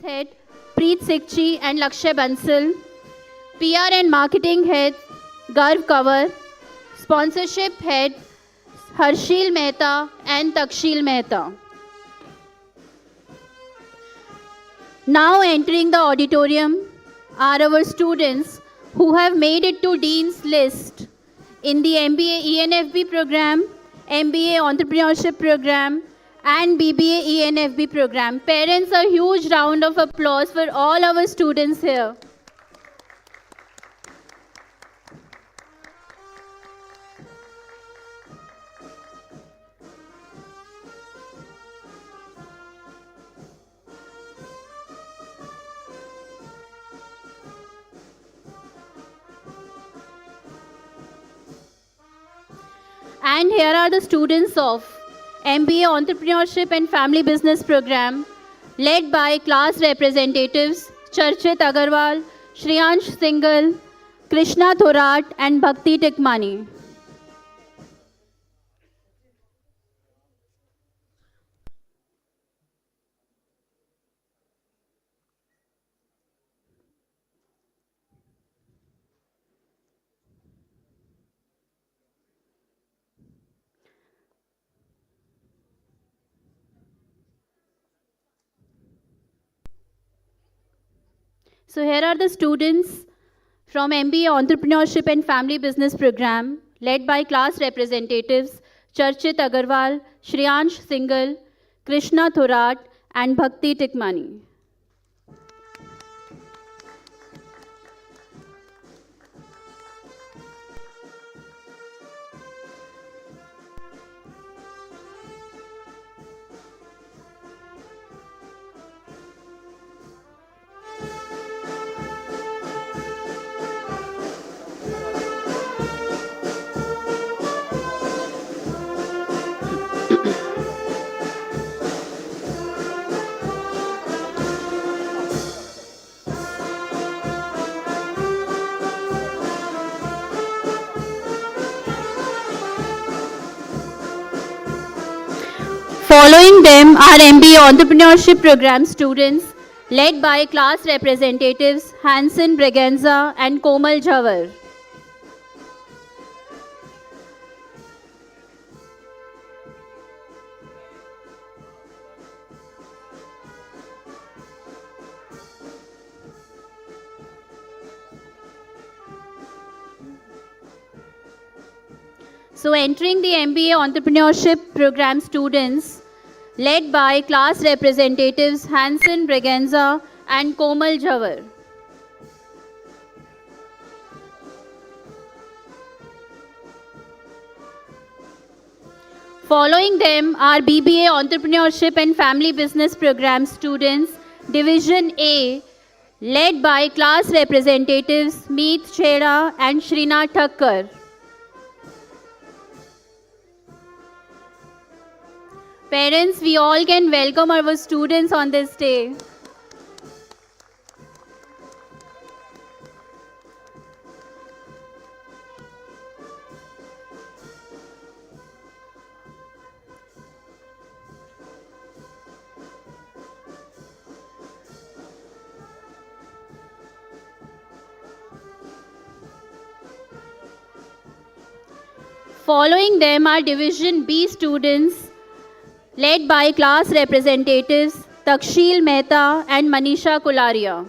Head Preet Sikchi and Lakshay Bansal, PR and Marketing Head Garv Kanwar, Sponsorship Head Harshil Mehta and Takshil Mehta. Now entering the auditorium are our students who have made it to Dean's List in the MBA ENFB program, MBA Entrepreneurship program, and BBA ENFB program. Parents, a huge round of applause for all our students here. And here are the students of MBA Entrepreneurship and Family Business program, led by class representatives Charchit Agarwal, Shriyansh Singhal, Krishna Thorat and Bhakti Tikmani. So here are the students from MBA Entrepreneurship and Family Business program, led by class representatives Charchit Agarwal, Shriyansh Singhal, Krishna Thorat and Bhakti Tikmani. Following them are MBA Entrepreneurship program students, led by class representatives Hansen Bregenza and Komal Jawar. So entering the MBA Entrepreneurship program students, led by class representatives Hansen Bregenza and Komal Jawar. Following them are BBA Entrepreneurship and Family Business program students, Division A, led by class representatives Meet Chheda and Shrinath Thakkar. Parents, we all can welcome our students on this day. Following them are Division B students, led by class representatives Takshil Mehta and Manisha Kularia.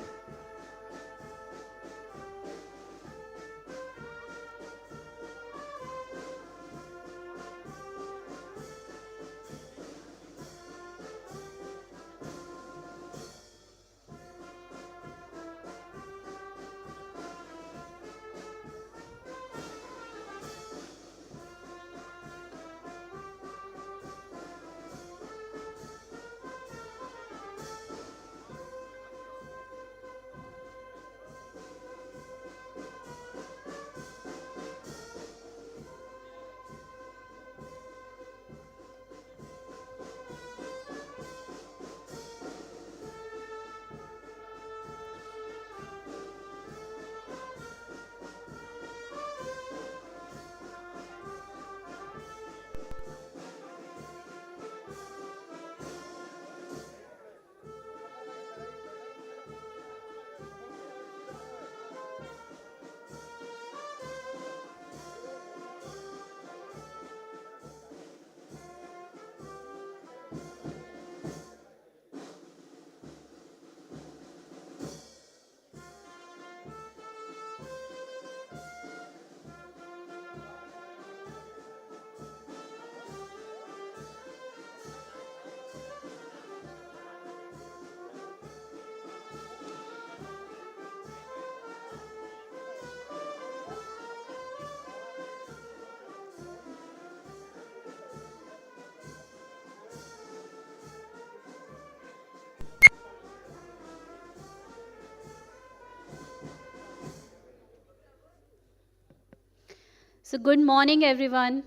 So good morning, everyone,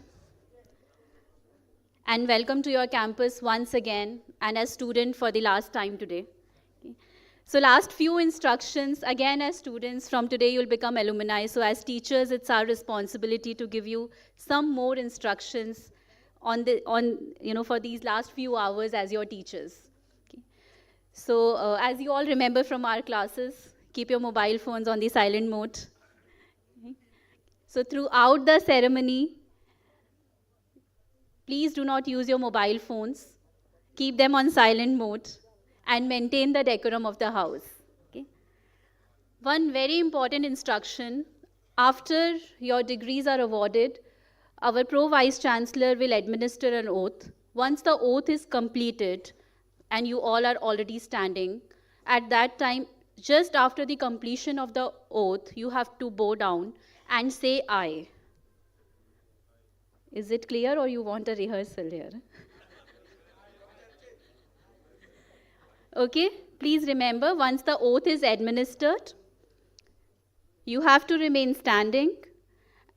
and welcome to your campus once again, and as student for the last time today. Okay. So last few instructions, again as students, from today you'll become alumni, so as teachers it's our responsibility to give you some more instructions for these last few hours as your teachers. Okay. So as you all remember from our classes, keep your mobile phones on the silent mode. Okay. So throughout the ceremony, please do not use your mobile phones. Keep them on silent mode and maintain the decorum of the house. Okay? One very important instruction, after your degrees are awarded, our Pro-Vice Chancellor will administer an oath. Once the oath is completed and you all are already standing, at that time, just after the completion of the oath, you have to bow down and say I. Is it clear or you want a rehearsal here? Okay, please remember, once the oath is administered, you have to remain standing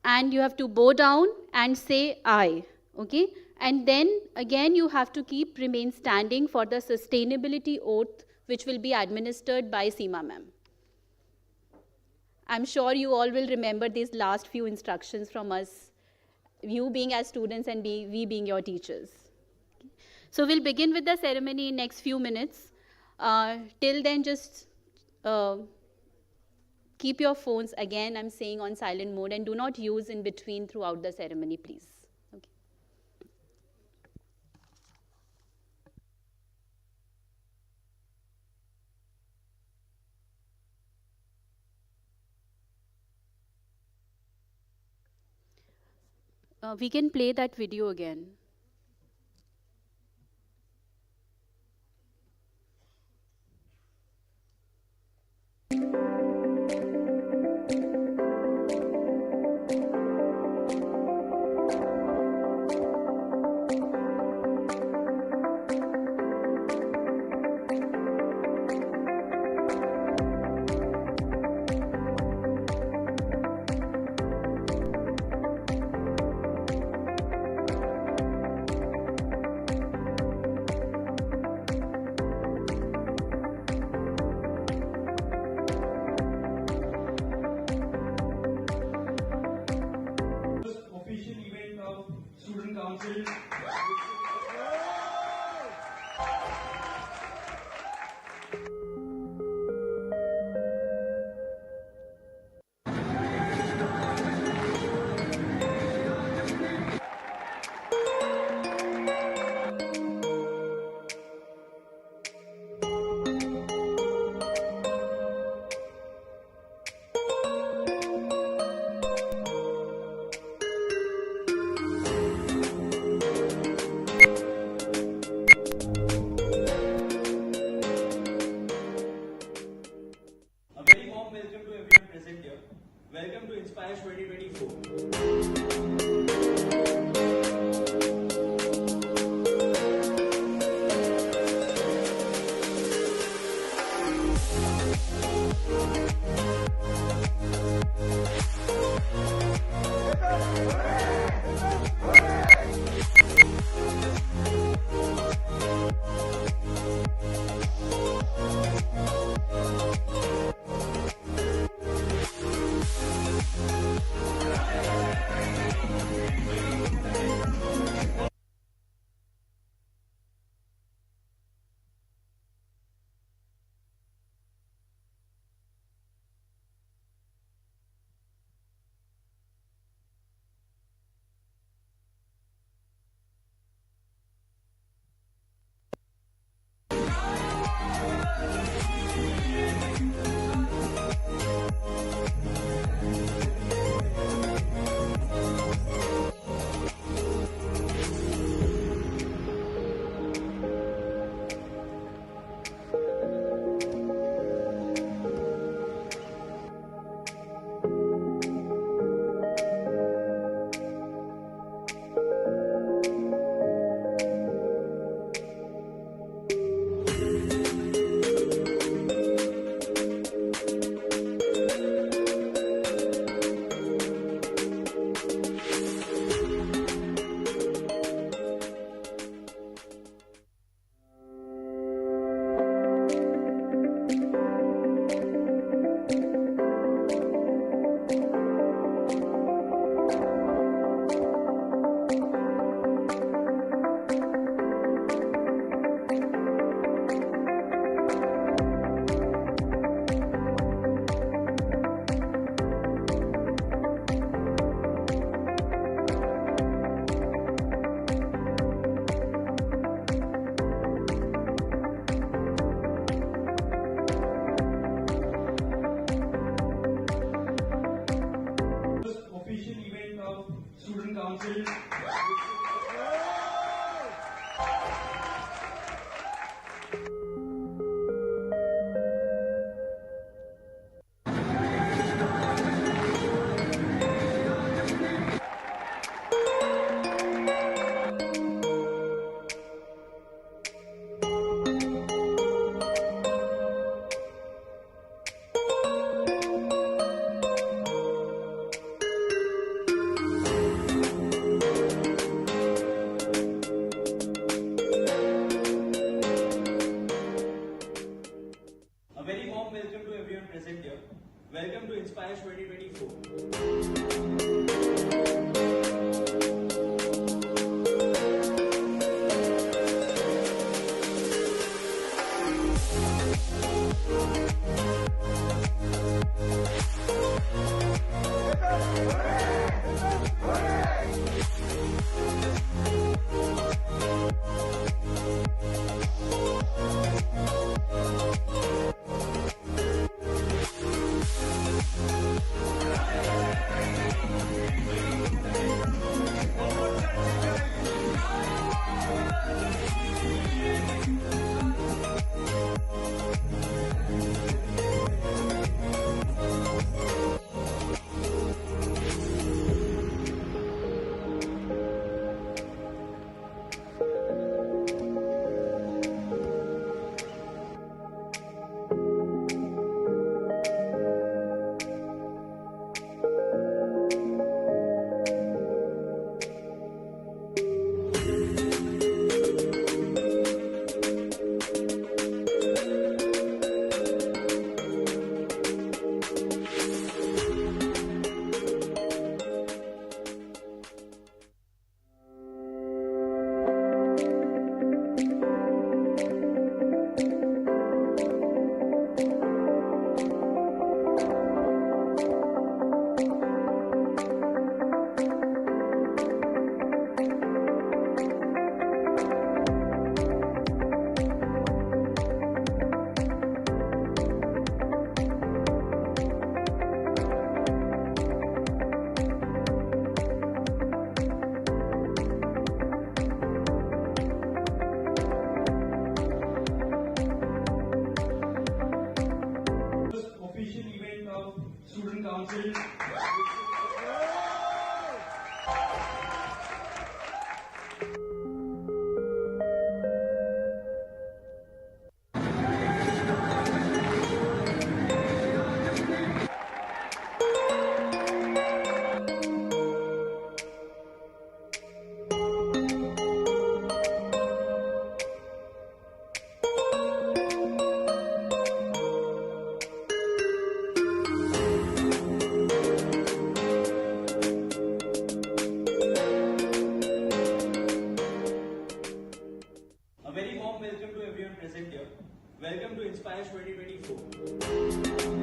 and you have to bow down and say I. Okay, and then again you have to remain standing for the sustainability oath which will be administered by Seema ma'am. I'm sure you all will remember these last few instructions from us, you being as students and we being your teachers. Okay. So we'll begin with the ceremony in next few minutes. Till then, just keep your phones, again I'm saying, on silent mode and do not use in between throughout the ceremony, please. Okay. We can play that video again. Welcome to Inspire 2024. Official event of Student Council. A very warm welcome to everyone present here. Welcome to Inspire 2024.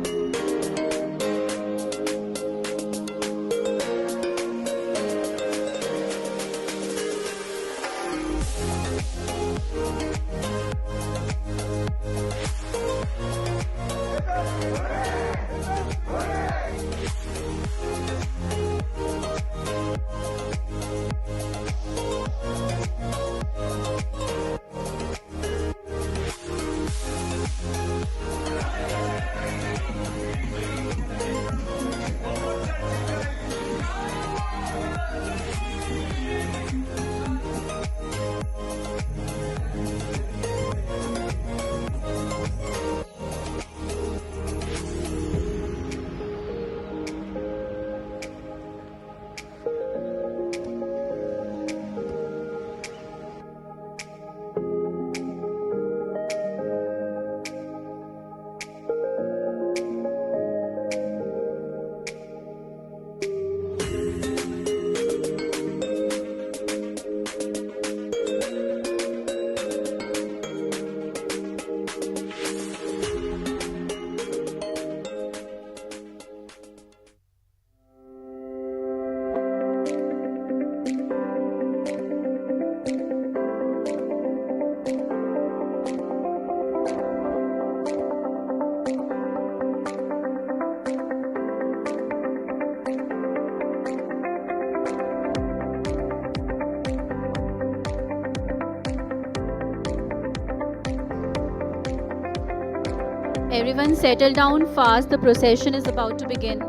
Everyone settle down fast, the procession is about to begin.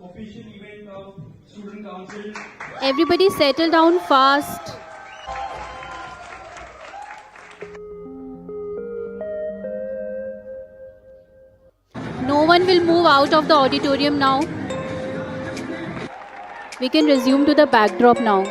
Official event of Student Council. Everybody settle down fast. No one will move out of the auditorium now. We can resume to the backdrop now.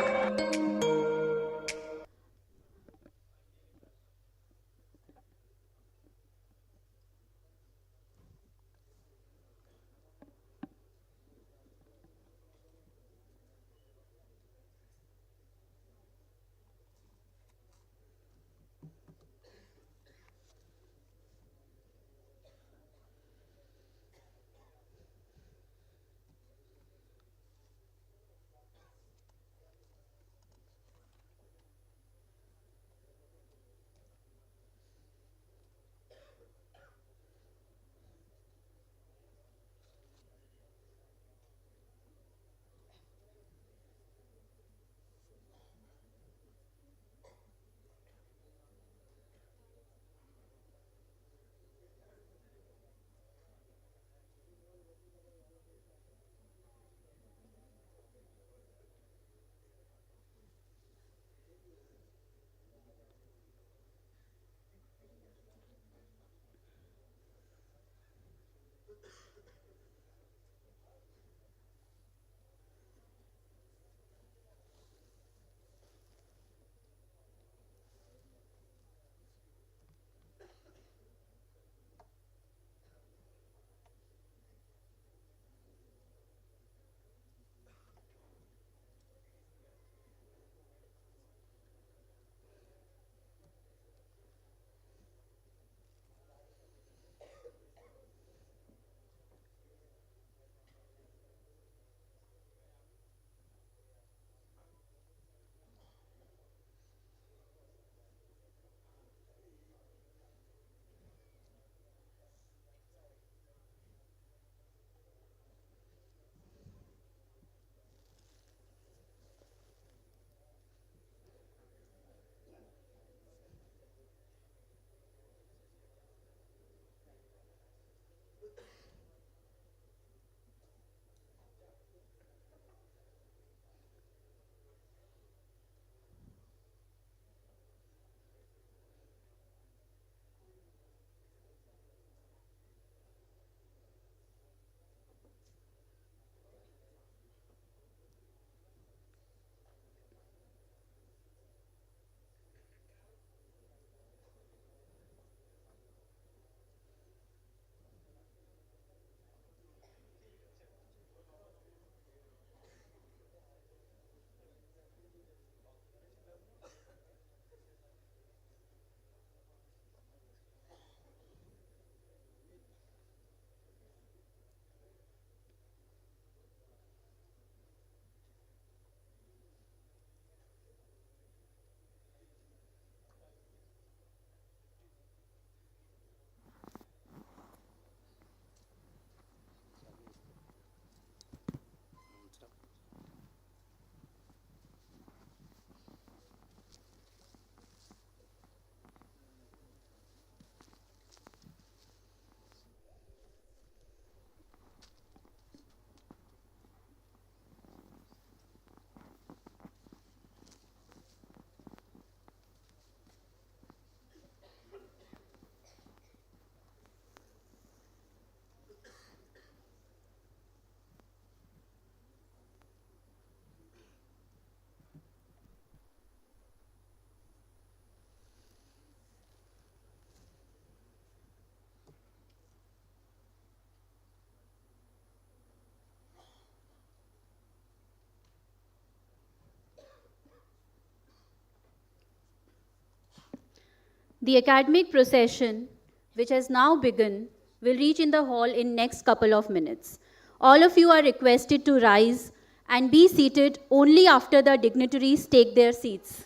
The academic procession, which has now begun, will reach in the hall in next couple of minutes. All of you are requested to rise and be seated only after the dignitaries take their seats.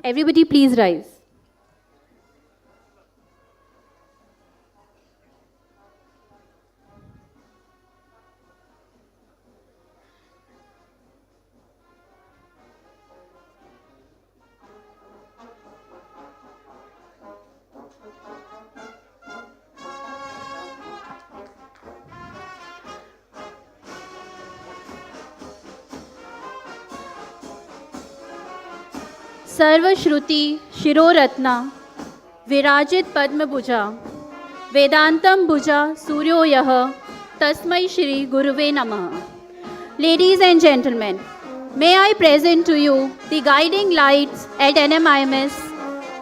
Everybody please rise. सर्वश्रुति शिरोरत्ना विराजित पद्मभुजा वेदांतम भुजा सूर्यो यः तस्मै श्री गुरुवे नमः. Ladies and gentlemen, may I present to you the guiding lights at NMIMS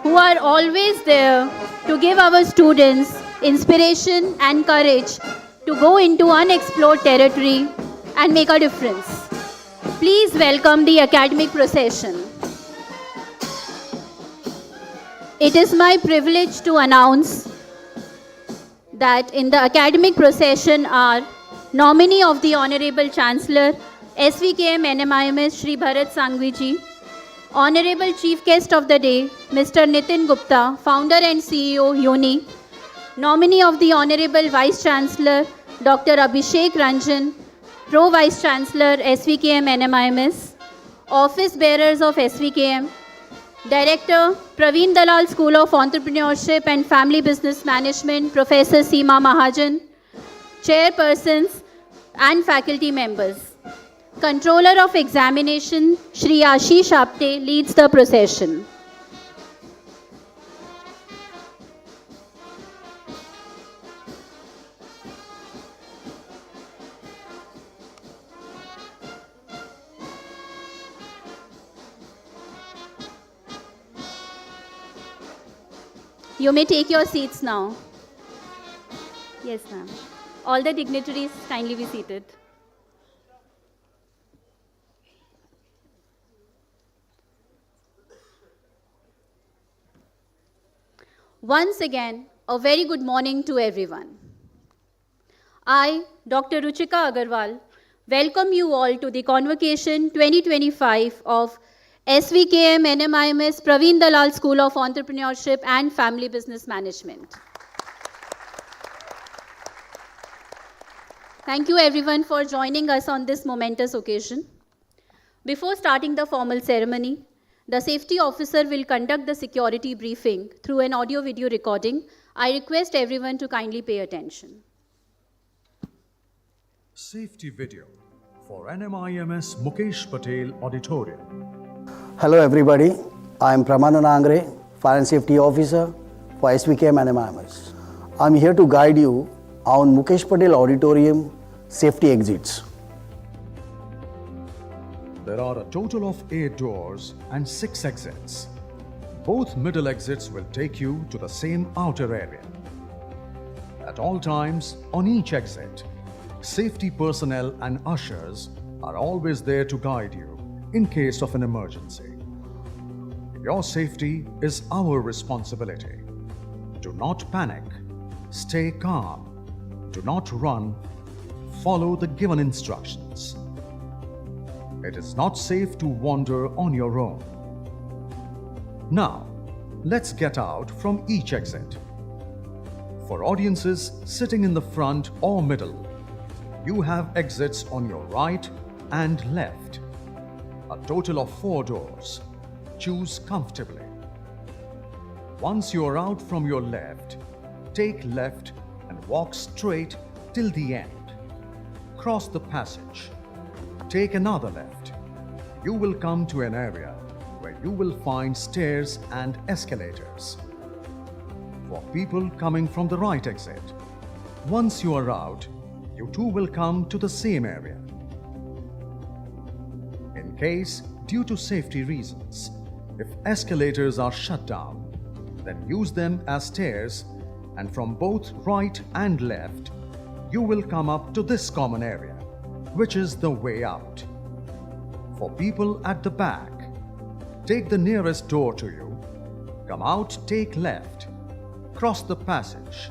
who are always there to give our students inspiration and courage to go into unexplored territory and make a difference. Please welcome the academic procession. It is my privilege to announce that in the academic procession are nominee of the Honorable Chancellor, SVKM NMIMS Shri Bharat Sanghvi ji, Honorable Chief Guest of the Day, Mr. Nitin Gupta, Founder and CEO, UNI, nominee of the Honorable Vice Chancellor, Dr. Abhishek Ranjan, Pro Vice Chancellor, SVKM NMIMS, Office Bearers of SVKM, Director, Praveen Dalal School of Entrepreneurship and Family Business Management, Professor Seema Mahajan, Chairpersons and faculty members. Controller of Examination, Shri Ashish Apte leads the procession. You may take your seats now. Yes, ma'am. All the dignitaries kindly be seated. Once again, a very good morning to everyone. I, Dr. Ruchika Agarwal, welcome you all to the Convocation 2025 of SVKM NMIMS Praveen Dalal School of Entrepreneurship and Family Business Management. Thank you everyone for joining us on this momentous occasion. Before starting the formal ceremony, the safety officer will conduct the security briefing through an audio-video recording. I request everyone to kindly pay attention. Safety video for NMIMS Mukesh Patel Auditorium. Hello everybody, I am Pramanand Angre, Fire and Safety Officer for SVKM NMIMS. I am here to guide you on Mukesh Patel Auditorium safety exits. There are a total of 8 doors and 6 exits. Both middle exits will take you to the same outer area. At all times, on each exit, safety personnel and ushers are always there to guide you in case of an emergency. Your safety is our responsibility. Do not panic. Stay calm. Do not run. Follow the given instructions. It is not safe to wander on your own. Now, let's get out from each exit. For audiences sitting in the front or middle, you have exits on your right and left. A total of 4 doors. Choose comfortably. Once you are out from your left, take left and walk straight till the end. Cross the passage. Take another left. You will come to an area where you will find stairs and escalators. For people coming from the right exit, once you are out, you too will come to the same area. In case, due to safety reasons, if escalators are shut down, then use them as stairs, and from both right and left, you will come up to this common area, which is the way out. For people at the back, take the nearest door to you, Come out, take left. Cross the passage.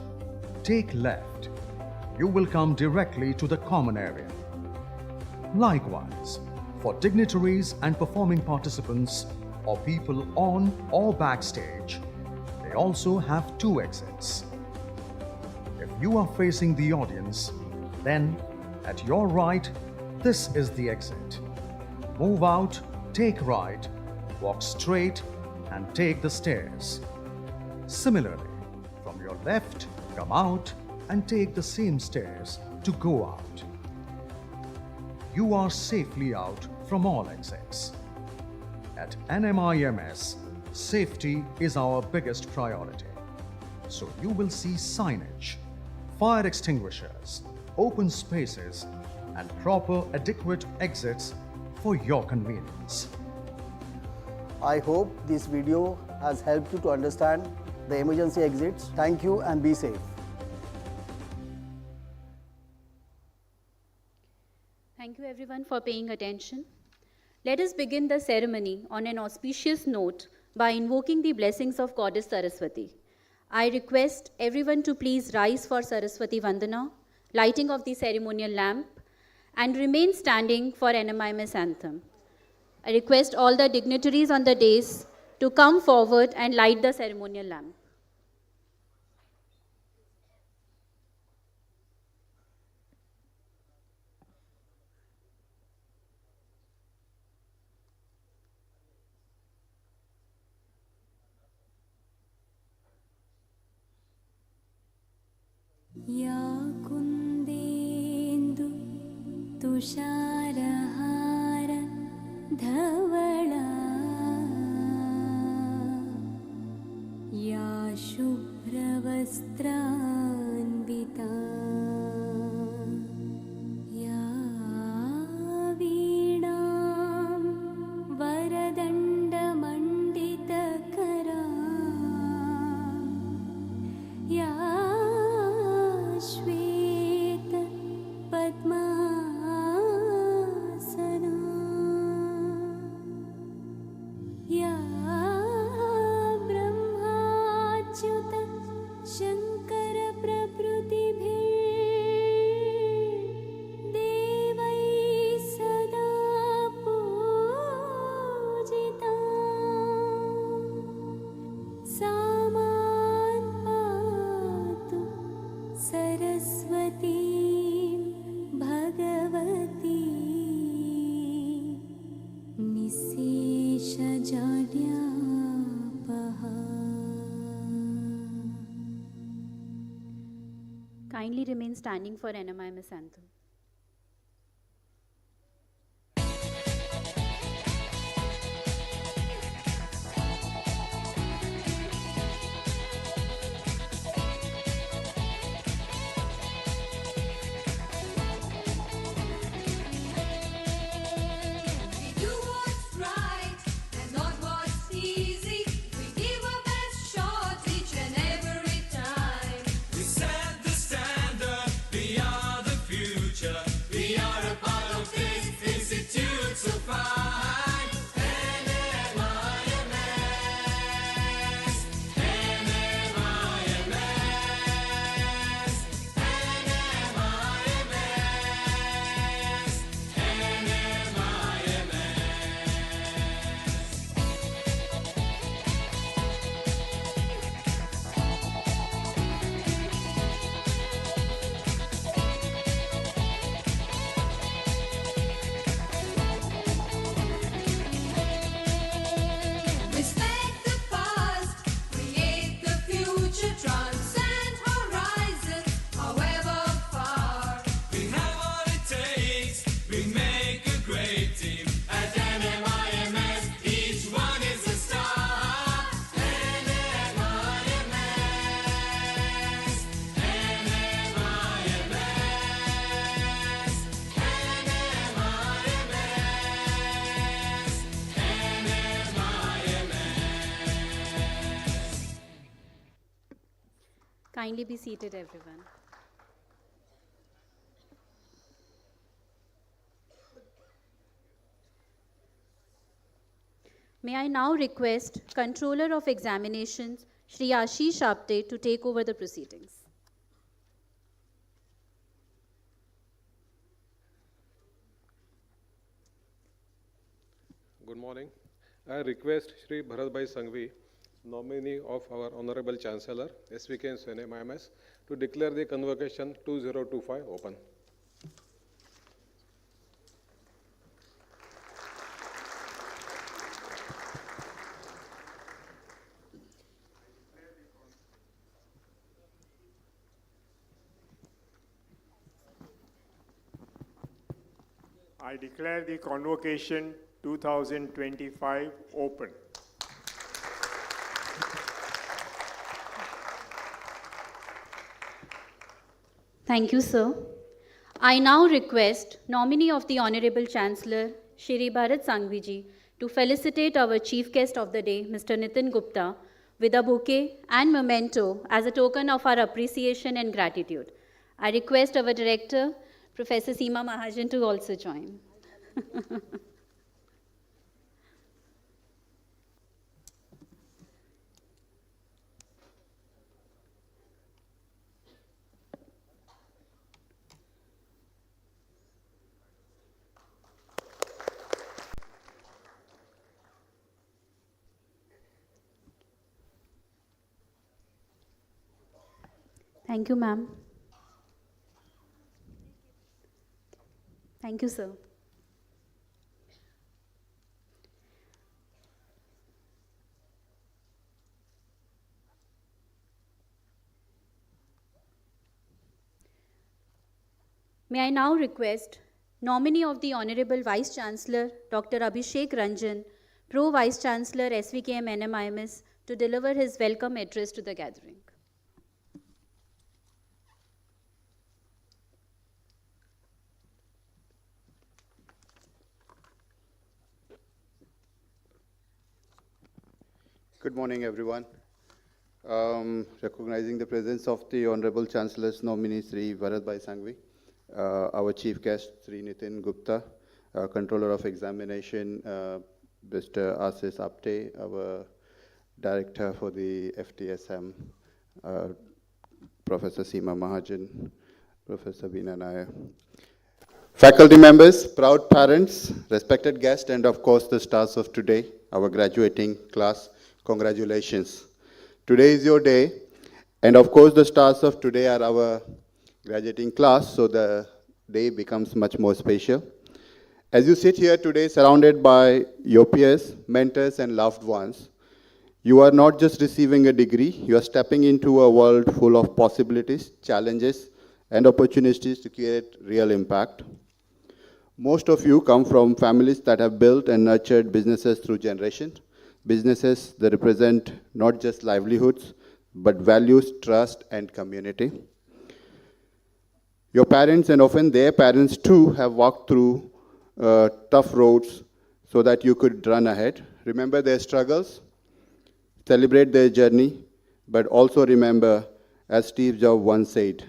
Take left. You will come directly to the common area. Likewise, for dignitaries and performing participants or people on or backstage, they also have 2 exits. If you are facing the audience, then at your right, this is the exit. Move out, take right, walk straight, and take the stairs. Similarly, from your left, come out and take the same stairs to go out. You are safely out from all exits. At NMIMS, safety is our biggest priority. So you will see signage, fire extinguishers, open spaces, and proper adequate exits for your convenience. I hope this video has helped you to understand the emergency exits. Thank you and be safe. Thank you everyone for paying attention. Let us begin the ceremony on an auspicious note by invoking the blessings of Goddess Saraswati. I request everyone to please rise for Saraswati Vandana, lighting of the ceremonial lamp, and remain standing for NMIMS Anthem. I request all the dignitaries on the dais to come forward and light the ceremonial lamp. या कुन्देन्दु तुषारहार धवला या शुभ्रवस्त्रान्विता या वीणां वरदण्डमण्डितकरा या श्वेत पद्मासना या ब्रह्माच्युत शङ्कर प्रभृतिभिः देवैः सदा पूजिता सा मां पातु Saraswati Bhagwati निःशेषजाड्यापहा. Kindly remain standing for NMIMS Anthem. We do what's right and not what's easy. We give our best shot each and every time. We set the standard, we are the future. We are a part of this institute so fine. NMIMS, NMIMS, Respect the past, create the future, transcend horizons, however far. We have what it takes, we make a great team. At NMIMS, each one is a star. NMIMS, NMIMS, Kindly be seated, everyone. May I now request Controller of Examinations, Shri Ashish Apte, to take over the proceedings. Good morning. I request Shri Bharatbhai Sanghvi, nominee of our Honorable Chancellor, SVK and NMIMS, to declare the Convocation 2025 open. I declare the Convocation 2025 open. Thank you, sir. I now request nominee of the Honorable Chancellor, Shri Bharat Sanghvi ji, to felicitate our chief guest of the day, Mr. Nitin Gupta, with a bouquet and memento as a token of our appreciation and gratitude. I request our director, Professor Seema Mahajan, to also join. Thank you, ma'am. Thank you, sir. May I now request nominee of the Honorable Vice Chancellor, Dr. Abhishek Ranjan, Pro Vice Chancellor, SVKM NMIMS, to deliver his welcome address to the gathering. Good morning, everyone. Recognizing the presence of the Honorable Chancellor's nominee, Sri Bharatbhai Sanghvi, our chief guest, Sri Nitin Gupta, Controller of Examination, Mr. Ashish Apte, our Director for the FTSM, Professor Seema Mahajan, Professor Veena Nair. Faculty members, proud parents, respected guests, and of course the stars of today, our graduating class, congratulations. Today is your day, and of course the stars of today are our graduating class, so the day becomes much more special. As you sit here today surrounded by your peers, mentors, and loved ones, you are not just receiving a degree, you are stepping into a world full of possibilities, challenges, and opportunities to create real impact. Most of you come from families that have built and nurtured businesses through generations, businesses that represent not just livelihoods, but values, trust, and community. Your parents, and often their parents too, have walked through tough roads so that you could run ahead. Remember their struggles, celebrate their journey, but also remember, as Steve Jobs once said,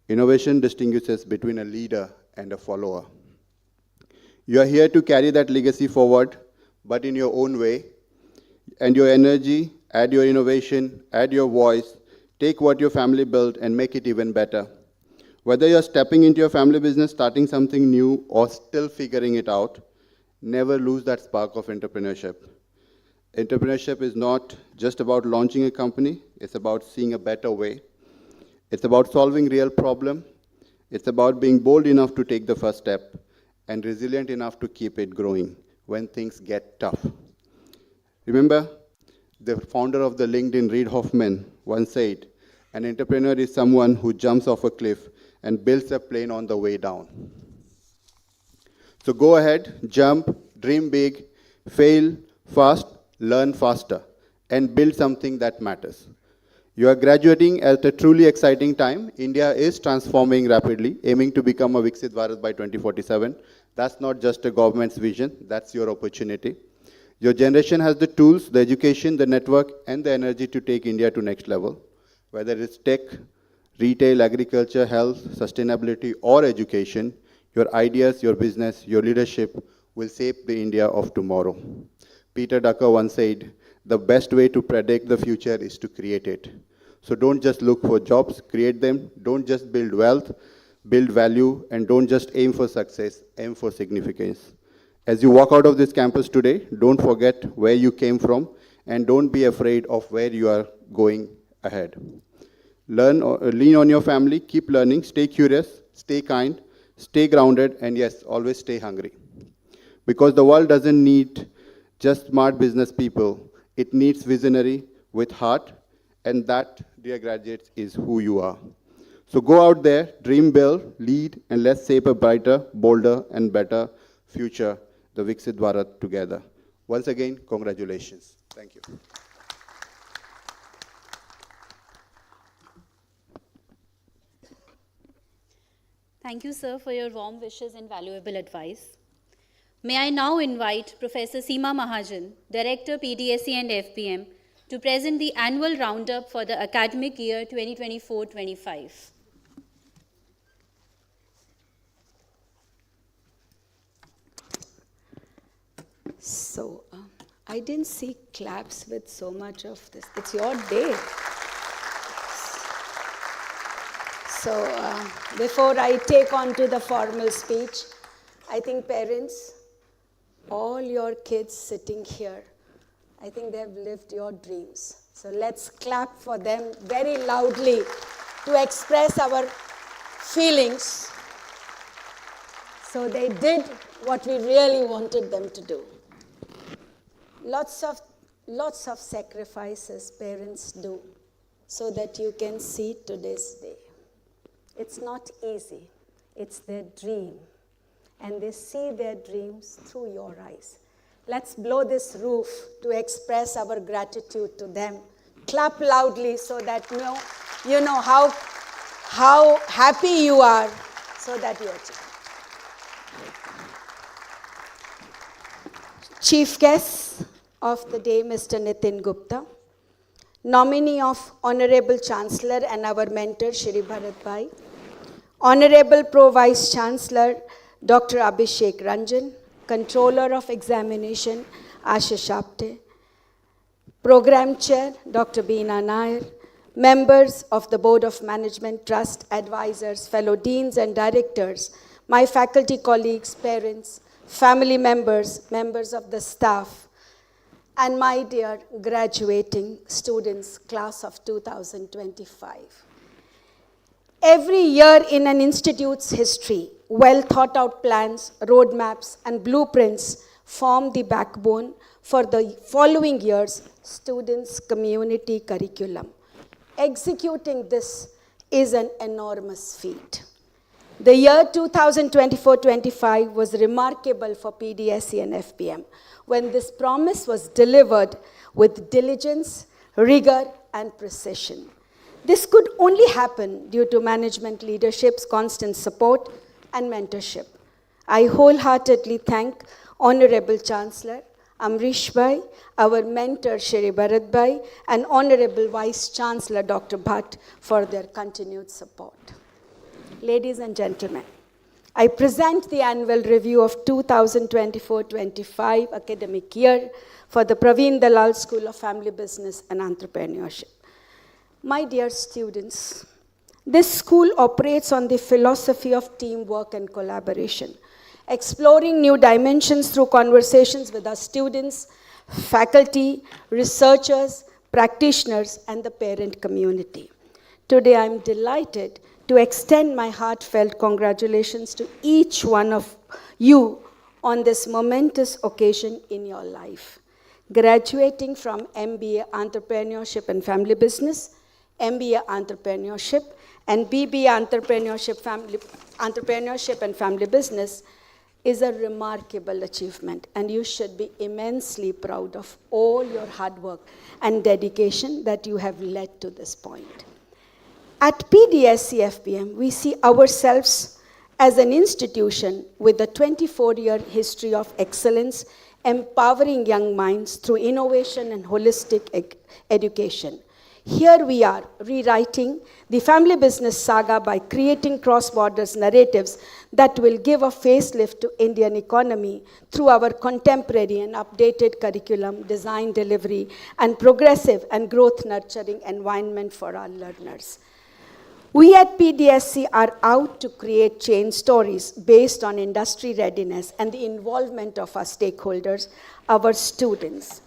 innovation distinguishes between a leader and a follower. You are here to carry that legacy forward, but in your own way, and your energy, add your innovation, add your voice, take what your family built and make it even better. Whether you're stepping into your family business, starting something new, or still figuring it out, never lose that spark of entrepreneurship. Entrepreneurship is not just about launching a company, it's about seeing a better way. It's about solving real problems. It's about being bold enough to take the first step and resilient enough to keep it growing when things get tough. Remember, the founder of the LinkedIn, Reid Hoffman, once said, an entrepreneur is someone who jumps off a cliff and builds a plane on the way down. So go ahead, jump, dream big, fail fast, learn faster, and build something that matters. You are graduating at a truly exciting time. India is transforming rapidly, aiming to become a Viksit Bharat by 2047. That's not just a government's vision, that's your opportunity. Your generation has the tools, the education, the network, and the energy to take India to next level. Whether it's tech, retail, agriculture, health, sustainability, or education, your ideas, your business, your leadership will shape the India of tomorrow. Peter Drucker once said, the best way to predict the future is to create it. So don't just look for jobs, create them. Don't just build wealth, build value, and don't just aim for success, aim for significance. As you walk out of this campus today, don't forget where you came from, and don't be afraid of where you are going ahead. Lean on your family, keep learning, stay curious, stay kind, stay grounded, and yes, always stay hungry. Because the world doesn't need just smart business people, it needs visionary with heart, and that, dear graduates, is who you are. So go out there, dream, build, lead, and let's shape a brighter, bolder, and better future, the Viksit Bharat together. Once again, congratulations. Thank you. Thank you, sir, for your warm wishes and valuable advice. May I now invite Professor Seema Mahajan, Director PDSE and FBM, to present the annual roundup for the academic year 2024-25. So, I didn't see claps with so much of this. It's your day. So, before I take on to the formal speech, I think parents, all your kids sitting here, I think they have lived your dreams. So let's clap for them very loudly to express our feelings. So they did what we really wanted them to do. Lots of sacrifices parents do so that you can see today's day. It's not easy. It's their dream. And they see their dreams through your eyes. Let's blow this roof to express our gratitude to them. Clap loudly so that you know how happy you are so that you are. Chief guest of the day, Mr. Nitin Gupta, nominee of Honorable Chancellor and our mentor, Shri Bharat Bhai, Honorable Pro Vice Chancellor, Dr. Abhishek Ranjan, Controller of Examination, Ashish Apte, Program Chair, Dr. Beena Nair, members of the Board of Management, Trust, advisors, fellow deans and directors, my faculty colleagues, parents, family members, members of the staff, and my dear graduating students, class of 2025. Every year in an institute's history, well thought out plans, roadmaps, and blueprints form the backbone for the following year's students' community curriculum. Executing this is an enormous feat. The year 2024-25 was remarkable for PDSE and FBM when this promise was delivered with diligence, rigor, and precision. This could only happen due to management leadership's constant support and mentorship. I wholeheartedly thank Honorable Chancellor Amrish Bhai, our mentor Shri Bharat Bhai, and Honorable Vice Chancellor Dr. Bhatt for their continued support. Ladies and gentlemen, I present the annual review of 2024-25 academic year for the Praveen Dalal School of Family Business and Entrepreneurship. My dear students, this school operates on the philosophy of teamwork and collaboration, exploring new dimensions through conversations with our students, faculty, researchers, practitioners, and the parent community. Today, I'm delighted to extend my heartfelt congratulations to each one of you on this momentous occasion in your life. Graduating from MBA Entrepreneurship and Family Business, MBA Entrepreneurship, and BBA Entrepreneurship and Family Business is a remarkable achievement, and you should be immensely proud of all your hard work and dedication that you have led to this point. At PDSE FBM, we see ourselves as an institution with a 24-year history of excellence, empowering young minds through innovation and holistic education. Here we are, rewriting the family business saga by creating cross-border narratives that will give a facelift to Indian economy through our contemporary and updated curriculum, design, delivery, and progressive and growth-nurturing environment for our learners. We at PDSE are out to create change stories based on industry readiness and the involvement of our stakeholders, our students.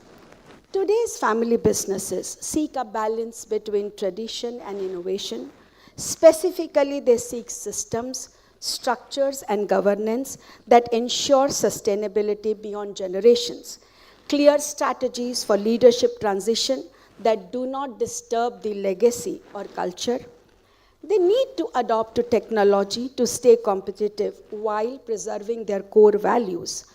Today's family businesses seek a balance between tradition and innovation. Specifically, they seek systems, structures, and governance that ensure sustainability beyond generations. Clear strategies for leadership transition that do not disturb the legacy or culture. They need to adopt to technology to stay competitive while preserving their core values.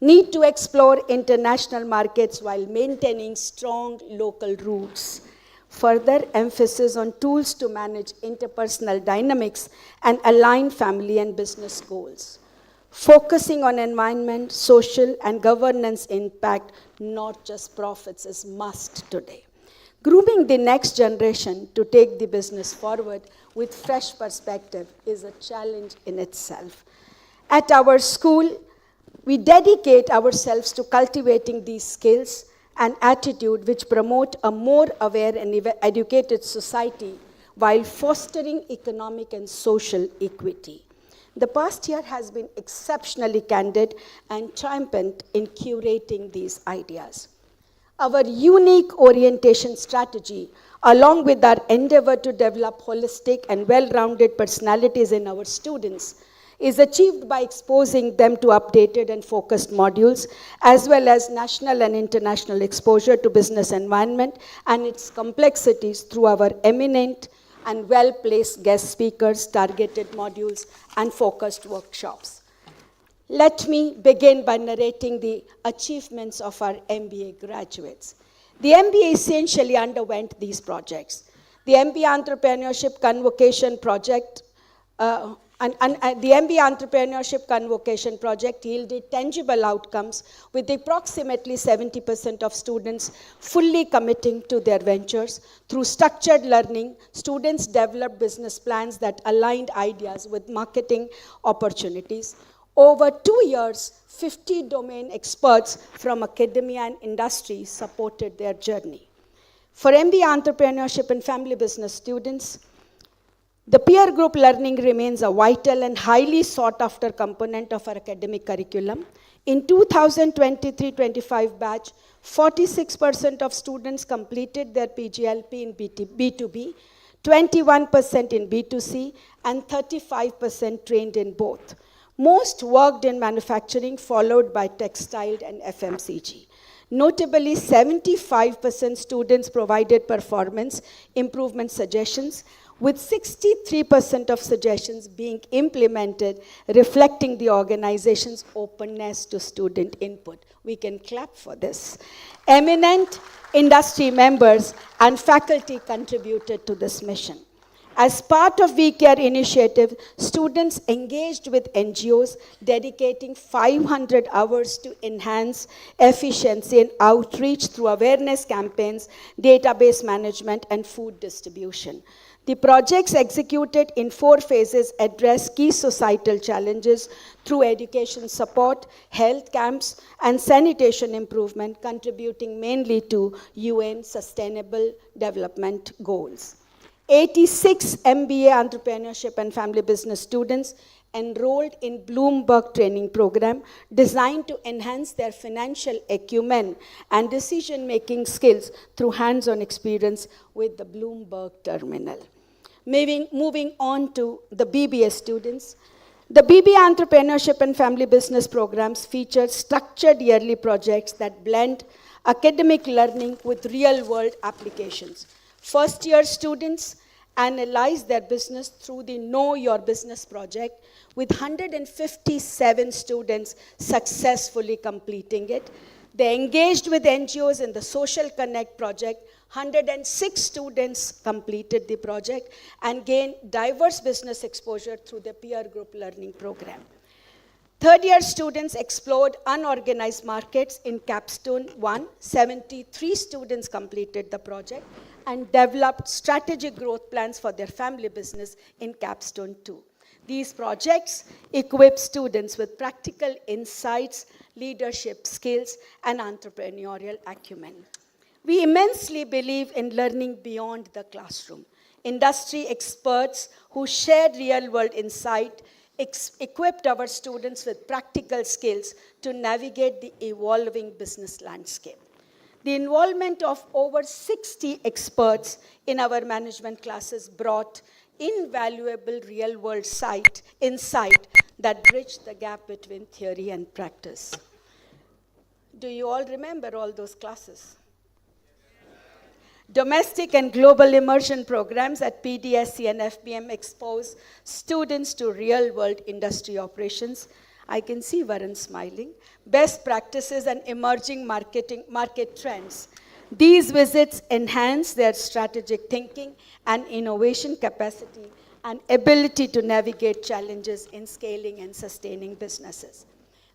Need to explore international markets while maintaining strong local roots. Further emphasis on tools to manage interpersonal dynamics and align family and business goals. Focusing on environment, social, and governance impact, not just profits, is must today. Grooming the next generation to take the business forward with fresh perspective is a challenge in itself. At our school, we dedicate ourselves to cultivating these skills and attitude which promote a more aware and educated society while fostering economic and social equity. The past year has been exceptionally candid and triumphant in curating these ideas. Our unique orientation strategy, along with our endeavor to develop holistic and well-rounded personalities in our students, is achieved by exposing them to updated and focused modules, as well as national and international exposure to business environment and its complexities through our eminent and well-placed guest speakers, targeted modules, and focused workshops. Let me begin by narrating the achievements of our MBA graduates. The MBA essentially underwent these projects. The MBA Entrepreneurship Convocation Project the MBA Entrepreneurship Convocation Project yielded tangible outcomes with approximately 70% of students fully committing to their ventures. Through structured learning, students developed business plans that aligned ideas with marketing opportunities. Over 2 years, 50 domain experts from academia and industry supported their journey. For MBA Entrepreneurship and Family Business students, the peer group learning remains a vital and highly sought after component of our academic curriculum. In 2023-25 batch, 46% of students completed their PGLP in B2B, 21% in B2C, and 35% trained in both. Most worked in manufacturing, followed by textile and FMCG. Notably, 75% students provided performance improvement suggestions, with 63% of suggestions being implemented, reflecting the organization's openness to student input. We can clap for this. Eminent industry members and faculty contributed to this mission. As part of WeCare initiative, students engaged with NGOs, dedicating 500 hours to enhance efficiency and outreach through awareness campaigns, database management, and food distribution. The projects executed in 4 phases address key societal challenges through education support, health camps, and sanitation improvement, contributing mainly to UN Sustainable Development Goals. 86 MBA Entrepreneurship and Family Business students enrolled in Bloomberg training program designed to enhance their financial acumen and decision-making skills through hands-on experience with the Bloomberg terminal. Moving on to the BBA students, the BBA Entrepreneurship and Family Business programs feature structured yearly projects that blend academic learning with real-world applications. First-year students analyze their business through the Know Your Business project, with 157 students successfully completing it. They engaged with NGOs in the Social Connect project. 106 students completed the project and gained diverse business exposure through the peer group learning program. Third-year students explored unorganized markets in Capstone 1. 73 students completed the project and developed strategic growth plans for their family business in Capstone 2. These projects equip students with practical insights, leadership skills, and entrepreneurial acumen. We immensely believe in learning beyond the classroom. Industry experts who shared real-world insight equipped our students with practical skills to navigate the evolving business landscape. The involvement of over 60 experts in our management classes brought invaluable real-world insight that bridged the gap between theory and practice. Do you all remember all those classes? Domestic and global immersion programs at PDSE and FBM expose students to real-world industry operations. I can see Varun smiling. Best practices and emerging market trends. These visits enhance their strategic thinking and innovation capacity and ability to navigate challenges in scaling and sustaining businesses.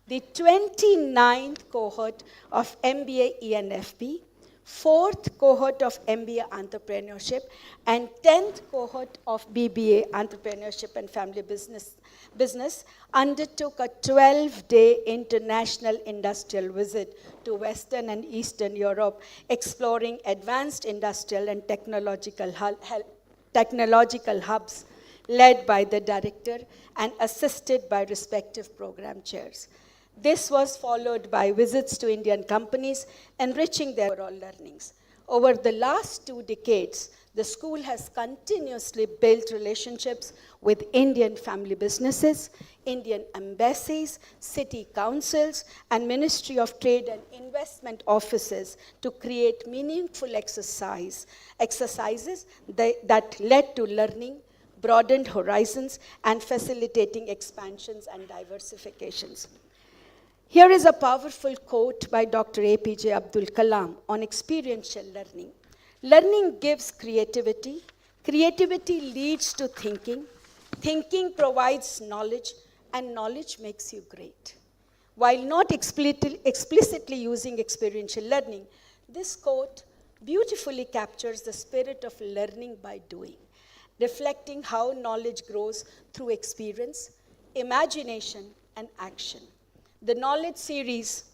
The 29th cohort of MBA ENFP, 4th cohort of MBA Entrepreneurship, and 10th cohort of BBA Entrepreneurship and Family Business undertook a 12-day international industrial visit to Western and Eastern Europe, exploring advanced industrial and technological hubs led by the director and assisted by respective program chairs. This was followed by visits to Indian companies, enriching their overall learnings. Over the last 2 decades, the school has continuously built relationships with Indian family businesses, Indian embassies, city councils, and Ministry of Trade and Investment offices to create meaningful exercises that led to learning, broadened horizons, and facilitating expansions and diversifications. Here is a powerful quote by Dr. APJ Abdul Kalam on experiential learning. Learning gives creativity. Creativity leads to thinking. Thinking provides knowledge, and knowledge makes you great. While not explicitly using experiential learning, this quote beautifully captures the spirit of learning by doing, reflecting how knowledge grows through experience, imagination, and action. The Knowledge Series,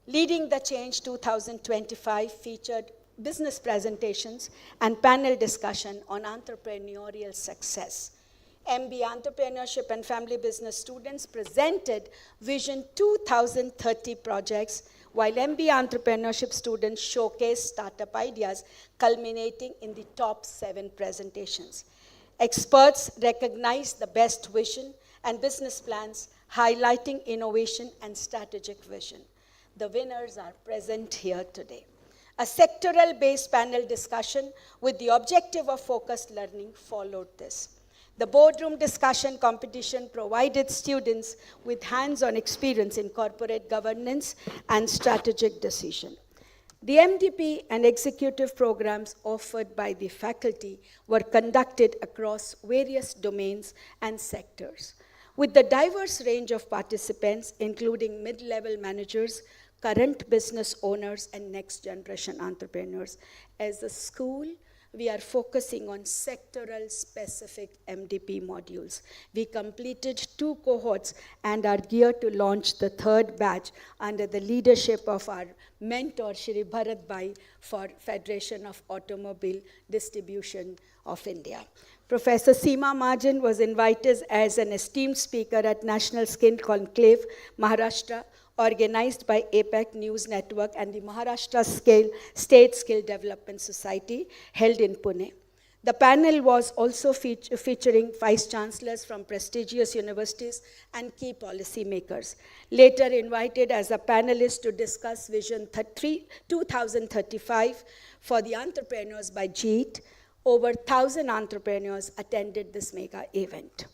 Leading the Change 2025, featured business presentations and panel discussion on entrepreneurial success. MBA Entrepreneurship and Family Business students presented Vision 2030 projects, while MBA Entrepreneurship students showcased startup ideas, culminating in the top 7 presentations. Experts recognized the best vision and business plans, highlighting innovation and strategic vision. The winners are present here today. A sectoral-based panel discussion with the objective of focused learning followed this. The boardroom discussion competition provided students with hands-on experience in corporate governance and strategic decision. The MDP and executive programs offered by the faculty were conducted across various domains and sectors. With the diverse range of participants, including mid-level managers, current business owners, and next-generation entrepreneurs. As a school, we are focusing on sectoral specific MDP modules. We completed 2 cohorts and are geared to launch the 3rd batch under the leadership of our mentor, Shri Bharat Bhai, for Federation of Automobile Distribution of India. Professor Seema Mahajan was invited as an esteemed speaker at National Skill Conclave, Maharashtra, organized by APEC News Network and the Maharashtra State Skill Development Society, held in Pune. The panel was also featuring vice chancellors from prestigious universities and key policy makers. Later invited as a panelist to discuss Vision 2035 for the entrepreneurs by JEET, over 1,000 entrepreneurs attended this mega event.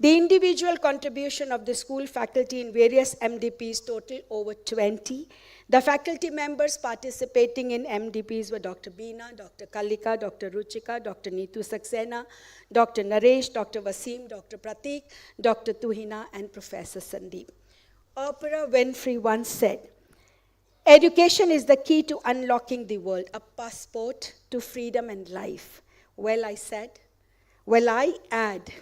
The individual contribution of the school faculty in various MDPs total over 20. The faculty members participating in MDPs were Dr. Beena, Dr. Kalika, Dr. Ruchika, Dr. Neetu Saxena, Dr. Naresh, Dr. Wasim, Dr. Pratik, Dr. Tuhina, and Professor Sandeep. Oprah Winfrey once said, Education is the key to unlocking the world, a passport to freedom and life. Well, I said. Well, I add,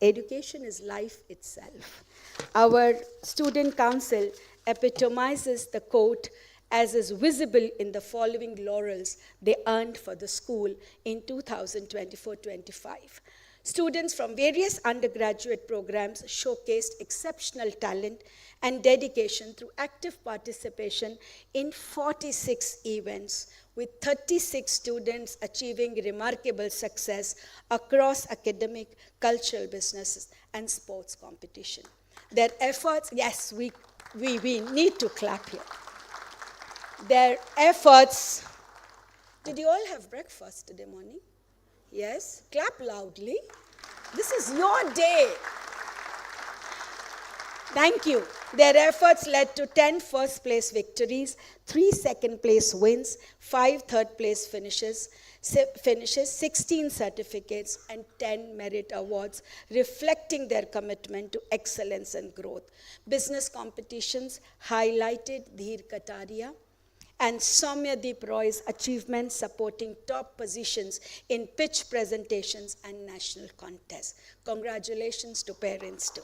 education is life itself. Our student council epitomizes the quote as is visible in the following laurels they earned for the school in 2024-25. Students from various undergraduate programs showcased exceptional talent and dedication through active participation in 46 events, with 36 students achieving remarkable success across academic, cultural, businesses, and sports competition. Their efforts, yes, we need to clap here. Their efforts, did you all have breakfast today morning? Yes, clap loudly. This is your day. Thank you. Their efforts led to 10 first place victories, 3 second place wins, 5 third place finishes, 16 certificates, and 10 merit awards, reflecting their commitment to excellence and growth. Business competitions highlighted Dheer Kataria and Soumyadeep Roy's achievements, supporting top positions in pitch presentations and national contests. Congratulations to parents too.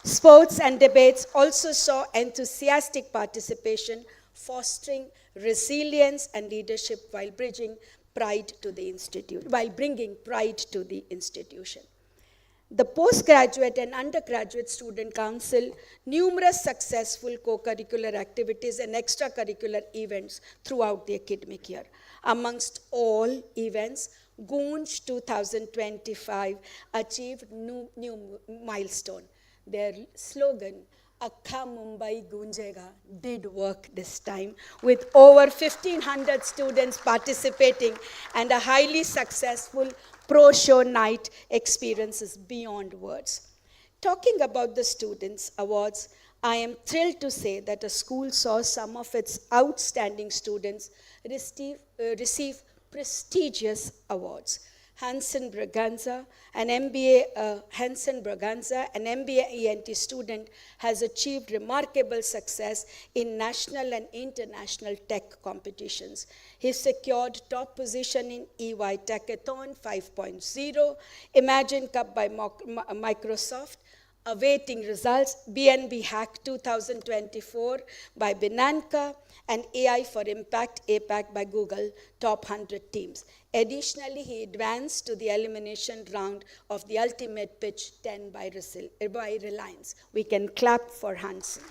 Sports and debates also saw enthusiastic participation, fostering resilience and leadership while bringing pride to the institution. The postgraduate and undergraduate student council, numerous successful co-curricular activities and extracurricular events throughout the academic year. Amongst all events, Goonj 2025 achieved new milestone. Their slogan, Akka Mumbai Gunjega, did work this time, with over 1,500 students participating and a highly successful pro-show night experiences beyond words. Talking about the Students' Awards, I am thrilled to say that a school saw some of its outstanding students receive prestigious awards. Hansen Braganza, an MBA ENT student, has achieved remarkable success in national and international tech competitions. He secured top position in EY Techathon 5.0, Imagine Cup by Microsoft, awaiting results, BNB Hack 2024 by Binanca, and AI for Impact APAC by Google, top 100 teams. Additionally, he advanced to the elimination round of the ultimate pitch 10 by Reliance. We can clap for Hansen.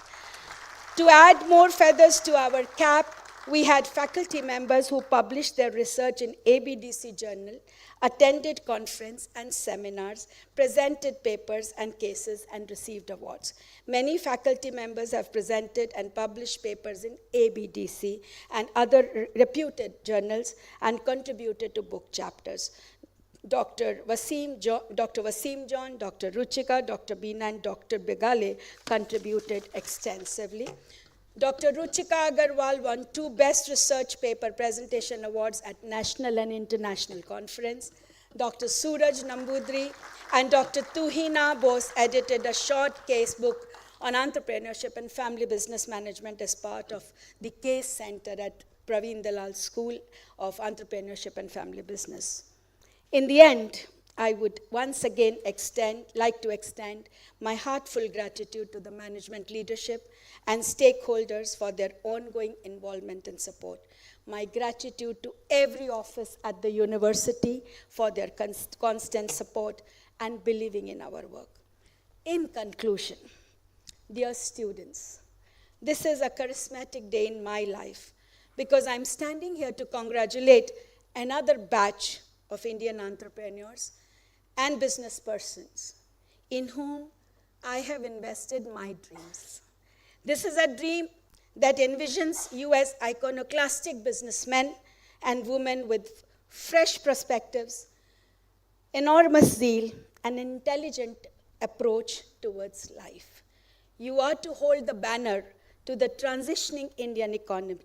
To add more feathers to our cap, we had faculty members who published their research in ABDC Journal, attended conference and seminars, presented papers and cases, and received awards. Many faculty members have presented and published papers in ABDC and other reputed journals and contributed to book chapters. Dr. Wasim John, Dr. Ruchika, Dr. Beena, and Dr. Begale contributed extensively. Dr. Ruchika Agarwal won 2 Best Research Paper Presentation Awards at National and International Conference. Dr. Suraj Nambudri and Dr. Tuhina Bose edited a short case book on entrepreneurship and family business management as part of the Case Center at Praveen Dalal School of Entrepreneurship and Family Business. In the end, I would once again like to extend my heartfelt gratitude to the management leadership and stakeholders for their ongoing involvement and support. My gratitude to every office at the university for their constant support and believing in our work. In conclusion, dear students, this is a charismatic day in my life because I'm standing here to congratulate another batch of Indian entrepreneurs and business persons in whom I have invested my dreams. This is a dream that envisions you as iconoclastic businessmen and women with fresh perspectives, enormous zeal, and intelligent approach towards life. You are to hold the banner to the transitioning Indian economy,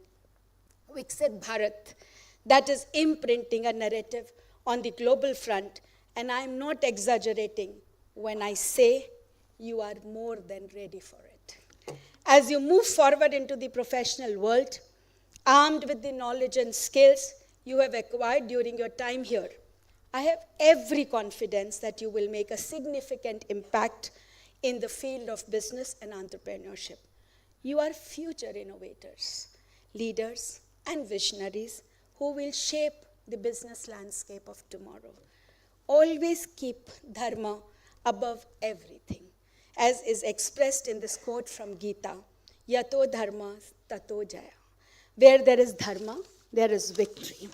Viksit Bharat, that is imprinting a narrative on the global front. And I'm not exaggerating when I say you are more than ready for it. As you move forward into the professional world, armed with the knowledge and skills you have acquired during your time here, I have every confidence that you will make a significant impact in the field of business and entrepreneurship. You are future innovators, leaders, and visionaries who will shape the business landscape of tomorrow. Always keep dharma above everything, as is expressed in this quote from Gita, Yato dharma tato jaya. Where there is dharma, there is victory.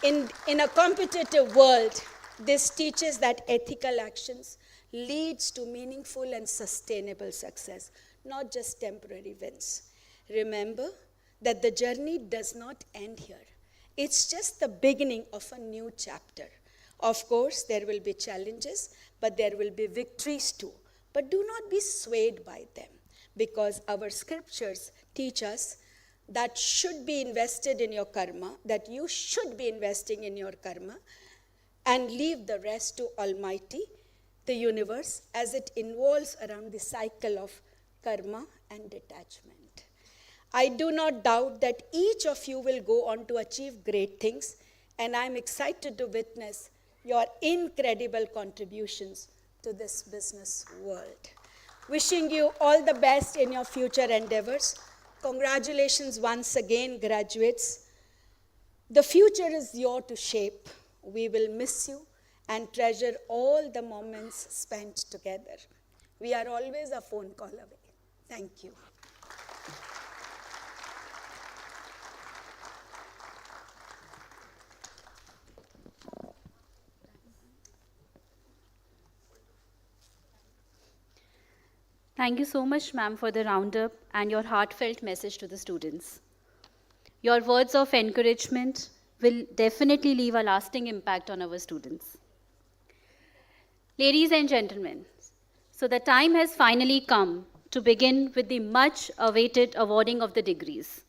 In a competitive world, this teaches that ethical actions leads to meaningful and sustainable success, not just temporary wins. Remember that the journey does not end here. It's just the beginning of a new chapter. Of course, there will be challenges, but there will be victories too. But do not be swayed by them, because our scriptures teach us that should be invested in your karma, that you should be investing in your karma, and leave the rest to Almighty, the universe, as it involves around the cycle of karma and detachment. I do not doubt that each of you will go on to achieve great things, and I'm excited to witness your incredible contributions to this business world. Wishing you all the best in your future endeavors. Congratulations once again, graduates. The future is yours to shape. We will miss you and treasure all the moments spent together. We are always a phone call away. Thank you. Thank you so much, ma'am, for the roundup and your heartfelt message to the students. Your words of encouragement will definitely leave a lasting impact on our students. Ladies and gentlemen, so the time has finally come to begin with the much awaited awarding of the degrees.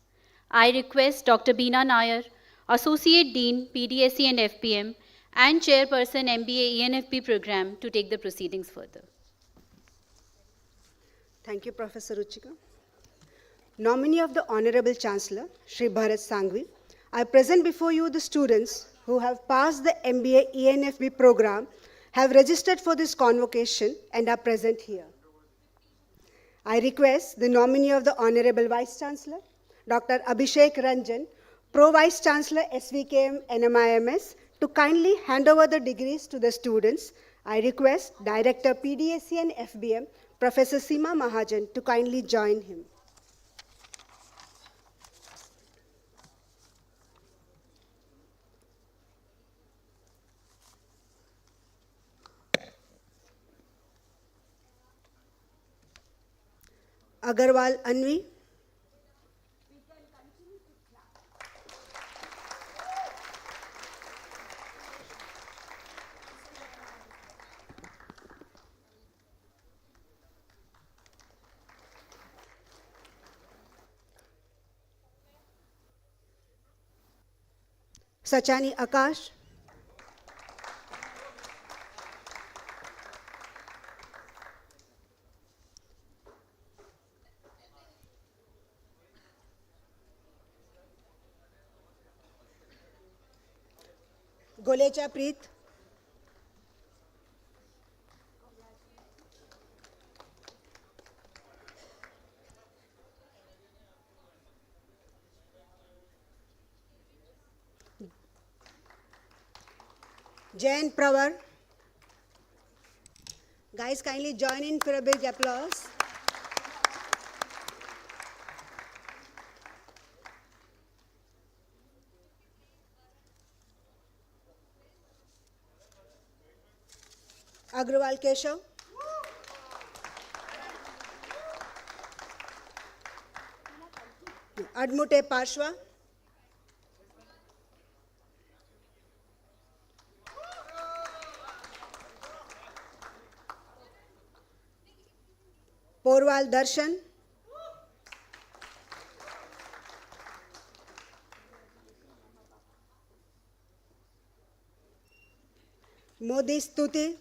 I request Dr. Beena Nair, Associate Dean, PDSE and FBM, and Chairperson, MBA ENFP program, to take the proceedings further. Thank you, Professor Ruchika. Nominee of the Honorable Chancellor, Shri Bharat Sanghvi, I present before you the students who have passed the MBA ENFB program, have registered for this convocation, and are present here. I request the nominee of the Honorable Vice Chancellor, Dr. Abhishek Ranjan, Pro Vice Chancellor, SVKM NMIMS, to kindly hand over the degrees to the students. I request Director PDSE and FBM, Professor Seema Mahajan, to kindly join him. Agarwal Anvi. Sachani Akash. Golecha Preet. Jain Pravar. Guys, kindly join in for a big applause. Agrawal Keshav. Admute Parshwa. Porwal Darshan. Modi Stuti.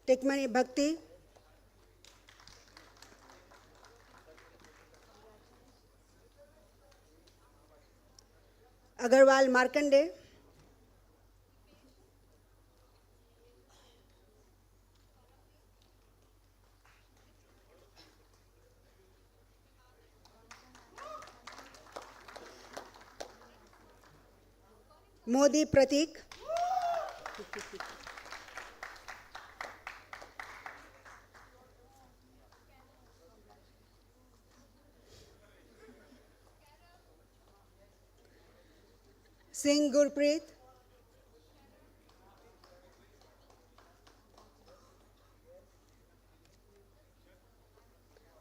Tikmani Bhakti, Agarwal Markande, Modi Pratik, Singh Gurpreet,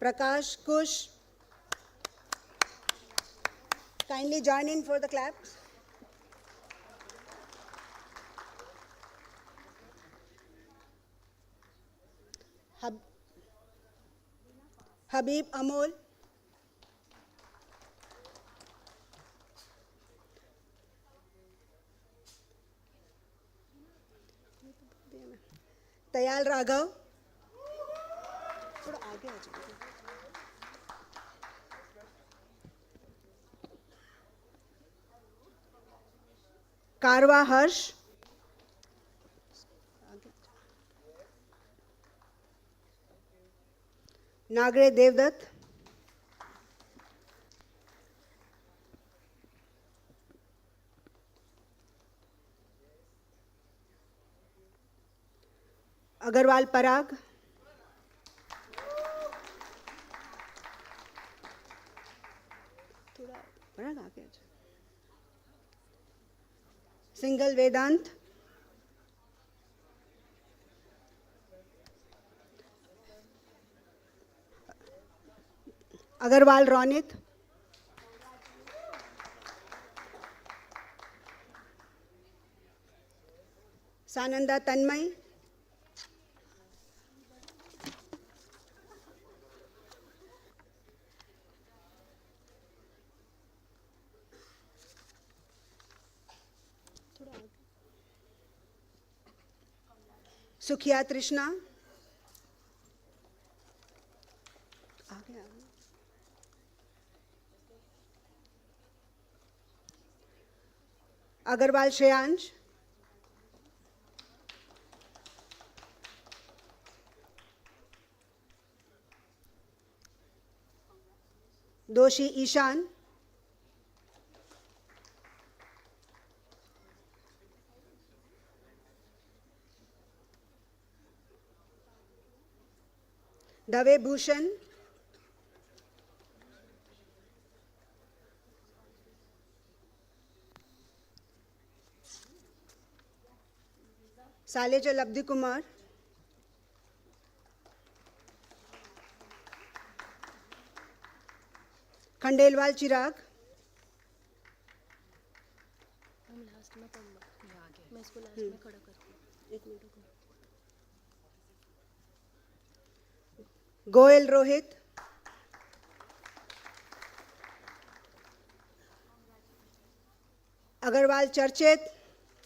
Prakash Kush. Kindly join in for the claps. Habib Amol, Tayal Raghav, थोड़ा आगे आ जाओ। Karwa Harsh, Nagre Devdutt, Agarwal Parag, थोड़ा Parag आगे आ जाओ। Single Vedant, Agarwal Ronit, Sananda Tanmay, Sukhya Trishna, Agarwal Shreyansh, Doshi Ishan, Dave Bhushan, Saleja Labdi Kumar, Khandelwal Chirag, Goel Rohit, Agarwal Charchet,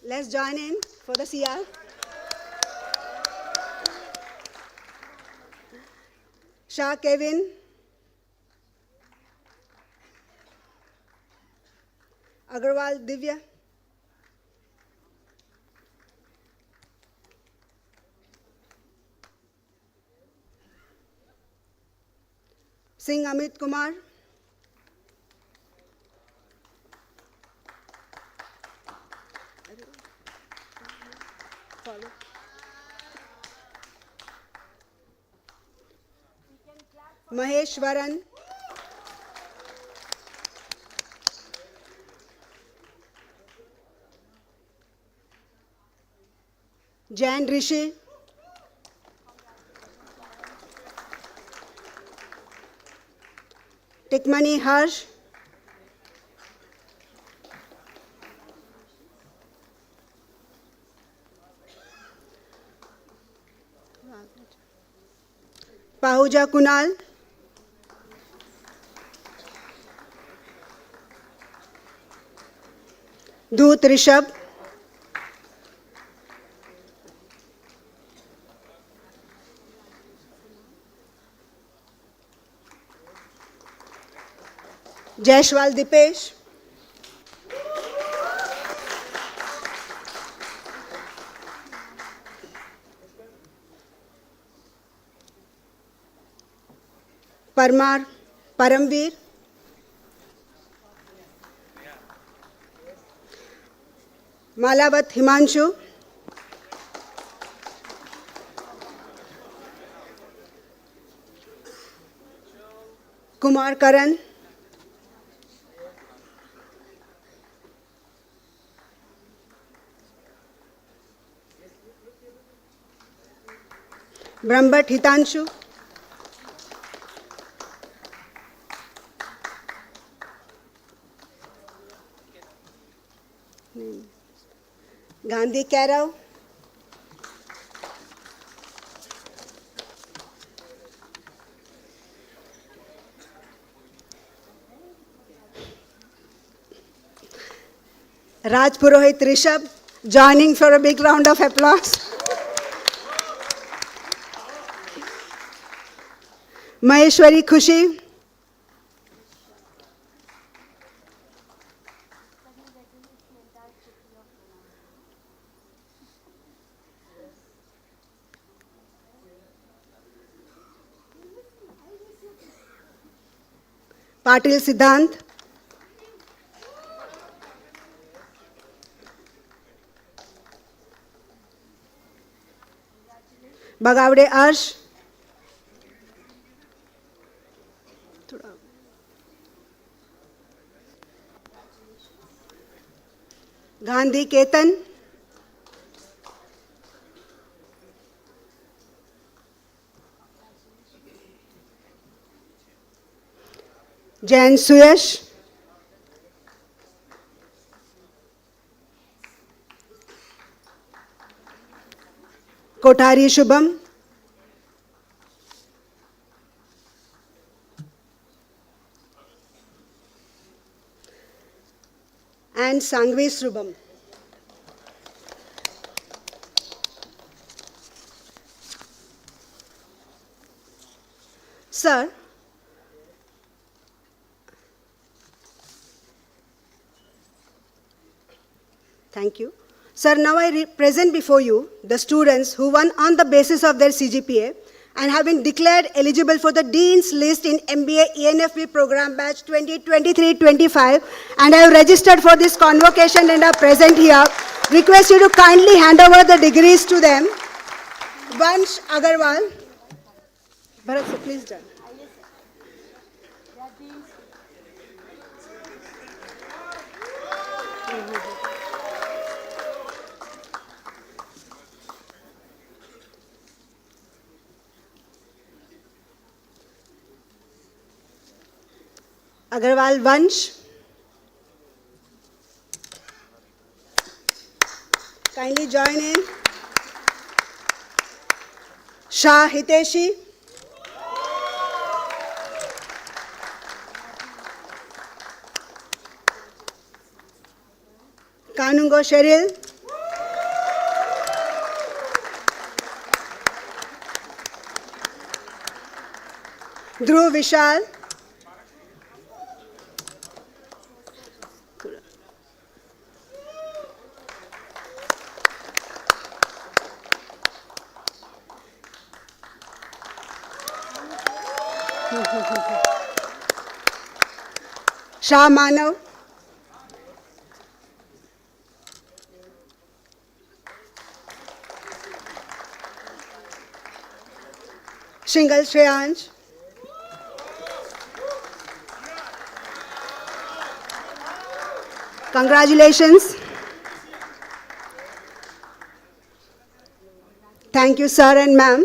let's join in for the CR. Shah Kevin, Agarwal Divya, Singh Amit Kumar, Maheshwaran, Jain Rishi, Tikmani Harsh, Pahuja Kunal, Dhoot Rishabh, Jaishwal Dipesh, Parmar Paramveer, Malavat Himanshu, Kumar Karan, Brahmbhat Hitanshu, Gandhi Karav, Raj Purohit Rishabh, joining for a big round of applause. Maheshwari Khushi, Patil Siddhant, Bagavde Arsh, Gandhi Ketan, Jain Suyash, Kothari Shubham, and Sangvi Shubham. Sir, thank you. Sir, now I present before you the students who won on the basis of their CGPA and have been declared eligible for the Dean's List in MBA ENFB program batch 2023-25 and have registered for this convocation and are present here. Request you to kindly hand over the degrees to them. Vansh Agarwal. Bharat sir, please join. Agarwal Vansh. Kindly join in. Shah Hiteshi. Kanungo Cheryl. Dhruv Vishal. Shah Manav. Shingal Shreyansh. Congratulations. Thank you, sir and ma'am.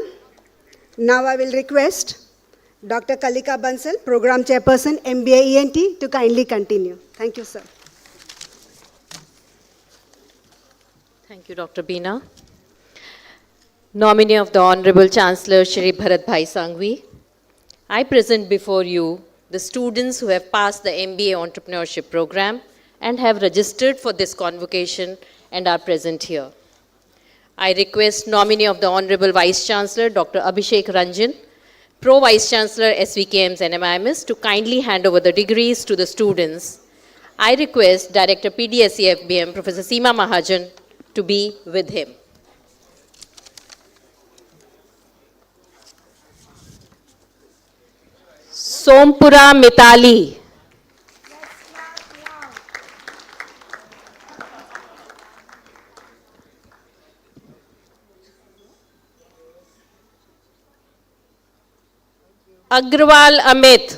Now I will request Dr. Kalika Bansal, Program Chairperson, MBA ENT, to kindly continue. Thank you, sir. Thank you, Dr. Beena. Nominee of the Honorable Chancellor, Shri Bharat Bhai Sanghvi, I present before you the students who have passed the MBA Entrepreneurship Program and have registered for this convocation and are present here. I request nominee of the Honorable Vice Chancellor, Dr. Abhishek Ranjan, Pro Vice Chancellor SVKM's NMIMS to kindly hand over the degrees to the students. I request Director PDSE FBM, Professor Seema Mahajan, to be with him. Sompura Mitali. Agrawal Amit.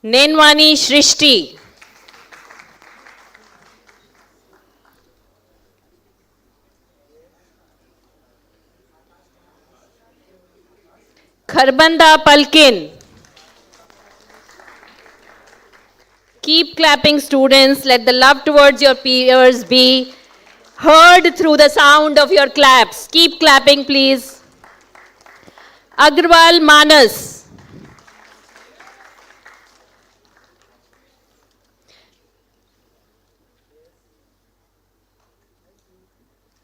Nenwani Shrishti. Kharbanda Palkin. Keep clapping, students. Let the love towards your peers be heard through the sound of your claps. Keep clapping, please. Agrawal Manas.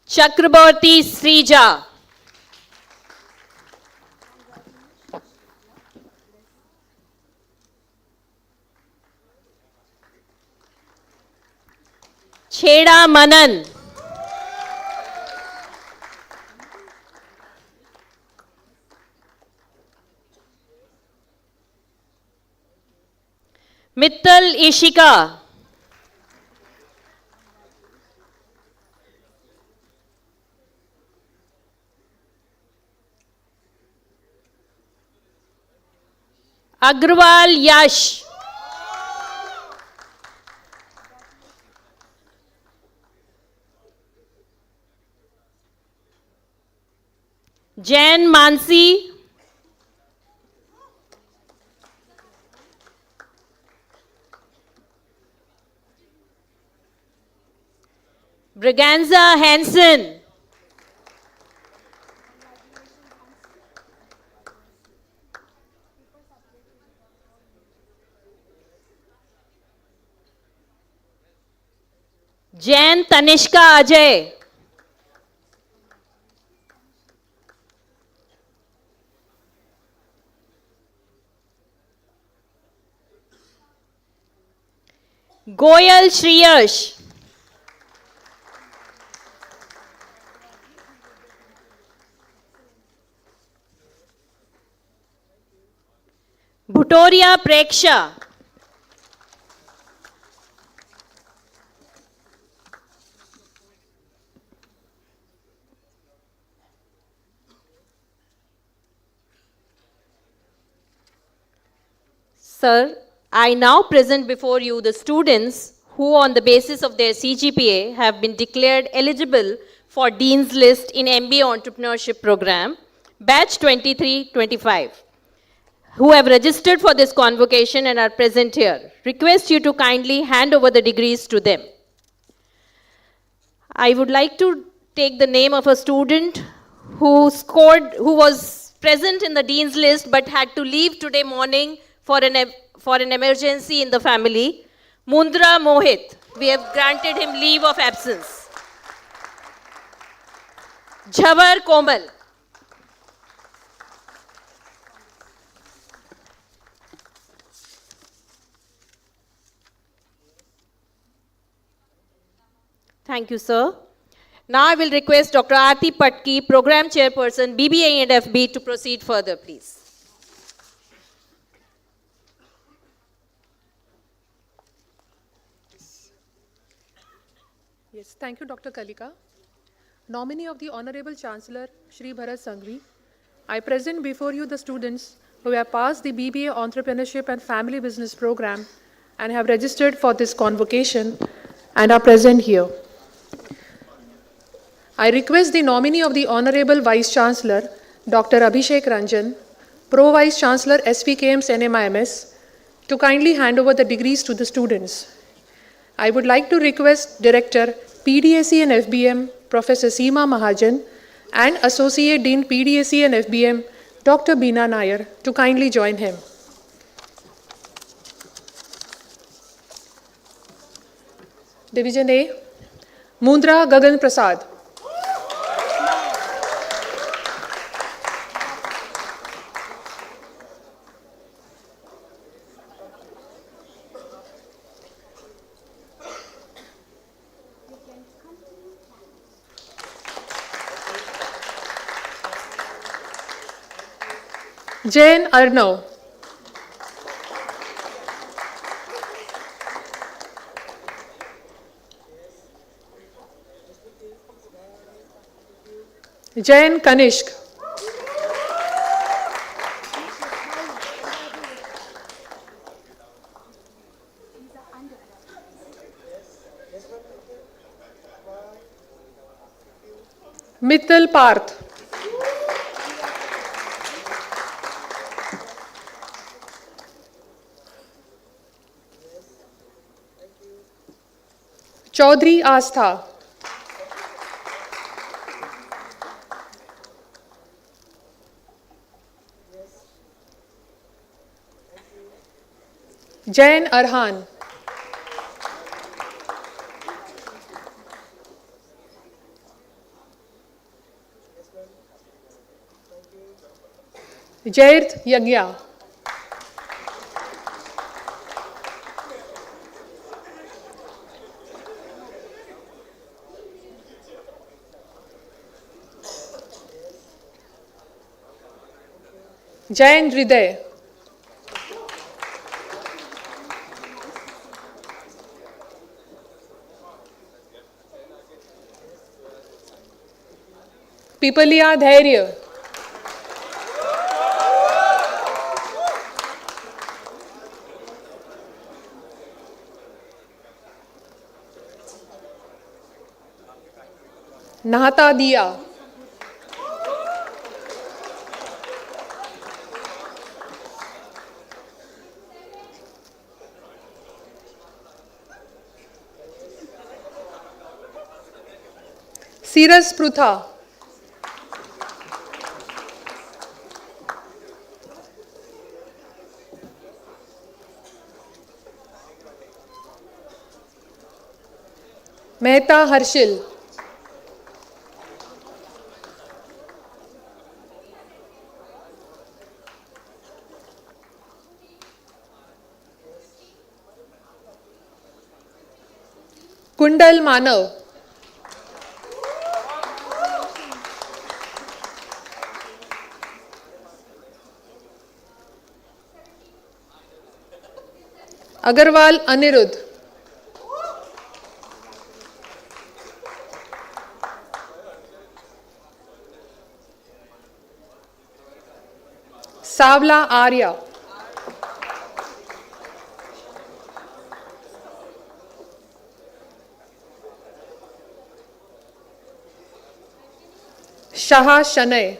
Chakraborty Srija. Cheda Manan. Mittal Ishika. Agrawal Yash. Jain Mansi. Braganza Hansen. Jain Tanishka Ajay. Goyal Shreyash. Bhutoria Preksha. Sir, I now present before you the students who on the basis of their CGPA have been declared eligible for Dean's List in MBA Entrepreneurship Program, Batch 23-25, who have registered for this convocation and are present here. Request you to kindly hand over the degrees to them. I would like to take the name of a student who was present in the Dean's List but had to leave today morning for an emergency in the family. Mundra Mohit. We have granted him leave of absence. Jhavar Komal. Thank you, sir. Now I will request Dr. Aarti Patki, Program Chairperson, BBA and FB, to proceed further, please. Yes, thank you, Dr. Kalika. Nominee of the Honorable Chancellor, Shri Bharat Sanghvi, I present before you the students who have passed the BBA Entrepreneurship and Family Business Program and have registered for this convocation and are present here. I request the nominee of the Honorable Vice Chancellor, Dr. Abhishek Ranjan, Pro Vice Chancellor SVKM's NMIMS, to kindly hand over the degrees to the students. I would like to request Director PDSE and FBM, Professor Seema Mahajan, and Associate Dean PDSE and FBM, Dr. Beena Nair, to kindly join him. Division A, Mundra Gagan Prasad. Jain Arnav. Jain Kanishk. Mittal Parth. Chaudhary Astha. Jain Arhan. Jairth Yagya. Jain Hriday. Pipalia Dhairya. Nahata Diya. Siras Prutha. Mehta Harshil. Kundal Manav. Agarwal Anirudh. Savla Arya. Shaha Shanay.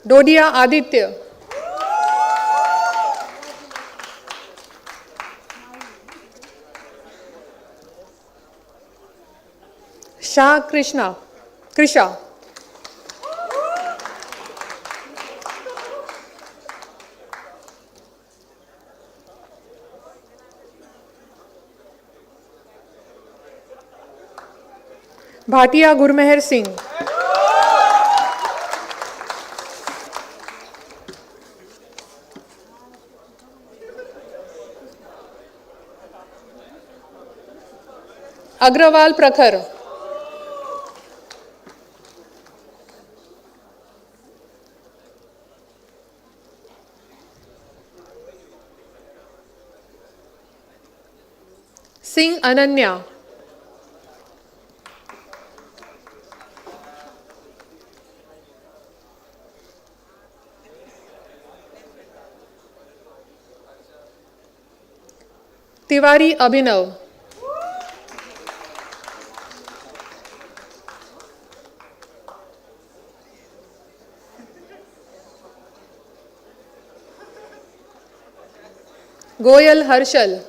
Dodia Aditya. Shah Krisha. Bhatia Gurmeher Singh. Agrawal Prakhar. Singh Ananya. Tiwari Abhinav. Goyal Harshal.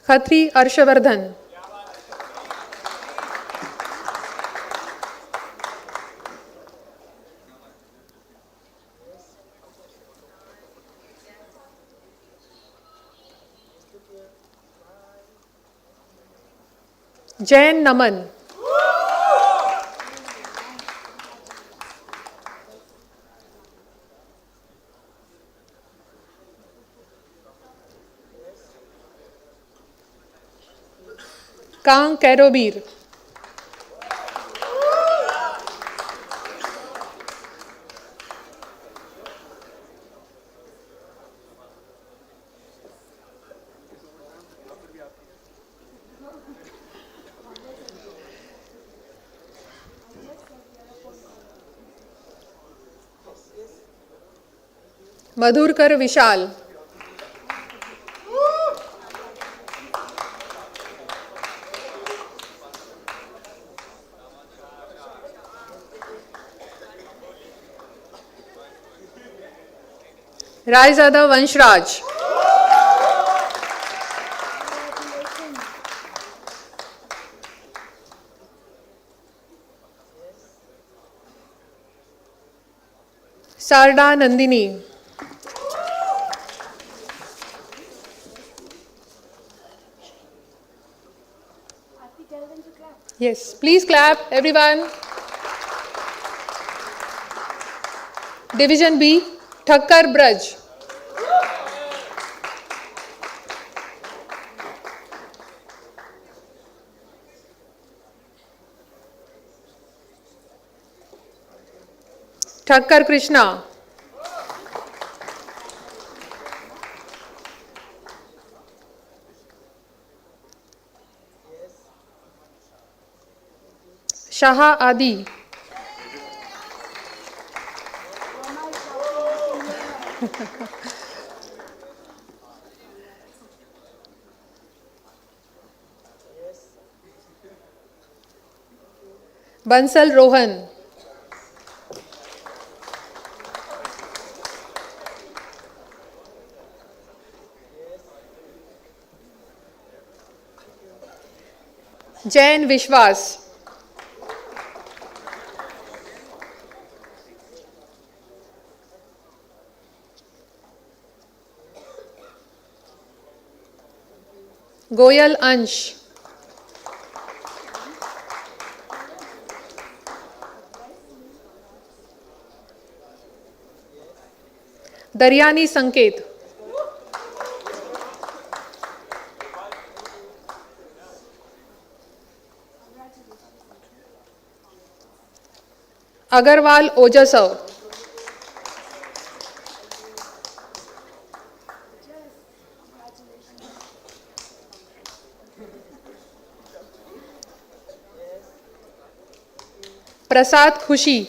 Khatri Arshvardhan, Jain Naman, Kang Kairobir, Madhurkar Vishal, Raizada Vanshraj, Sarda Nandini, yes, please clap everyone. Division B, Thakkar Braj, Thakkar Krishna, Shaha Adi, Bansal Rohan, Jain Vishwas, Goyal अंश, दरियानी संकेत, अग्रवाल ओजसव, प्रसाद खुशी,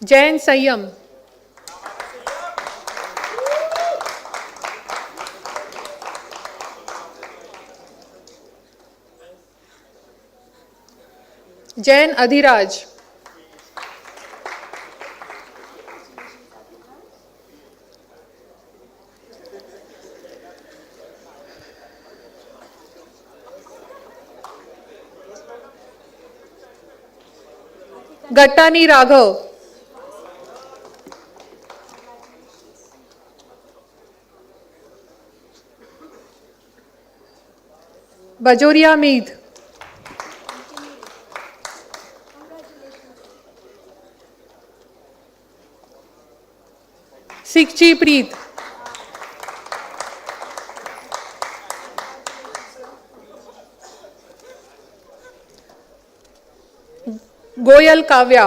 जैन संयम, जैन अधिराज, गट्टानी राघव, बजोरिया मीद, सिकची प्रीत, Goyal Kavya,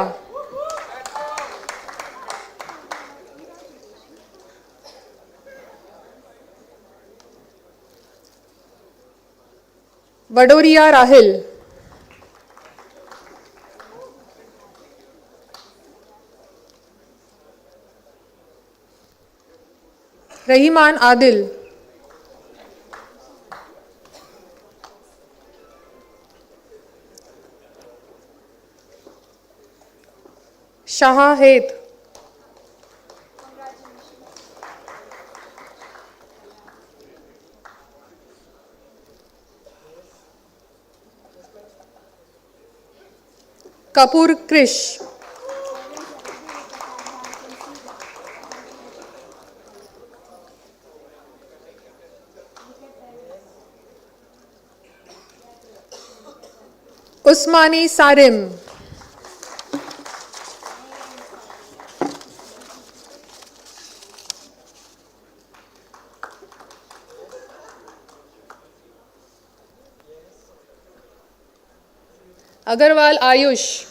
वडोरिया Rahil, Rahman Adil, Shahahed. Kapoor Krish. Usmani Sarim. Agarwal Ayush.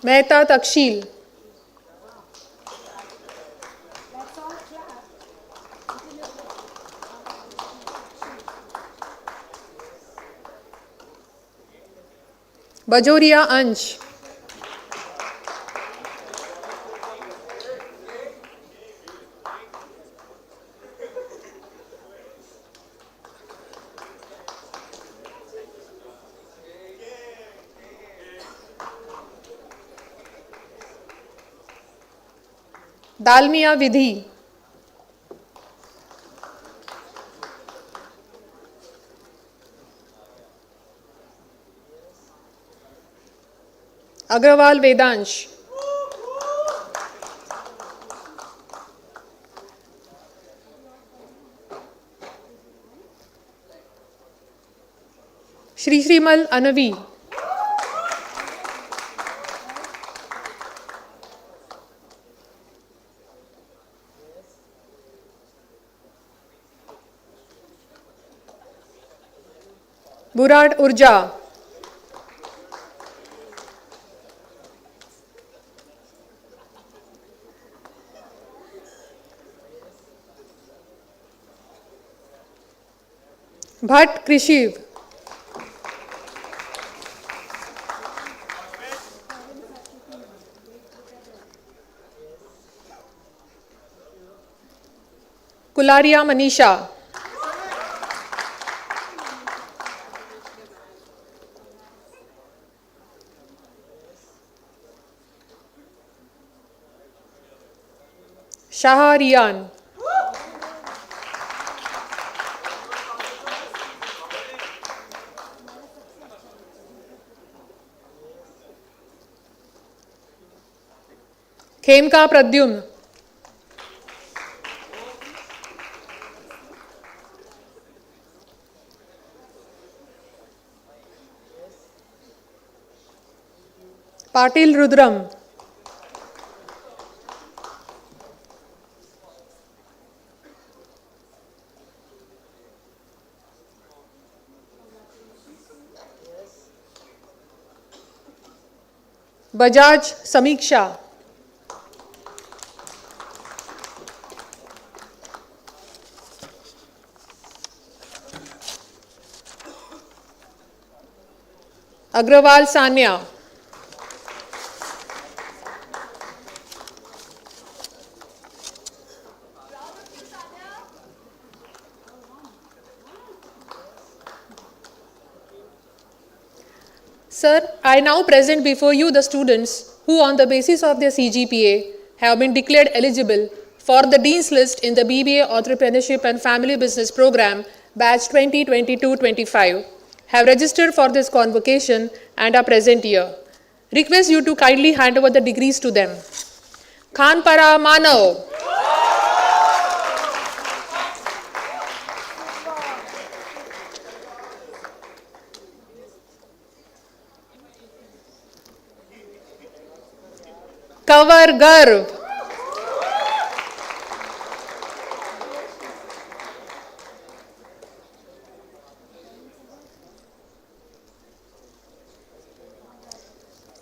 Mehta Takshil. Bajoria Ansh. Dalmia Vidhi. Agrawal Vedansh. Shri Shrimal Anavi. Burad Urja. Bhatt Krishiv. Kularia Manisha. Shah Riyan. Khemka Pradyumn. Patil Rudram. Bajaj Samiksha. Agrawal Sanya. Sir, I now present before you the students who on the basis of their CGPA have been declared eligible for the Dean's List in the BBA Entrepreneurship and Family Business Program batch 2022-25 have registered for this convocation and are present here. Request you to kindly hand over the degrees to them. Khanpara Manav. Kavar Garv.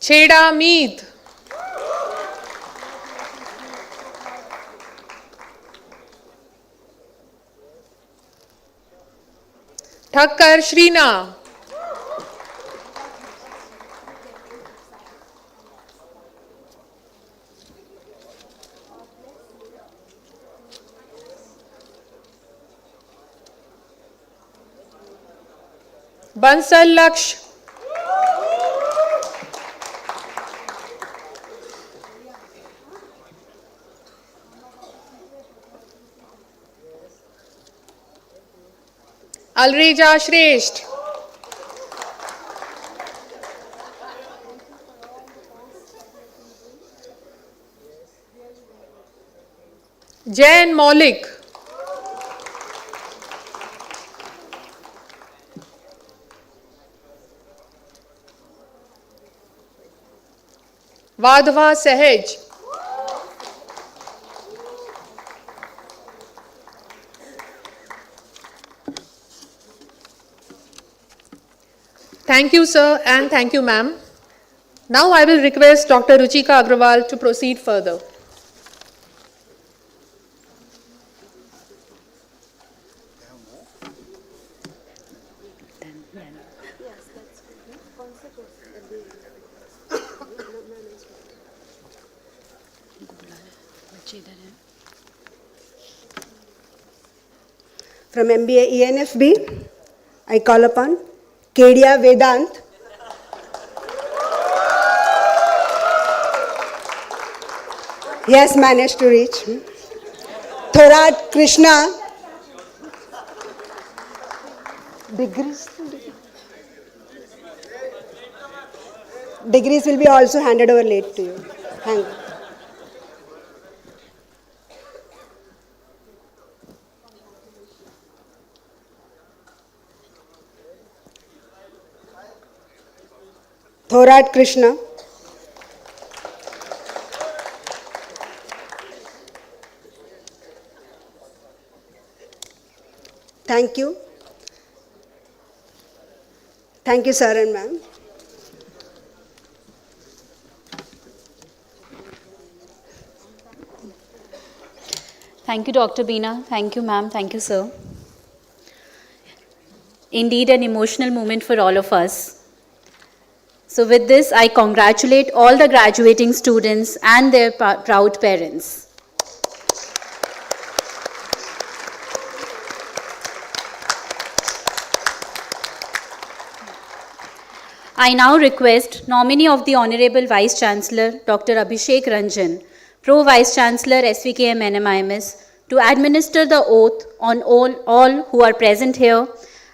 Cheda Meet. Thakkar Shrina. Bansal Laksh. Alreja Shresht. Jain Maulik. Vadhva Sahaj. Thank you, sir, and thank you, ma'am. Now I will request Dr. Ruchika Agrawal to proceed further. From MBA ENFB, I call upon Kedia Vedant. He has managed to reach. Thorat Krishna. Degrees will be also handed over late to you. Thank you. Thorat Krishna. Thank you. Thank you, sir and ma'am. Thank you, Dr. Beena. Thank you, ma'am. Thank you, sir. Indeed, an emotional moment for all of us. So with this, I congratulate all the graduating students and their proud parents. I now request nominee of the Honorable Vice Chancellor, Dr. Abhishek Ranjan, Pro Vice Chancellor, SVKM NMIMS, to administer the oath on all who are present here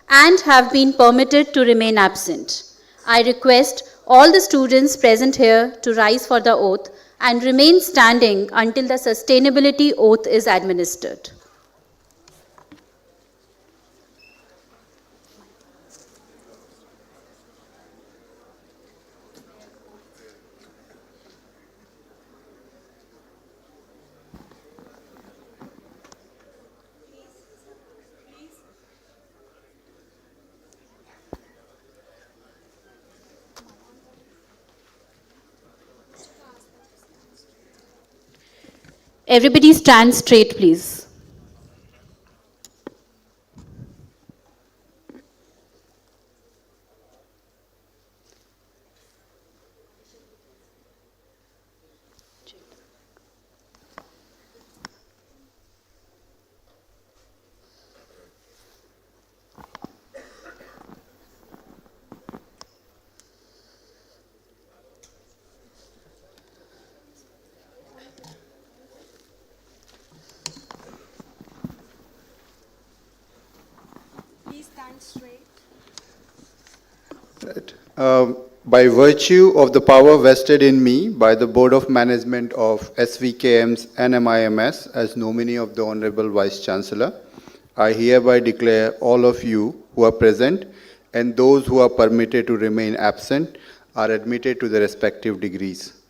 and have been permitted to remain absent. I request all the students present here to rise for the oath and remain standing until the sustainability oath is administered. Everybody stand straight, please. Right. By virtue of the power vested in me by the Board of Management of SVKM's NMIMS as nominee of the Honorable Vice Chancellor, I hereby declare all of you who are present and those who are permitted to remain absent are admitted to the respective degrees.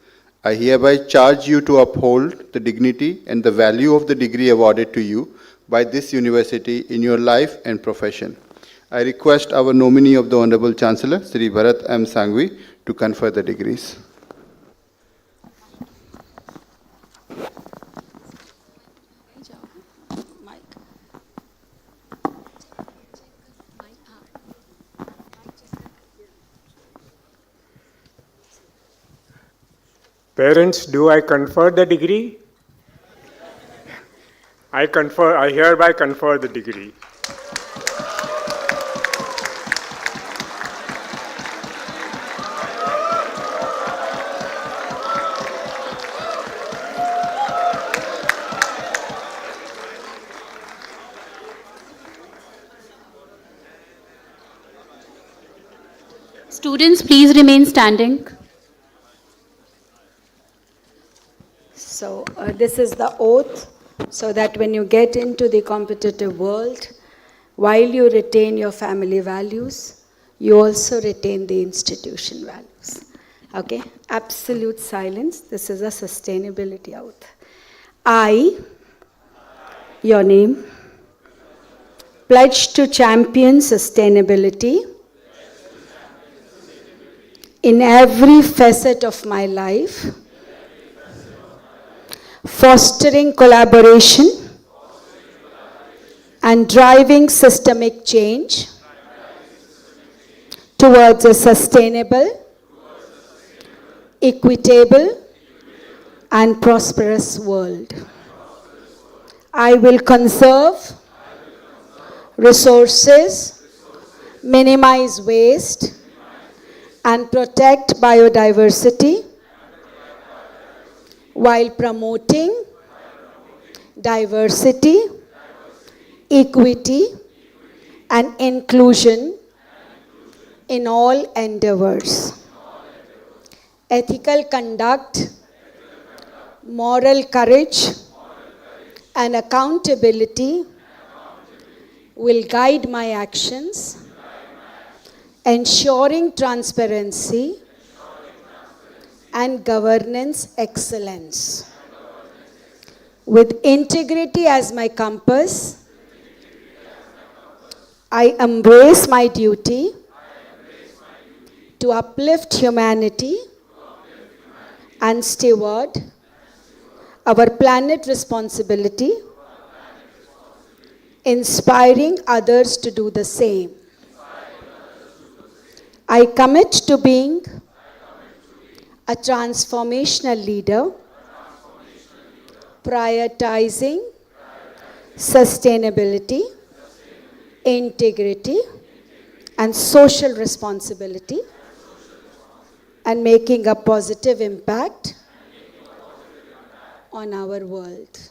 I hereby charge you to uphold the dignity and the value of the degree awarded to you by this university in your life and profession. I request our nominee of the Honorable Chancellor, Sri Bharat M. Sanghvi, to confer the degrees. Parents, do I confer the degree? I hereby confer the degree. Students, please remain standing. So this is the oath, so that when you get into the competitive world, while you retain your family values, you also retain the institution values. Okay? Absolute silence. This is a sustainability oath. I, your name, pledge to champion sustainability in every facet of my life, fostering collaboration and driving systemic change towards a sustainable, equitable, and prosperous world. I will conserve resources, minimize waste, and protect biodiversity while promoting diversity, equity, and inclusion in all endeavors. Ethical conduct, moral courage, and accountability will guide my actions, ensuring transparency and governance excellence. With integrity as my compass, I embrace my duty to uplift humanity and steward our planet responsibility, inspiring others to do the same. I commit to being a transformational leader, prioritizing sustainability, integrity, and social responsibility, and making a positive impact on our world.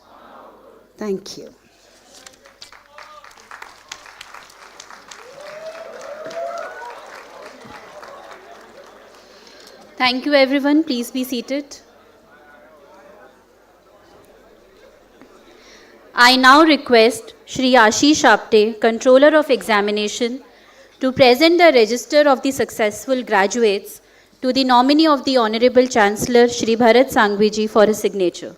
Thank you. Thank you, everyone. Please be seated. I now request Shri Ashish Apte, Controller of Examination, to present the register of the successful graduates to the nominee of the Honorable Chancellor, Shri Bharat Sanghvi ji, for his signature.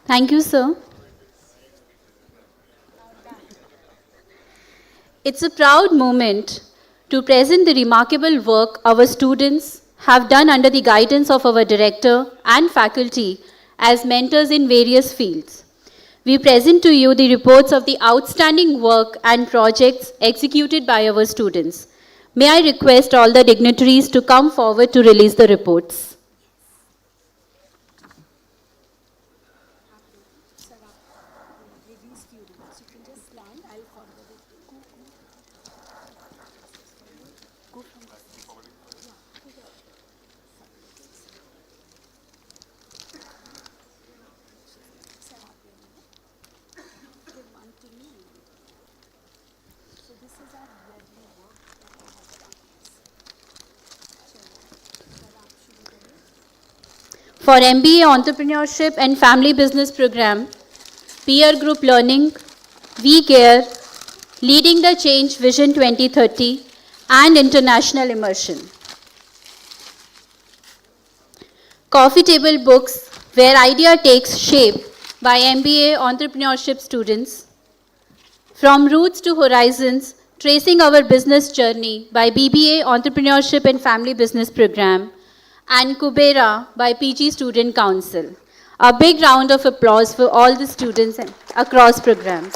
Thank you, sir. It's a proud moment to present the remarkable work our students have done under the guidance of our director and faculty as mentors in various fields. We present to you the reports of the outstanding work and projects executed by our students. May I request all the dignitaries to come forward to release the reports. For MBA Entrepreneurship and Family Business Program, Peer Group Learning, We Care, Leading the Change Vision 2030, and International Immersion. Coffee Table Books, where idea takes shape, by MBA Entrepreneurship students. From Roots to Horizons, Tracing Our Business Journey, by BBA Entrepreneurship and Family Business Program, and Kubera by PG Student Council. A big round of applause for all the students across programs.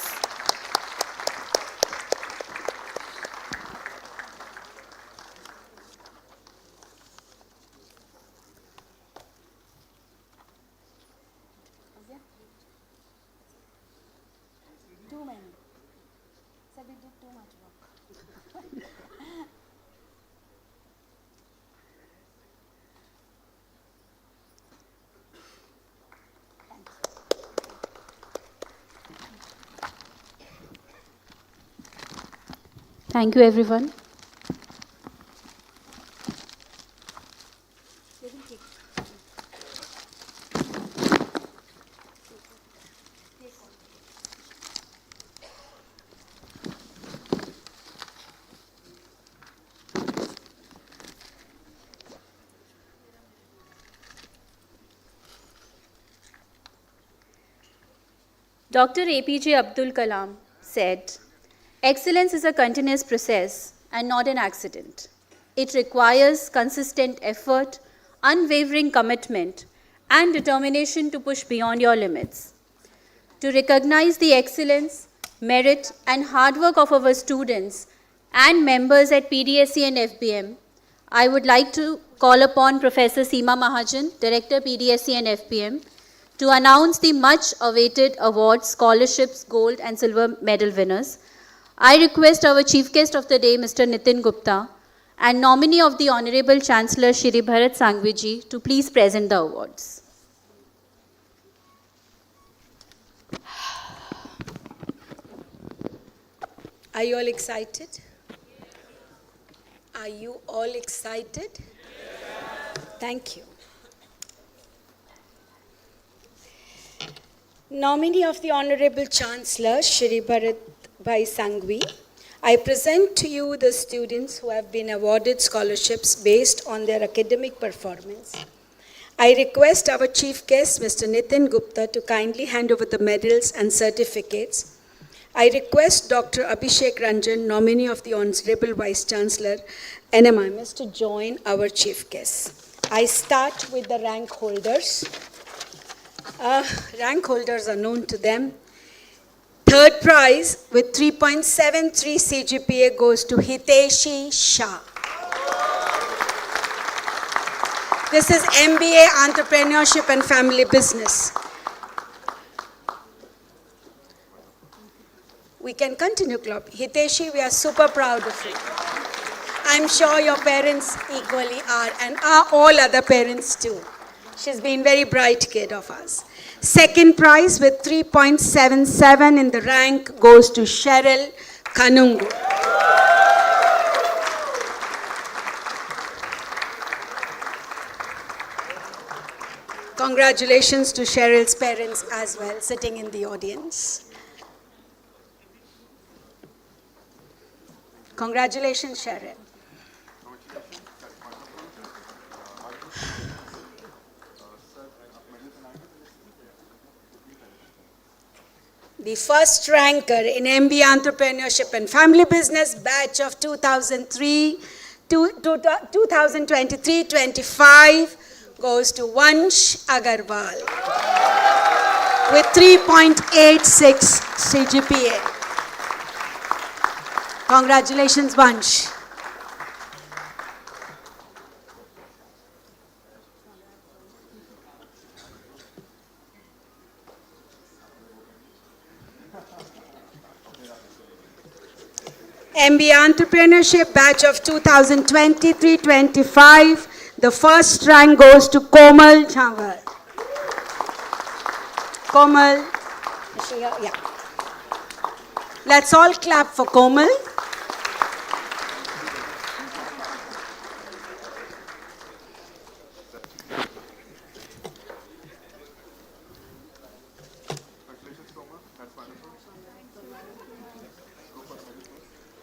Thank you, everyone. Dr. APJ Abdul Kalam said, "Excellence is a continuous process and not an accident. It requires consistent effort, unwavering commitment, and determination to push beyond your limits. To recognize the excellence, merit, and hard work of our students and members at PDSE and FBM, I would like to call upon Professor Seema Mahajan, Director PDSE and FBM, to announce the much-awaited awards, scholarships, gold and silver medal winners. I request our Chief Guest of the Day, Mr. Nitin Gupta, and nominee of the Honorable Chancellor, Shri Bharat Sanghvi ji, to please present the awards. Are you all excited? Are you all excited? Thank you. Nominee of the Honorable Chancellor, Shri Bharat Bhai Sanghvi, I present to you the students who have been awarded scholarships based on their academic performance. I request our Chief Guest, Mr. Nitin Gupta, to kindly hand over the medals and certificates. I request Dr. Abhishek Ranjan, nominee of the Honorable Vice Chancellor, NMIMS, to join our Chief Guest. I start with the rank holders. Rank holders are known to them. Third prize with 3.73 CGPA goes to Hiteshi Shah. This is MBA Entrepreneurship and Family Business. We can continue, Club. Hiteshi, we are super proud of you. I'm sure your parents equally are, and are all other parents too. She's been very bright kid of ours. Second prize with 3.77 in the rank goes to Cheryl Kanungu. Congratulations to Cheryl's parents as well, sitting in the audience. Congratulations, Cheryl. The first ranker in MBA Entrepreneurship and Family Business batch of 2023-25 goes to Vansh Agarwal with 3.86 CGPA. Congratulations, Vansh. MBA Entrepreneurship batch of 2023-25. The first rank goes to Komal Jhanwar. Komal, is she here? Yeah. Let's all clap for Komal.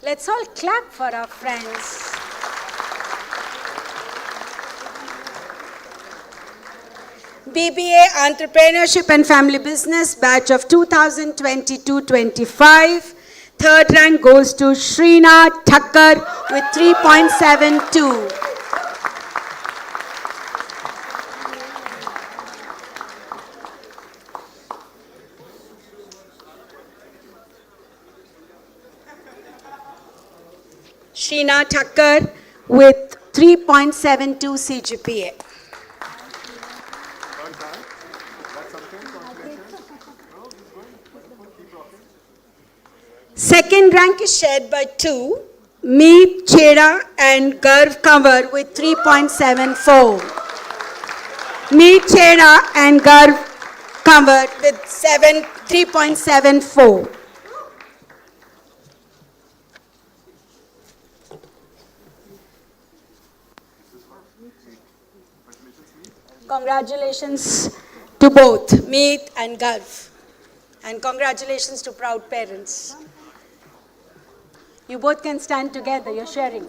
Let's all clap for our friends. BBA Entrepreneurship and Family Business batch of 2022-25. Third rank goes to Shrina Thakkar with 3.72. Shrina Thakkar with 3.72 CGPA. Second rank is shared by 2. Meet, Cheda and Garv Kanwar with 3.74. Meet, Cheda and Garv Kanwar with 3.74. Congratulations to both Meet and Garv. And congratulations to proud parents. You both can stand together, you're sharing.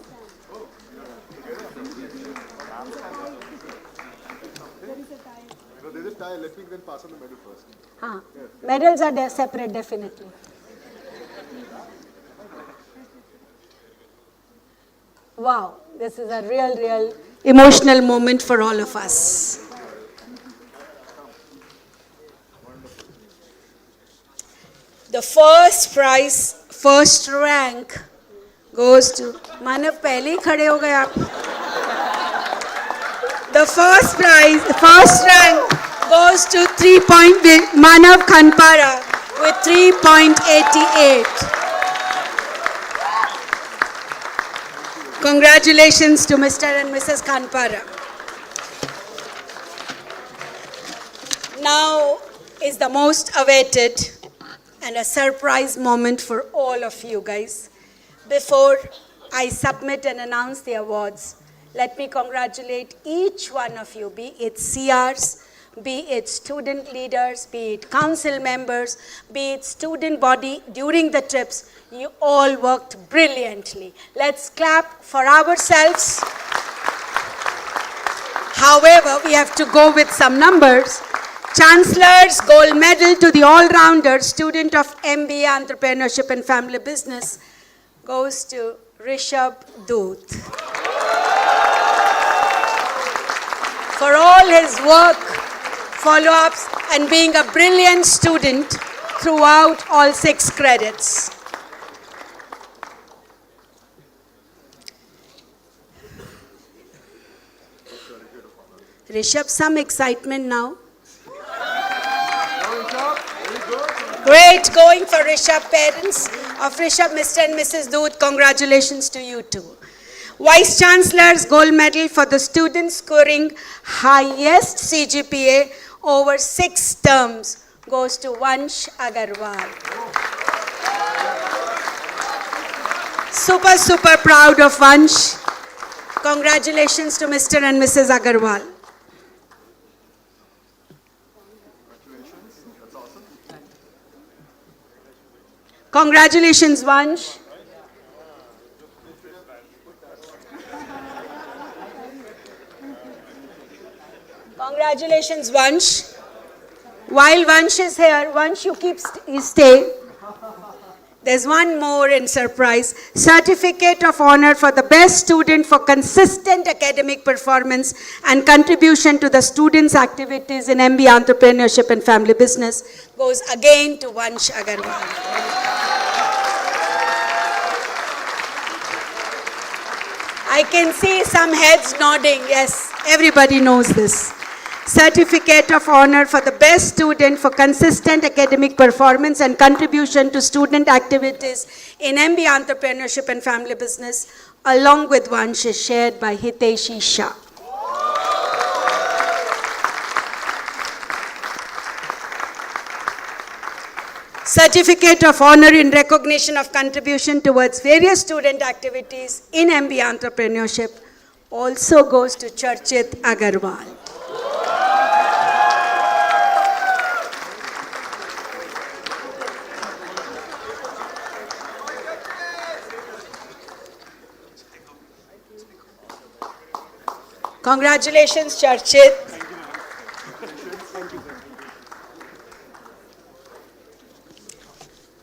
There's a tie. Let me then pass on the medal first. Medals are separate, definitely. Wow, this is a real emotional moment for all of us. The first prize, first rank goes to Manav. पहले ही खड़े हो गए आप. The first prize, first rank goes to Manav Khanpara with 3.88. Congratulations to Mr. and Mrs. Khanpara. Now is the most awaited and a surprise moment for all of you guys. Before I submit and announce the awards, let me congratulate each one of you, be it CRs, be it student leaders, be it council members, be it student body during the trips. You all worked brilliantly. Let's clap for ourselves. However, we have to go with some numbers. Chancellor's Gold Medal to the all-rounder student of MBA Entrepreneurship and Family Business goes to Rishabh Doot. For all his work, follow-ups and being a brilliant student throughout all 6 credits. Rishabh, some excitement now. Great going for Rishabh. Parents of Rishabh, Mr. and Mrs. Doot, congratulations to you too. Vice Chancellor's Gold Medal for the student scoring highest CGPA over 6 terms goes to Vansh Agarwal. Super proud of Vansh. Congratulations to Mr. and Mrs. Agarwal. Congratulations, Vansh. Congratulations, Vansh. While Vansh is here, Vansh, you stay. There's one more in surprise. Certificate of Honor for the best student for consistent academic performance and contribution to the students' activities in MBA Entrepreneurship and Family Business goes again to Vansh Agarwal. I can see some heads nodding. Yes, everybody knows this. Certificate of Honor for the best student for consistent academic performance and contribution to student activities in MBA Entrepreneurship and Family Business, along with Vansh, is shared by Hiteshi Shah. Certificate of Honor in recognition of contribution towards various student activities in MBA Entrepreneurship also goes to Charchit Agarwal. Congratulations, Charchit.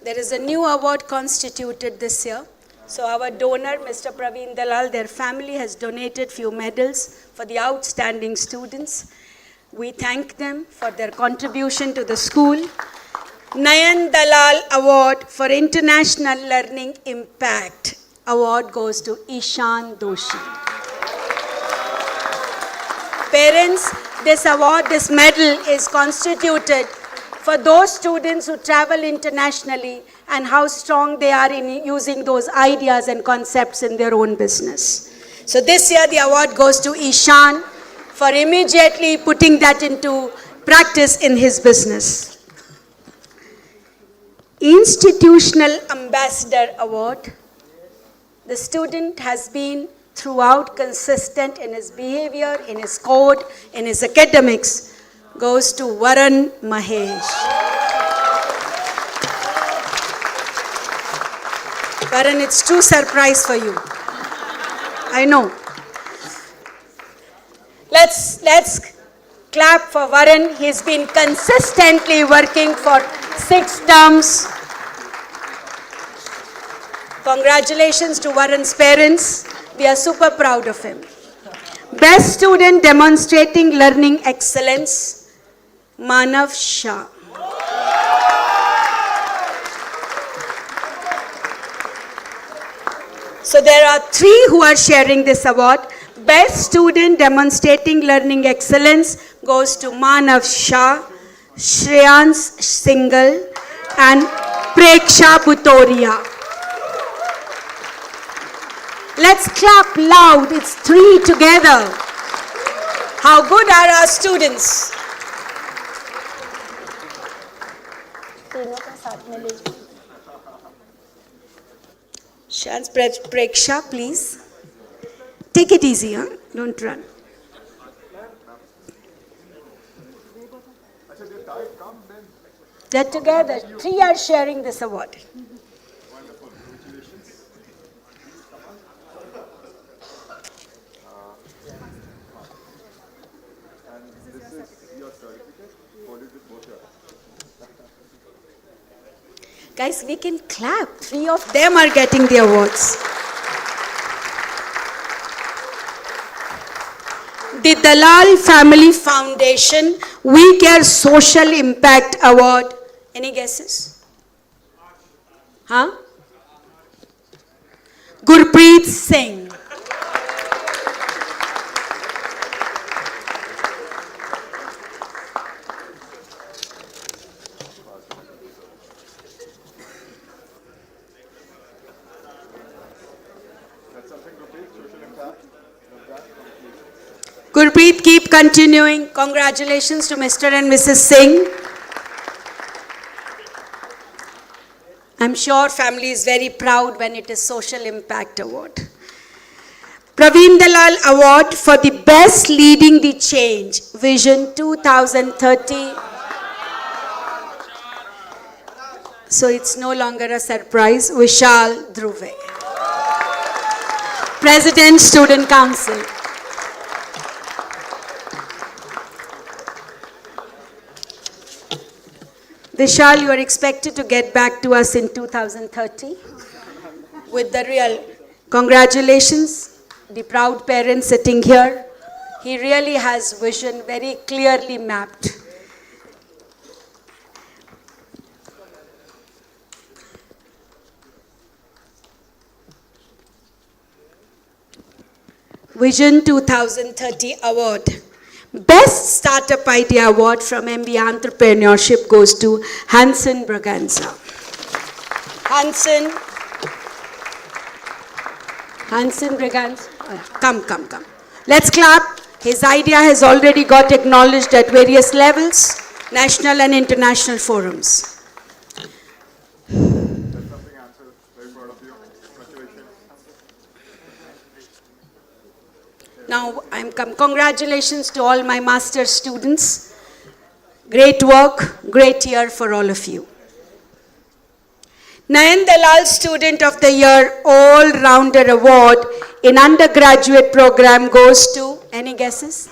There is a new award constituted this year. So our donor, Mr. Praveen Dalal, their family has donated few medals for the outstanding students. We thank them for their contribution to the school. Nayan Dalal Award for International Learning Impact award goes to Ishan Doshi. Parents, this award, this medal is constituted for those students who travel internationally and how strong they are in using those ideas and concepts in their own business. So this year the award goes to Ishan for immediately putting that into practice in his business. Institutional Ambassador Award. The student has been throughout consistent in his behavior, in his code, in his academics, goes to Varan Mahesh. Varan, it's true surprise for you. I know. Let's clap for Varan. He's been consistently working for 6 terms. Congratulations to Varan's parents. We are super proud of him. Best student demonstrating learning excellence, Manav Shah. So there are 3 who are sharing this award. Best student demonstrating learning excellence goes to Manav Shah, Shreyans Singhal and Preksha Butoria. Let's clap loud. It's 3 together. How good are our students? Shans Preksha, please. Take it easy, huh? Don't run. They're together. 3 are sharing this award. Guys, we can clap. 3 of them are getting the awards. The Dalal Family Foundation We Care Social Impact Award. Any guesses? Huh? Gurpreet Singh. Gurpreet, keep continuing. Congratulations to Mr. and Mrs. Singh. I'm sure family is very proud when it is Social Impact Award. Praveen Dalal Award for the Best Leading the Change, Vision 2030. So it's no longer a surprise. Vishal Dhruve. President, Student Council. Vishal, you are expected to get back to us in 2030 with the real. Congratulations, the proud parent sitting here. He really has vision very clearly mapped. Vision 2030 Award. Best Startup Idea Award from MBA Entrepreneurship goes to Hansen Braganza. Hansen Braganza, come. Let's clap. His idea has already got acknowledged at various levels, national and international forums. Now, congratulations to all my master's students. Great work, great year for all of you. Nayan Dalal Student of the Year All-Rounder Award in undergraduate program goes to, any guesses?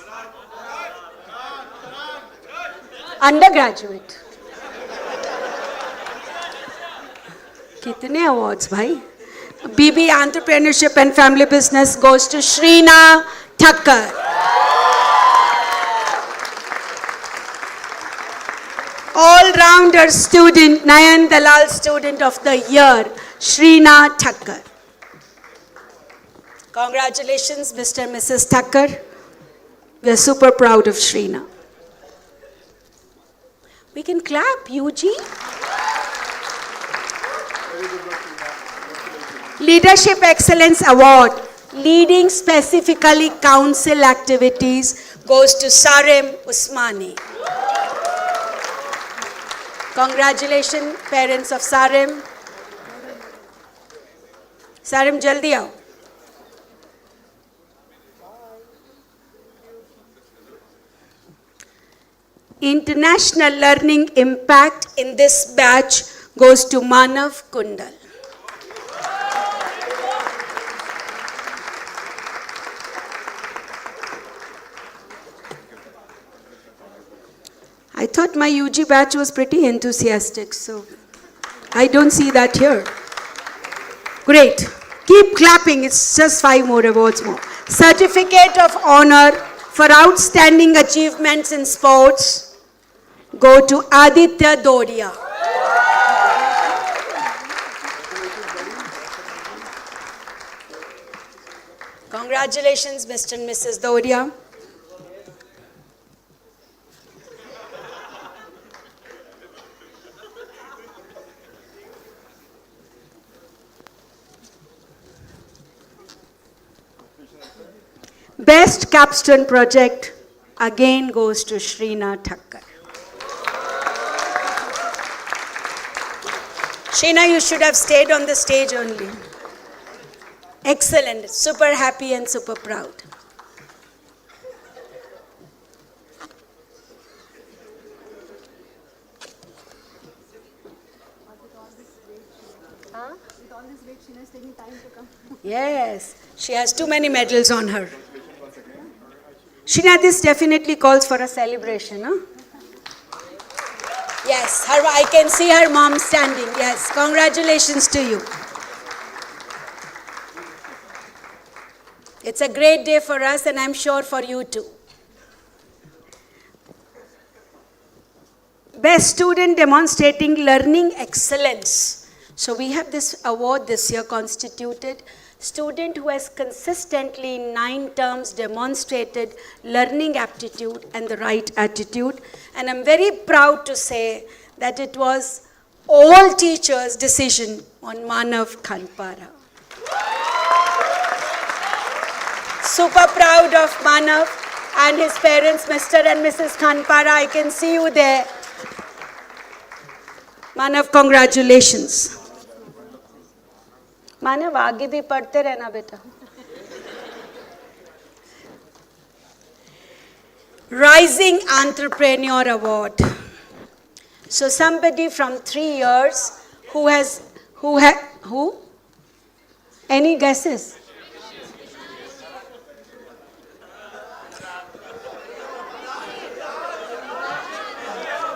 Undergraduate. Kitne awards, bhai? BB Entrepreneurship and Family Business goes to Shrina Thakkar. All-rounder student, Nayan Dalal Student of the Year, Shrina Thakkar. Congratulations, Mr. and Mrs. Thakkar. We are super proud of Shrina. We can clap, UG. Leadership Excellence Award, leading specifically council activities, goes to Sarem Usmani. Congratulations, parents of Sarem. Sarem, jaldi aao. International Learning Impact in this batch goes to Manav Kundal. I thought my UG batch was pretty enthusiastic, so I don't see that here. Great. Keep clapping, it's just 5 more awards more. Certificate of Honor for Outstanding Achievements in Sports go to Aditya Dodia. Congratulations, Mr. and Mrs. Dodia. Best capstone project again goes to Shrina Thakkar. Shrina, you should have stayed on the stage only. Excellent, super happy and super proud. Yes, she has too many medals on her. Sheena, this definitely calls for a celebration, huh? Yes, I can see her mom standing. Yes, congratulations to you. It's a great day for us, and I'm sure for you too. Best student demonstrating learning excellence. So we have this award this year constituted. Student who has consistently in 9 terms demonstrated learning aptitude and the right attitude. And I'm very proud to say that it was all teachers' decision on Manav Khanpara. Super proud of Manav and his parents, Mr. and Mrs. Khanpara. I can see you there. Manav, congratulations. मानव आगे भी पढ़ते रहना बेटा. Rising Entrepreneur Award. So somebody from 3 years who? Any guesses?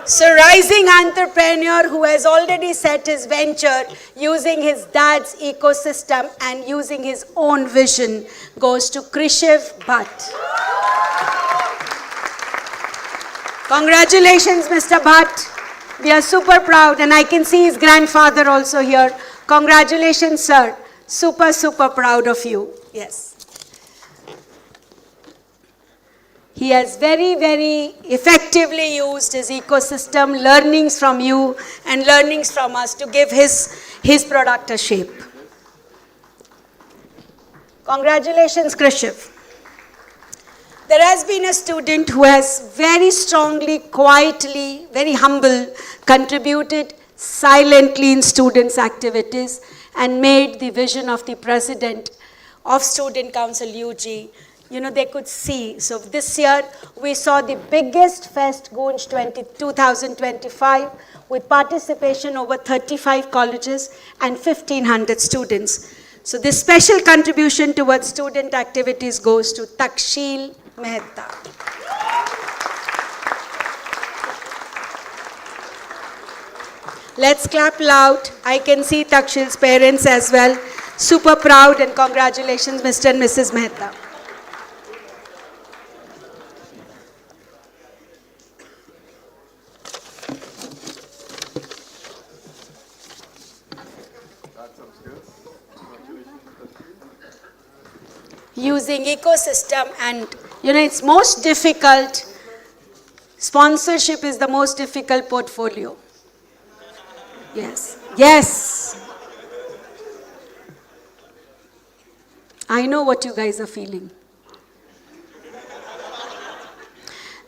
So rising entrepreneur who has already set his venture using his dad's ecosystem and using his own vision goes to Krishiv Bhatt. Congratulations, Mr. Bhatt. We are super proud, and I can see his grandfather also here. Congratulations, sir. Super, super proud of you. Yes. He has very, very effectively used his ecosystem, learnings from you and learnings from us to give his product a shape. Congratulations, Krishiv. There has been a student who has very strongly, quietly, very humble, contributed silently in students' activities and made the vision of the president of Student Council UG. They could see. So this year, we saw the biggest fest, Gunj 2025, with participation over 35 colleges and 1,500 students. So this special contribution towards student activities goes to Takshil Mehta. Let's clap loud. I can see Takshil's parents as well. Super proud, and congratulations, Mr. and Mrs. Mehta. Using ecosystem, and it's most difficult Sponsorship is the most difficult portfolio. Yes. Yes. I know what you guys are feeling.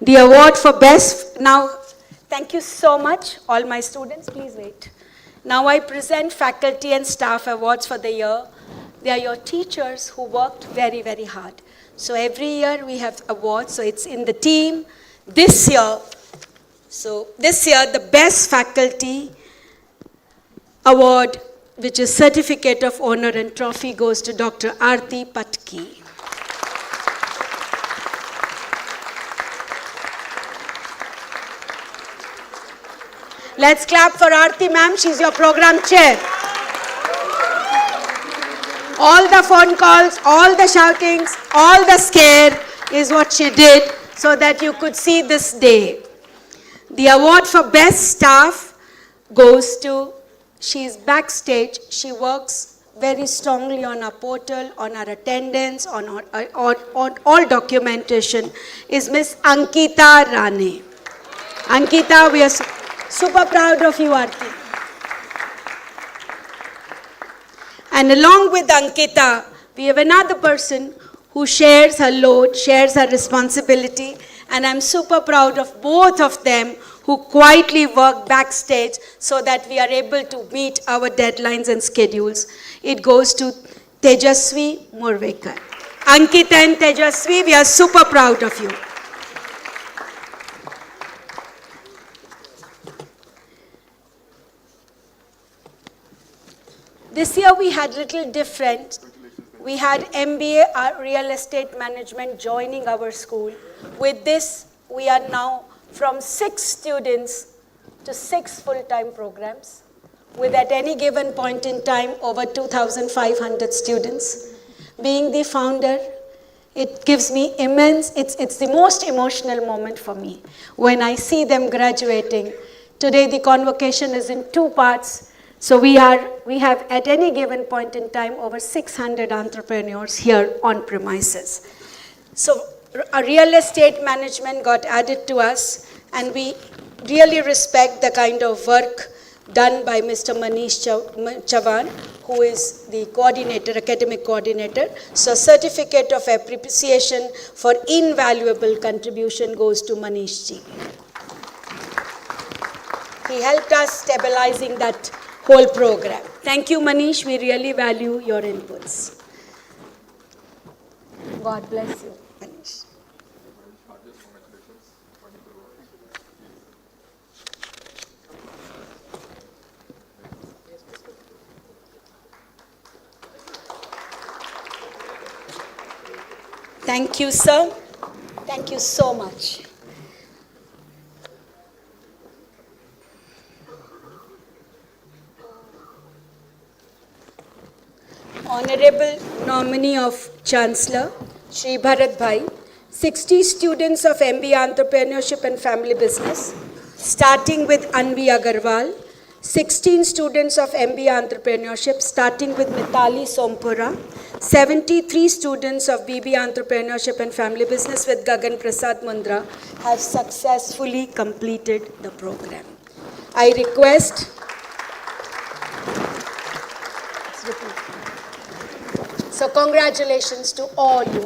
The award for best, now, thank you so much, all my students, please wait. Now I present faculty and staff awards for the year. They are your teachers who worked very, very hard. So every year we have awards, so it's in the team. This year, the best faculty award, which is Certificate of Honor and Trophy, goes to Dr. Aarti Patki. Let's clap for Aarti ma'am, she's your program chair. All the phone calls, all the shoutings, all the scare is what she did so that you could see this day. The award for best staff goes to, she's backstage, she works very strongly on our portal, on our attendance, on all documentation, is Miss Ankita Rane. Ankita, we are super proud of you, Aarti. And along with Ankita, we have another person who shares her load, shares her responsibility, and I'm super proud of both of them who quietly work backstage so that we are able to meet our deadlines and schedules. It goes to Tejaswi Murvekar. Ankita and Tejaswi, we are super proud of you. This year we had little different. We had MBA Real Estate Management joining our school. With this, we are now from 6 students to 6 full-time programs, with at any given point in time over 2,500 students. Being the founder, it gives me immense, it's the most emotional moment for me when I see them graduating. Today the convocation is in 2 parts. So we have at any given point in time over 600 entrepreneurs here on premises. So a real estate management got added to us, and we really respect the kind of work done by Mr. Manish Chavan, who is the coordinator, academic coordinator. So certificate of appreciation for invaluable contribution goes to Manish ji. He helped us stabilizing that whole program. Thank you, Manish. We really value your inputs. God bless you, Manish. Thank you, sir. Thank you so much. Honorable nominee of Chancellor, Shri Bharat Bhai, 60 students of MBA Entrepreneurship and Family Business, starting with Anvi Agarwal, 16 students of MBA Entrepreneurship, starting with Mitali Sompura, 73 students of BB Entrepreneurship and Family Business with Gagan Prasad Mundra have successfully completed the program. I request so congratulations to all you.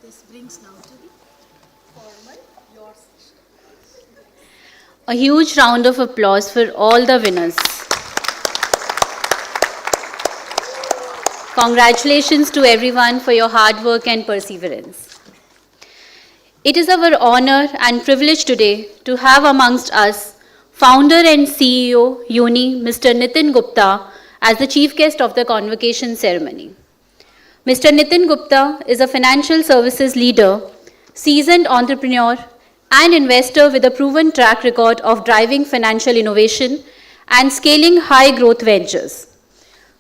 This brings now to the formal your session. A huge round of applause for all the winners. Congratulations to everyone for your hard work and perseverance. It is our honor and privilege today to have amongst us founder and CEO, UNI, Mr. Nitin Gupta, as the chief guest of the convocation ceremony. Mr. Nitin Gupta is a financial services leader, seasoned entrepreneur, and investor with a proven track record of driving financial innovation and scaling high-growth ventures.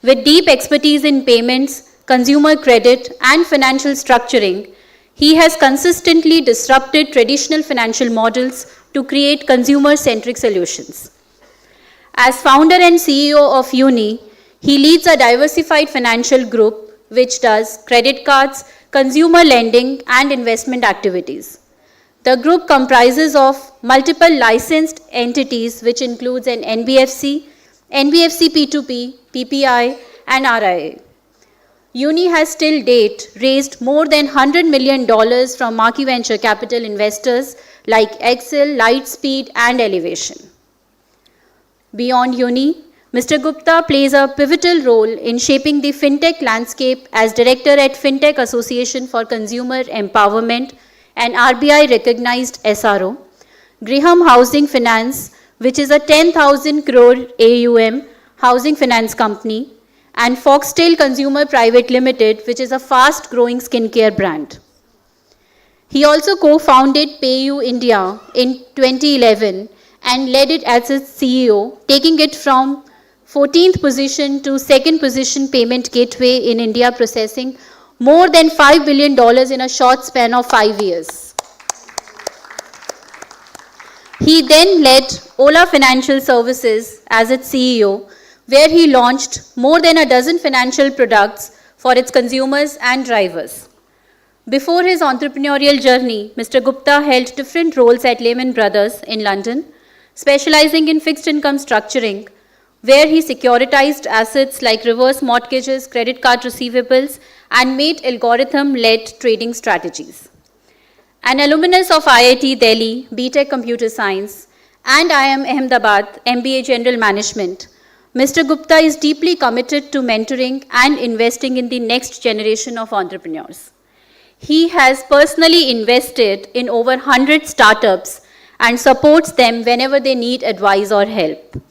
With deep expertise in payments, consumer credit, and financial structuring, he has consistently disrupted traditional financial models to create consumer-centric solutions. As founder and CEO of Uni, he leads a diversified financial group which does credit cards, consumer lending, and investment activities. The group comprises of multiple licensed entities which includes an NBFC, NBFC P2P, PPI, and RIA. Uni has till date raised more than $100 million from marquee venture capital investors like Excel, Lightspeed, and Elevation. Beyond Uni, Mr. Gupta plays a pivotal role in shaping the fintech landscape as director at Fintech Association for Consumer Empowerment and RBI recognized SRO, Graham Housing Finance, which is a 10,000 crore AUM housing finance company, and Foxtail Consumer Private Limited, which is a fast-growing skincare brand. He also co-founded PayU India in 2011 and led it as its CEO, taking it from 14th position to 2nd position payment gateway in India, processing more than $5 billion in a short span of 5 years. He then led Ola Financial Services as its CEO, where he launched more than a dozen financial products for its consumers and drivers. Before his entrepreneurial journey, Mr. Gupta held different roles at Lehman Brothers in London, specializing in fixed income structuring, where he securitized assets like reverse mortgages, credit card receivables, and made algorithm-led trading strategies. An alumnus of IIT Delhi, BTech Computer Science, and IIM Ahmedabad, MBA General Management, Mr. Gupta is deeply committed to mentoring and investing in the next generation of entrepreneurs. He has personally invested in over 100 startups and supports them whenever they need advice or help.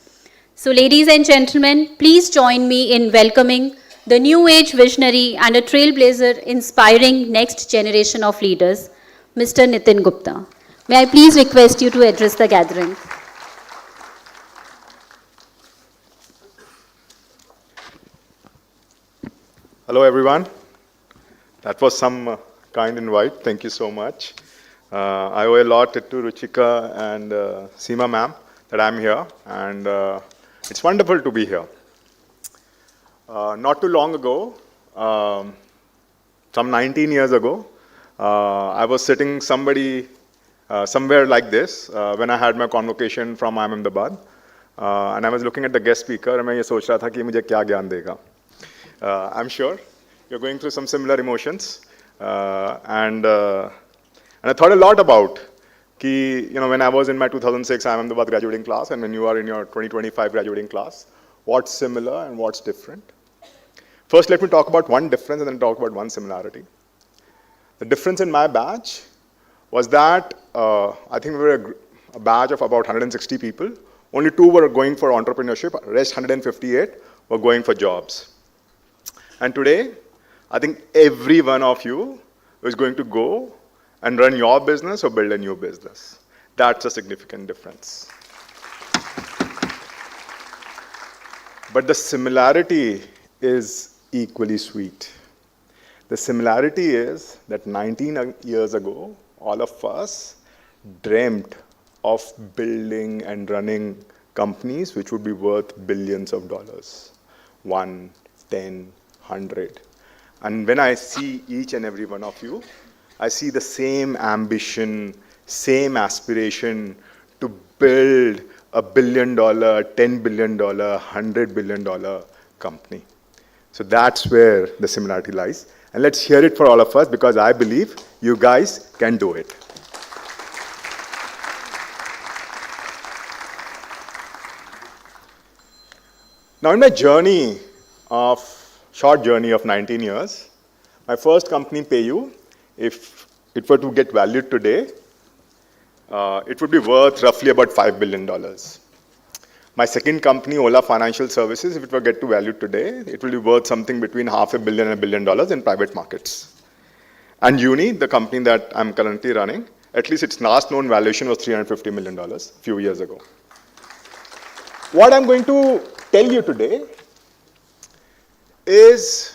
So, ladies and gentlemen, please join me in welcoming the new age visionary and a trailblazer inspiring next generation of leaders, Mr. Nitin Gupta. May I please request you to address the gathering. Hello, everyone. That was some kind invite. Thank you so much. I owe a lot to Ruchika and Seema ma'am that I'm here, and it's wonderful to be here. Not too long ago, some 19 years ago, I was sitting somewhere like this when I had my convocation from IIM Ahmedabad, and I was looking at the guest speaker, and I was thinking, what will he give me? I'm sure you're going through some similar emotions, and I thought a lot about when I was in my 2006 IIM Ahmedabad graduating class, and when you are in your 2025 graduating class, what's similar and what's different. First, let me talk about one difference and then talk about one similarity. The difference in my batch was that I think we were a batch of about 160 people. Only 2 were going for entrepreneurship, rest 158 were going for jobs. And today, I think every one of you is going to go and run your business or build a new business. That's a significant difference. But the similarity is equally sweet. The similarity is that 19 years ago, all of us dreamt of building and running companies which would be worth billions of dollars. 1, 10, 100. And when I see each and every one of you, I see the same ambition, same aspiration to build a $1 billion, $10 billion, $100 billion company. So that's where the similarity lies. And let's hear it for all of us, because I believe you guys can do it. Now, in my short journey of 19 years, my first company, PayU, if it were to get valued today, it would be worth roughly about $5 billion. My second company, Ola Financial Services, if it were to get to value today, it will be worth something between $500 million and $1 billion in private markets. And Uni, the company that I'm currently running, at least its last known valuation was $350 million a few years ago. What I'm going to tell you today is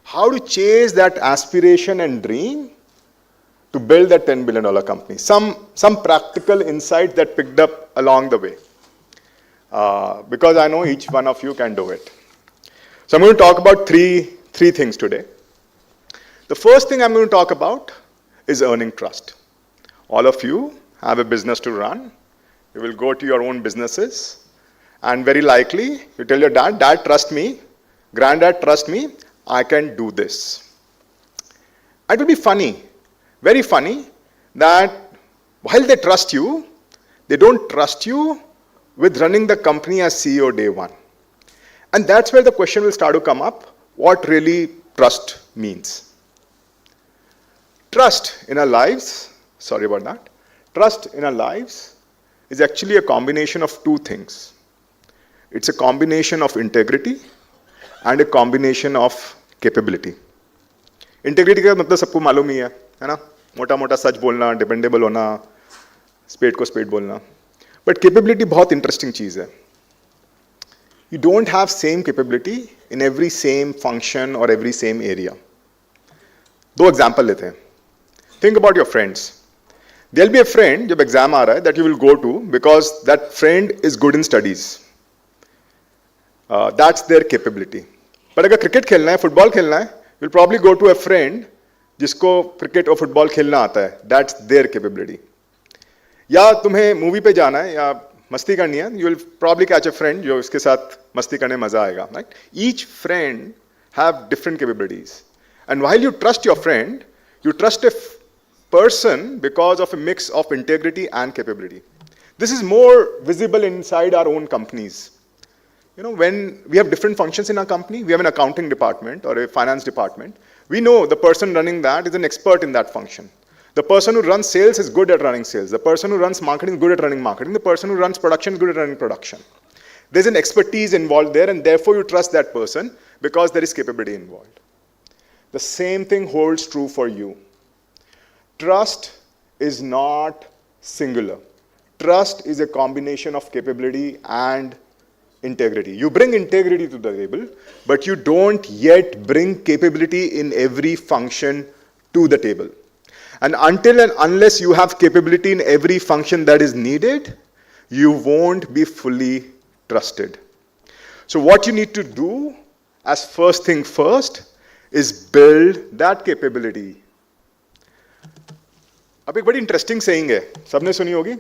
how to chase that aspiration and dream to build that $10 billion company. Some practical insights that picked up along the way. because I know each one of you can do it. So I'm going to talk about three things today. The first thing I'm going to talk about is earning trust. All of you have a business to run. You will go to your own businesses, and very likely you tell your dad, "Dad, trust me. Granddad, trust me. I can do this." It will be funny, very funny, that while they trust you, they don't trust you with running the company as CEO day one. And that's where the question will start to come up, what really trust means. Trust in our lives, sorry about that, trust in our lives is actually a combination of two things. It's a combination of integrity and a combination of capability. Integrity का मतलब सबको मालूम ही है ना? मोटा मोटा सच बोलना, dependable होना, स्पेड को स्पेड बोलना. But capability बहुत interesting चीज़ है. You don't have same capability in every same function or every same area. दो example लेते हैं. Think about your friends. There'll be a friend जब exam आ रहा है that you will go to because that friend is good in studies. That's their capability. पर अगर cricket खेलना है, फुटबॉल खेलना है, you'll probably go to a friend जिसको क्रिकेट और फुटबॉल खेलना आता है. That's their capability. या तुम्हें मूवी पे जाना है या मस्ती करनी है, you will probably catch a friend जो इसके साथ मस्ती करने मजा आएगा. Right? Each friend have different capabilities. And while you trust your friend, you trust a person because of a mix of integrity and capability. This is more visible inside our own companies. You know, when we have different functions in our company, we have an accounting department or a finance department. We know the person running that is an expert in that function. The person who runs sales is good at running sales. The person who runs marketing is good at running marketing. The person who runs production is good at running production. There's an expertise involved there, and therefore you trust that person because there is capability involved. The same thing holds true for you. Trust is not singular. Trust is a combination of capability and integrity. You bring integrity to the table, but you don't yet bring capability in every function to the table. And until and unless you have capability in every function that is needed, you won't be fully trusted. So what you need to do as first thing first is build that capability. अब एक बड़ी interesting saying है, सबने सुनी होगी,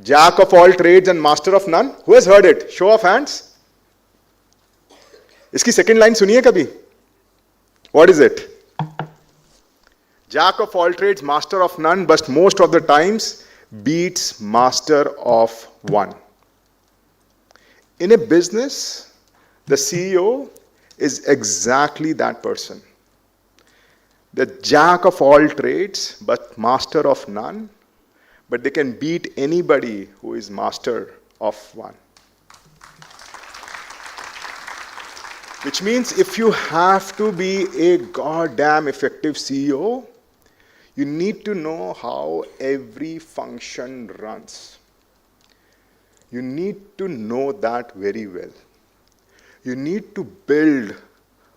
Jack of all trades and master of none. Who has heard it? Show of hands. इसकी second line सुनी है कभी? What is it? Jack of all trades, master of none, but most of the times beats master of one. In a business, the CEO is exactly that person. The jack of all trades, but master of none, but they can beat anybody who is master of one. Which means if you have to be a goddamn effective CEO, you need to know how every function runs. You need to know that very well. You need to build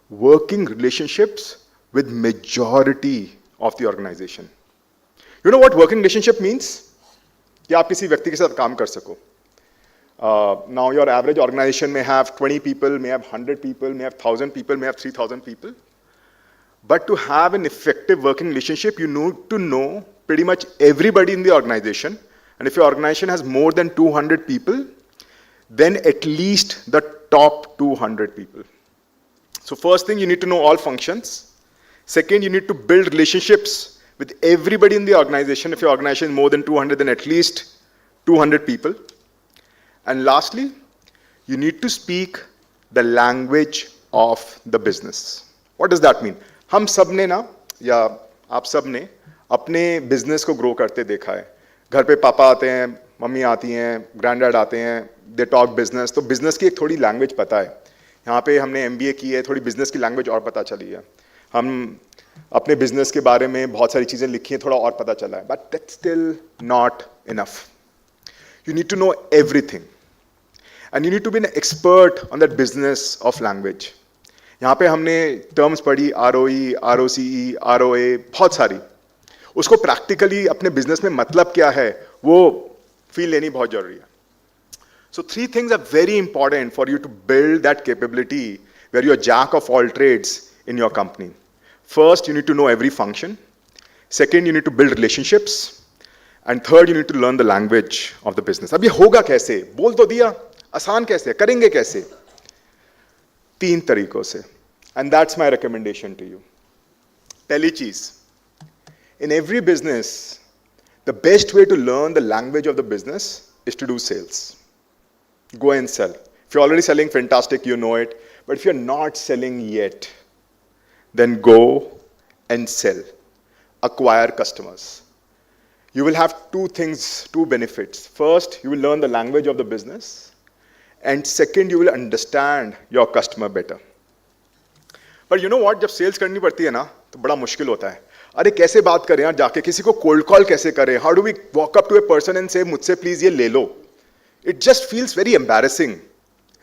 working relationships with majority of the organization. You know what working relationship means? कि आप किसी व्यक्ति के साथ काम कर सको. Now your average organization may have 20 people, may have 100 people, may have 1,000 people, may have 3,000 people. But to have an effective working relationship, you need to know pretty much everybody in the organization. And if your organization has more than 200 people, then at least the top 200 people. So first thing, you need to know all functions. Second, you need to build relationships with everybody in the organization. If your organization is more than 200, then at least 200 people. And lastly, you need to speak the language of the business. What does that mean? हम सब ने ना, या आप सब ने अपने business को ग्रो करते देखा है. घर पे पापा आते हैं, मम्मी आती हैं, ग्रैंडडैड आते हैं, दे टॉक बिजनेस. तो बिजनेस की एक थोड़ी लैंग्वेज पता है. यहाँ पे हमने MBA की है, थोड़ी बिजनेस की लैंग्वेज और पता चली है. हम अपने बिजनेस के बारे में बहुत सारी चीज़ें लिखी हैं, थोड़ा और पता चला है. But that's still not enough. You need to know everything. And you need to be an expert on that business of language. यहाँ पे हमने terms पढ़ी, ROE, ROCE, ROA, बहुत सारी. उसको practically अपने business में मतलब क्या है, वो feel लेनी बहुत जरूरी है. So 3 things are very important for you to build that capability where you're a jack of all trades in your company. First, you need to know every function. Second, you need to build relationships. And third, you need to learn the language of the business. अब ये होगा कैसे? बोल तो दिया, आसान कैसे? करेंगे कैसे? 3 तरीकों से. And that's my recommendation to you. Pehli cheez. In every business, the best way to learn the language of the business is to do sales. Go and sell. If you're already selling, fantastic, you know it. But if you're not selling yet, then go and sell. Acquire customers. You will have 2 things, 2 benefits. First, you will learn the language of the business. And second, you will understand your customer better. But you know what? जब sales करनी पड़ती है ना, तो बड़ा मुश्किल होता है. अरे कैसे बात करें यार जाके, किसी को cold call कैसे करें? How do we walk up to a person and say, मुझसे please ये ले लो? It just feels very embarrassing.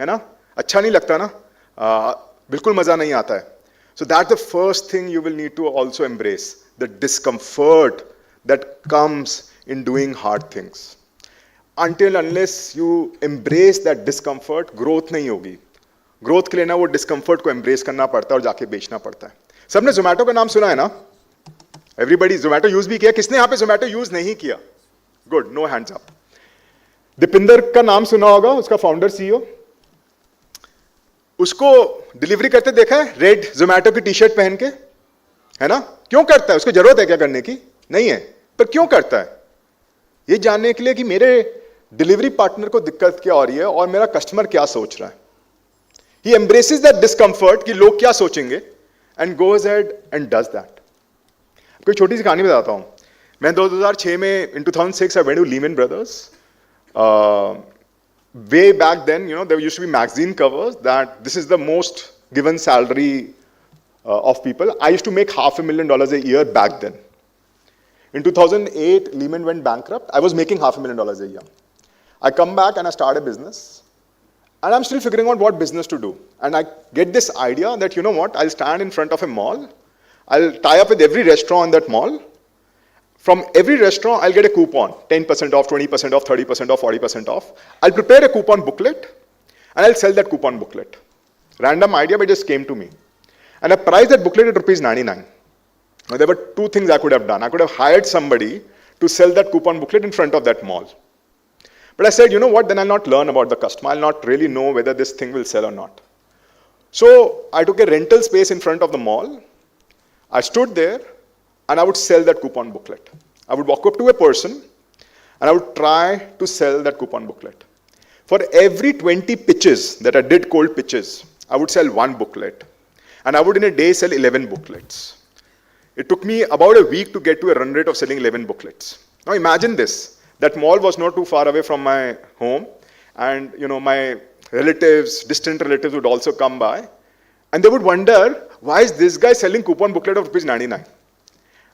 है ना? अच्छा नहीं लगता ना? बिल्कुल मजा नहीं आता है. So that's the first thing you will need to also embrace, the discomfort that comes in doing hard things. Until unless you embrace that discomfort, growth नहीं होगी. Growth के लिए ना वो discomfort को embrace करना पड़ता है और जाके बेचना पड़ता है. सबने Zomato का नाम सुना है ना? Everybody Zomato use भी किया. किसने यहाँ पे Zomato use नहीं किया? Good, no hands up. Deepinder का नाम सुना होगा, उसका फाउंडर CEO. उसको डिलीवरी करते देखा है रेड जोमैटो की टी-शर्ट पहन के, है ना? क्यों करता है? उसको जरूरत है क्या करने की? नहीं है. पर क्यों करता है? ये जानने के लिए कि मेरे डिलीवरी पार्टनर को दिक्कत क्या हो रही है और मेरा कस्टमर क्या सोच रहा है. He embraces that discomfort कि लोग क्या सोचेंगे and goes ahead and does that. कोई छोटी सी कहानी बताता हूं. मैं 2006 में in 2006 I went to Lehman Brothers. Way back then, you know, there used to be magazine covers that this is the most given salary of people. I used to make $500,000 a year back then. In 2008, Lehman went bankrupt. I was making $500,000 a year. I come back and I start a business. And I'm still figuring out what business to do. And I get this idea that, you know what, I'll stand in front of a mall. I'll tie up with every restaurant in that mall. From every restaurant, I'll get a coupon, 10% off, 20% off, 30% off, 40% off. I'll prepare a coupon booklet and I'll sell that coupon booklet. Random idea, but it just came to me. And I priced that booklet at ₹99. Now, there were 2 things I could have done. I could have hired somebody to sell that coupon booklet in front of that mall. But I said, you know what, then I'll not learn about the customer. I'll not really know whether this thing will sell or not. So I took a rental space in front of the mall. I stood there and I would sell that coupon booklet. I would walk up to a person and I would try to sell that coupon booklet. For every 20 pitches that I did, cold pitches, I would sell 1 booklet. And I would in a day sell 11 booklets. It took me about a week to get to a run rate of selling 11 booklets. Now imagine this. That mall was not too far away from my home. And you know, my relatives, distant relatives would also come by. And they would wonder, why is this guy selling coupon booklet of ₹99?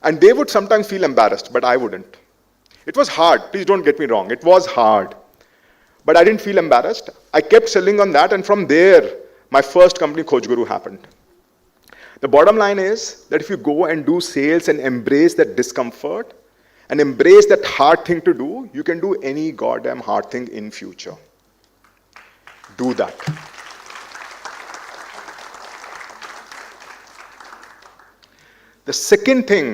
And they would sometimes feel embarrassed, but I wouldn't. It was hard, please don't get me wrong, it was hard. But I didn't feel embarrassed. I kept selling on that, and from there, my first company, Khoj Guru, happened. The bottom line is that if you go and do sales and embrace that discomfort, and embrace that hard thing to do, you can do any goddamn hard thing in future. Do that. The second thing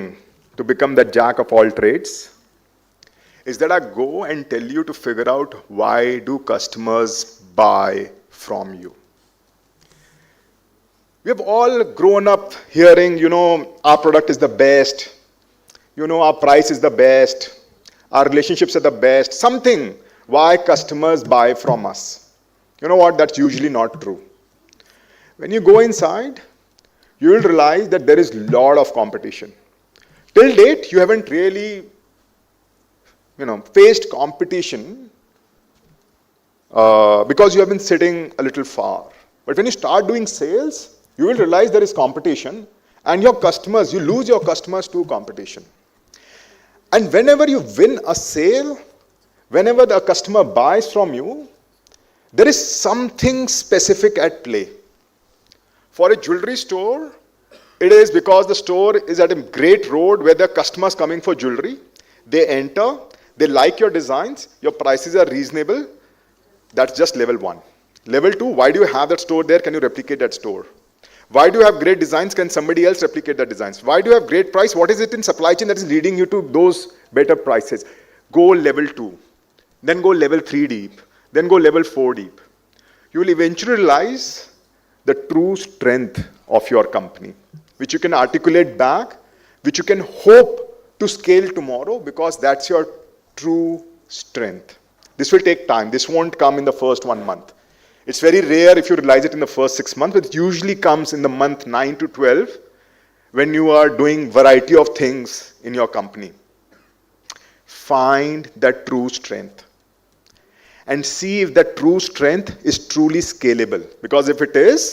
to become the jack of all trades is that I go and tell you to figure out why do customers buy from you. We have all grown up hearing, you know, our product is the best, you know, our price is the best, our relationships are the best, something why customers buy from us. You know what, that's usually not true. When you go inside, you will realize that there is a lot of competition. Till date, you haven't really, you know, faced competition because you have been sitting a little far. But when you start doing sales, you will realize there is competition, and your customers, you lose your customers to competition. And whenever you win a sale, whenever the customer buys from you, there is something specific at play. For a jewelry store, it is because the store is at a great road where there are customers coming for jewelry. They enter, they like your designs, your prices are reasonable, That's just level 1. Level 2, why do you have that store there? Can you replicate that store? Why do you have great designs? Can somebody else replicate the designs? Why do you have great price? What is it in supply chain that is leading you to those better prices? Go level 2, then go level 3 deep, then go level 4 deep. You will eventually realize the true strength of your company, which you can articulate back, which you can hope to scale tomorrow, because that's your true strength. This will take time. This won't come in the first 1 month. It's very rare if you realize it in the first 6 months, but it usually comes in the month 9 to 12 when you are doing variety of things in your company. Find that true strength and see if that true strength is truly scalable. Because if it is,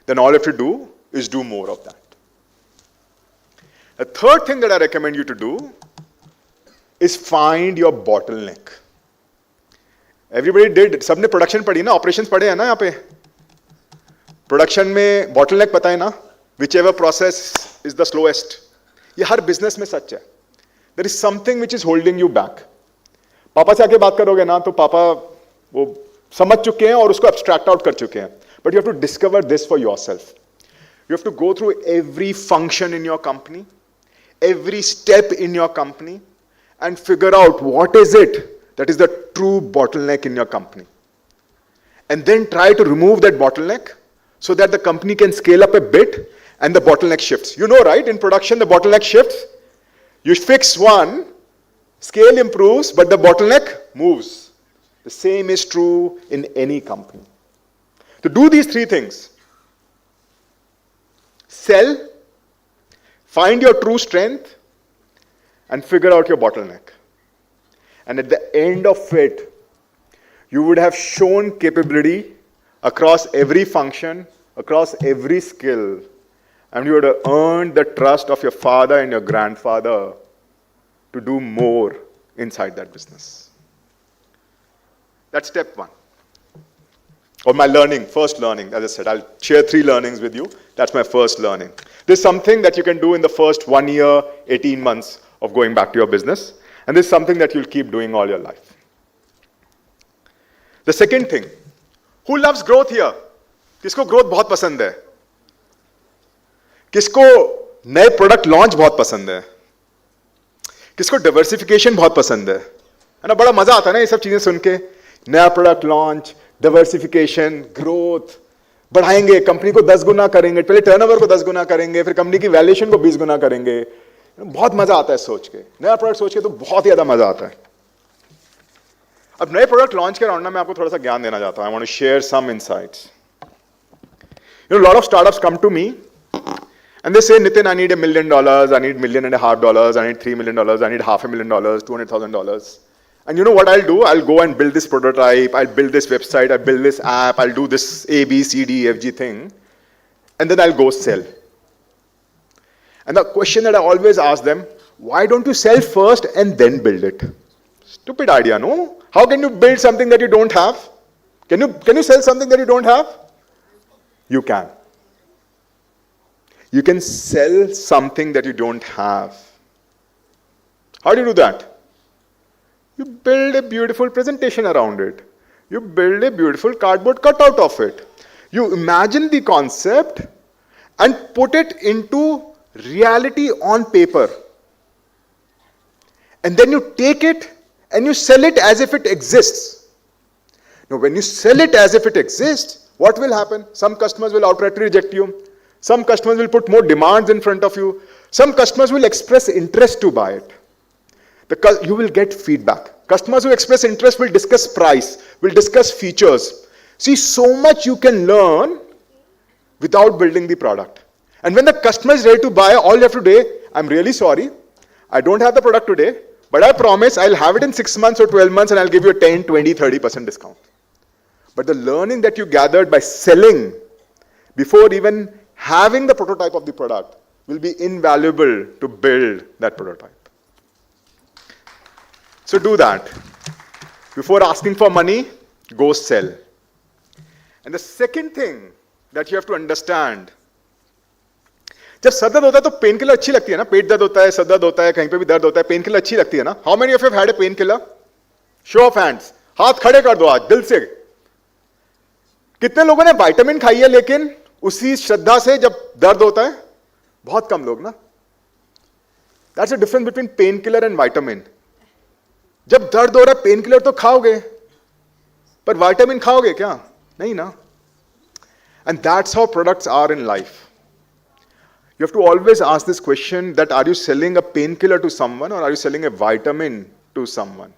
then all you have to do is do more of that. The third thing that I recommend you to do is find your bottleneck. Everybody did, सबने production पढ़ी ना, operations पढ़े हैं ना यहाँ पे. Production में bottleneck पता है ना, whichever process is the slowest. ये हर बिजनेस में सच है. There is something which is holding you back. पापा से आके बात करोगे ना तो पापा वो समझ चुके हैं और उसको abstract out कर चुके हैं. But you have to discover this for yourself. You have to go through every function in your company, every step in your company, and figure out what is it that is the true bottleneck in your company. And then try to remove that bottleneck so that the company can scale up a bit and the bottleneck shifts. You know, right? In production, the bottleneck shifts. You fix one, scale improves, but the bottleneck moves. The same is true in any company. To do these 3 things: sell, find your true strength, and figure out your bottleneck. And at the end of it, you would have shown capability across every function, across every skill, and you would have earned the trust of your father and your grandfather to do more inside that business. That's step 1. Or my learning, first learning, as I said, I'll share 3 learnings with you. That's my first learning. This is something that you can do in the first 1 year, 18 months of going back to your business. And this is something that you'll keep doing all your life. The second thing, who loves growth here? किसको growth बहुत पसंद है? किसको नए product launch बहुत पसंद है? किसको diversification बहुत पसंद है? है ना, बड़ा मजा आता है ना ये सब चीजें सुन के. नया product launch, diversification, growth, बढ़ाएंगे, कंपनी को 10 गुना करेंगे, पहले टर्नओवर को 10 गुना करेंगे, फिर कंपनी की वैल्यूएशन को 20 गुना करेंगे. बहुत मजा आता है सोच के, नया प्रोडक्ट सोच के तो बहुत ही ज्यादा मजा आता है. अब नए प्रोडक्ट लॉन्च के राउंड में मैं आपको थोड़ा सा ज्ञान देना चाहता हूं. I want to share some insights. You know, a lot of startups come to me and they say, Nitin, I need $1 million, I need $1.5 million, I need $3 million, I need $500,000, $200,000. And you know what I'll do? I'll go and build this prototype, I'll build this website, I'll build this app, I'll do this A, B, C, D, F, G thing, and then I'll go sell. And the question that I always ask them, why don't you sell first and then build it? Stupid idea, no? How can you build something that you don't have? Can you sell something that you don't have? You can. You can sell something that you don't have. How do you do that? You build a beautiful presentation around it. You build a beautiful cardboard cutout of it. You imagine the concept and put it into reality on paper. And then you take it and you sell it as if it exists. Now, when you sell it as if it exists, what will happen? Some customers will outrightly reject you. Some customers will put more demands in front of you. Some customers will express interest to buy it. Because you will get feedback. Customers who express interest will discuss price, will discuss features. See, so much you can learn without building the product. And when the customer is ready to buy, all you have to do, I'm really sorry, I don't have the product today, but I promise I'll have it in 6 months or 12 months and I'll give you a 10, 20, 30% discount. But the learning that you gathered by selling before even having the prototype of the product will be invaluable to build that prototype. So do that. Before asking for money, go sell. And the second thing that you have to understand, जब sir दर्द होता है तो pain killer अच्छी लगती है ना. पेट दर्द होता है, सर दर्द होता है, कहीं पे भी दर्द होता है, पेन किलर अच्छी लगती है ना. How many of you have had a pain killer? Show off hands. हाथ खड़े कर दो आज दिल से. कितने लोगों ने विटामिन खाई है लेकिन उसी श्रद्धा से जब दर्द होता है? बहुत कम लोग ना. That's the difference between pain killer and vitamin. जब दर्द हो रहा है पेन किलर तो खाओगे, पर विटामिन खाओगे क्या? नहीं ना. And that's how products are in life. You have to always ask this question that are you selling a painkiller to someone or are you selling a vitamin to someone?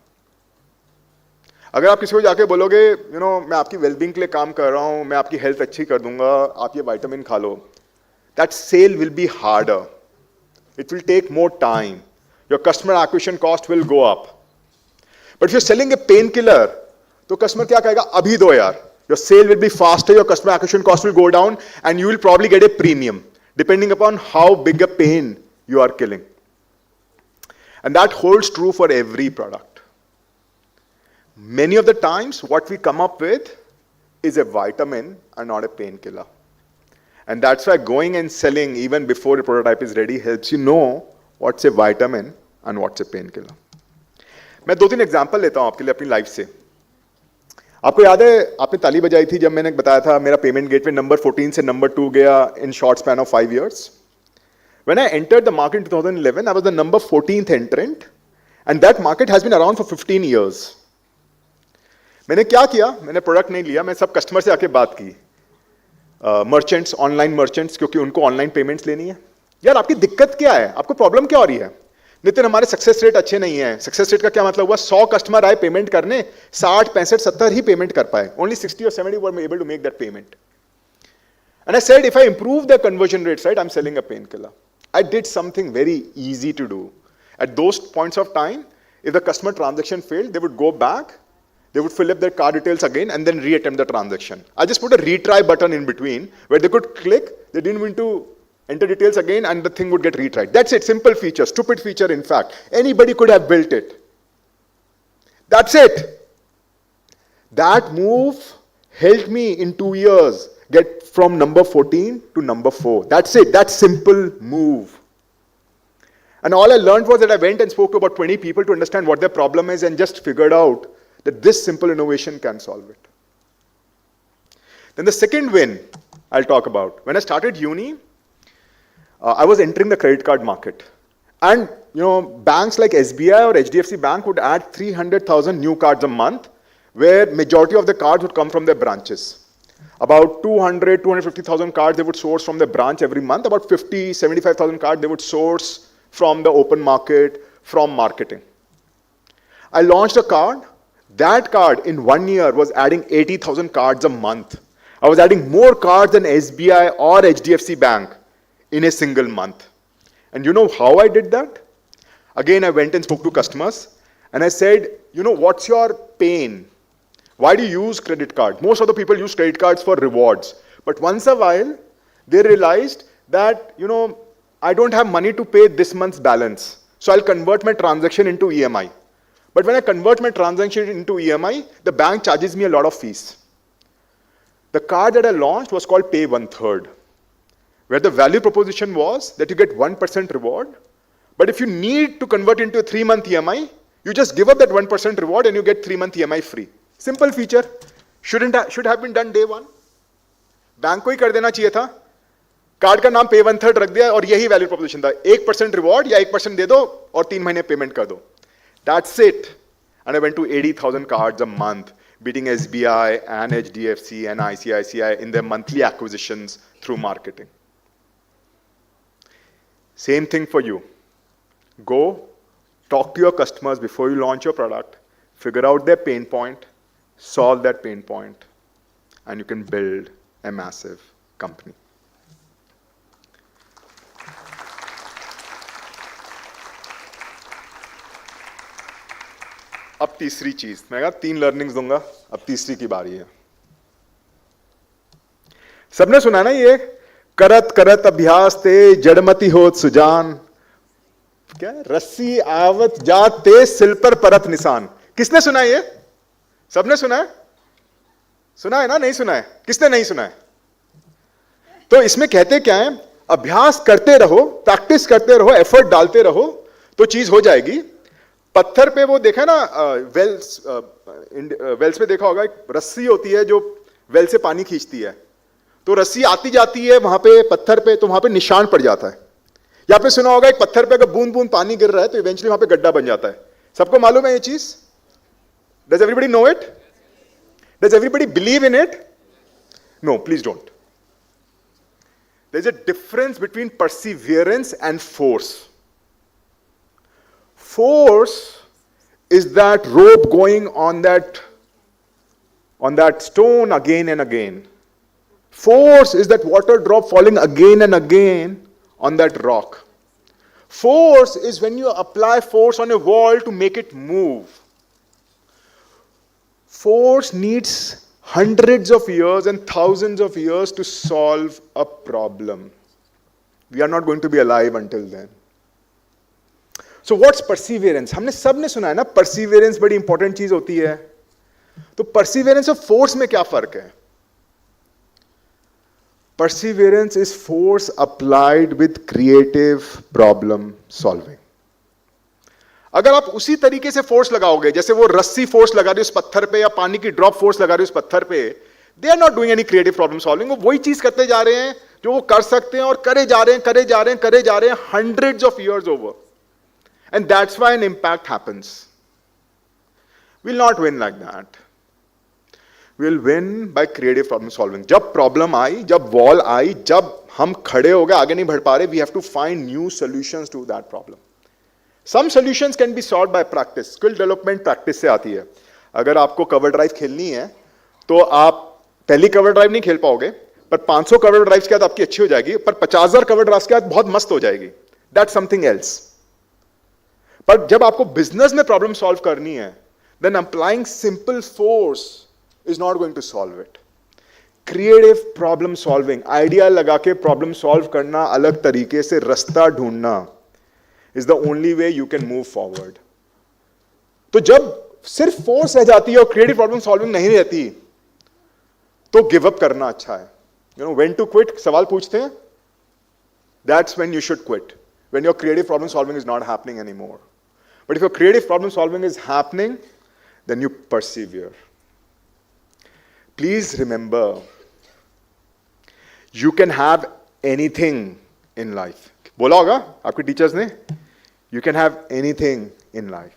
अगर आप किसी को जाके बोलोगे मैं आपकी वेलबींग के लिए काम कर रहा हूं, मैं आपकी हेल्थ अच्छी कर दूंगा, आप ये विटामिन खा लो, that sale will be harder. It will take more time. Your customer acquisition cost will go up. But if you're selling a painkiller, तो कस्टमर क्या कहेगा? अभी दो यार. Your sale will be faster, your customer acquisition cost will go down, and you will probably get a premium, depending upon how big a pain you are killing. And that holds true for every product. Many of the times, what we come up with is a vitamin and not a painkiller. And that's why going and selling even before the prototype is ready helps you know what's a vitamin and what's a painkiller. मैं 2-3 example लेता हूं आपके लिए अपनी life से. आपको याद है आपने ताली बजाई थी जब मैंने बताया था मेरा पेमेंट गेटवे नंबर 14 से नंबर 2 गया in short span of 5 years. When I entered the market in 2011, I was the number 14th entrant, and that market has been around for 15 years. मैंने क्या किया? मैंने प्रोडक्ट नहीं लिया, मैं सब कस्टमर से आके बात की, मर्चेंट्स, ऑनलाइन मर्चेंट्स, क्योंकि उनको ऑनलाइन पेमेंट्स लेनी है. यार आपकी दिक्कत क्या है? आपको प्रॉब्लम क्या हो रही है? नितिन हमारे सक्सेस रेट अच्छे नहीं है. सक्सेस रेट का क्या मतलब हुआ? 100 कस्टमर आए पेमेंट करने, 60, 65, 70 ही पेमेंट कर पाए. Only 60 or 70 were able to make that payment. And I said, if I improve the conversion rates, right, I'm selling a painkiller. I did something very easy to do. At those points of time, if the customer transaction failed, they would go back, they would fill up their card details again, and then reattempt the transaction. I just put a retry button in between where they could click. They didn't need to enter details again, and the thing would get retried. That's it. Simple feature. Stupid feature, in fact. Anybody could have built it. That's it. That move helped me in 2 years get from number 14 to number 4. That's it. That simple move. And all I learned was that I went and spoke to about 20 people to understand what their problem is and just figured out that this simple innovation can solve it. Then the second win I'll talk about. When I started uni, I was entering the credit card market. And, banks like SBI or HDFC Bank would add 300,000 new cards a month, where majority of the cards would come from their branches. About 200, 250,000 cards they would source from the branch every month. About 50, 75,000 cards they would source from the open market, from marketing. I launched a card. That card in 1 year was adding 80,000 cards a month. I was adding more cards than SBI or HDFC Bank in a single month. And you know how I did that? Again, I went and spoke to customers and I said, what's your pain? Why do you use credit card? Most of the people use credit cards for rewards. But once a while, they realized that, I don't have money to pay this month's balance. So I'll convert my transaction into EMI. But when I convert my transaction into EMI, the bank charges me a lot of fees. The card that I launched was called Pay 1/3. Where the value proposition was that you get 1% reward, but if you need to convert into a 3-month EMI, you just give up that 1% reward and you get 3-month EMI free. Simple feature. Should have been done day one. Bank को ही कर देना चाहिए था. Card का नाम Pay 1/3 रख दिया और यही वैल्यू प्रोपोजिशन था. 1% रिवॉर्ड या 1% दे दो और 3 महीने पेमेंट कर दो. That's it. And I went to 80,000 cards a month, beating SBI and HDFC and ICICI in their monthly acquisitions through marketing. Same thing for you. Go, talk to your customers before you launch your product, figure out their pain point, solve that pain point, and you can build a massive company. अब तीसरी चीज, मैं कहा 3 learnings दूंगा, अब तीसरी की बारी है. सबने सुना ना ये करत करत अभ्यास ते जड़मती होत सुजान, क्या रस्सी आवत जात ते सिल पर परत निशान. किसने सुना है ये? सबने सुना है? सुना है ना? नहीं सुना है? किसने नहीं सुना है? तो इसमें कहते क्या है? अभ्यास करते रहो, प्रैक्टिस करते रहो, एफर्ट डालते रहो तो चीज हो जाएगी. पत्थर पे वो देखा ना, वेल्स पे देखा होगा, एक रस्सी होती है जो वेल से पानी खींचती है, तो रस्सी आती जाती है वहां पे पत्थर पे, तो वहां पे निशान पड़ जाता है। यहाँ पे सुना होगा एक पत्थर पे अगर बूंद बूंद पानी गिर रहा है तो इवेंचुअली वहां पे गड्ढा बन जाता है। सबको मालूम है ये चीज? Does everybody know it? Does everybody believe in it? No, please don't. There is a difference between perseverance and force. Force is that rope going on that stone again and again. Force is that water drop falling again and again on that rock. Force is when you apply force on a wall to make it move. Force needs hundreds of years and thousands of years to solve a problem. We are not going to be alive until then. So what's perseverance? हमने सब ने सुना है ना, perseverance बड़ी important चीज होती है। तो perseverance और force में क्या फर्क है? Perseverance is force applied with creative problem solving. अगर आप उसी तरीके से फोर्स लगाओगे जैसे वो रस्सी फोर्स लगा रही है उस पत्थर पे, या पानी की ड्रॉप फोर्स लगा रही है उस पत्थर पे, they are not doing any creative problem solving. वो वही चीज करते जा रहे हैं जो वो कर सकते हैं, और करे जा रहे हैं hundreds of years over, and that's why an impact happens. Will not win like that, will win bye creative problem solving. जब प्रॉब्लम आई, जब वॉल आई, जब हम खड़े हो गए, आगे नहीं बढ़ पा रहे, we have to find new solutions to that problem. Some solutions can be solved by practice. Skill development practice से आती है। अगर आपको कवर ड्राइव खेलनी है तो आप पहली कवर ड्राइव नहीं खेल पाओगे, पर 500 कवर ड्राइव के बाद आपकी अच्छी हो जाएगी, पर 50,000 कवर ड्राइव के बाद बहुत मस्त हो जाएगी। That's something else. पर जब आपको बिजनेस में प्रॉब्लम सॉल्व करनी है, then applying simple force is not going to solve it. Creative problem solving, idea लगा के प्रॉब्लम सॉल्व करना, अलग तरीके से रास्ता ढूंढना is the only way you can move forward. तो जब सिर्फ फोर्स रह जाती है और क्रिएटिव प्रॉब्लम सॉल्विंग नहीं रहती, तो गिव अप करना अच्छा है। You know when to quit सवाल पूछते हैं, that's when you should quit, when your creative problem solving is not happening anymore. But if your creative problem solving is happening, then you persevere. Please remember, you can have anything in life. बोला होगा आपके teachers ने, you can have anything in life.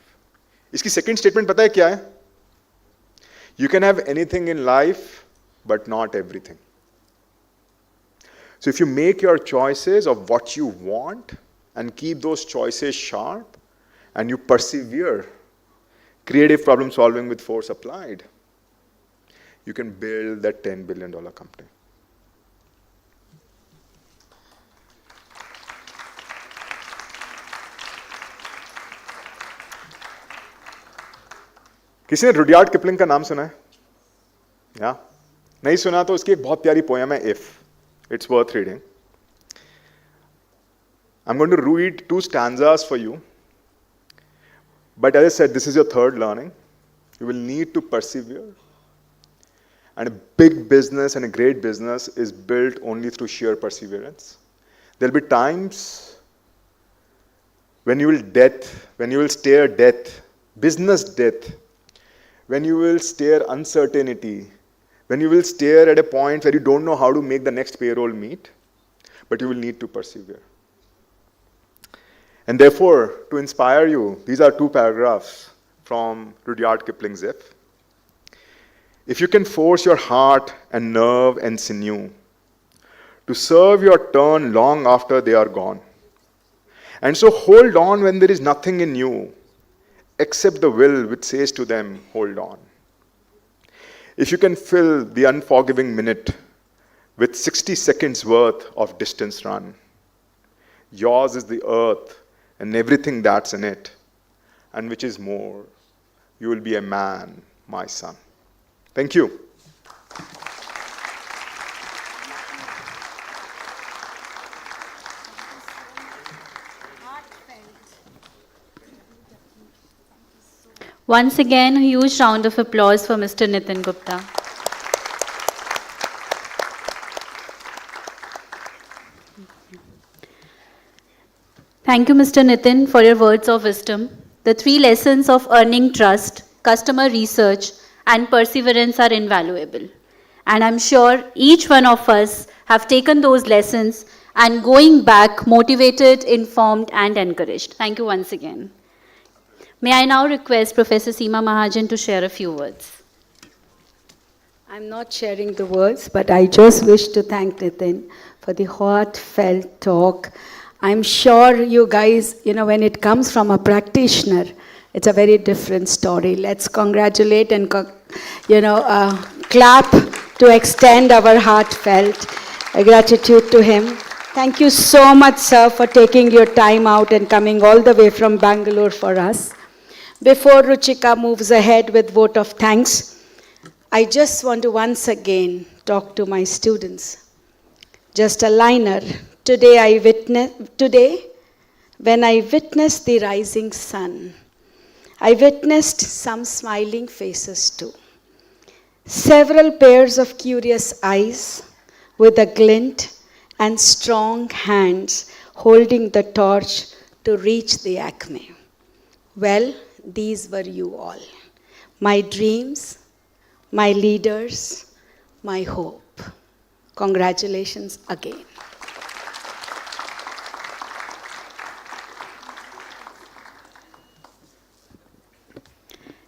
इसकी second statement पता है क्या है? You can have anything in life but not everything. So if you make your choices of what you want and keep those choices sharp and you persevere, creative problem solving with force applied, you can build that $10 billion company. किसी ने Rudyard Kipling का नाम सुना है? या नहीं सुना तो उसकी एक बहुत प्यारी पोयम है, if. It's worth reading. I am going to read 2 stanzas for you. But as I said, this is your third learning. You will need to persevere. And a big business and a great business is built only through sheer perseverance. There'll be times when you will stare death, business death, when you will stare uncertainty, when you will stare at a point where you don't know how to make the next payroll meet, but you will need to persevere. And therefore, to inspire you, these are 2 paragraphs from Rudyard Kipling's If. If you can force your heart and nerve and sinew to serve your turn long after they are gone, and so hold on when there is nothing in you except the will which says to them, hold on. If you can fill the unforgiving minute with 60 seconds worth of distance run, yours is the earth and everything that's in it, and which is more, you will be a man, my son. Thank you. Once again, a huge round of applause for Mr. Nitin Gupta. Thank you, Mr. Nitin, for your words of wisdom. The 3 lessons of earning trust, customer research, and perseverance are invaluable. And I'm sure each one of us have taken those lessons and going back motivated, informed, and encouraged. Thank you once again. May I now request Professor Seema Mahajan to share a few words. I'm not sharing the words, but I just wish to thank Nitin for the heartfelt talk. I'm sure you guys, when it comes from a practitioner, it's a very different story. Let's congratulate and, clap to extend our heartfelt gratitude to him. Thank you so much, sir, for taking your time out and coming all the way from Bangalore for us. Before Ruchika moves ahead with vote of thanks, I just want to once again talk to my students. Just a liner. Today, when I witnessed the rising sun, I witnessed some smiling faces too. Several pairs of curious eyes with a glint and strong hands holding the torch to reach the acme. Well, these were you all. My dreams, my leaders, my hope. Congratulations again.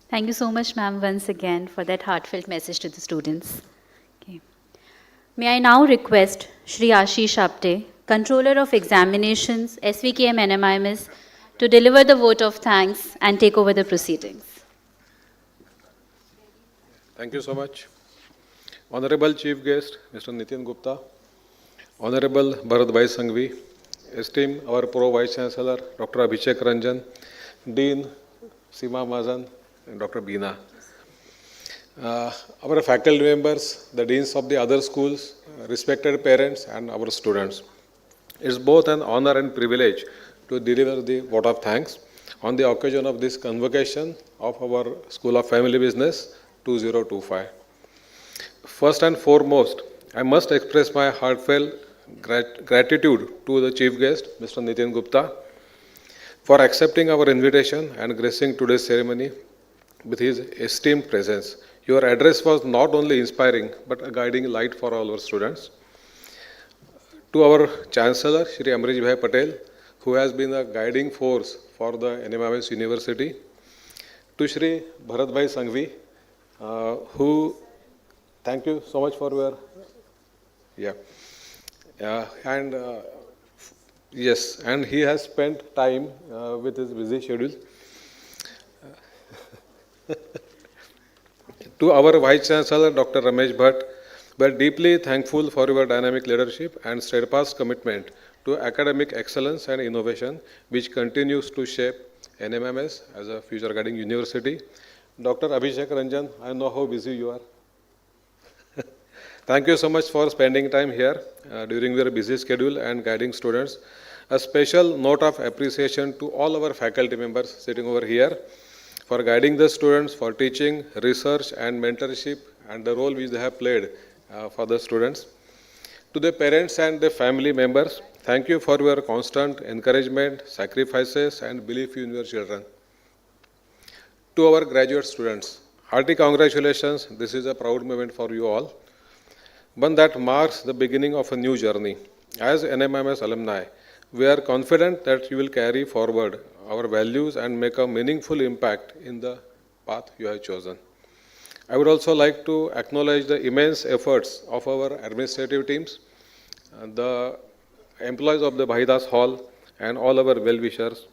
Thank you so much, ma'am, once again for that heartfelt message to the students. Okay. May I now request Shri Ashish Apte, Controller of Examinations, SVKM NMIMS, to deliver the vote of thanks and take over the proceedings. Thank you so much. Honorable Chief Guest, Mr. Nitin Gupta, Honorable Bharat Bhai Sanghvi, esteemed our Pro Vice Chancellor, Dr. Abhishek Ranjan, Dean Seema Mahajan, and Dr. Beena. Our faculty members, the deans of the other schools, respected parents, and our students. It's both an honor and privilege to deliver the vote of thanks on the occasion of this convocation of our School of Family Business 2025. First and foremost, I must express my heartfelt gratitude to the Chief Guest, Mr. Nitin Gupta, for accepting our invitation and gracing today's ceremony with his esteemed presence. Your address was not only inspiring, but a guiding light for all our students. To our Chancellor, Shri Amrish Bhai Patel, who has been a guiding force for the NMIMS University. To Shri Bharat Bhai Sanghvi, who, thank you so much for your, yes, and he has spent time with his busy schedule. To our Vice Chancellor, Dr. Ramesh Bhatt, we are deeply thankful for your dynamic leadership and steadfast commitment to academic excellence and innovation, which continues to shape NMIMS as a future guiding university. Dr. Abhishek Ranjan, I know how busy you are. Thank you so much for spending time here during your busy schedule and guiding students. A special note of appreciation to all our faculty members sitting over here for guiding the students, for teaching, research and mentorship and the role which they have played for the students. To the parents and the family members, thank you for your constant encouragement, sacrifices and belief in your children. To our graduate students, hearty congratulations. This is a proud moment for you all. One that marks the beginning of a new journey. As NMIMS alumni, we are confident that you will carry forward our values and make a meaningful impact in the path you have chosen. I would also like to acknowledge the immense efforts of our administrative teams, the employees of the Bhaidas Hall, and all our well-wishers.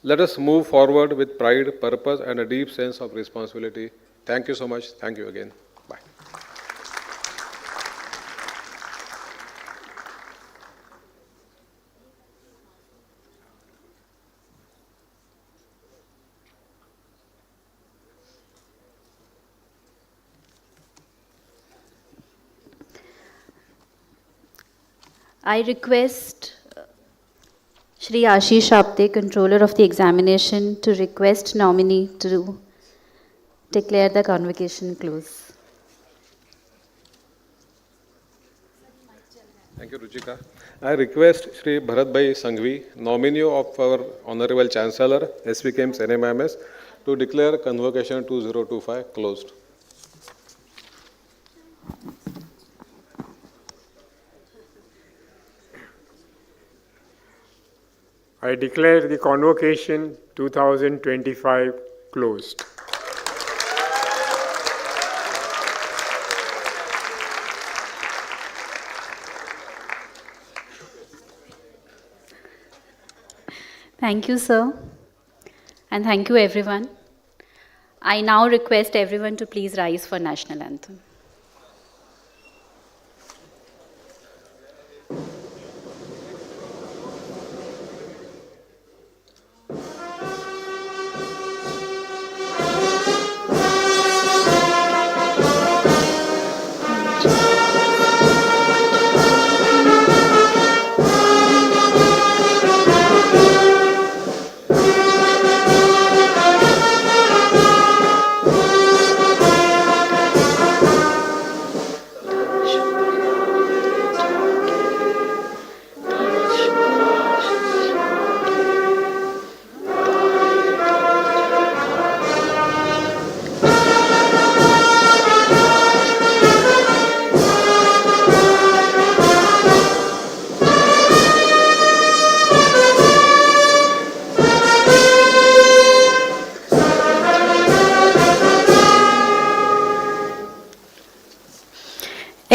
Let us move forward with pride, purpose, and a deep sense of responsibility. Thank you so much. Thank you again. Bye. I request Shri Ashish Apte, Controller of the Examination, to request nominee to declare the convocation closed. Thank you, Ruchika. I request Shri Bharat Bhai Sanghvi, nominee of our Honorable Chancellor, SVKM's NMIMS, to declare Convocation 2025 closed. I declare the Convocation 2025 closed. Thank you, sir. And thank you, everyone. I now request everyone to please rise for National Anthem.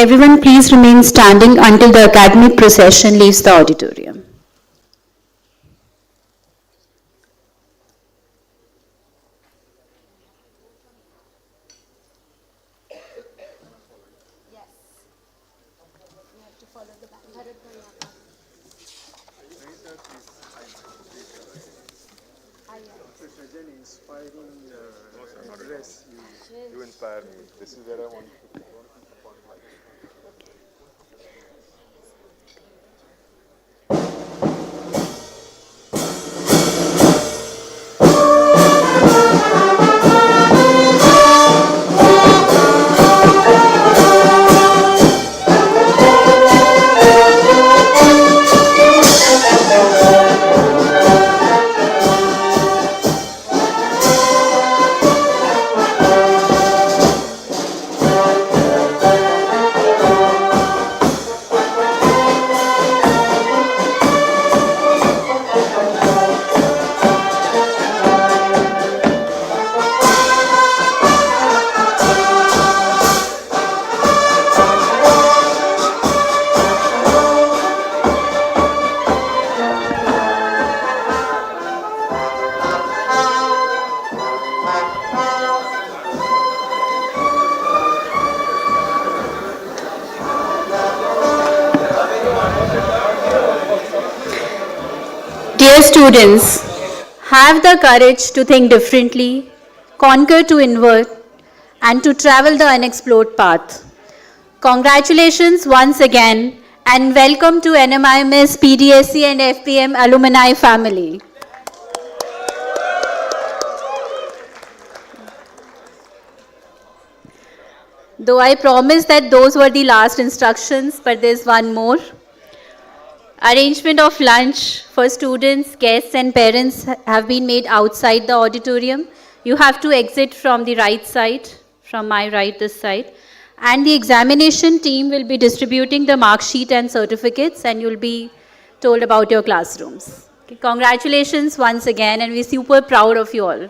Everyone please remain standing until the academic procession leaves the auditorium. You inspire me. This is where I want to. Dear students, have the courage to think differently, conquer to invert, and to travel the unexplored path. Congratulations once again and welcome to NMIMS PDSE and FBM alumni family. Though I promised that those were the last instructions, but there's one more. Arrangement of lunch for students, guests and parents have been made outside the auditorium. You have to exit from the right side, from my right this side. And the examination team will be distributing the mark sheet and certificates and you'll be told about your classrooms. Okay, congratulations once again and we're super proud of you all.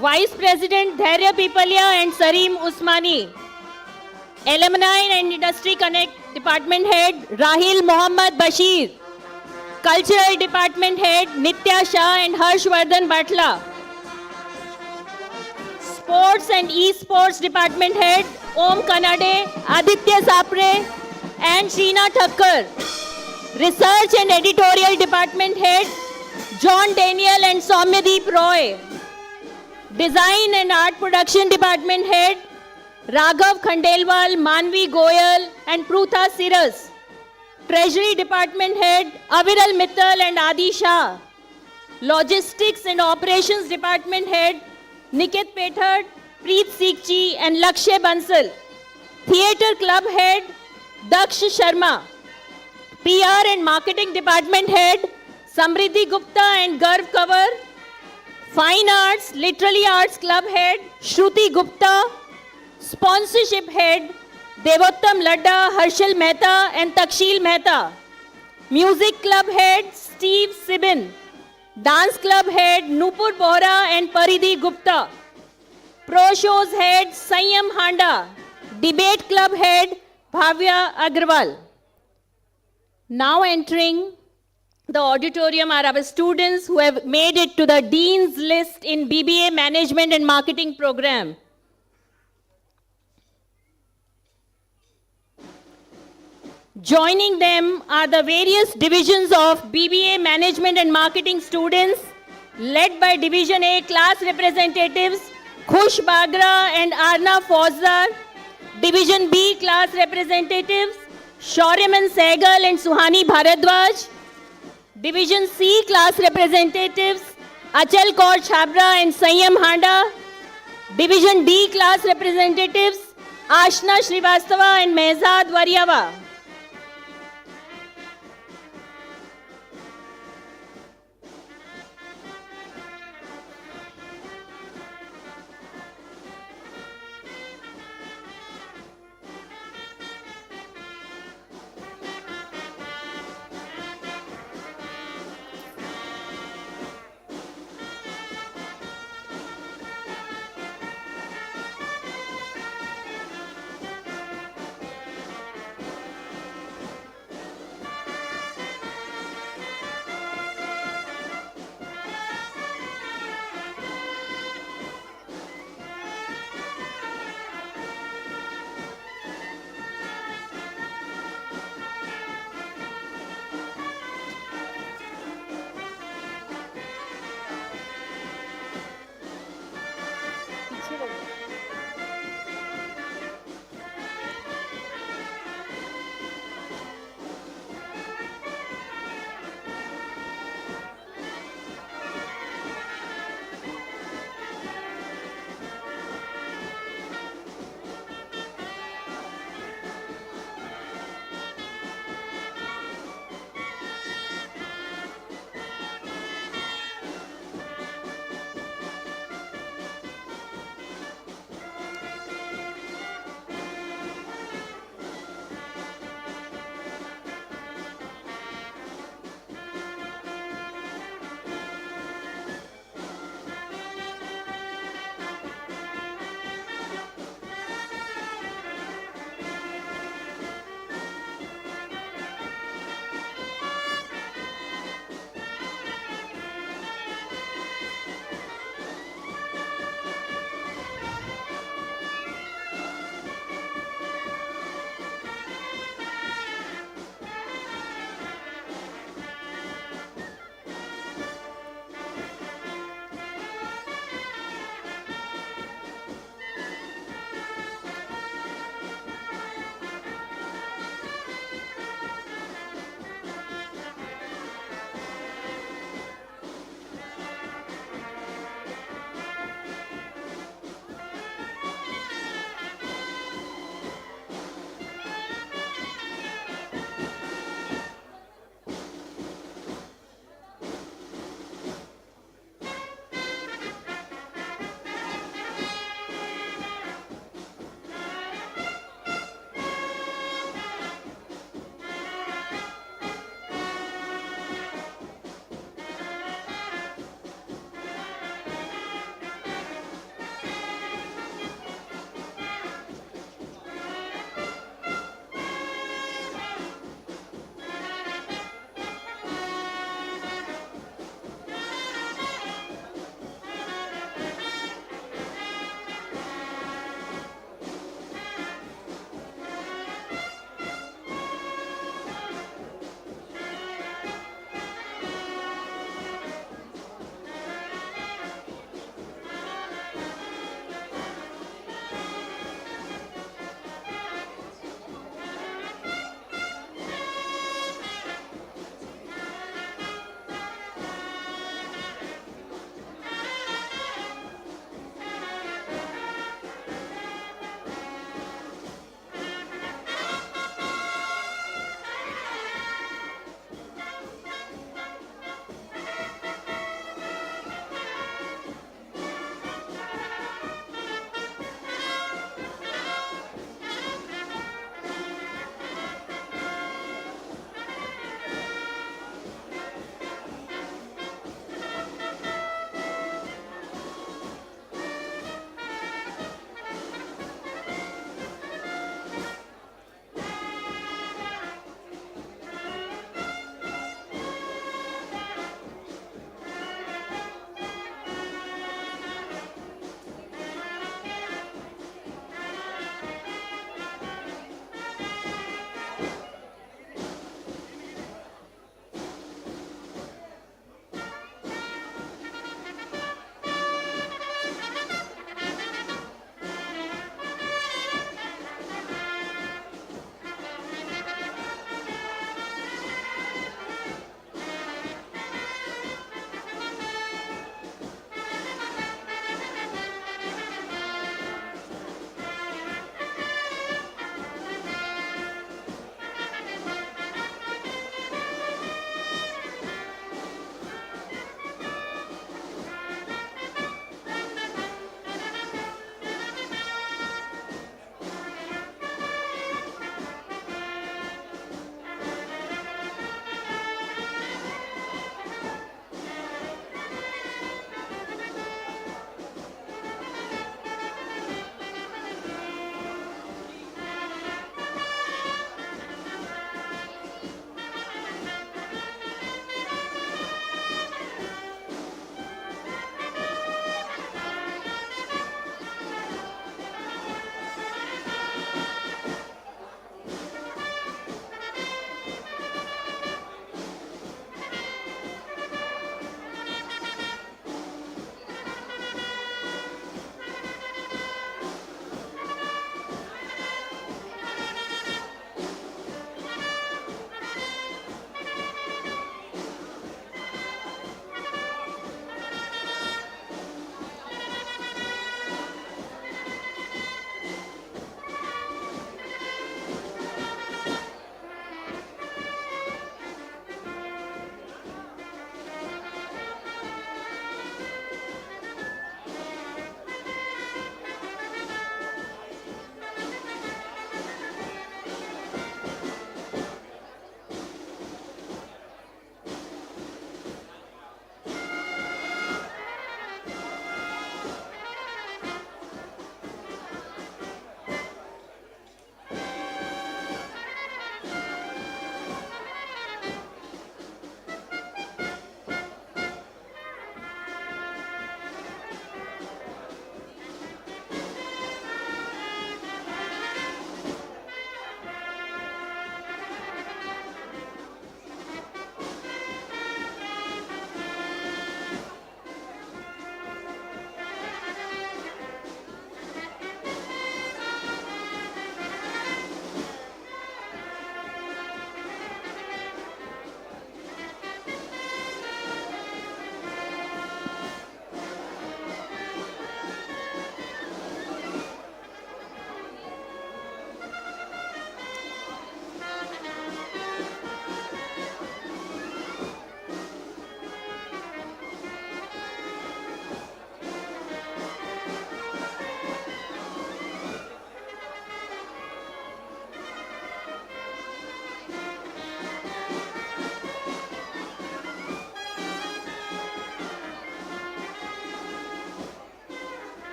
Vice President Dhairya Pipalia and Sareem Usmani. Alumni and Industry Connect Department Head Rahil Mohammad Bashir. Cultural Department Head Nitya Shah and Harshvardhan Batla. Sports and Esports Department Head Om Kanade, Aditya Sapre and Sheena Thakkar. Research and Editorial Department Head John Daniel and Soumyadeep Roy. Design and Art Production Department Head Raghav Khandelwal, Manvi Goyal and Prutha Siras. Treasury Department Head Aviral Mittal and Adi Shah. Logistics and Operations Department Head Nikit Pethad, Preet Sikchi and Lakshay Bansal. Theatre Club Head Daksh Sharma. PR and Marketing Department Head Samriddhi Gupta and Garv Kavar. Fine Arts, Literary Arts Club Head Shruti Gupta. Sponsorship Head Devottam Ladda, Harshal Mehta and Takshil Mehta. Music Club Head Steve Sibin. Dance Club Head Nupur Bohra and Paridhi Gupta. Pro Shows Head Sanyam Handa. Debate Club Head Bhavya Agrawal. Now entering the auditorium are our students who have made it to the Dean's List in BBA Management and Marketing program. Joining them are the various divisions of BBA Management and Marketing students led by Division A class representatives Khush Bagra and Arna Fauzdar. Division B class representatives Shauryaman Sehgal and Suhani Bharadwaj. Division C class representatives Achal Kaur Chhabra and Sanyam Handa. Division D class representatives Ashna Shrivastava and Mehzad Waryava.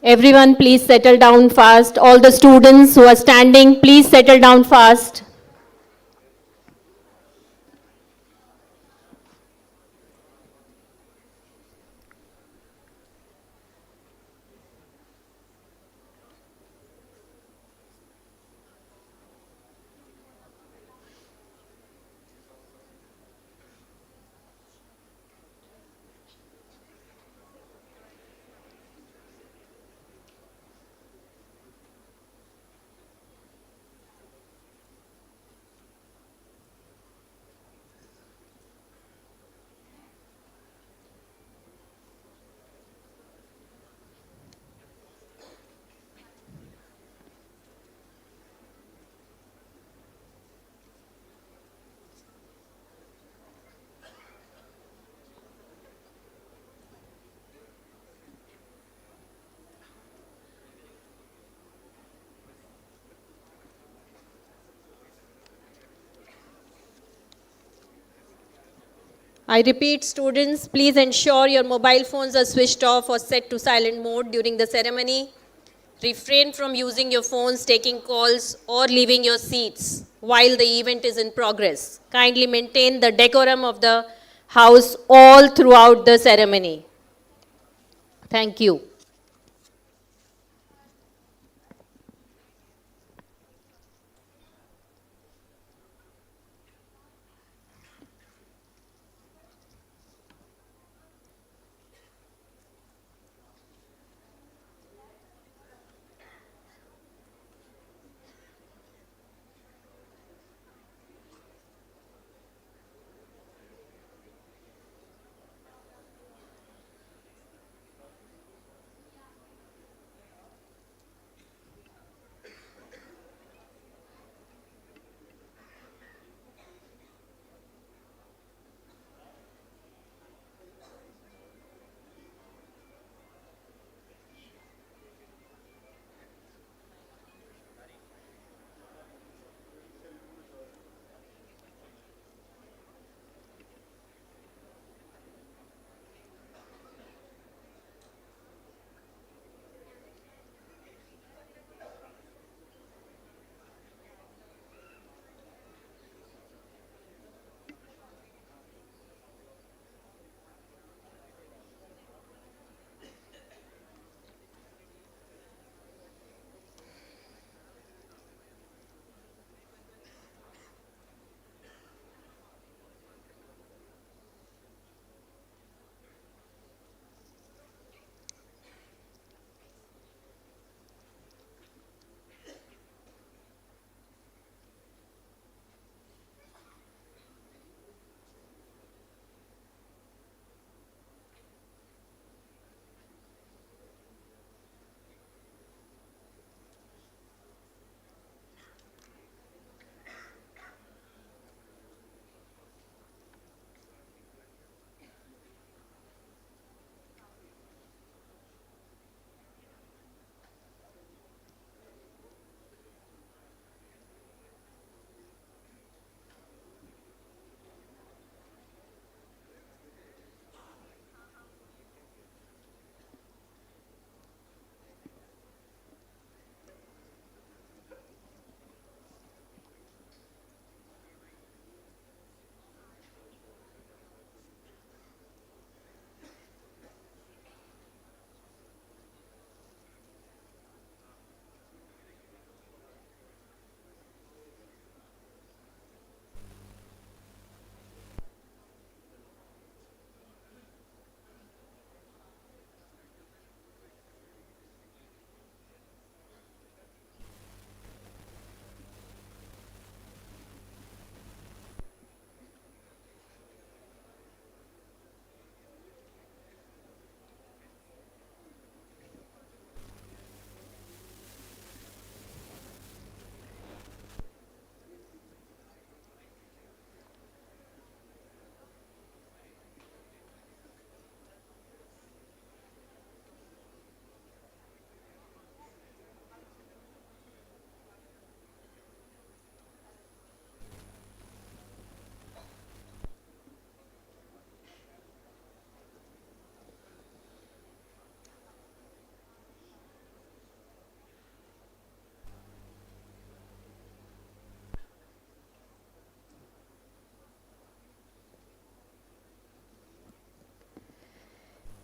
Everyone, please settle down fast. All the students who are standing, please settle down fast. I repeat, students, please ensure your mobile phones are switched off or set to silent mode during the ceremony. Refrain from using your phones, taking calls, or leaving your seats while the event is in progress. Kindly maintain the decorum of the house all throughout the ceremony. Thank you.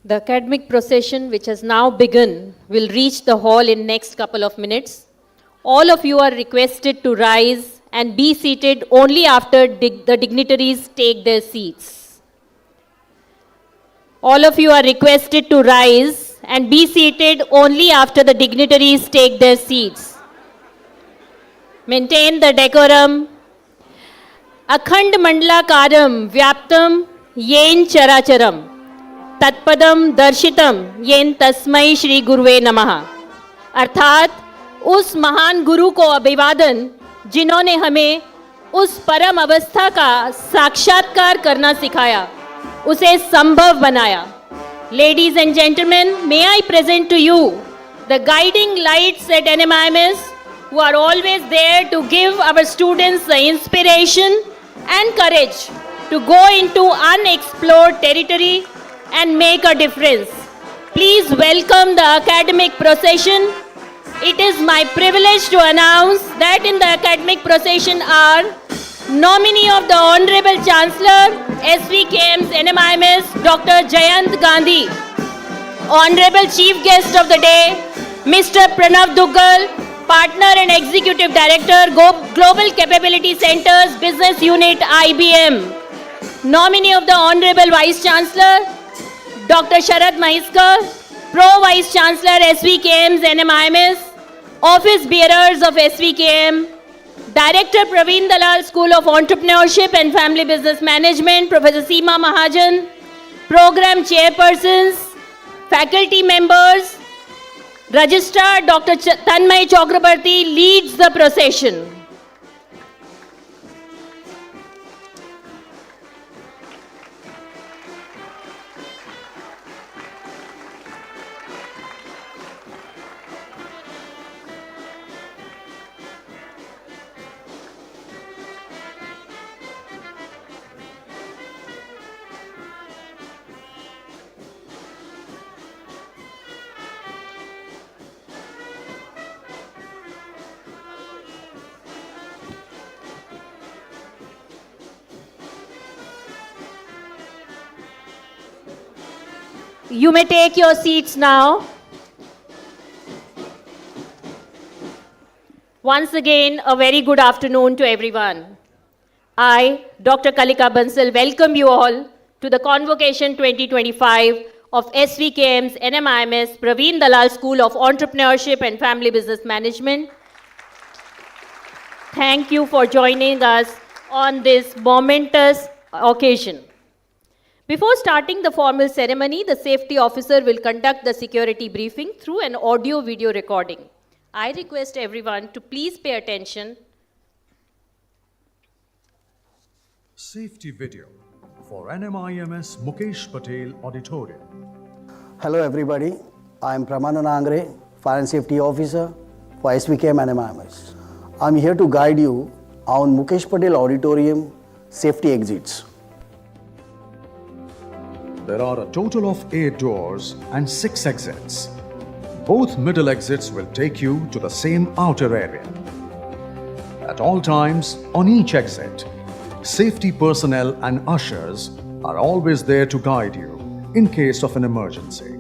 The academic procession, which has now begun, will reach the hall in next couple of minutes. All of you are requested to rise and be seated only after the dignitaries take their seats. All of you are requested to rise and be seated only after the dignitaries take their seats. Maintain the decorum. Akhand mandalakaram vyaptam yen characharam. तत्पदम दर्शितम येन तस्मै श्री गुरुवे नमः। अर्थात उस महान गुरु को अभिवादन जिन्होंने हमें उस परम अवस्था का साक्षात्कार करना सिखाया, उसे संभव बनाया। Ladies and gentlemen, may I present to you the guiding lights at NMIMS who are always there to give our students the inspiration and courage to go into unexplored territory and make a difference. Please welcome the academic procession. It is my privilege to announce that in the academic procession are nominee of the Honorable Chancellor, SVKM's NMIMS, Dr. Jayant Gandhi. Honorable Chief Guest of the Day, Mr. Pranav Duggal, Partner and Executive Director, Global Capability Centers, Business Unit, IBM. Nominee of the Honorable Vice Chancellor, Dr. Sharad Mahiskar, Pro Vice Chancellor, SVKM's NMIMS, Office Bearers of SVKM, Director Praveen Dalal School of Entrepreneurship and Family Business Management, Professor Seema Mahajan, Program Chairpersons, faculty members, Registrar Dr. Tanmay Chakrabarti leads the procession. You may take your seats now. Once again, a very good afternoon to everyone. I, Dr. Kalika Bansal, welcome you all to the Convocation 2025 of SVKM's NMIMS Praveen Dalal School of Entrepreneurship and Family Business Management. Thank you for joining us on this momentous occasion. Before starting the formal ceremony, the safety officer will conduct the security briefing through an audio-video recording. I request everyone to please pay attention. Safety video for NMIMS Mukesh Patel Auditorium. Hello everybody, I am Pramanana Angre, Fire and Safety Officer for SVKM NMIMS. I am here to guide you on Mukesh Patel Auditorium safety exits. There are a total of 8 doors and 6 exits. Both middle exits will take you to the same outer area. At all times, on each exit, safety personnel and ushers are always there to guide you in case of an emergency.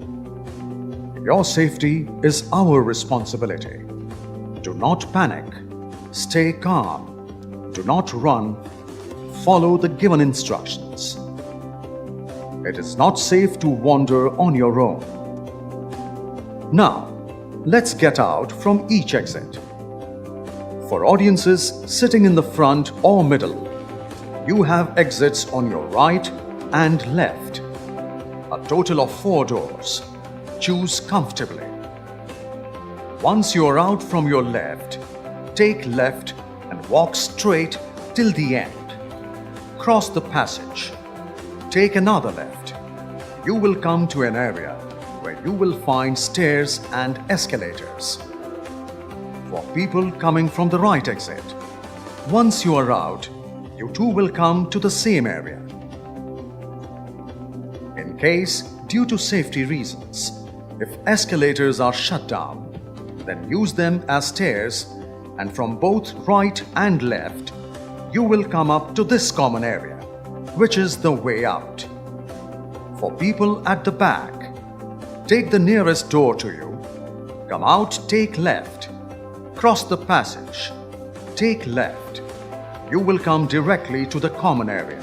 Your safety is our responsibility. Do not panic. Stay calm. Do not run. Follow the given instructions. It is not safe to wander on your own. Now, let's get out from each exit. For audiences sitting in the front or middle, you have exits on your right and left. A total of 4 doors. Choose comfortably. Once you are out from your left, take left and walk straight till the end. Cross the passage. Take another left. You will come to an area where you will find stairs and escalators. For people coming from the right exit, once you are out, you too will come to the same area. In case, due to safety reasons, if escalators are shut down, then use them as stairs, and from both right and left, you will come up to this common area, which is the way out. For people at the back, take the nearest door to you. Come out, take left. Cross the passage. Take left. You will come directly to the common area.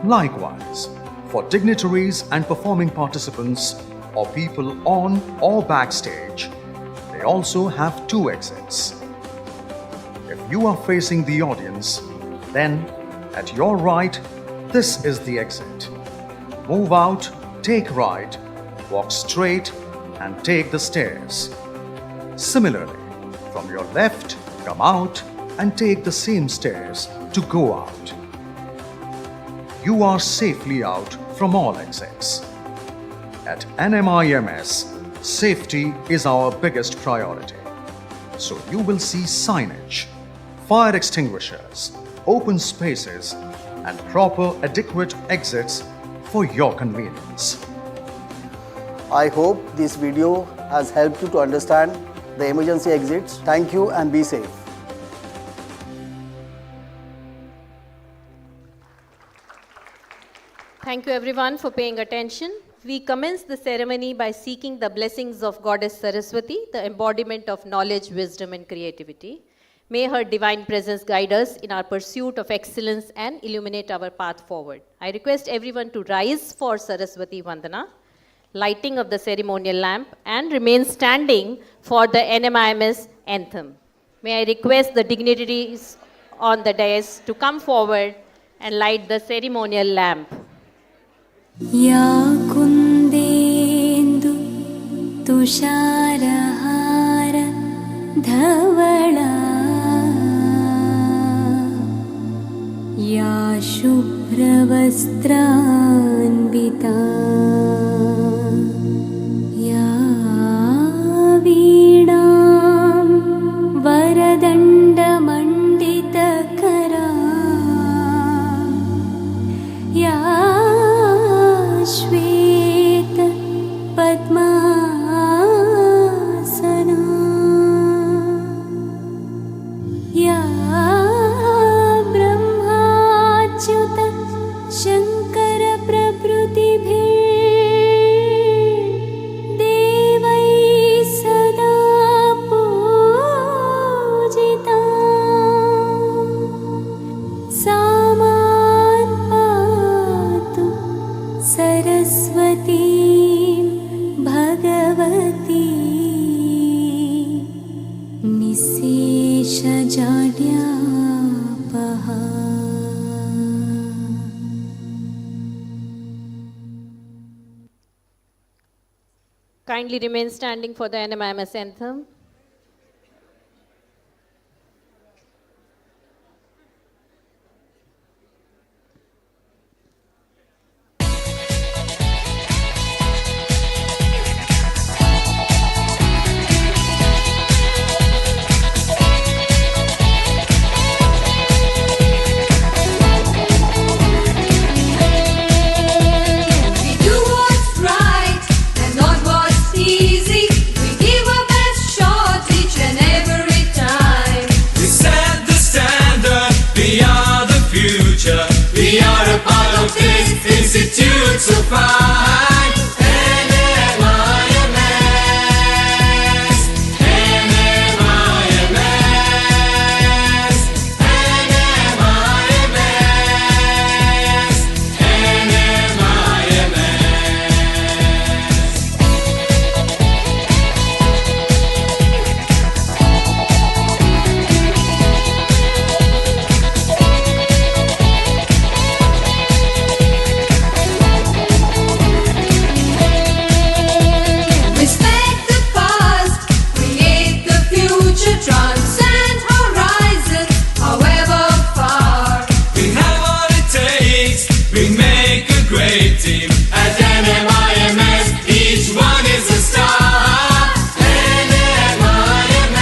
Likewise, for dignitaries and performing participants or people on or backstage, they also have 2 exits. If you are facing the audience, then at your right, this is the exit. Move out, take right, walk straight and take the stairs. Similarly, from your left, come out and take the same stairs to go out. You are safely out from all exits. At NMIMS, safety is our biggest priority. So you will see signage, fire extinguishers, open spaces, and proper adequate exits for your convenience. I hope this video has helped you to understand the emergency exits. Thank you and be safe. Thank you everyone for paying attention. We commence the ceremony by seeking the blessings of Goddess Saraswati, the embodiment of knowledge, wisdom and creativity. May her divine presence guide us in our pursuit of excellence and illuminate our path forward. I request everyone to rise for Saraswati Vandana, lighting of the ceremonial lamp, and remain standing for the NMIMS Anthem. May I request the dignitaries on the dais to come forward and light the ceremonial lamp. या कुन्देन्दु तुषारहार धवला या शुभ्रवस्त्रान्विता या वीणां वरदण्डमण्डितकरा या श्वेत पद्मासना या ब्रह्माच्युत शङ्कर प्रभृतिभिः देवैः सदा पूजिता सा मां पातु Saraswati Bhagwati निःशेषजाड्यापहा. Kindly remain standing for the NMIMS Anthem. We do what's right and not what's easy. We give our best shot each and every time. We set the standard, we are the future. We are a part of this institute so fine. NMIMS, NMIMS, NMIMS, NMIMS. Respect the past, create the future, transcend horizons, however far. We have what it takes, we make a great team. At NMIMS, each one is a star. NMIMS,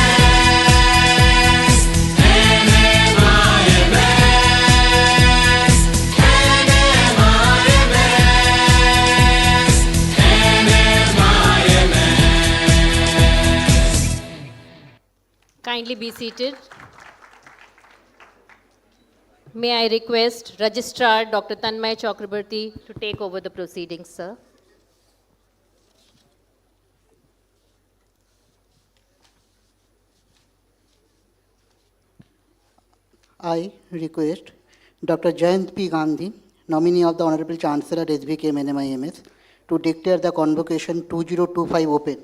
NMIMS, NMIMS, NMIMS. Kindly be seated. May I request Registrar Dr. Tanmay Chakrabarti to take over the proceedings, sir. I request Dr. Jayant P. Gandhi, nominee of the Honorable Chancellor SBKM NMIMS, to declare the Convocation 2025 open.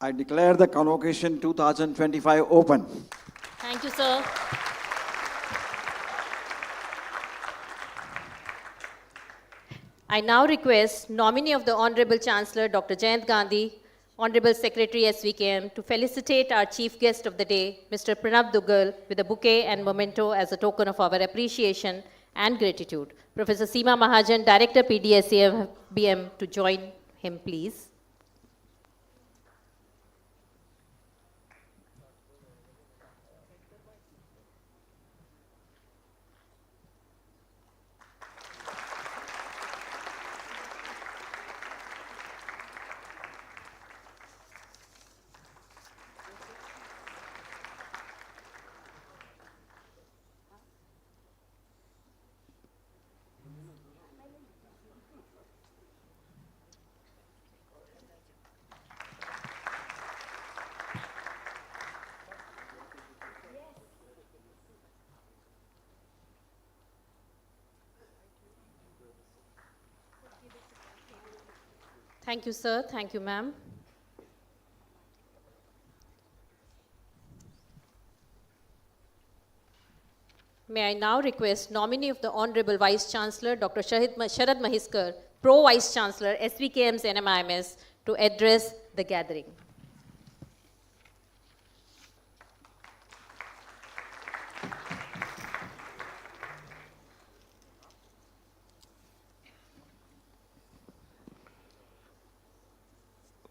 I declare the Convocation 2025 open. Thank you, sir. I now request nominee of the Honorable Chancellor, Dr. Jayant Gandhi, Honorable Secretary SVKM, to felicitate our chief guest of the day, Mr. Pranav Duggal, with a bouquet and memento as a token of our appreciation and gratitude. Professor Seema Mahajan, Director PDSE FBM, to join him, please. Thank you, sir. Thank you, ma'am. May I now request nominee of the Honorable Vice Chancellor, Dr. Sharad Mahiskar, Pro Vice Chancellor, SVKM's NMIMS, to address the gathering.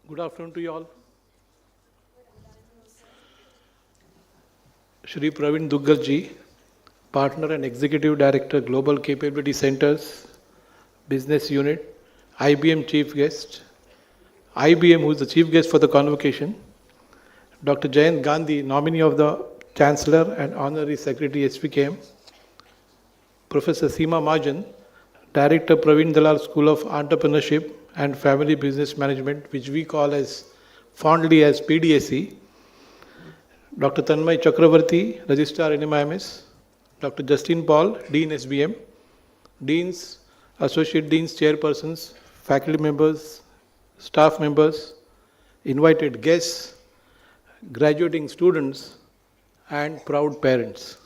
Good afternoon to you all. Shri Praveen Duggal ji, Partner and Executive Director, Global Capability Centers, Business Unit, IBM Chief Guest, IBM, who is the Chief Guest for the Convocation, Dr. Jayant Gandhi, nominee of the Chancellor and Honorary Secretary SVKM, Professor Seema Mahajan, Director, Praveen Dalal School of Entrepreneurship and Family Business Management, which we call as fondly as PDSE, Dr. Tanmay Chakravarti, Registrar NMIMS, Dr. Justin Paul, Dean SBM, Deans, Associate Deans, Chairpersons, faculty members, staff members, invited guests, graduating students, and proud parents.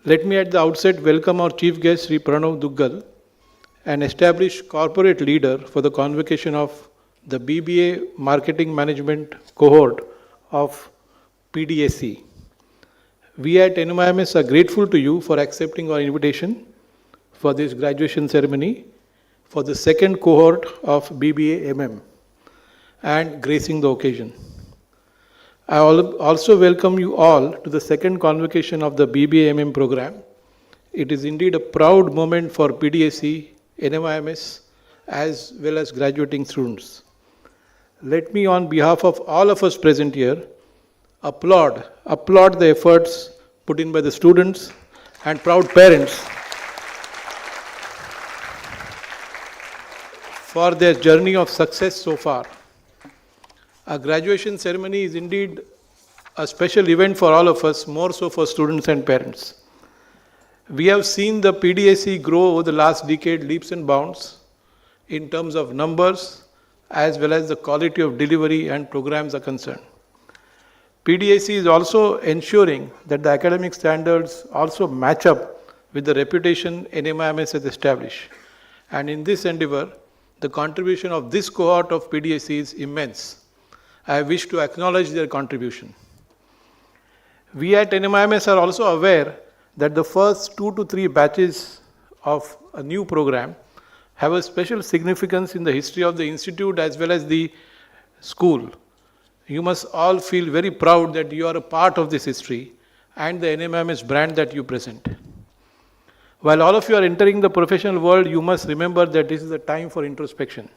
Let me at the outset welcome our Chief Guest, Sri Pranav Duggal, an established corporate leader for the convocation of the BBA Marketing Management cohort of PDSE. We at NMIMS are grateful to you for accepting our invitation for this graduation ceremony for the second cohort of BBA MM and gracing the occasion. I also welcome you all to the second convocation of the BBA MM program. It is indeed a proud moment for PDSE, NMIMS, as well as graduating students. Let me, on behalf of all of us present here, applaud the efforts put in by the students and proud parents for their journey of success so far. A graduation ceremony is indeed a special event for all of us, more so for students and parents. We have seen the PDSE grow over the last decade leaps and bounds in terms of numbers as well as the quality of delivery and programs are concerned. PDSE is also ensuring that the academic standards also match up with the reputation NMIMS has established. And in this endeavor, the contribution of this cohort of PDSE is immense. I wish to acknowledge their contribution. We at NMIMS are also aware that the first 2 to 3 batches of a new program have a special significance in the history of the institute as well as the school. You must all feel very proud that you are a part of this history and the NMIMS brand that you present. While all of you are entering the professional world, you must remember that this is a time for introspection.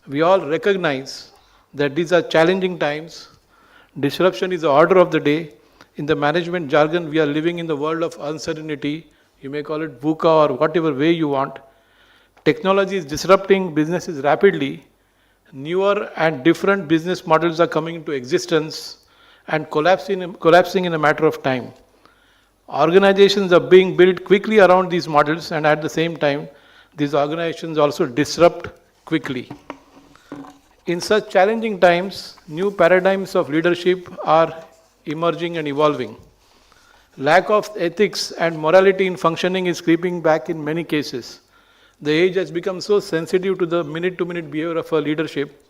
We all recognize that these are challenging times. Disruption is the order of the day. In the management jargon, we are living in the world of uncertainty. You may call it VUCA or whatever way you want. Technology is disrupting businesses rapidly. Newer and different business models are coming into existence. and collapsing in a matter of time. Organizations are being built quickly around these models, and at the same time, these organizations also disrupt quickly. In such challenging times, new paradigms of leadership are emerging and evolving. Lack of ethics and morality in functioning is creeping back in many cases. The age has become so sensitive to the minute-to-minute behavior of a leadership,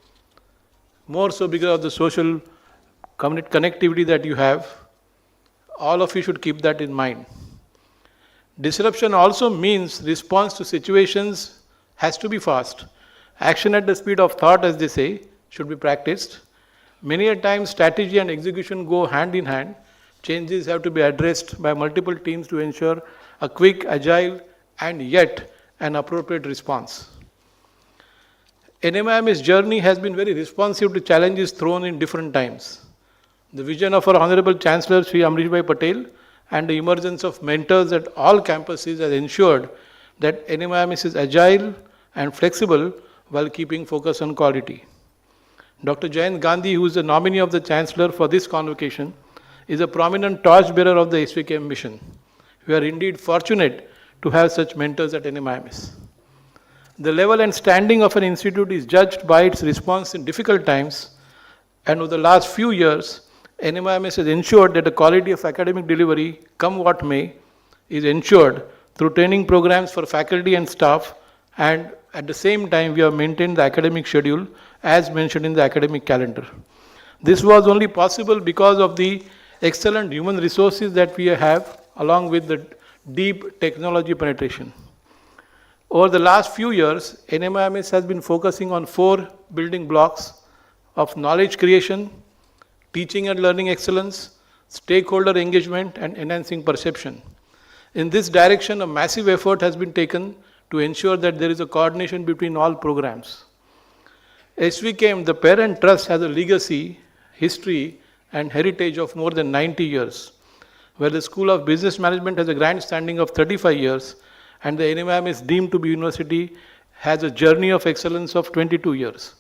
more so because of the social connectivity that you have. All of you should keep that in mind. Disruption also means response to situations has to be fast. Action at the speed of thought, as they say, should be practiced. Many a time, strategy and execution go hand in hand. Changes have to be addressed by multiple teams to ensure a quick, agile, and yet an appropriate response. NMIMS journey has been very responsive to challenges thrown in different times. The vision of our Honorable Chancellor Sri Amrishbhai Patel and the emergence of mentors at all campuses has ensured that NMIMS is agile and flexible while keeping focus on quality. Dr. Jayant Gandhi, who is the nominee of the Chancellor for this convocation, is a prominent torchbearer of the SVKM mission. We are indeed fortunate to have such mentors at NMIMS. The level and standing of an institute is judged by its response in difficult times, and over the last few years, NMIMS has ensured that the quality of academic delivery, come what may, is ensured through training programs for faculty and staff, and at the same time we have maintained the academic schedule as mentioned in the academic calendar. This was only possible because of the excellent human resources that we have along with the deep technology penetration. Over the last few years, NMIMS has been focusing on 4 building blocks of knowledge creation, teaching and learning excellence, stakeholder engagement, and enhancing perception. In this direction, a massive effort has been taken to ensure that there is a coordination between all programs. SVKM, the parent trust, has a legacy, history, and heritage of more than 90 years, where the School of Business Management has a grand standing of 35 years, and the NMIM is deemed to be university, has a journey of excellence of 22 years.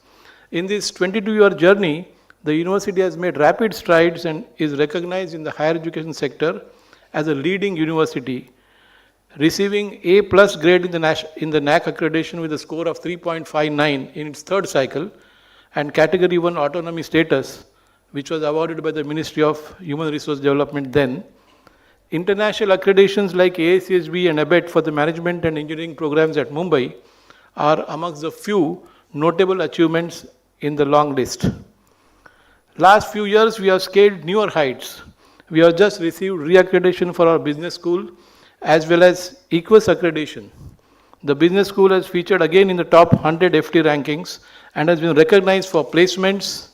In this 22-year journey, the university has made rapid strides and is recognized in the higher education sector as a leading university, receiving A+ grade in the NAC accreditation with a score of 3.59 in its 3rd cycle, and Category 1 autonomy status, which was awarded by the Ministry of Human Resource Development then. International accreditations like AICSB and ABET for the management and engineering programs at Mumbai are amongst the few notable achievements in the long list. Last few years, we have scaled newer heights. We have just received re-accreditation for our business school as well as EQUIS accreditation. The business school has featured again in the top 100 FT rankings and has been recognized for placements,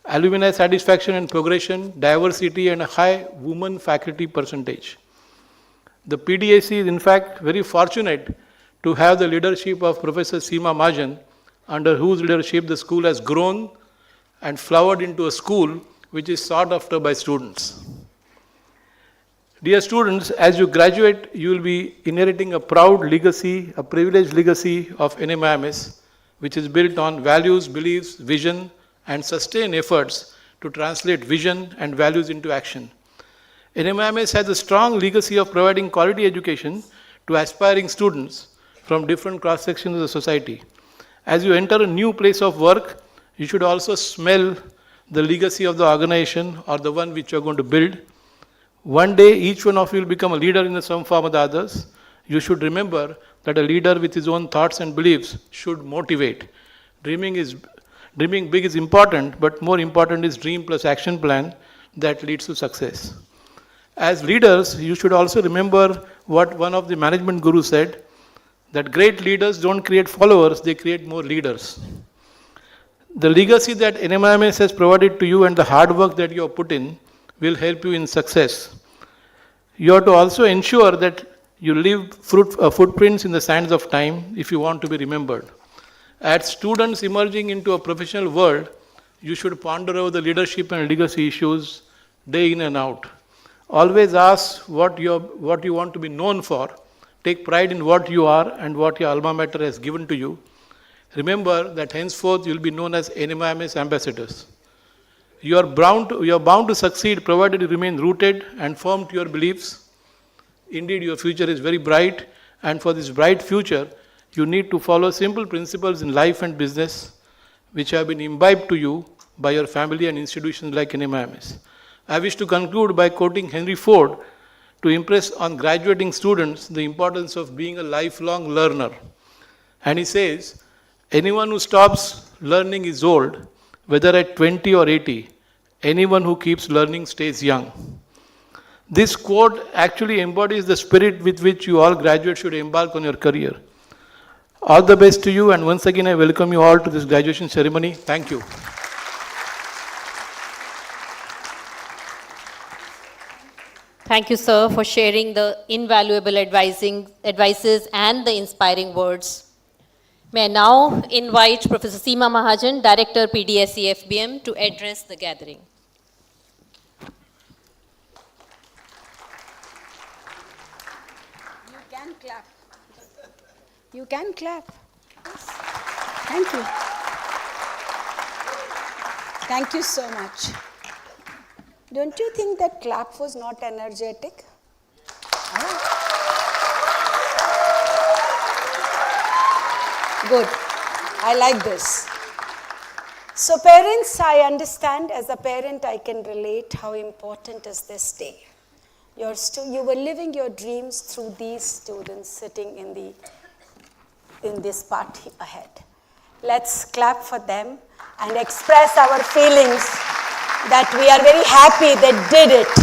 alumni satisfaction and progression, diversity, and a high women faculty percentage. The PDSE is in fact very fortunate to have the leadership of Professor Seema Mahajan, under whose leadership the school has grown and flowered into a school which is sought after by students. Dear students, as you graduate, you will be inheriting a proud legacy, a privileged legacy of NMIMS, which is built on values, beliefs, vision, and sustained efforts to translate vision and values into action. NMIMS has a strong legacy of providing quality education to aspiring students from different cross-sections of the society. As you enter a new place of work, you should also smell the legacy of the organization or the one which you are going to build. One day, each one of you will become a leader in some form or the others. You should remember that a leader with his own thoughts and beliefs should motivate. Dreaming big is important, but more important is dream plus action plan that leads to success. As leaders, you should also remember what one of the management gurus said, that great leaders don't create followers, they create more leaders. The legacy that NMIMS has provided to you and the hard work that you have put in will help you in success. You have to also ensure that you leave footprints in the sands of time if you want to be remembered. As students emerging into a professional world, you should ponder over the leadership and legacy issues day in and out. Always ask what you want to be known for. Take pride in what you are and what your alma mater has given to you. Remember that henceforth you will be known as NMIMS ambassadors. You are bound to succeed provided you remain rooted and firm to your beliefs. Indeed, your future is very bright, and for this bright future, you need to follow simple principles in life and business, which have been imbibed to you by your family and institutions like NMIMS. I wish to conclude by quoting Henry Ford to impress on graduating students the importance of being a lifelong learner. And he says, anyone who stops learning is old, whether at 20 or 80. Anyone who keeps learning stays young. This quote actually embodies the spirit with which you all graduates should embark on your career. All the best to you, and once again I welcome you all to this graduation ceremony. Thank you. Thank you, sir, for sharing the invaluable advices and the inspiring words. May I now invite Professor Seema Mahajan, Director PDSE FBM, to address the gathering. You can clap. You can clap. Yes. Thank you. Thank you so much. Don't you think that clap was not energetic? Good. I like this. So parents, I understand, as a parent I can relate how important is this day. You were living your dreams through these students sitting in this party ahead. Let's clap for them and express our feelings that we are very happy they did it.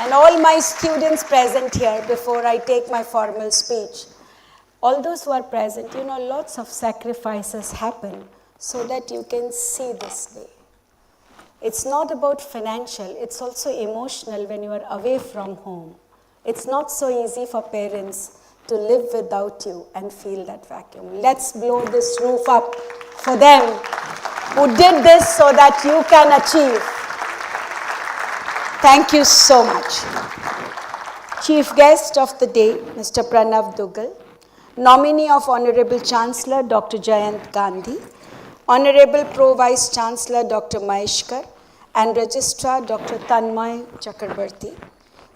And all my students present here, before I take my formal speech, all those who are present, lots of sacrifices happen so that you can see this day. It's not about financial, it's also emotional when you are away from home. It's not so easy for parents to live without you and feel that vacuum. Let's blow this roof up for them who did this so that you can achieve. Thank you so much. Chief guest of the day, Mr. Pranav Dugal. Nominee of Honorable Chancellor Dr. Jayant Gandhi, Honorable Pro Vice Chancellor Dr. Maheshkar, and Registrar Dr. Tanmay Chakrabarti,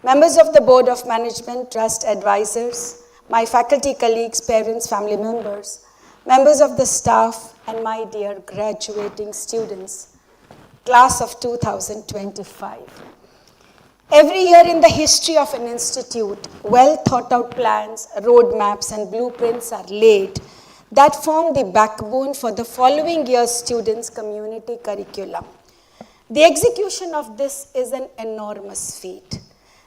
members of the Board of Management, Trust Advisors, my faculty colleagues, parents, family members, members of the staff, and my dear graduating students, class of 2025. Every year in the history of an institute, well thought out plans, roadmaps, and blueprints are laid that form the backbone for the following year's students' community curriculum. The execution of this is an enormous feat.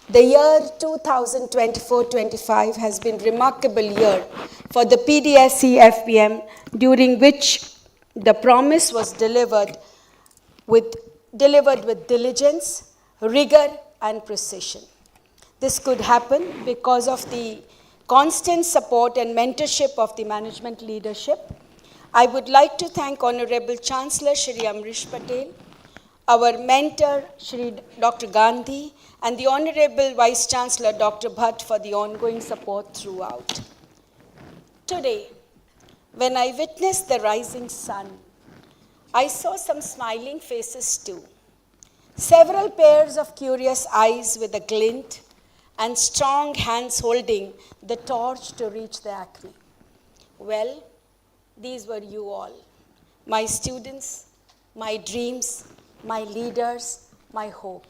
The year 2024-25 has been a remarkable year for the PDSE FBM, during which the promise was delivered with diligence, rigor, and precision. This could happen because of the constant support and mentorship of the management leadership. I would like to thank Honorable Chancellor Shri Amrish Patel, our mentor Shri Dr. Gandhi, and the Honorable Vice Chancellor Dr. Bhatt for the ongoing support throughout. Today, when I witnessed the rising sun, I saw some smiling faces too. Several pairs of curious eyes with a glint and strong hands holding the torch to reach the acme. Well, these were you all, my students, my dreams, my leaders, my hope.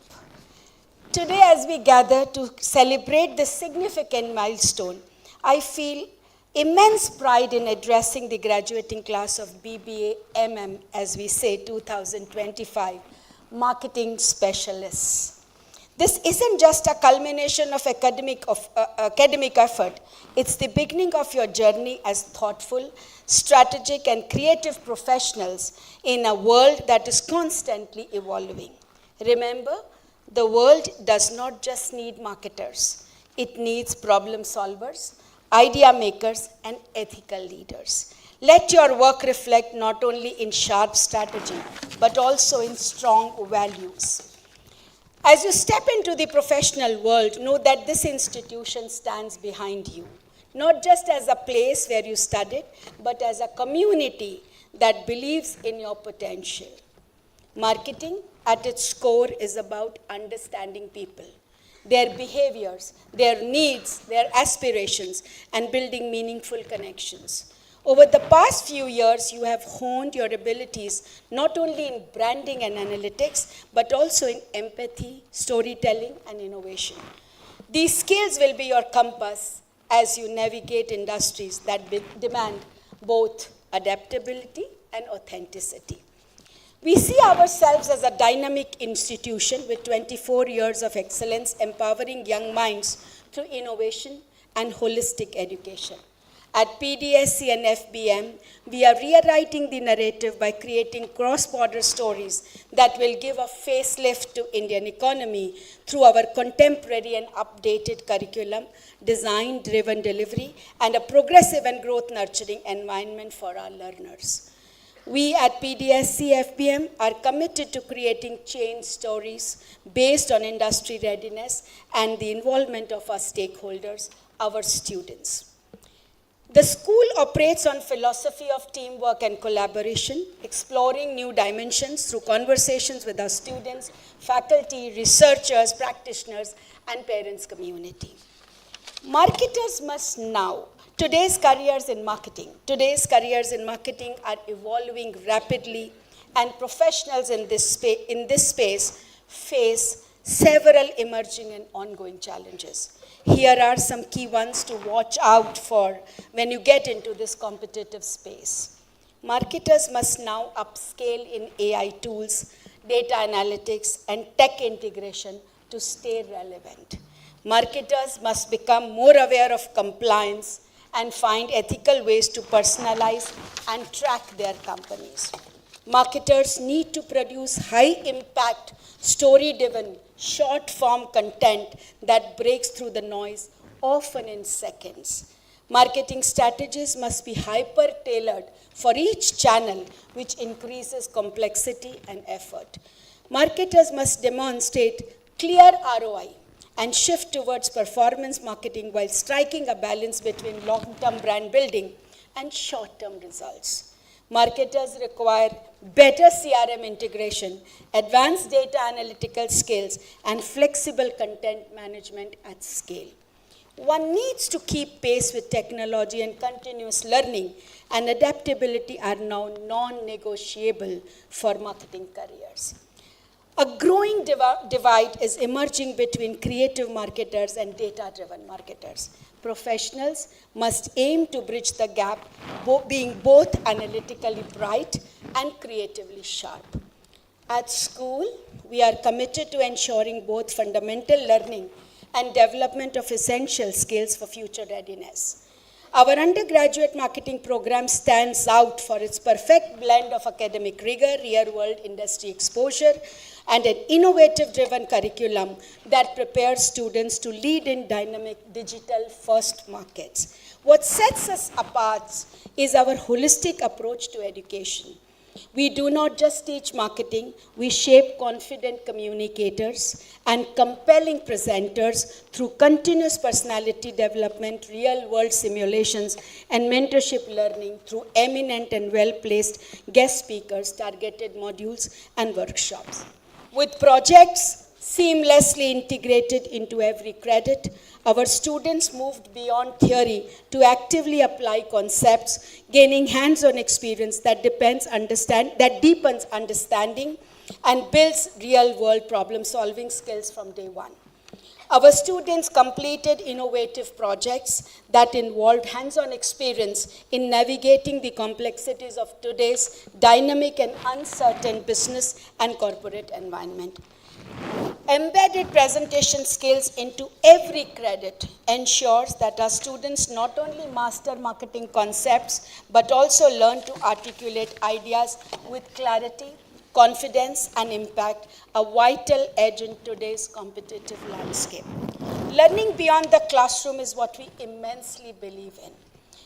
Today, as we gather to celebrate this significant milestone, I feel immense pride in addressing the graduating class of BBA MM, as we say, 2025. Marketing specialists. This isn't just a culmination of academic effort. It's the beginning of your journey as thoughtful, strategic, and creative professionals in a world that is constantly evolving. Remember, the world does not just need marketers. It needs problem solvers, idea makers, and ethical leaders. Let your work reflect not only in sharp strategy, but also in strong values. As you step into the professional world, know that this institution stands behind you, not just as a place where you studied, but as a community that believes in your potential. Marketing at its core is about understanding people, their behaviors, their needs, their aspirations, and building meaningful connections. Over the past few years, you have honed your abilities not only in branding and analytics, but also in empathy, storytelling, and innovation. These skills will be your compass as you navigate industries that demand both adaptability and authenticity. We see ourselves as a dynamic institution with 24 years of excellence empowering young minds through innovation and holistic education. At PDSE and FBM, we are rewriting the narrative by creating cross-border stories that will give a facelift to Indian economy through our contemporary and updated curriculum, design-driven delivery, and a progressive and growth-nurturing environment for our learners. We at PDSE FBM are committed to creating change stories based on industry readiness and the involvement of our stakeholders, our students. The school operates on philosophy of teamwork and collaboration, exploring new dimensions through conversations with our students, faculty, researchers, practitioners, and parents community. Marketers must now, today's careers in marketing are evolving rapidly, and professionals in this space face several emerging and ongoing challenges. Here are some key ones to watch out for when you get into this competitive space. Marketers must now upscale in AI tools, data analytics, and tech integration to stay relevant. Marketers must become more aware of compliance and find ethical ways to personalize and track their companies. Marketers need to produce high-impact, story-driven, short-form content that breaks through the noise, often in seconds. Marketing strategies must be hyper-tailored for each channel, which increases complexity and effort. Marketers must demonstrate clear ROI and shift towards performance marketing while striking a balance between long-term brand building and short-term results. Marketers require better CRM integration, advanced data analytical skills, and flexible content management at scale. One needs to keep pace with technology, and continuous learning and adaptability are now non-negotiable for marketing careers. A growing divide is emerging between creative marketers and data-driven marketers. Professionals must aim to bridge the gap, being both analytically bright and creatively sharp. At school, we are committed to ensuring both fundamental learning and development of essential skills for future readiness. Our undergraduate marketing program stands out for its perfect blend of academic rigor, real-world industry exposure, and an innovative-driven curriculum that prepares students to lead in dynamic digital-first markets. What sets us apart is our holistic approach to education. We do not just teach marketing, we shape confident communicators and compelling presenters through continuous personality development, real-world simulations, and mentorship learning through eminent and well-placed guest speakers, targeted modules, and workshops. With projects seamlessly integrated into every credit, our students moved beyond theory to actively apply concepts, gaining hands-on experience that deepens understanding and builds real-world problem-solving skills from day one. Our students completed innovative projects that involved hands-on experience in navigating the complexities of today's dynamic and uncertain business and corporate environment. Embedded presentation skills into every credit ensures that our students not only master marketing concepts, but also learn to articulate ideas with clarity, confidence, and impact, a vital edge in today's competitive landscape. Learning beyond the classroom is what we immensely believe in.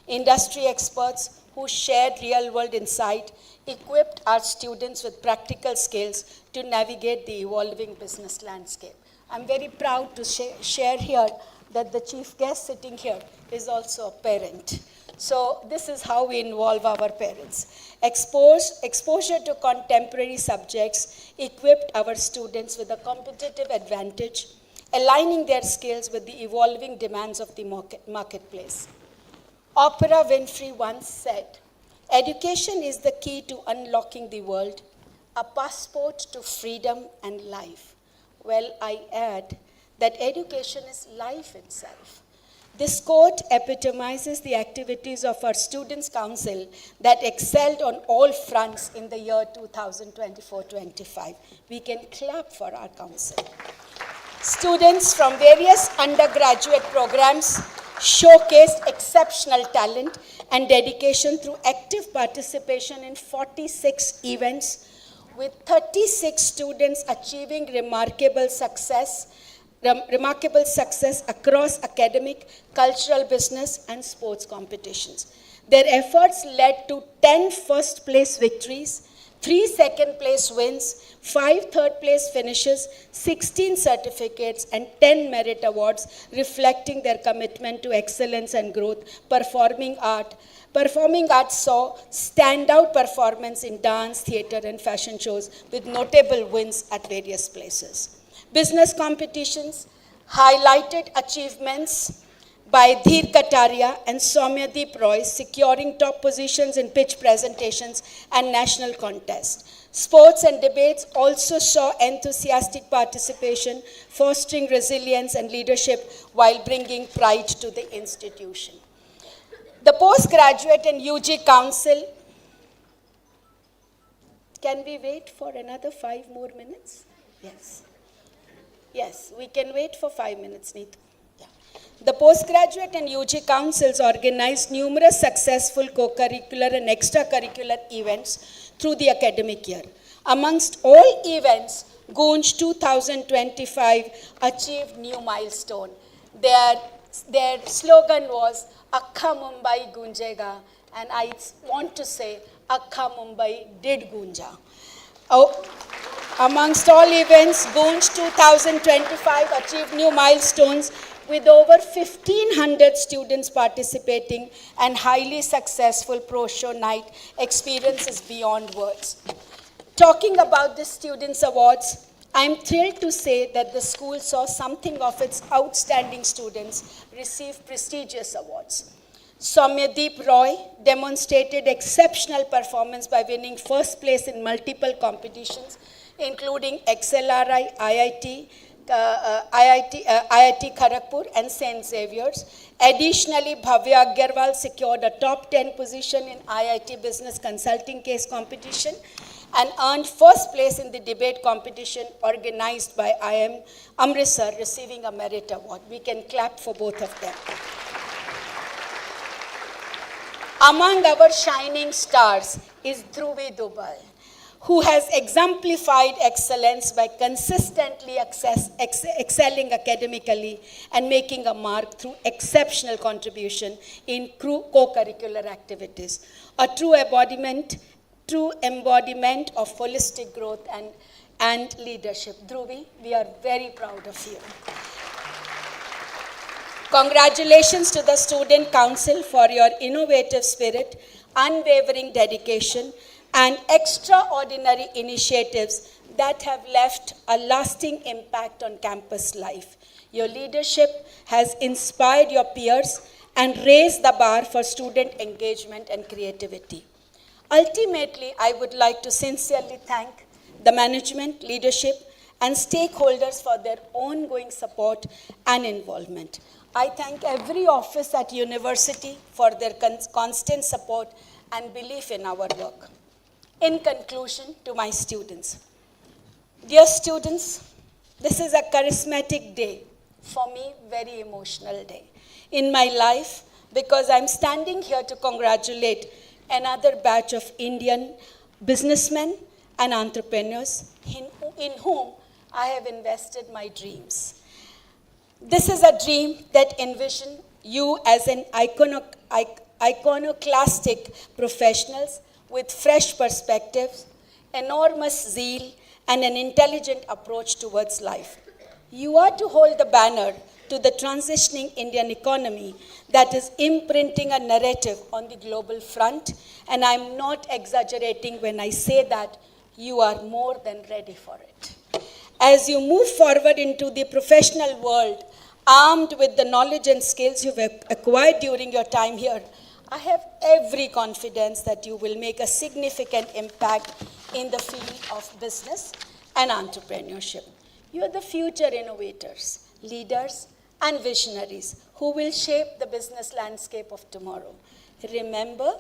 Industry experts who shared real-world insight equipped our students with practical skills to navigate the evolving business landscape. I'm very proud to share here that the chief guest sitting here is also a parent. So this is how we involve our parents. Exposure to contemporary subjects equipped our students with a competitive advantage, aligning their skills with the evolving demands of the marketplace. Oprah Winfrey once said, "Education is the key to unlocking the world, a passport to freedom and life." Well, I add that education is life itself. This quote epitomizes the activities of our Students' Council that excelled on all fronts in the year 2024-25. We can clap for our council. Students from various undergraduate programs showcased exceptional talent and dedication through active participation in 46 events, with 36 students achieving remarkable success across academic, cultural, business, and sports competitions. Their efforts led to 10 first-place victories, 3 second-place wins, 5 third-place finishes, 16 certificates, and 10 merit awards, reflecting their commitment to excellence and growth. Performing arts saw standout performance in dance, theatre, and fashion shows, with notable wins at various places. Business competitions highlighted achievements by Dheer Kataria and Soumyadeep Roy, securing top positions in pitch presentations and national contests. Sports and debates also saw enthusiastic participation, fostering resilience and leadership while bringing pride to the institution. The Postgraduate and UG Council, can we wait for another 5 more minutes? Yes. Yes, we can wait for 5 minutes, Neetu. Yeah. The Postgraduate and UG Councils organized numerous successful co-curricular and extracurricular events through the academic year. Amongst all events, Goonj 2025 achieved new milestone. Their slogan was, "Akkha Mumbai Gunjega," and I want to say, "Akkha Mumbai did Gunja." Amongst all events, Goonj 2025 achieved new milestones with over 1,500 students participating and highly successful pro-show night experiences beyond words. Talking about the Students' Awards, I'm thrilled to say that the school saw something of its outstanding students receive prestigious awards. Soumyadeep Roy demonstrated exceptional performance by winning first place in multiple competitions, including XLRI, IIT Kharagpur, and St. Xavier's. Additionally, Bhavya Agarwal secured a top 10 position in IIT Business Consulting Case Competition and earned first place in the debate competition organized by IIM Amritsar, receiving a merit award. We can clap for both of them. Among our shining stars is Dhruvi Dubal, who has exemplified excellence by consistently excelling academically and making a mark through exceptional contribution in co-curricular activities. A true embodiment of holistic growth and leadership. Dhruvi, we are very proud of you. Congratulations to the Student Council for your innovative spirit, unwavering dedication, and extraordinary initiatives that have left a lasting impact on campus life. Your leadership has inspired your peers and raised the bar for student engagement and creativity. Ultimately, I would like to sincerely thank the management, leadership, and stakeholders for their ongoing support and involvement. I thank every office at university for their constant support and belief in our work. In conclusion, to my students, dear students, this is a charismatic day, for me, very emotional day in my life, because I'm standing here to congratulate another batch of Indian businessmen and entrepreneurs in whom I have invested my dreams. This is a dream that envisioned you as an iconoclastic professionals with fresh perspectives, enormous zeal, and an intelligent approach towards life. You are to hold the banner to the transitioning Indian economy that is imprinting a narrative on the global front. And I'm not exaggerating when I say that you are more than ready for it. As you move forward into the professional world, armed with the knowledge and skills you've acquired during your time here, I have every confidence that you will make a significant impact in the field of business and entrepreneurship. You are the future innovators, leaders, and visionaries who will shape the business landscape of tomorrow. Remember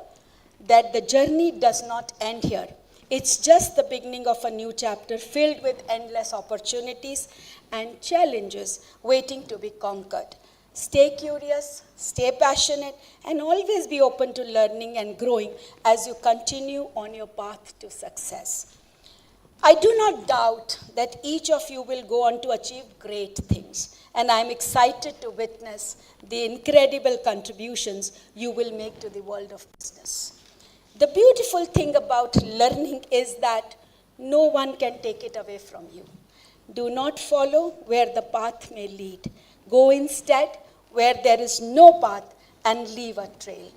that the journey does not end here. It's just the beginning of a new chapter filled with endless opportunities and challenges waiting to be conquered. Stay curious, stay passionate, and always be open to learning and growing as you continue on your path to success. I do not doubt that each of you will go on to achieve great things, and I'm excited to witness the incredible contributions you will make to the world of business. The beautiful thing about learning is that no one can take it away from you. Do not follow where the path may lead. Go instead where there is no path and leave a trail,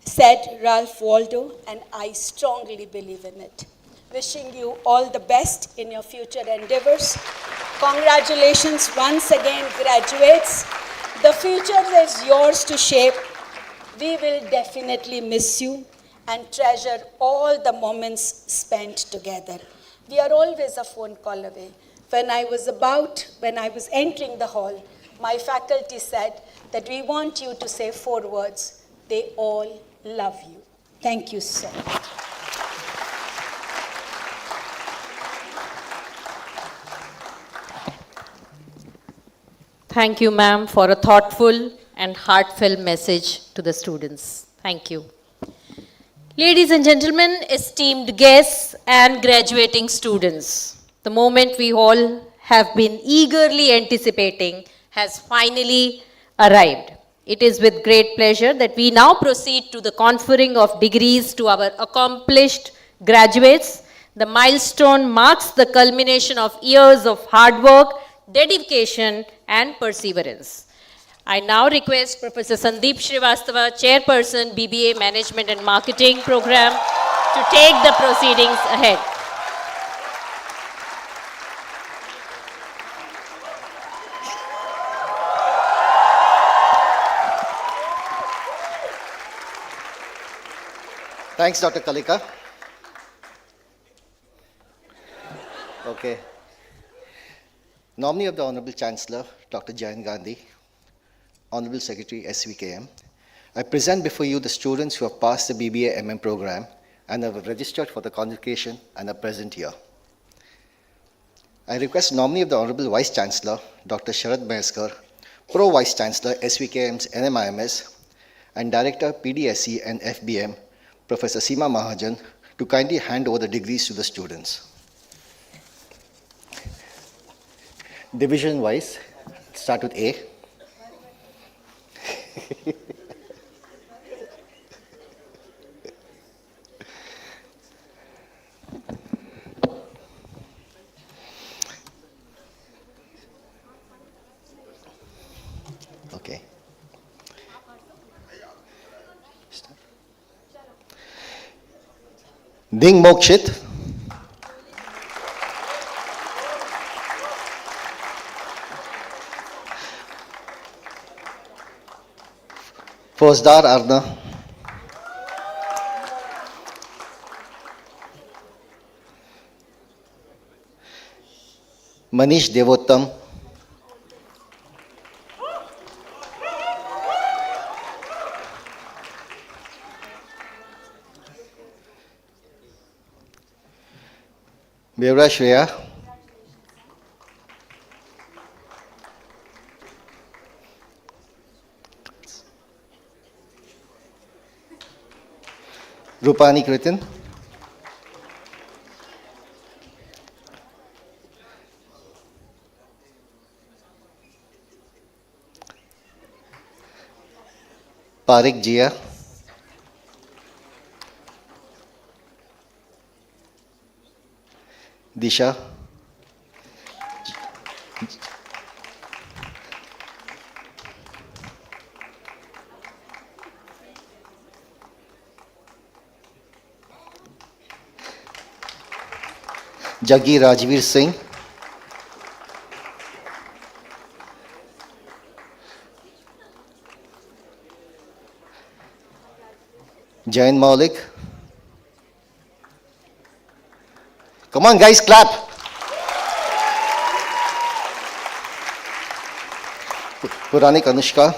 said Ralph Waldo, and I strongly believe in it. Wishing you all the best in your future endeavors. Congratulations once again, graduates. The future is yours to shape. We will definitely miss you and treasure all the moments spent together. We are always a phone call away. When I was entering the hall, my faculty said that we want you to say 4 words. They all love you. Thank you so much. Thank you, ma'am, for a thoughtful and heartfelt message to the students. Thank you. Ladies and gentlemen, esteemed guests and graduating students, the moment we all have been eagerly anticipating has finally arrived. It is with great pleasure that we now proceed to the conferring of degrees to our accomplished graduates. The milestone marks the culmination of years of hard work, dedication, and perseverance. I now request Professor Sandeep Srivastava, Chairperson, BBA Management and Marketing Program, to take the proceedings ahead. Thanks, Dr. Kalika. Okay. Nominee of the Honorable Chancellor, Dr. Jayant Gandhi, Honorable Secretary, SVKM, I present before you the students who have passed the BBA MM program and have registered for the convocation and are present here. I request nominee of the Honorable Vice Chancellor, Dr. Sharad Maheskar, Pro Vice Chancellor, SVKM's NMIMS, and Director, PDSE and FBM, Professor Seema Mahajan, to kindly hand over the degrees to the students. Division-wise, start with A. Okay. Ding Mokshit. Fauzdar Arna. Manish Devottam. Bevra Shreya. Rupani Kritin. Parik Jia. Disha. Jaggi Rajveer Singh, Jain Maulik. Come on, guys, clap. Puranik Anushka.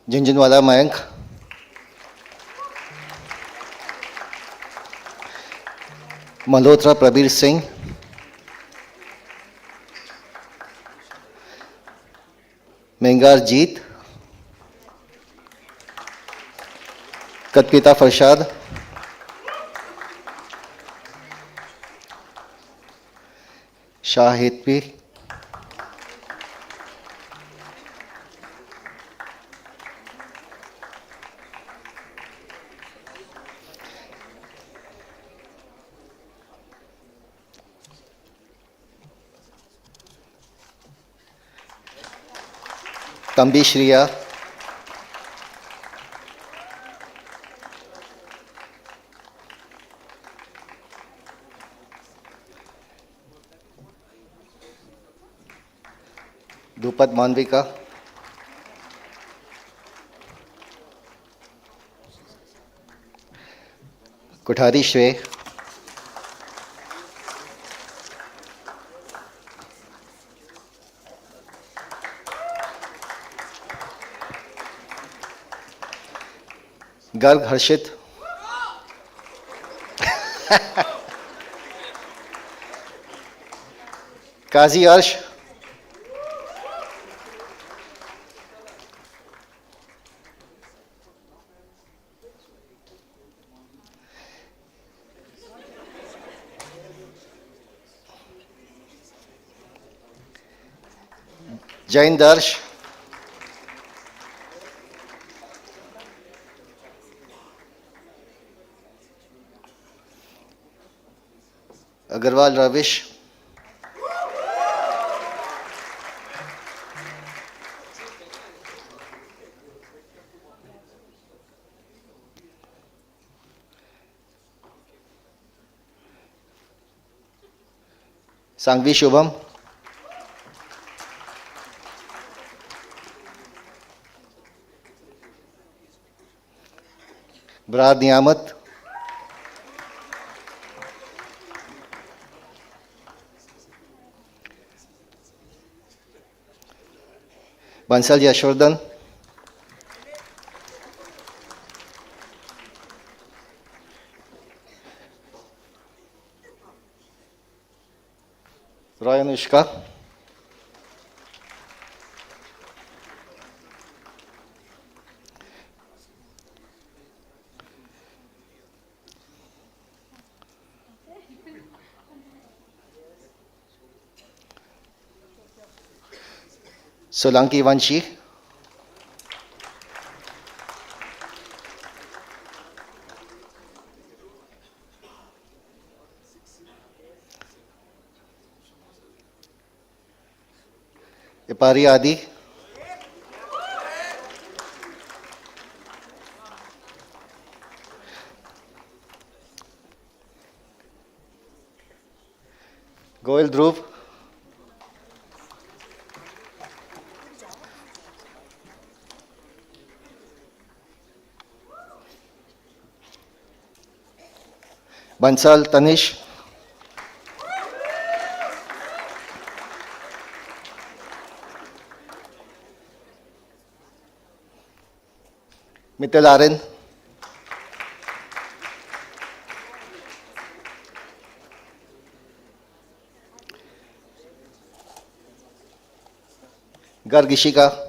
Junjunwala Mayank. Malhotra Prabir Singh. Mengar Jeet. Katpita Farshad. Shah Hetpi. Kambi Shriya. Dupat Manvika. Kothari Shwe. Garg Harshit. Kazi Arsh. Jain Darsh. Agarwal Ravish. Sangvi Shubham. Brad Niyamat. Bansal Yashwardan. Roy Anushka. Solanki Vanshi. Ipari Adi. Goel Dhruv. Bansal Tanish. Mittal Aren. Garg Ishika.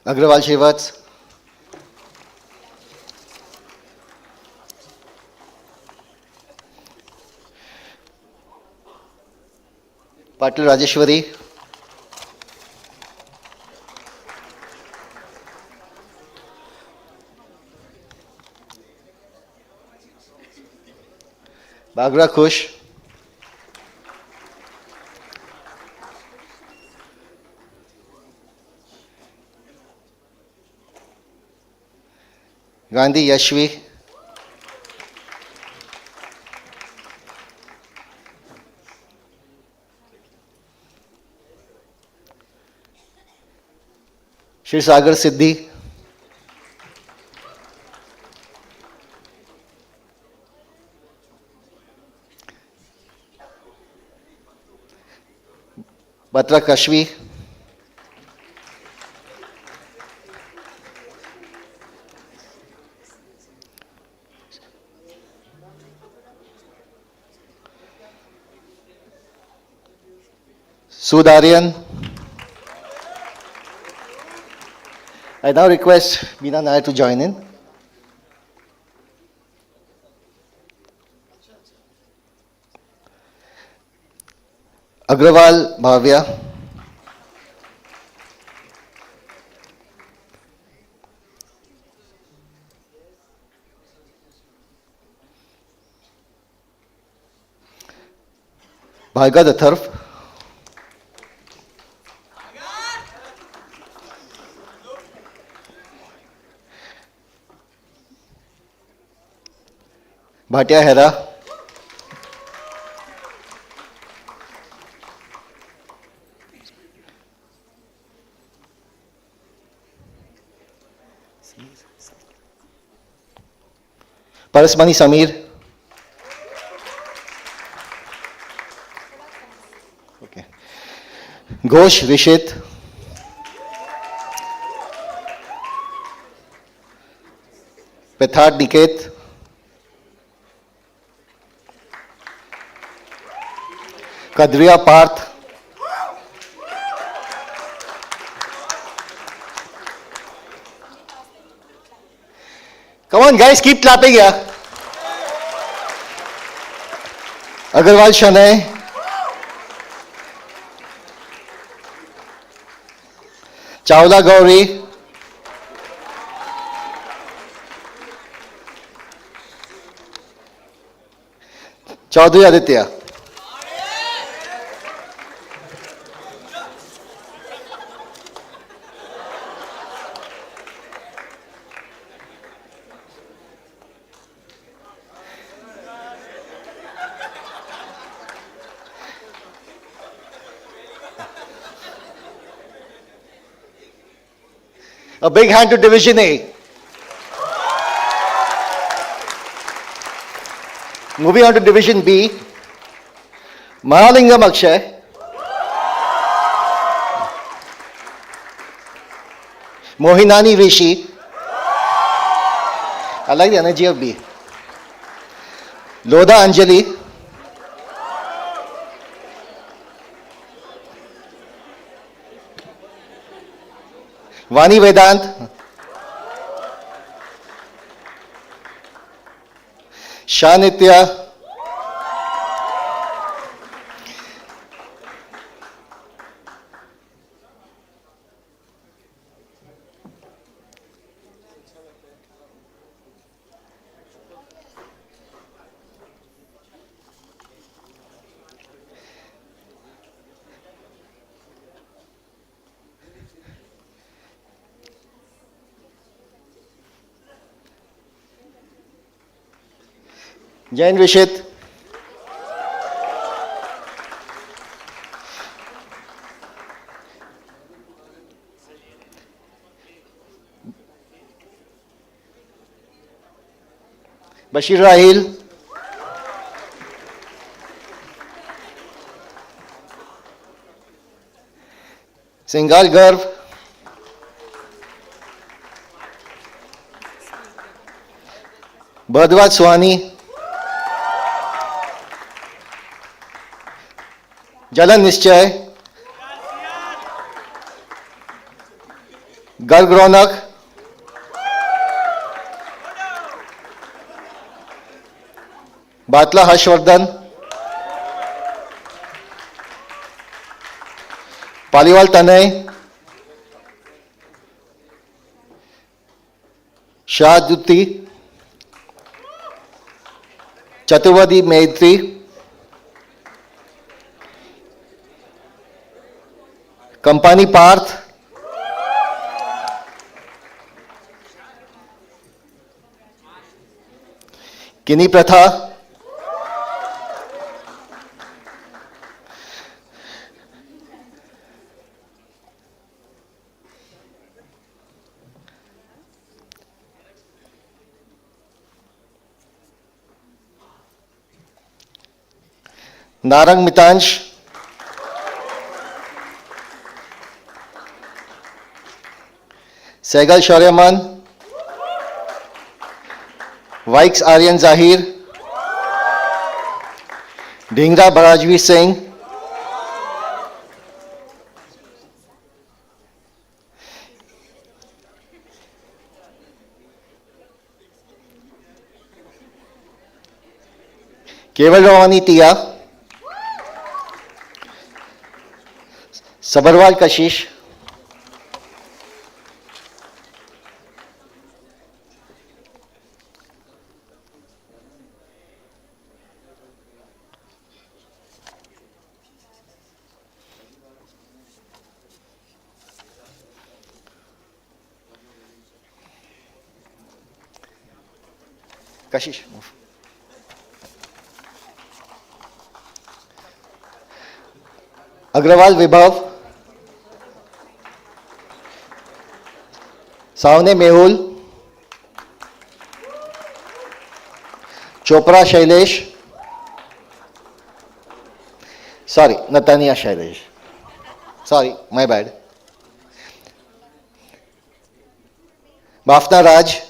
Agrawal Shivats. Patil Rajeshwari. Bagra Kush, Gandhi Yashvi, Shri Sagar Siddhi, Batra Kashvi, Sudarian. I now request Meena Nair to join in. Agrawal Bhavya, Bhargav Atharv, Bhatia Hera, Parasmani Samir, okay. Ghosh Rishit, Pethard Niket, Kadriya Parth, come on guys, keep clapping here. Agarwal Shanay, Chawla Gauri, Chaudhary Aditya, a big hand to Division A. Moving on to Division B, Mahalingam Akshay, Mohinani Rishi. I like the energy of B. Lodha Anjali, Vani Vedant, Shanitya, Jain Rishit, Bashir Rahil, Singal Garv, Bhadwat Swani, Jalan Nischay, Garg Ronak, Batla Harshvardhan, Paliwal Tanay, Shah Dutti, Chaturvedi Maitri, Kampani Parth, Kini Pratha, Narang Mitansh, Segal Shauryaman, Vikes Aryan Zahir, Dhingra Barajvi Singh, Keval Rawani Tia, Sabarwal Kashish, Kashish, move. Agrawal Vibhav, Savne Mehul, Chopra Shailesh, sorry, Natania Shailesh, sorry, my bad. Bafna Raj,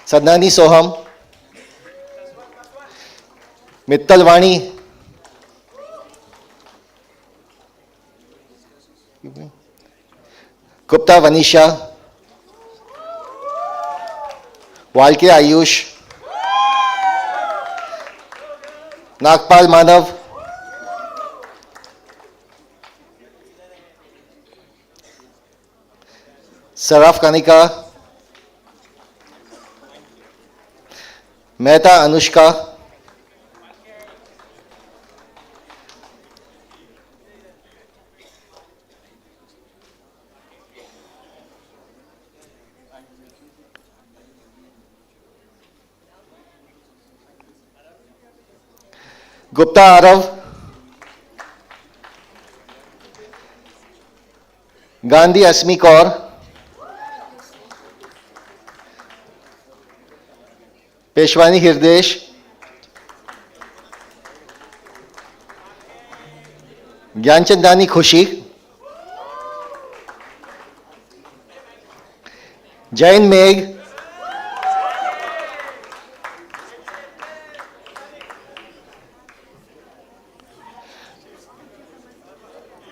Sadnani Soham, Mittal Vani, Gupta Vanisha, Walke Ayush, Nagpal Manav, Saraf Kanika, Mehta Anushka, Gupta Arav, Gandhi Asmi Kaur, Peshwani Hirdesh, Gyanchandani Khushi, Jain Megh,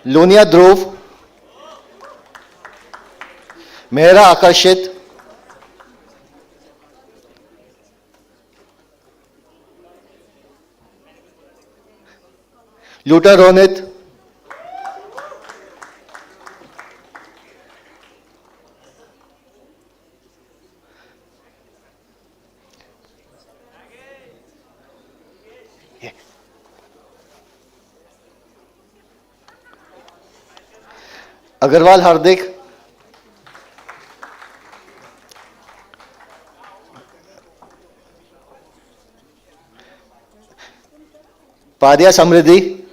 Lunia Dhruv, Mehra Akarshit, Luta Ronit, Agarwal Hardik, Padya Samriddhi,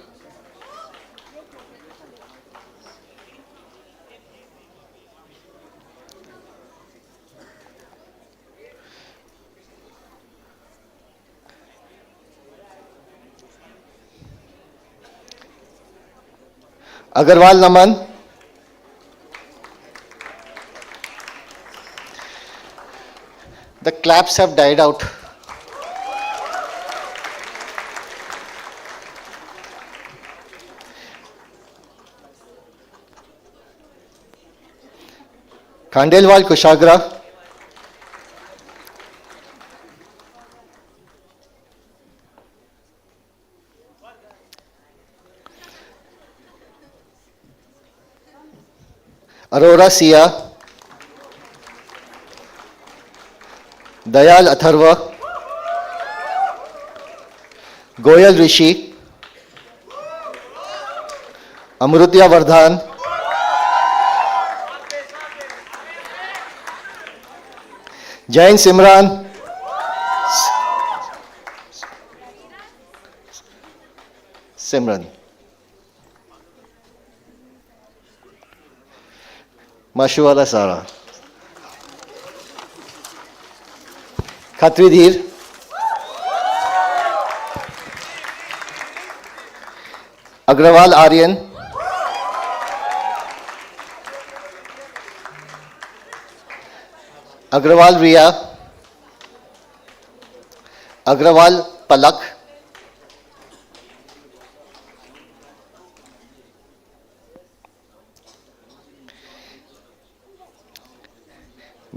Agarwal Naman, the claps have died out. Khandelwal Kushagra, Arora Sia, Dayal Atharva, Goyal Rishi, Amrutya Vardhan, Jain Simran, Simran, Mashuwala Sara, Khatridhir, Agrawal Aryan, Agrawal Riya, Agrawal Palak,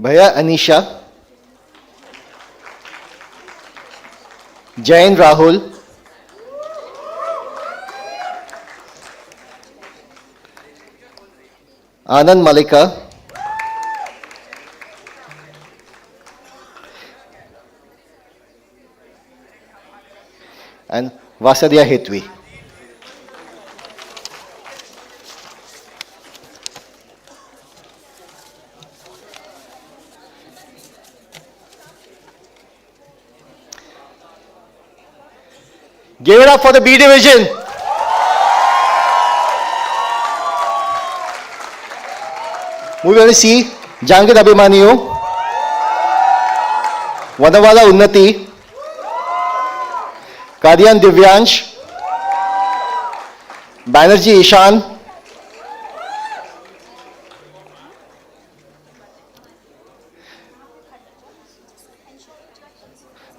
Bhaiya Anisha, Jain Rahul, Anand Malika, and Vasadya Hetwi. Give it up for the B division. Moving on to C, Jangid Abhimanyu, Vanawala Unnati, Kadian Divyansh, Banerjee Ishan,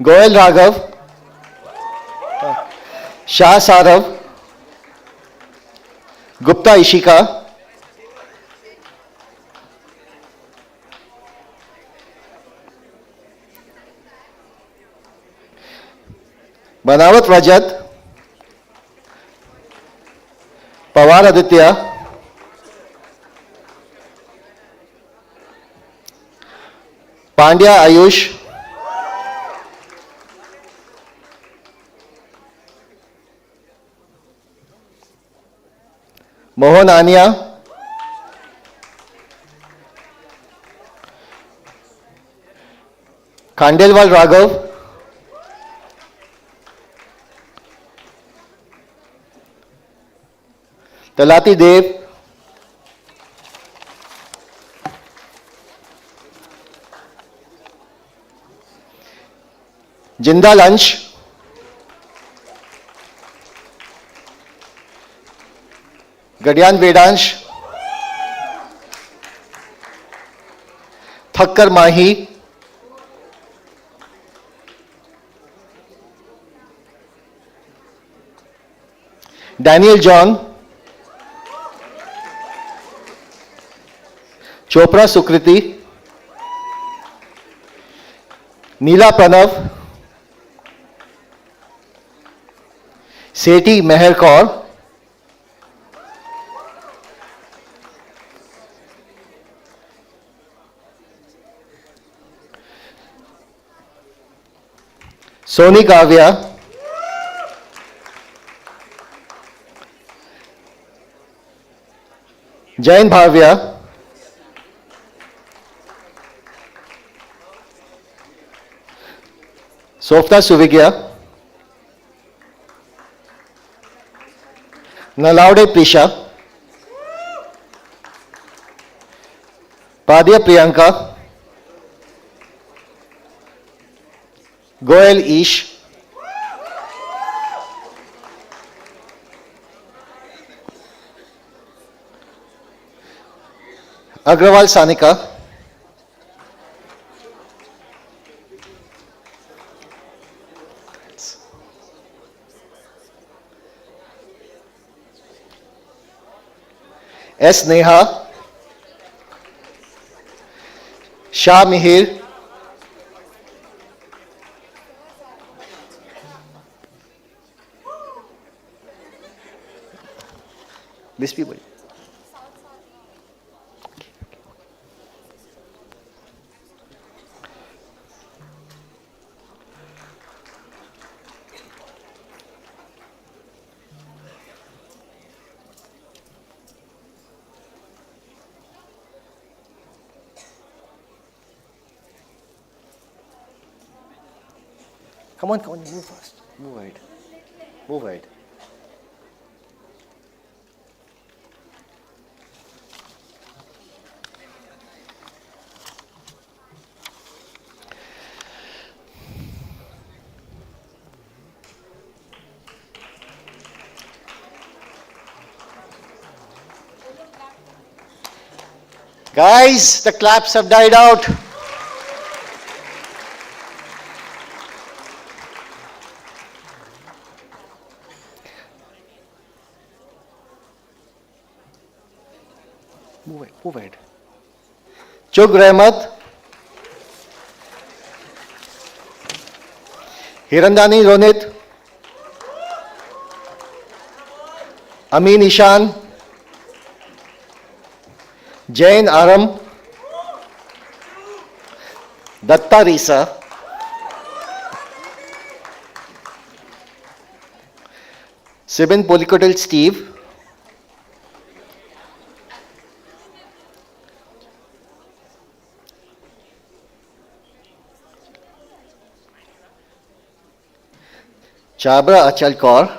Goel Raghav, Shah Sarav, Gupta Ishika, Banawat Rajat, Pawar Aditya, Pandya Ayush, Mohan Ania, Khandelwal Raghav, Talati Dev, Jindal Ansh, Gadyan Vedansh, Thakkar Mahi, Daniel John, Chopra Sukriti, Neela Pranav, Sethi Meher Kaur, Soni Kavya, Jain Bhavya, Softa Suvigya, Nalaude Prisha, Padya Priyanka, Goel Ish, Agrawal Sanika, S. Neha, Shah Mihir, these people. Come on, move fast. Move ahead. Move ahead. Guys, the claps have died out. Move ahead. Chug Rahmat, Hirandani Ronit, Amin Ishan, Jain Aram, Datta Risa, Sibin Polikotil Steve, Chabra Achal Kaur,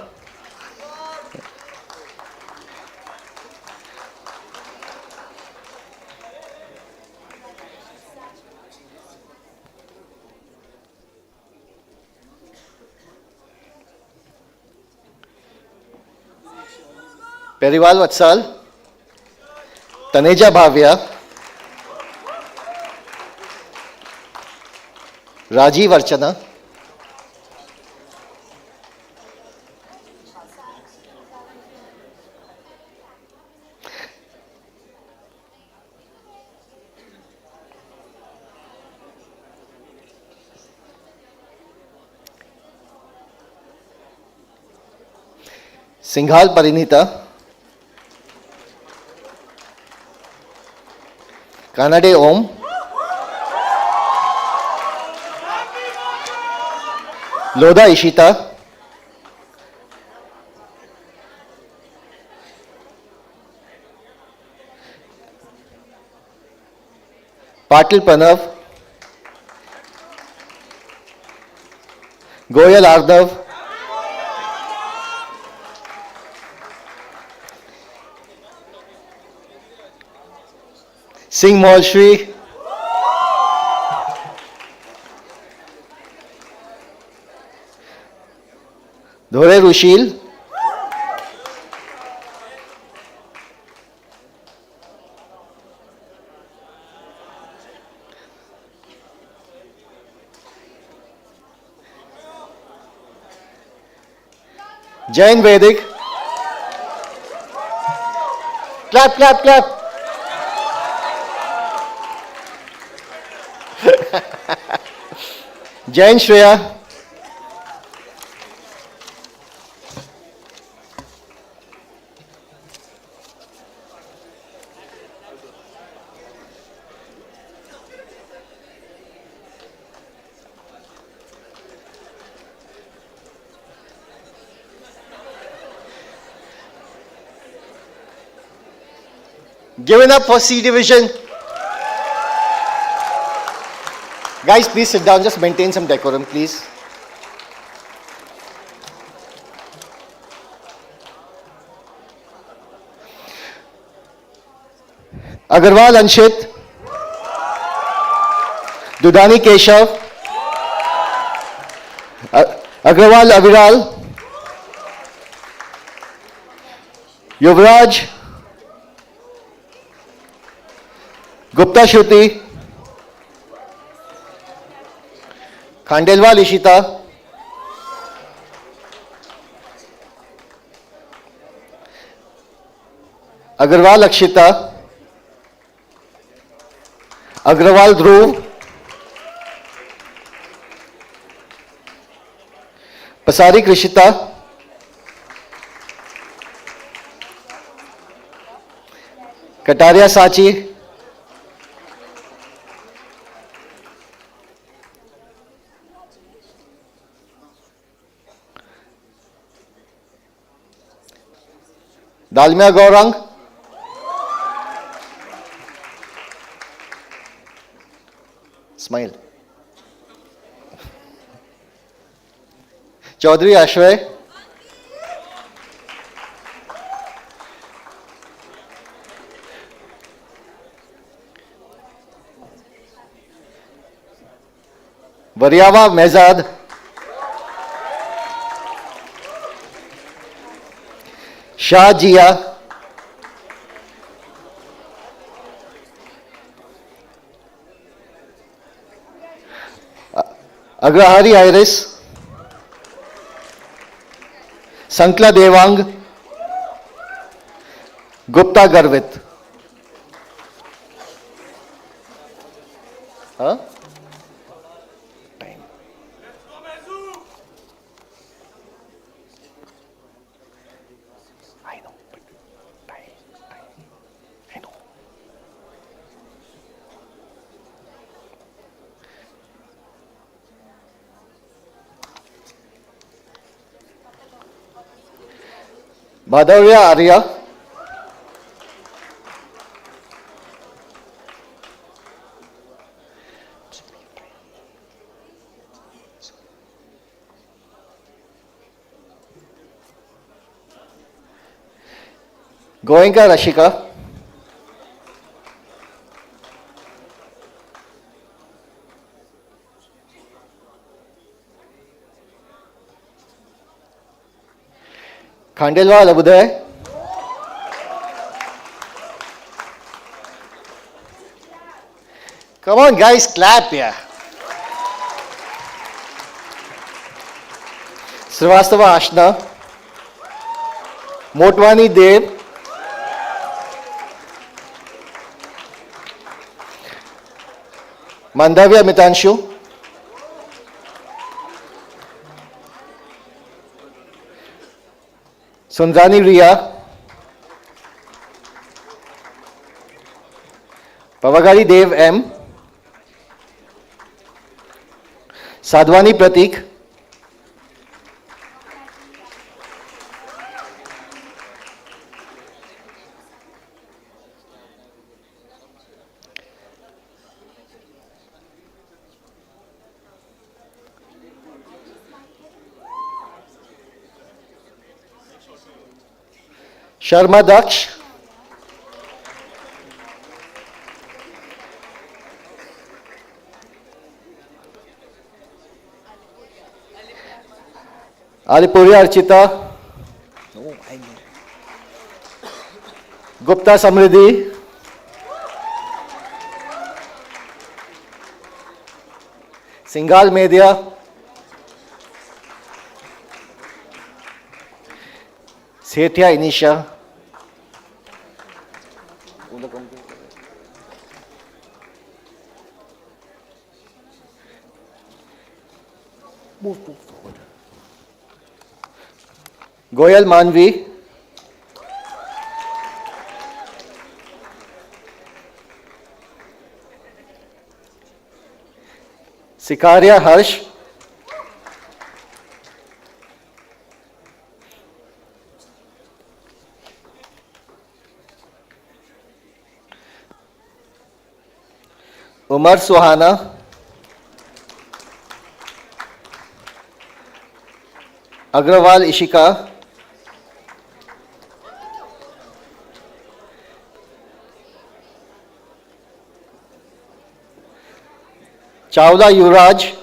Periwal Vatsal, Taneja Bhavya, Rajiv Archana, Singhal Parinita, Kanade Om, Loda Ishita, Patil Pranav, Goyal Ardav, Singh Mohalshri, Dhore Rushil, Jain Vedic, clap, clap, clap. Jain Shreya, give it up for C Division. Guys, please sit down. Just maintain some decorum, please. Agarwal Anshit, Dudani Keshav, Agarwal Aviral, Yuvraj, Gupta Shruti, Khandelwal Ishita, Agarwal Akshita, Agrawal Dhruv, Pasari Krishita, Kataria Sachi, Dalmia Gaurang, smile. Chaudhary Ashray, Variava Mezad, Shah Jia, Agrahari Iris, Sankla Devang, Gupta Garvit. Huh? Bhadavya Arya, Goenka Rashika, Khandelwal Abuday, come on guys, clap here. Srivastava Ashna, Motwani Dev, Mandavya Mitanshu, Sundrani Riya, Pavagari Dev M, Sadhwani Pratik, Sharma Daksh, Alipuria Archita, Gupta Samriddhi, Singal Media, Sethia Inisha, move forward. Goyal Manvi, Sikaria Harsh, Umar Suhana, Agrawal Ishika, Chawla Yuvraj,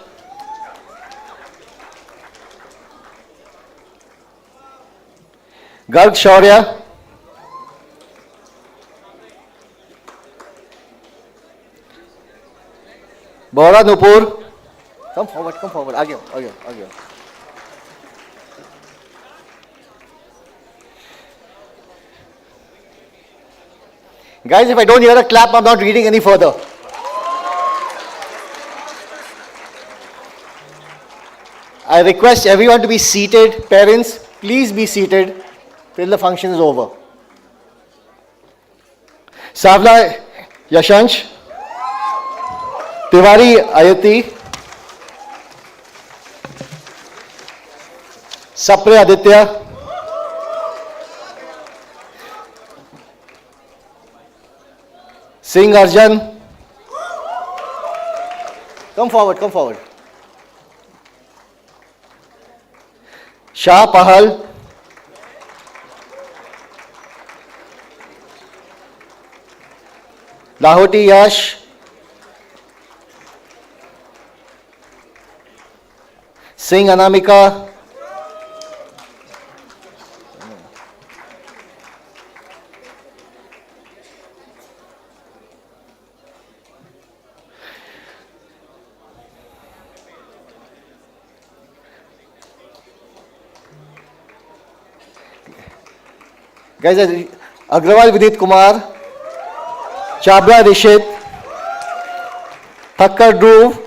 Garg Shaurya, Bora Nupur, come forward, आगे आओ. Guys, if I don't hear a clap, I'm not reading any further. I request everyone to be seated. Parents, please be seated till the function is over. Savla Yashansh, Tiwari Ayati, Sapre Aditya, Singh Arjan, come forward. Shah Pahal, Lahoti Yash, Singh Anamika, guys, Agrawal Vidit Kumar, Chabra Rishit, Thakkar Dhruv.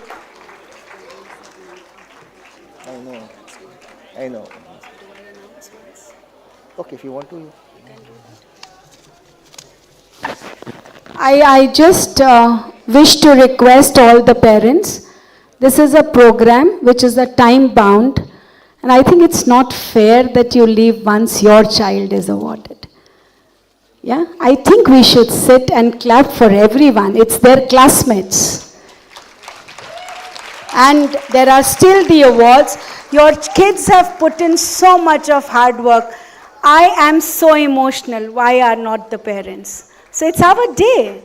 I know. Okay, if you want to. I just wish to request all the parents, this is a program which is a time bound, and I think it's not fair that you leave once your child is awarded. Yeah, I think we should sit and clap for everyone. It's their classmates. And there are still the awards. Your kids have put in so much of hard work. I am so emotional. Why are not the parents? So it's our day.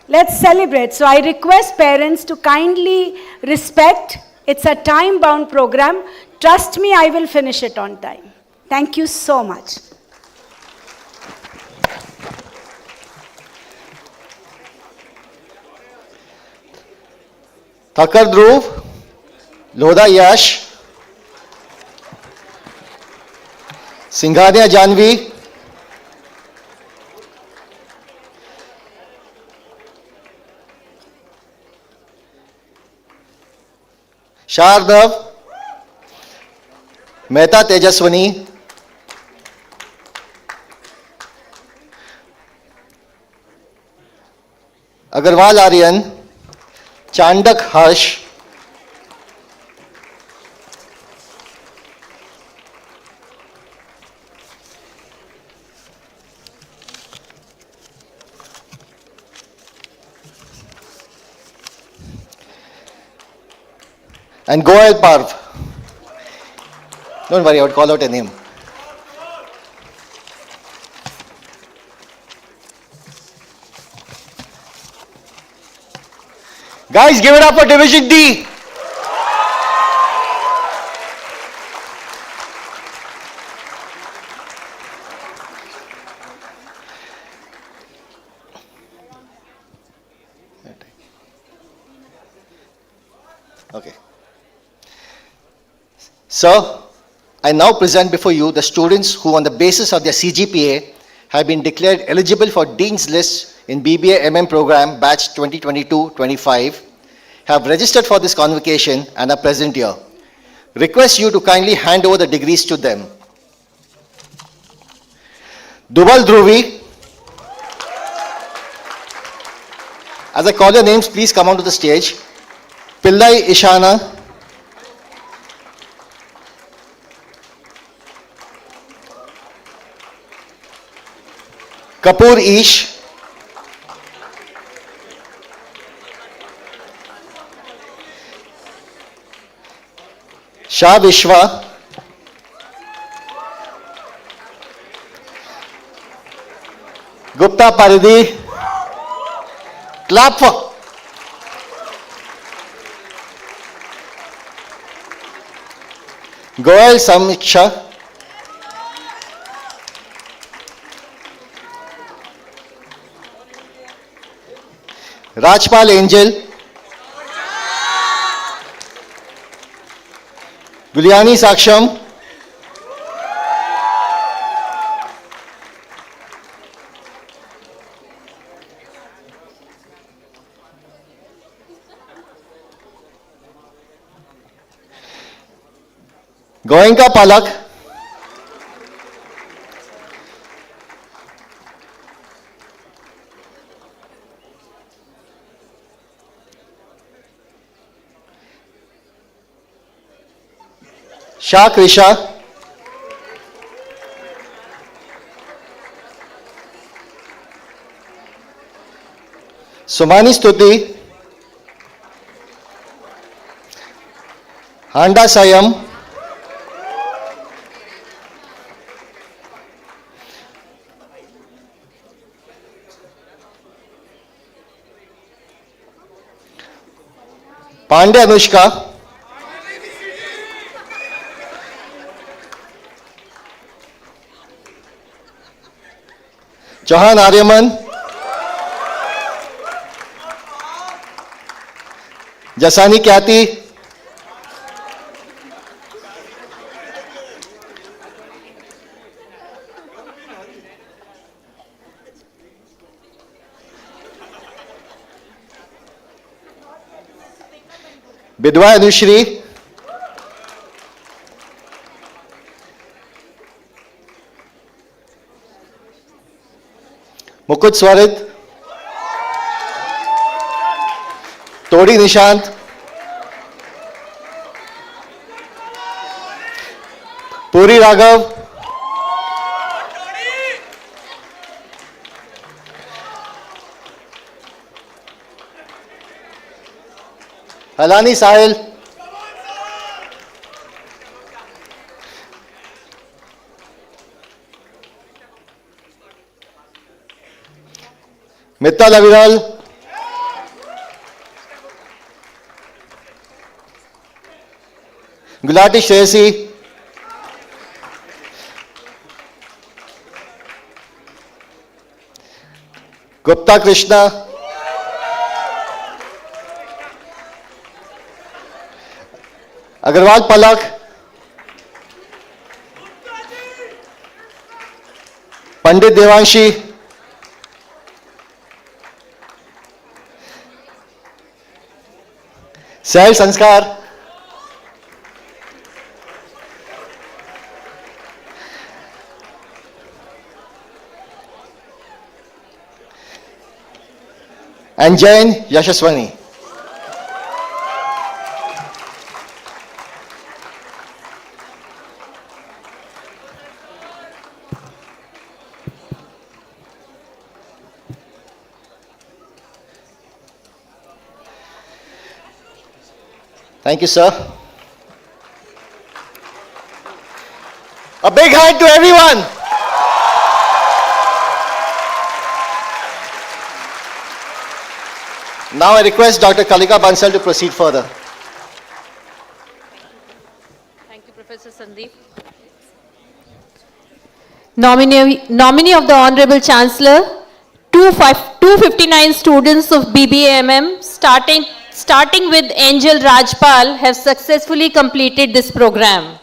Let's celebrate. So I request parents to kindly respect. It's a time-bound program. Trust me, I will finish it on time. Thank you so much. Thakkar Dhruv, Lodha Yash, Singhania Janvi, Shardav, Mehta Tejaswani, Agarwal Aryan, Chandak Harsh, and Goel Parv. Don't worry, I would call out a name. Guys, give it up for Division D. Okay. So, I now present before you the students who on the basis of their CGPA have been declared eligible for Dean's List in BBA MM program batch 2022-25, have registered for this convocation and are present here. Request you to kindly hand over the degrees to them. Duval Dhruvi. As I call your names, please come onto the stage. Pillai Ishana. Kapoor Ish. Shah Vishwa. Gupta Paridhi. Clap for. Goel Samiksha. Rajpal Angel. Guliani Saksham. Goenka Palak. Shah Krisha. Sumani Stuti. Handa Sayam. Pandey Anushka, Chauhan Aryaman, Jasani Kyati, Bidwa Anushri, Mukut Swarit, Todi Nishant, Puri Raghav, Halani Sahil, Mittal Aviral, Gulati Shreyasi, Gupta Krishna, Agarwal Palak, Pandit Devanshi, Sahil Sanskar, and Jain Yashaswani. Thank you, sir. A big hand to everyone. Now I request Dr. Kalika Bansal to proceed further. Thank you, Professor Sandeep. Nominee of the Honorable Chancellor, 259 students of BBAMM, starting with Angel Rajpal, have successfully completed this program.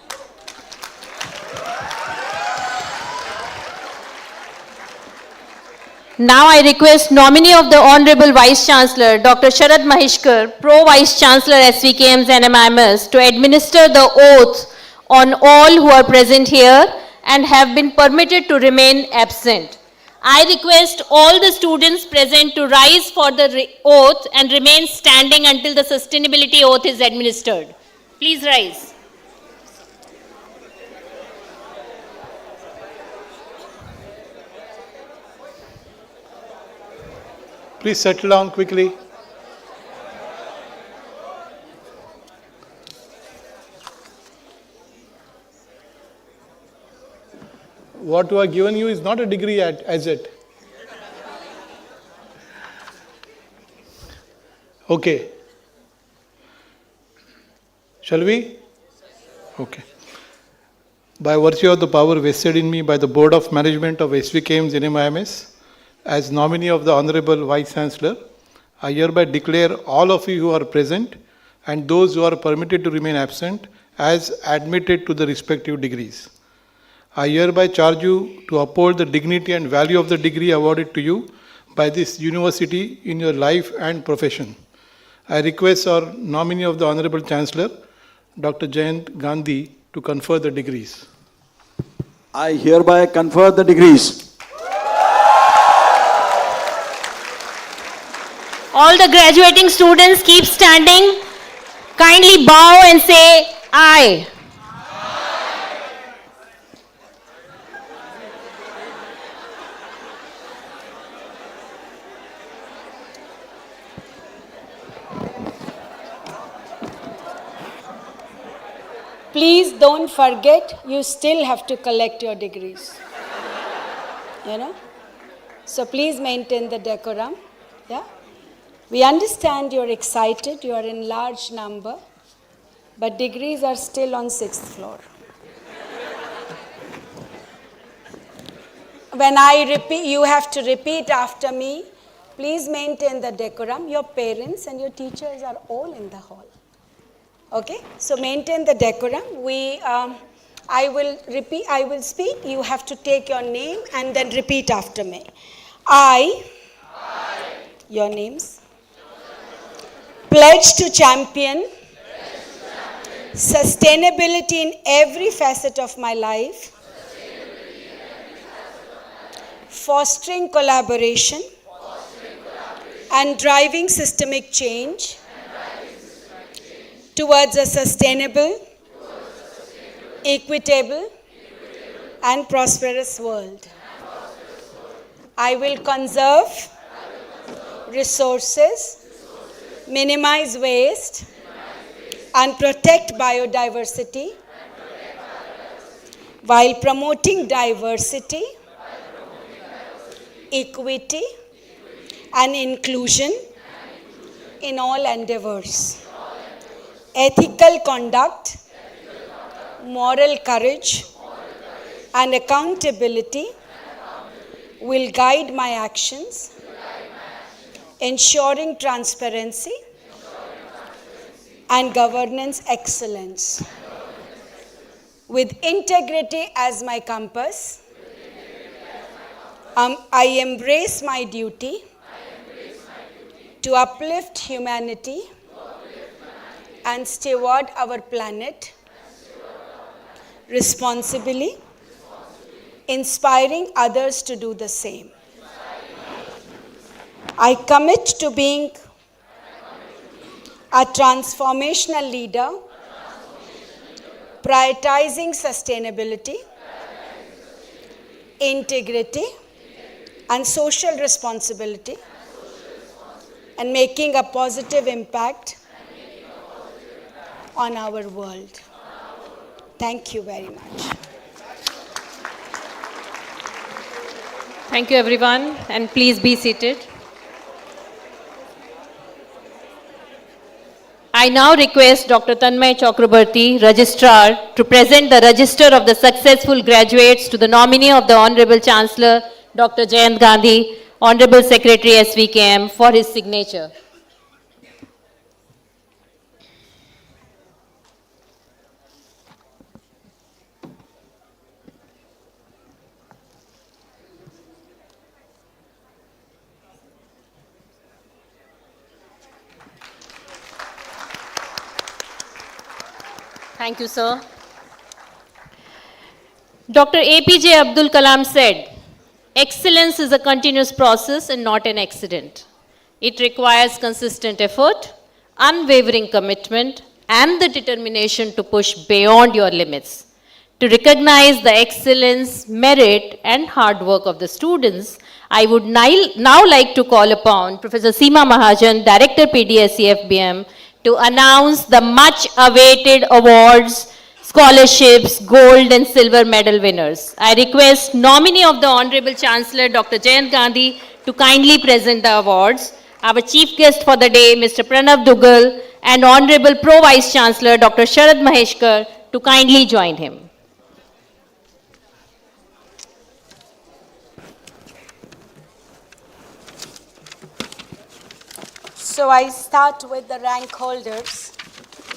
Now I request nominee of the Honorable Vice Chancellor, Dr. Sharad Maheshkar, Pro Vice Chancellor SVKM's NMIMS, to administer the oath on all who are present here and have been permitted to remain absent. I request all the students present to rise for the oath and remain standing until the sustainability oath is administered. Please rise. Please settle down quickly. What we are given you is not a degree as it. Okay. Shall we? Okay. By virtue of the power vested in me by the Board of Management of SVKM's NMIMS, as nominee of the Honorable Vice Chancellor, I hereby declare all of you who are present and those who are permitted to remain absent as admitted to the respective degrees. I hereby charge you to uphold the dignity and value of the degree awarded to you by this university in your life and profession. I request our nominee of the Honorable Chancellor, Dr. Jayant Gandhi, to confer the degrees. I hereby confer the degrees. All the graduating students keep standing. Kindly bow and say I. Please don't forget, you still have to collect your degrees. You know? So please maintain the decorum. Yeah? We understand you're excited, you're in large number, but degrees are still on 6th floor. When I repeat, you have to repeat after me. Please maintain the decorum. Your parents and your teachers are all in the hall. Okay? So maintain the decorum. I will speak. You have to take your name and then repeat after me. I your names, pledge to champion sustainability in every facet of my life, fostering collaboration and driving systemic change towards a sustainable, equitable, and prosperous world. I will conserve resources, minimize waste, and protect biodiversity while promoting diversity, equity, and inclusion in all endeavors. Ethical conduct, moral courage, and accountability will guide my actions, ensuring transparency and governance excellence. With integrity as my compass, I embrace my duty to uplift humanity and steward our planet responsibly, inspiring others to do the same. I commit to being a transformational leader, prioritizing sustainability, integrity, and social responsibility, and making a positive impact on our world. Thank you very much. Thank you, everyone, and please be seated. I now request Dr. Tanmay Chakrabarti, Registrar, to present the register of the successful graduates to the nominee of the Honorable Chancellor, Dr. Jayant Gandhi, Honorable Secretary SVKM, for his signature. Thank you, sir. Dr. APJ Abdul Kalam said, "Excellence is a continuous process and not an accident. It requires consistent effort, unwavering commitment, and the determination to push beyond your limits. To recognize the excellence, merit, and hard work of the students, I would now like to call upon Professor Seema Mahajan, Director PDSE FBM, to announce the much-awaited awards, scholarships, gold and silver medal winners. I request nominee of the Honorable Chancellor, Dr. Jayant Gandhi, to kindly present the awards. Our chief guest for the day, Mr. Pranav Dugal, and Honorable Pro Vice Chancellor, Dr. Sharad Maheshkar, to kindly join him. So I start with the rank holders.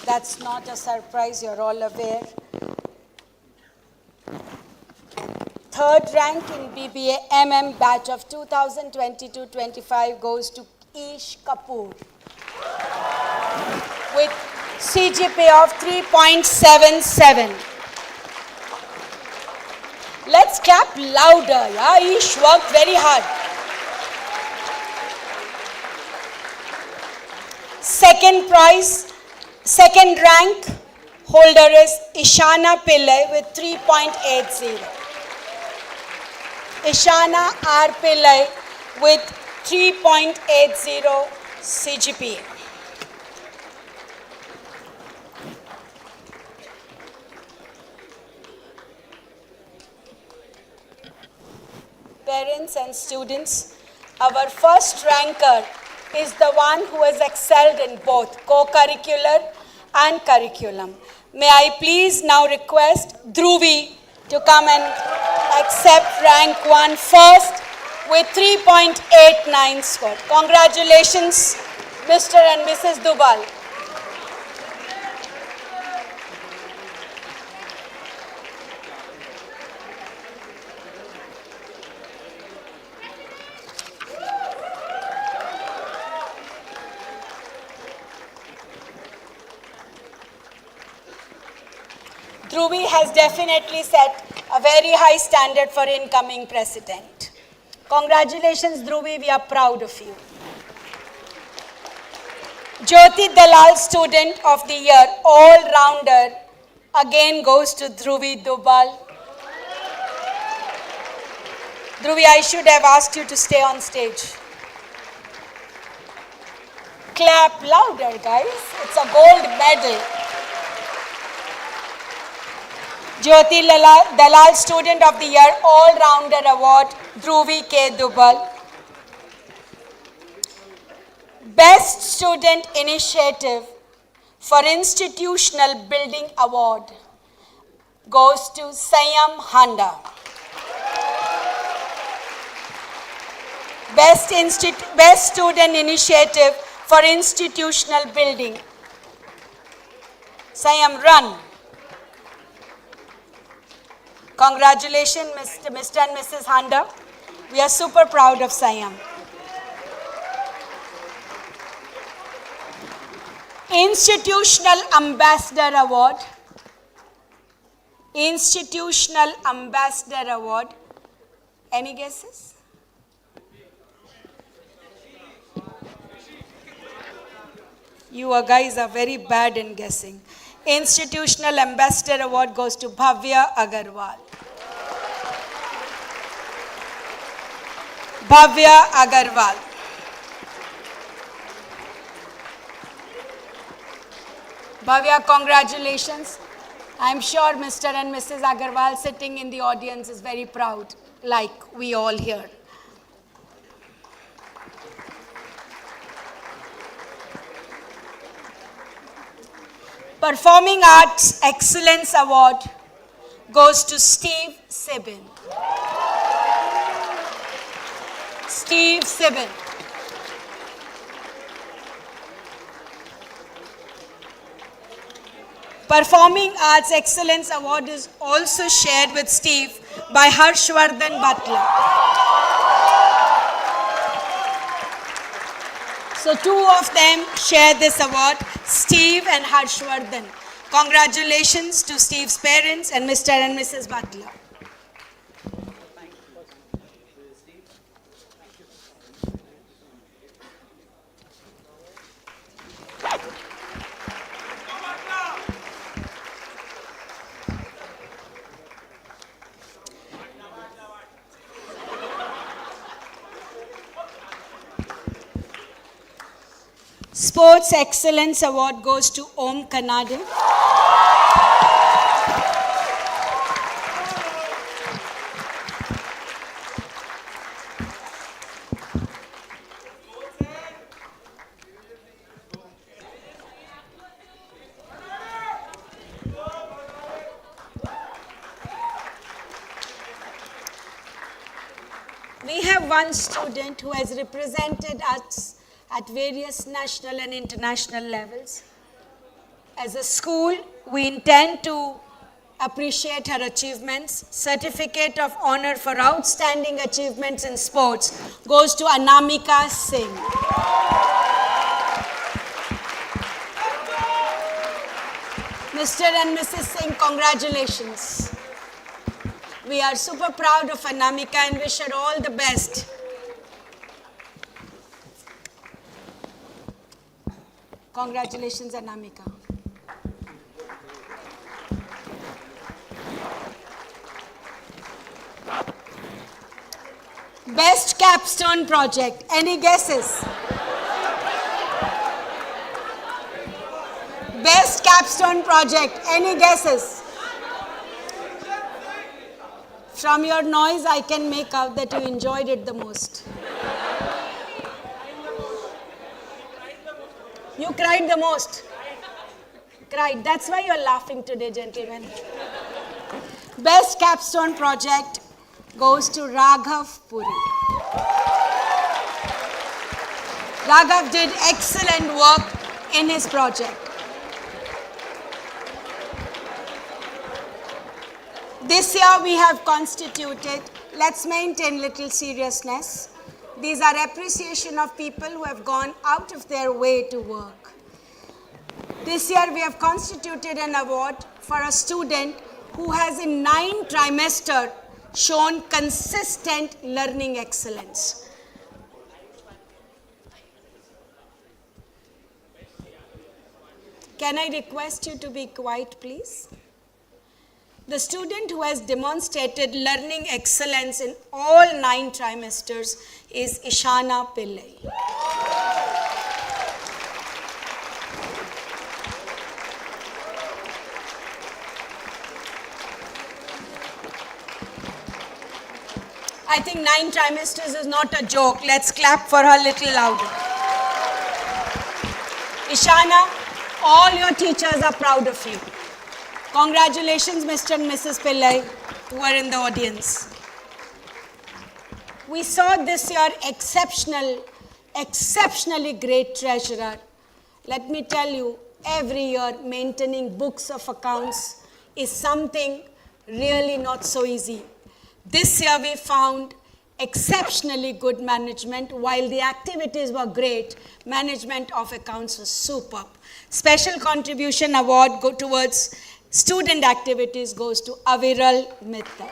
That's not a surprise, you're all aware. Third rank in BBA MM batch of 2022-25 goes to Ish Kapoor with CGPA of 3.77. Let's clap louder, yeah? Ish worked very hard. Second prize, second rank holder is Ishana Pillai with 3.80. Ishana R. Pillai with 3.80 CGPA. Parents and students, our first ranker is the one who has excelled in both co-curricular and curriculum. May I please now request Dhruvi to come and accept rank 1 first with 3.89 score. Congratulations, Mr. and Mrs. Dubal. Dhruvi has definitely set a very high standard for incoming president. Congratulations, Dhruvi, we are proud of you. Jyoti Dalal, Student of the Year, All-Rounder, again goes to Dhruvi Dubal. Dhruvi, I should have asked you to stay on stage. Clap louder, guys. It's a gold medal. Jyoti Dalal, Student of the Year, All-Rounder Award, Dhruvi K. Dubal. Best Student Initiative for Institutional Building Award goes to Sayam Handa. Best Student Initiative for Institutional Building. Sayam, run. Congratulations, Mr. and Mrs. Handa. We are super proud of Sayam. Institutional Ambassador Award. Institutional Ambassador Award. Any guesses? You guys are very bad in guessing. Institutional Ambassador Award goes to Bhavya Agarwal. Bhavya Agarwal. Bhavya, congratulations. I'm sure Mr. and Mrs. Agarwal sitting in the audience is very proud, like we all here. Performing Arts Excellence Award goes to Steve Sibin. Steve Sibin. Performing Arts Excellence Award is also shared with Steve by Harshvardhan Butler. So two of them share this award, Steve and Harshvardhan. Congratulations to Steve's parents and Mr. and Mrs. Butler. Sports Excellence Award goes to Om Kanade. We have one student who has represented us at various national and international levels. As a school, we intend to appreciate her achievements. Certificate of Honor for Outstanding Achievements in Sports goes to Anamika Singh. Mr. and Mrs. Singh, congratulations. We are super proud of Anamika and wish her all the best. Congratulations, Anamika. Best Capstone Project. Any guesses? Best Capstone Project. Any guesses? From your noise, I can make out that you enjoyed it the most. You cried the most. Cried. That's why you're laughing today, gentlemen. Best capstone project goes to Raghav Puri. Raghav did excellent work in his project. This year we have constituted, let's maintain little seriousness. These are appreciation of people who have gone out of their way to work. This year we have constituted an award for a student who has in 9 trimester shown consistent learning excellence. Can I request you to be quiet, please? The student who has demonstrated learning excellence in all 9 trimesters is Ishana Pillai. I think 9 trimesters is not a joke. Let's clap for her a little louder. Ishana, all your teachers are proud of you. Congratulations, Mr. and Mrs. Pillai, who are in the audience. We saw this year exceptionally great treasurer. Let me tell you, every year maintaining books of accounts is something really not so easy. This year we found exceptionally good management. While the activities were great, management of accounts was superb. Special contribution award go towards student activities goes to Aviral Mittal.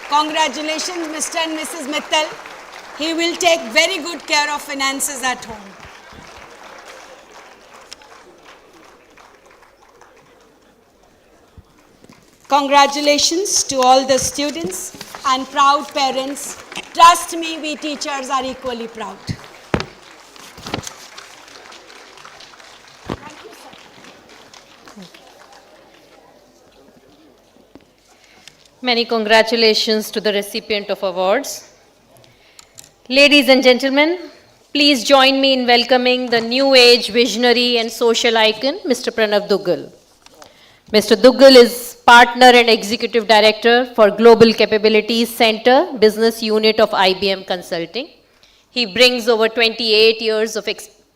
Congratulations, Mr. and Mrs. Mittal. He will take very good care of finances at home. Congratulations to all the students and proud parents. Trust me, we teachers are equally proud. Many congratulations to the recipient of awards. Ladies and gentlemen, please join me in welcoming the new age visionary and social icon, Mr. Pranav Duggal. Mr. Duggal is partner and executive director for Global Capabilities Center, business unit of IBM Consulting. He brings over 28 years of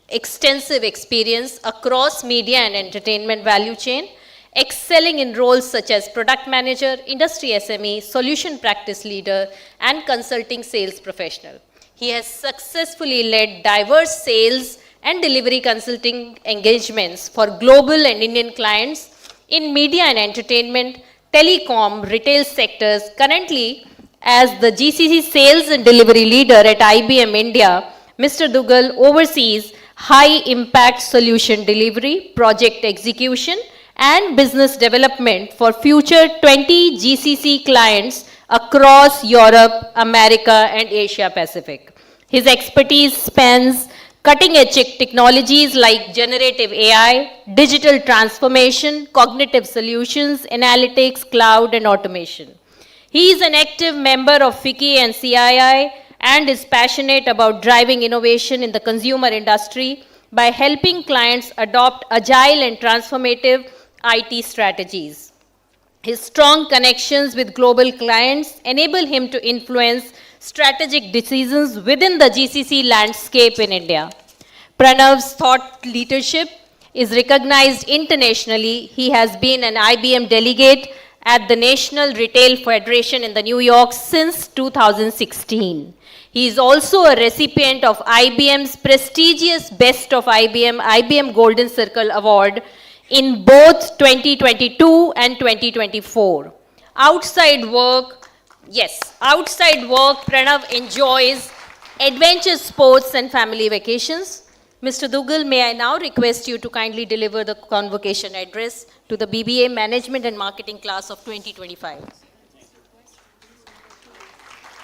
extensive experience across media and entertainment value chain, excelling in roles such as product manager, industry SME, solution practice leader, and consulting sales professional. He has successfully led diverse sales and delivery consulting engagements for global and Indian clients in media and entertainment, telecom, retail sectors. Currently, as the GCC sales and delivery leader at IBM India, Mr. Duggal oversees high impact solution delivery, project execution, and business development for future 20 GCC clients across Europe, America, and Asia Pacific. His expertise spans cutting-edge technologies like generative AI, digital transformation, cognitive solutions, analytics, cloud, and automation. He is an active member of FICCI and CII and is passionate about driving innovation in the consumer industry by helping clients adopt agile and transformative IT strategies. His strong connections with global clients enable him to influence strategic decisions within the GCC landscape in India. Pranav's thought leadership is recognized internationally. He has been an IBM delegate at the National Retail Federation in New York since 2016. He is also a recipient of IBM's prestigious Best of IBM Golden Circle Award in both 2022 and 2024. Outside work, Pranav enjoys adventure sports and family vacations. Mr. Duggal, may I now request you to kindly deliver the convocation address to the BBA Management and Marketing class of 2025.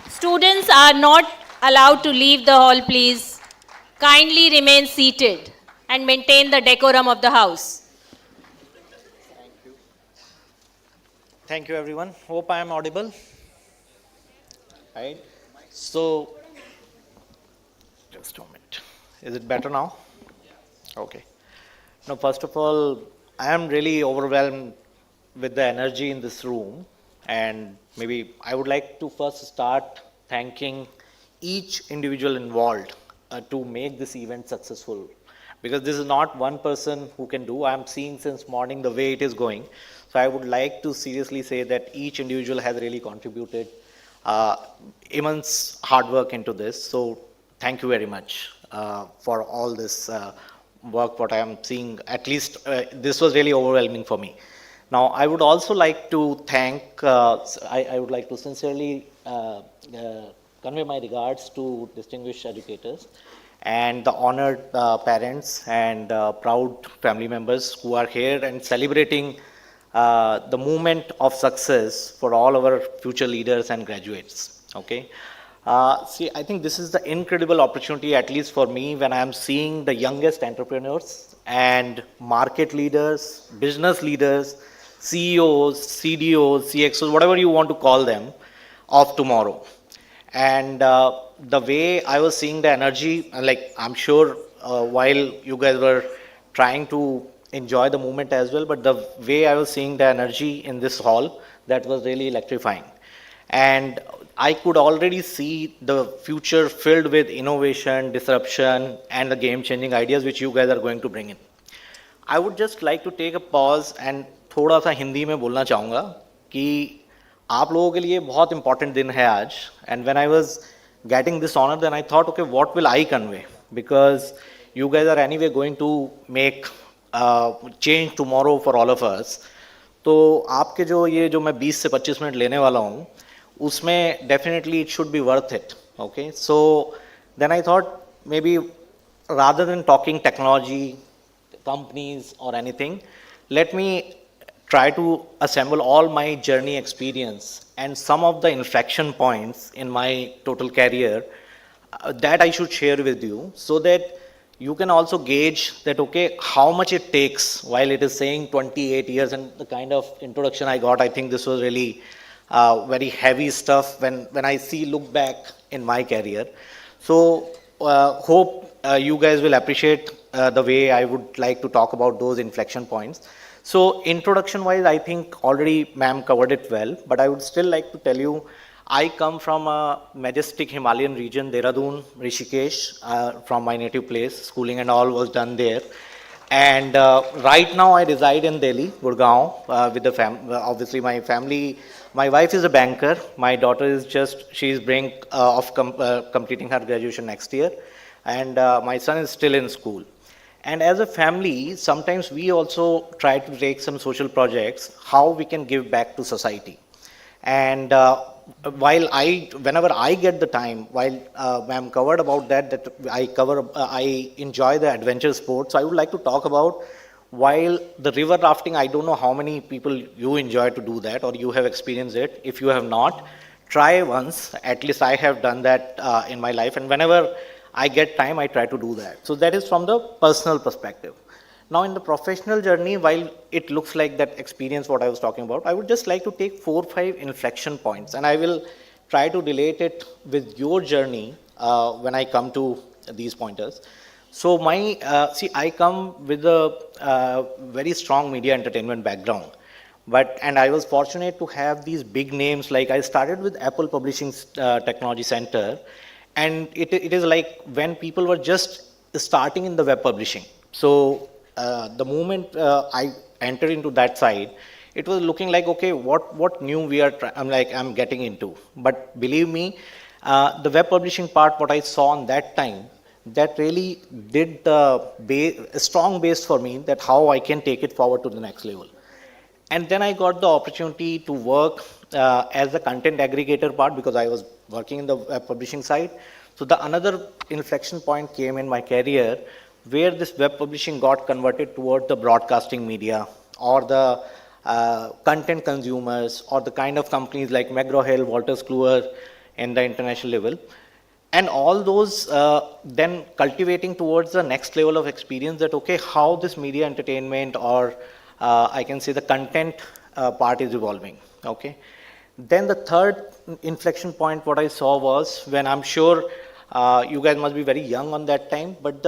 Students are not allowed to leave the hall, please. Kindly remain seated and maintain the decorum of the house. Thank you, everyone. Hope I am audible. Right. So, just a moment. Is it better now? Okay. Now, first of all, I am really overwhelmed with the energy in this room, and maybe I would like to first start thanking each individual involved to make this event successful, because this is not one person who can do. I am seeing since morning the way it is going. So I would like to seriously say that each individual has really contributed immense hard work into this. So thank you very much for all this work, what I am seeing. At least this was really overwhelming for me. Now, I would also like to thank, I would like to sincerely convey my regards to distinguished educators and the honored parents and proud family members who are here and celebrating the moment of success for all our future leaders and graduates. Okay. See, I think this is the incredible opportunity, at least for me, when I am seeing the youngest entrepreneurs and market leaders, business leaders, CEOs, CDOs, CXOs, whatever you want to call them, of tomorrow. And the way I was seeing the energy, like I'm sure while you guys were trying to enjoy the moment as well, but the way I was seeing the energy in this hall, that was really electrifying. And I could already see the future filled with innovation, disruption, and the game-changing ideas which you guys are going to bring in. I would just like to take a pause and थोड़ा सा हिंदी में बोलना चाहूँगा कि आप लोगों के लिए बहुत important दिन है आज. And when I was getting this honor, then I thought, okay, what will I convey? Because you guys are anyway going to make change tomorrow for all of us. तो आपके जो मैं 20 से 25 मिनट लेने वाला हूँ, उसमें definitely it should be worth it. Okay, so then I thought maybe rather than talking technology, companies or anything, let me try to assemble all my journey experience and some of the inflection points in my total career that I should share with you, so that you can also gauge that, okay, how much it takes while it is saying 28 years and the kind of introduction I got. I think this was really very heavy stuff when I look back in my career. So hope you guys will appreciate the way I would like to talk about those inflection points. So introduction wise, I think already ma'am covered it well, but I would still like to tell you, I come from a majestic Himalayan region, Dehradun, Rishikesh, from my native place. Schooling and all was done there. And right now I reside in Delhi, Gurgaon, with the obviously my family. My wife is a banker. My daughter is she's brink of completing her graduation next year. And my son is still in school. And as a family, sometimes we also try to take some social projects, how we can give back to society. And whenever I get the time, while ma'am covered about that I enjoy the adventure sports. So I would like to talk about, while the river rafting, I don't know how many people you enjoy to do that or you have experienced it. If you have not, try once. At least I have done that in my life. And whenever I get time, I try to do that. So that is from the personal perspective. Now in the professional journey, while it looks like that experience what I was talking about, I would just like to take 4 or 5 inflection points, and I will try to relate it with your journey when I come to these pointers. So I come with a very strong media entertainment background, and I was fortunate to have these big names. Like I started with Apple Publishing Technology Center, and it is like when people were just starting in the web publishing. So the moment I entered into that side, it was looking like, okay, what new I'm getting into. But believe me, the web publishing part, what I saw on that time, that really did a strong base for me, that how I can take it forward to the next level. And then I got the opportunity to work as a content aggregator part, because I was working in the web publishing side. So another inflection point came in my career, where this web publishing got converted toward the broadcasting media, or the content consumers, or the kind of companies like McGraw-Hill, Wolters Kluwer in the international level. And all those then cultivating towards the next level of experience, that, okay, how this media entertainment, or I can say the content part is evolving. Okay. Then the third inflection point what I saw was when, I'm sure You guys must be very young on that time, but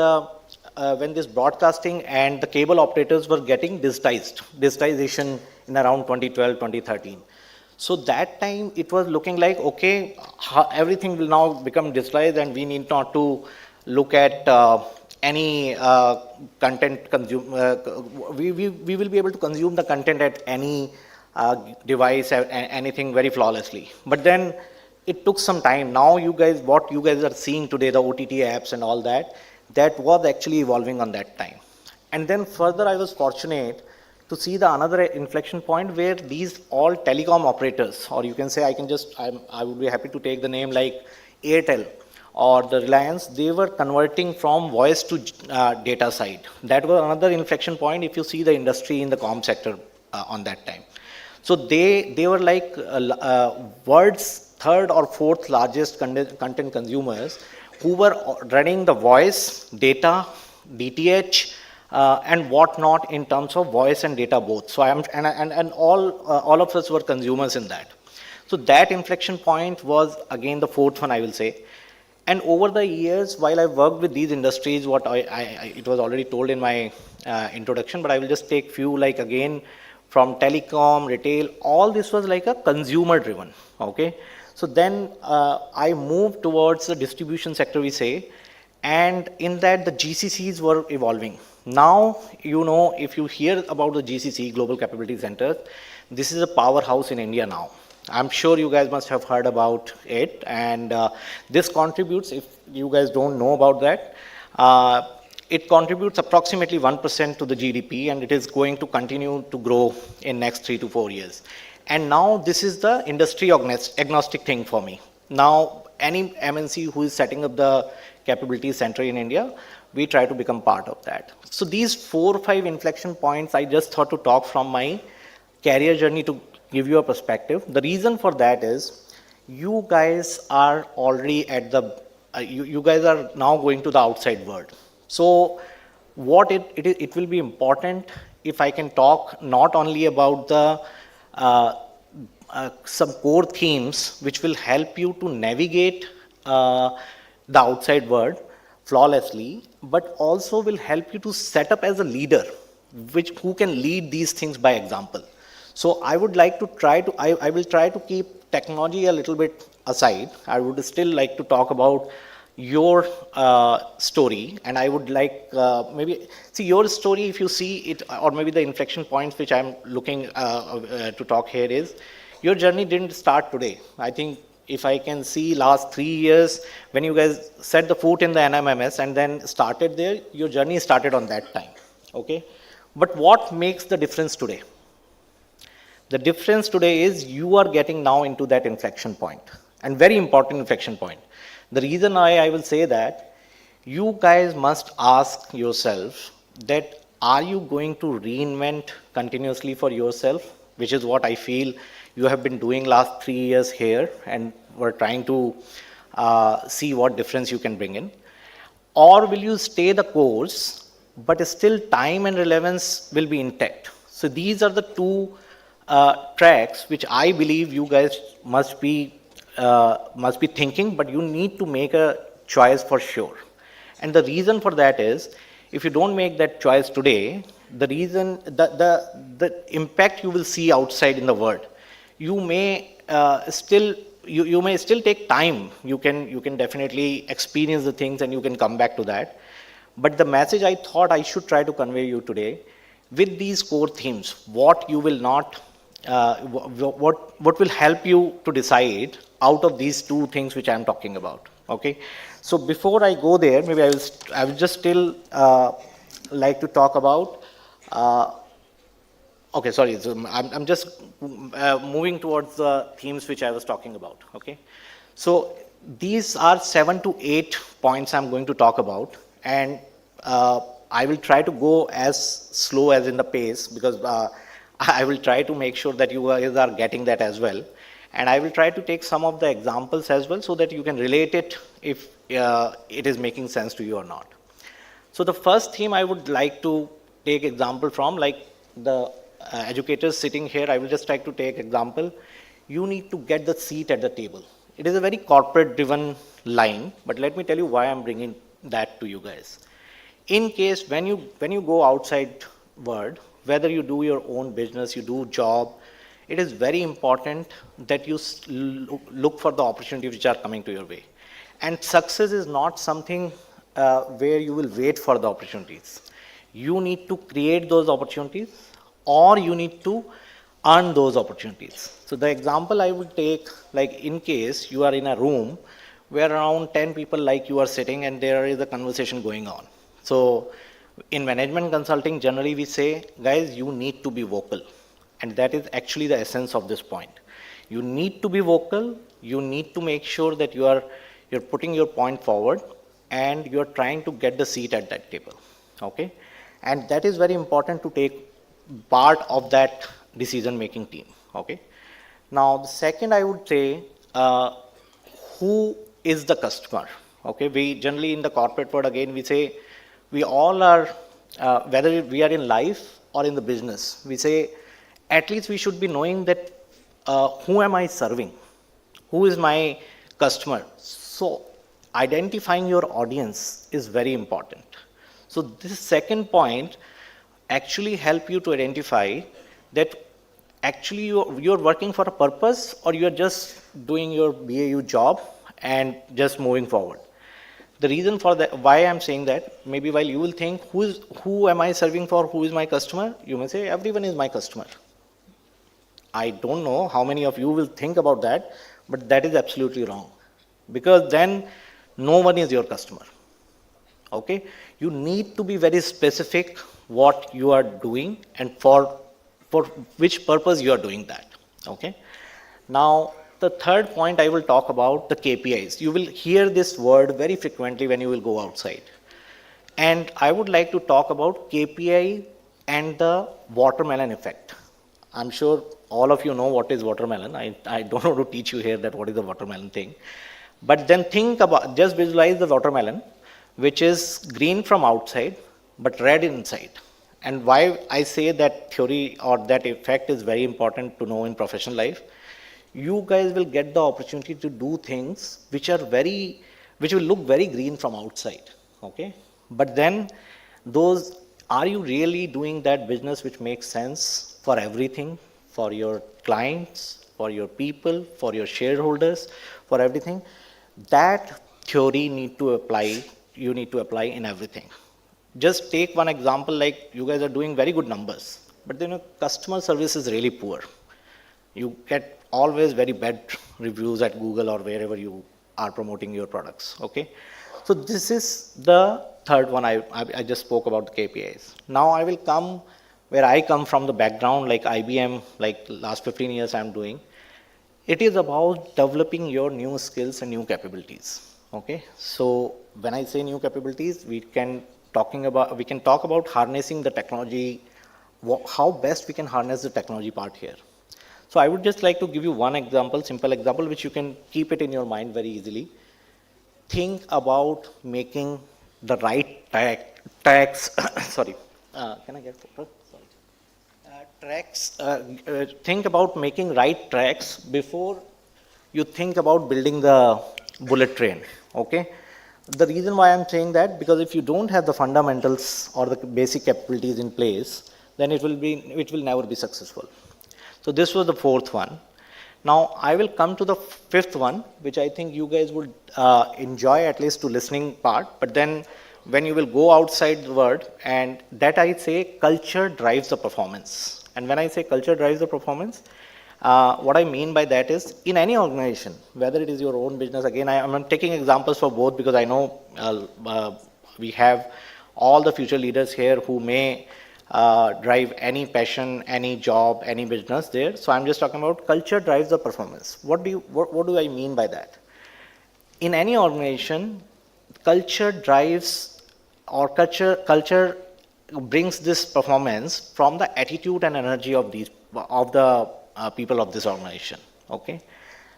when this broadcasting and the cable operators were getting digitization in around 2012, 2013. So that time it was looking like, okay, everything will now become digitized and we need not to look at any content consume. We will be able to consume the content at any device, anything very flawlessly. But then it took some time. Now what you guys are seeing today, the OTT apps and all that, that was actually evolving on that time. And then further, I was fortunate to see the another inflection point where these all telecom operators, or you can say, I would be happy to take the name like Airtel or the Reliance, they were converting from voice to data side. That was another inflection point if you see the industry in the comm sector on that time. So they were like world's third or fourth largest content consumers who were running the voice, data, DTH, and whatnot in terms of voice and data both. So all of us were consumers in that. So that inflection point was again the fourth one, I will say. And over the years, while I worked with these industries, what it was already told in my introduction, but I will just take few, like again from telecom, retail, all this was like a consumer driven. Okay. So then I moved towards the distribution sector, we say, and in that the GCCs were evolving. Now, you know, if you hear about the GCC, Global Capability Centers, this is a powerhouse in India now. I'm sure you guys must have heard about it, and this contributes, if you guys don't know about that, it contributes approximately 1% to the GDP, and it is going to continue to grow in next 3 to 4 years. And now this is the industry agnostic thing for me. Now, any MNC who is setting up the capability center in India, we try to become part of that. So these 4 or 5 inflection points, I just thought to talk from my career journey to give you a perspective. The reason for that is you guys are already at the, you guys are now going to the outside world. So what it will be important if I can talk not only about the some core themes which will help you to navigate the outside world flawlessly, but also will help you to set up as a leader, who can lead these things by example. So I would like to I will try to keep technology a little bit aside. I would still like to talk about your story, and I would like maybe see your story if you see it, or maybe the inflection points which I'm looking to talk here is your journey didn't start today. I think if I can see last 3 years when you guys set the foot in the NMIMS and then started there, your journey started on that time. Okay, but what makes the difference today? The difference today is you are getting now into that inflection point, and very important inflection point. The reason I will say that, you guys must ask yourself that are you going to reinvent continuously for yourself, which is what I feel you have been doing last 3 years here, and we're trying to see what difference you can bring in. Or will you stay the course, but still time and relevance will be intact. So these are the two tracks which I believe you guys must be thinking, but you need to make a choice for sure. And the reason for that is, if you don't make that choice today, the reason the impact you will see outside in the world, you may you may still take time. You can definitely experience the things and you can come back to that. But the message I thought I should try to convey you today, with these core themes, what you will not, what will help you to decide out of these two things which I am talking about. Okay, so before I go there, maybe I will just still like to talk about. Okay, sorry, so I'm just moving towards the themes which I was talking about. Okay, so these are 7 to 8 points I'm going to talk about, and I will try to go as slow as in the pace, because I will try to make sure that you guys are getting that as well. And I will try to take some of the examples as well so that you can relate it if it is making sense to you or not. So the first theme I would like to take example from, like the educators sitting here, I will just try to take example. You need to get the seat at the table. It is a very corporate driven line, but let me tell you why I'm bringing that to you guys. In case when you go outside world, whether you do your own business, you do job, it is very important that you look for the opportunities which are coming to your way. And success is not something where you will wait for the opportunities. You need to create those opportunities, or you need to earn those opportunities. So the example I would take, like in case you are in a room where around 10 people like you are sitting and there is a conversation going on. So in management consulting, generally we say, guys, you need to be vocal. And that is actually the essence of this point. You need to be vocal. You need to make sure that you're putting your point forward and you're trying to get the seat at that table. Okay? And that is very important to take part of that decision-making team. Okay? Now, the second I would say, who is the customer? Okay? We generally in the corporate world, again, we say, we all are, whether we are in life or in the business, we say, at least we should be knowing that who am I serving? Who is my customer? So identifying your audience is very important. So this second point actually help you to identify that actually you're working for a purpose, or you're just doing your BAU job and just moving forward. The reason for that, why I'm saying that, maybe while you will think, who am I serving for, who is my customer? You may say, everyone is my customer. I don't know how many of you will think about that, but that is absolutely wrong. Because then no one is your customer. Okay? You need to be very specific what you are doing and for which purpose you are doing that. Okay? Now, the third point I will talk about the KPIs. You will hear this word very frequently when you will go outside. And I would like to talk about KPI and the watermelon effect. I'm sure all of you know what is watermelon. I don't want to teach you here that what is the watermelon thing. But then think about, just visualize the watermelon, which is green from outside, but red inside. And why I say that theory or that effect is very important to know in professional life. You guys will get the opportunity to do things which will look very green from outside. Okay? But then are you really doing that business which makes sense for everything? For your clients, for your people, for your shareholders, for everything? That theory you need to apply in everything. Just take one example, like you guys are doing very good numbers, but then customer service is really poor. You get always very bad reviews at Google or wherever you are promoting your products. Okay? So this is the third one. I just spoke about the KPIs. Now I will come where I come from, the background, like IBM, like last 15 years I'm doing. It is about developing your new skills and new capabilities. Okay? So when I say new capabilities, we can talk about harnessing the technology, how best we can harness the technology part here. So I would just like to give you one example, simple example, which you can keep it in your mind very easily. Think about making the right tracks. Sorry, can I get photo? Think about making right tracks before you think about building the bullet train. Okay? The reason why I'm saying that, because if you don't have the fundamentals or the basic capabilities in place, then it will never be successful. So this was the fourth one. Now I will come to the fifth one, which I think you guys would enjoy, at least to listening part, but then when you will go outside the world, and that I say culture drives the performance. And when I say culture drives the performance, what I mean by that is, in any organization, whether it is your own business, again, I'm taking examples for both because I know we have all the future leaders here who may drive any passion, any job, any business there. So I'm just talking about culture drives the performance. What do I mean by that? In any organization, culture drives, or culture brings this performance from the attitude and energy of the people of this organization. Okay?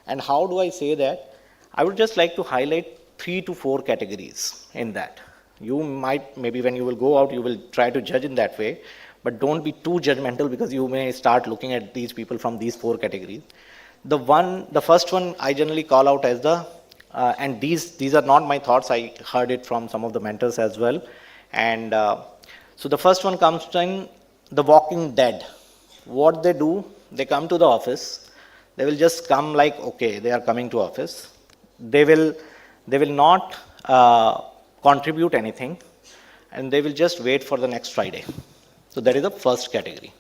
And how do I say that? I would just like to highlight 3 to 4 categories in that. You might, maybe when you will go out, you will try to judge in that way, but don't be too judgmental, because you may start looking at these people from these 4 categories. The first one I generally call out as the, and these are not my thoughts, I heard it from some of the mentors as well. And so the first one comes in the walking dead. What they do, they come to the office, they will just come like, okay, they are coming to office. They will not contribute anything, and they will just wait for the next Friday. So that is the first category.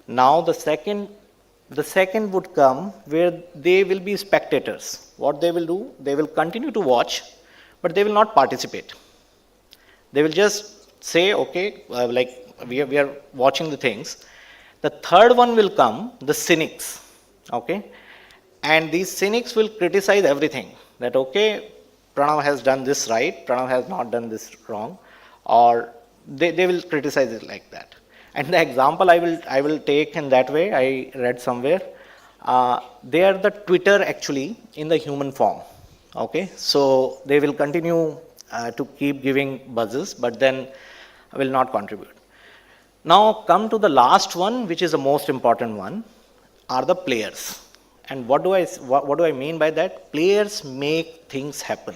Now the second would come where they will be spectators. What they will do, they will continue to watch, but they will not participate. They will just say, okay, like we are watching the things. The third one will come, the cynics, okay? And these cynics will criticize everything, that okay, Pranav has done this right, Pranav has not done this wrong, or they will criticize it like that. And the example I will take in that way, I read somewhere, they are the Twitter actually in the human form, okay? So they will continue to keep giving buzzes, but then will not contribute. Now come to the last one, which is the most important one, are the players. And what do I mean by that? Players make things happen.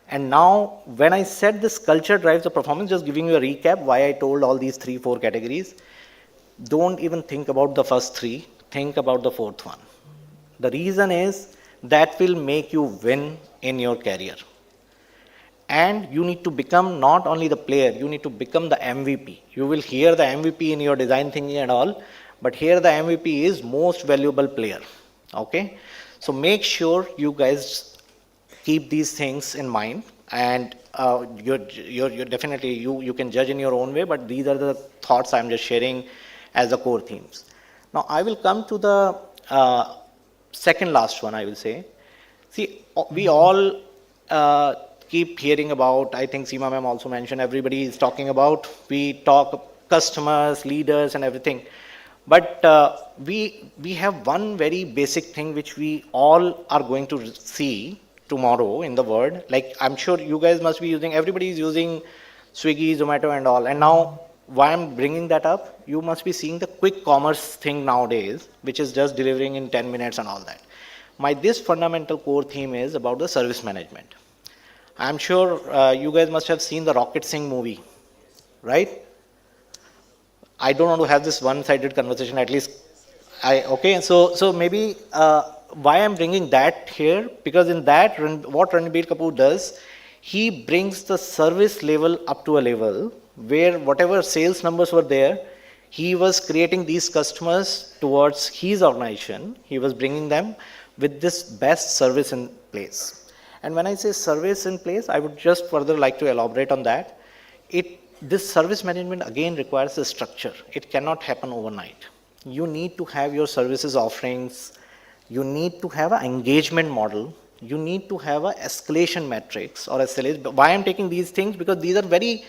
And now when I said this culture drives the performance, just giving you a recap why I told all these 3-4 categories, don't even think about the first 3, think about the 4th one. The reason is that will make you win in your career. And you need to become not only the player, you need to become the MVP. You will hear the MVP in your design thinking and all, but here the MVP is most valuable player, okay? So make sure you guys keep these things in mind, and you're definitely, you can judge in your own way, but these are the thoughts I'm just sharing as the core themes. Now I will come to the second last one, I will say. See, we all keep hearing about, I think Seema ma'am also mentioned, everybody is talking about, we talk customers, leaders and everything. But we have one very basic thing which we all are going to see tomorrow in the world. Like I'm sure you guys must be using, everybody is using Swiggy, Zomato and all. And now why I'm bringing that up, you must be seeing the quick commerce thing nowadays, which is just delivering in 10 minutes and all that. This fundamental core theme is about the service management. I'm sure you guys must have seen the Rocket Singh movie, right? I don't want to have this one-sided conversation, at least okay, so maybe why I'm bringing that here, because in that, what Ranbir Kapoor does, he brings the service level up to a level where whatever sales numbers were there, he was creating these customers towards his organization, he was bringing them with this best service in place. And when I say service in place, I would just further like to elaborate on that. This service management again requires a structure. It cannot happen overnight. You need to have your services offerings. You need to have an engagement model. You need to have an escalation matrix or SLAs. Why I'm taking these things? Because these are very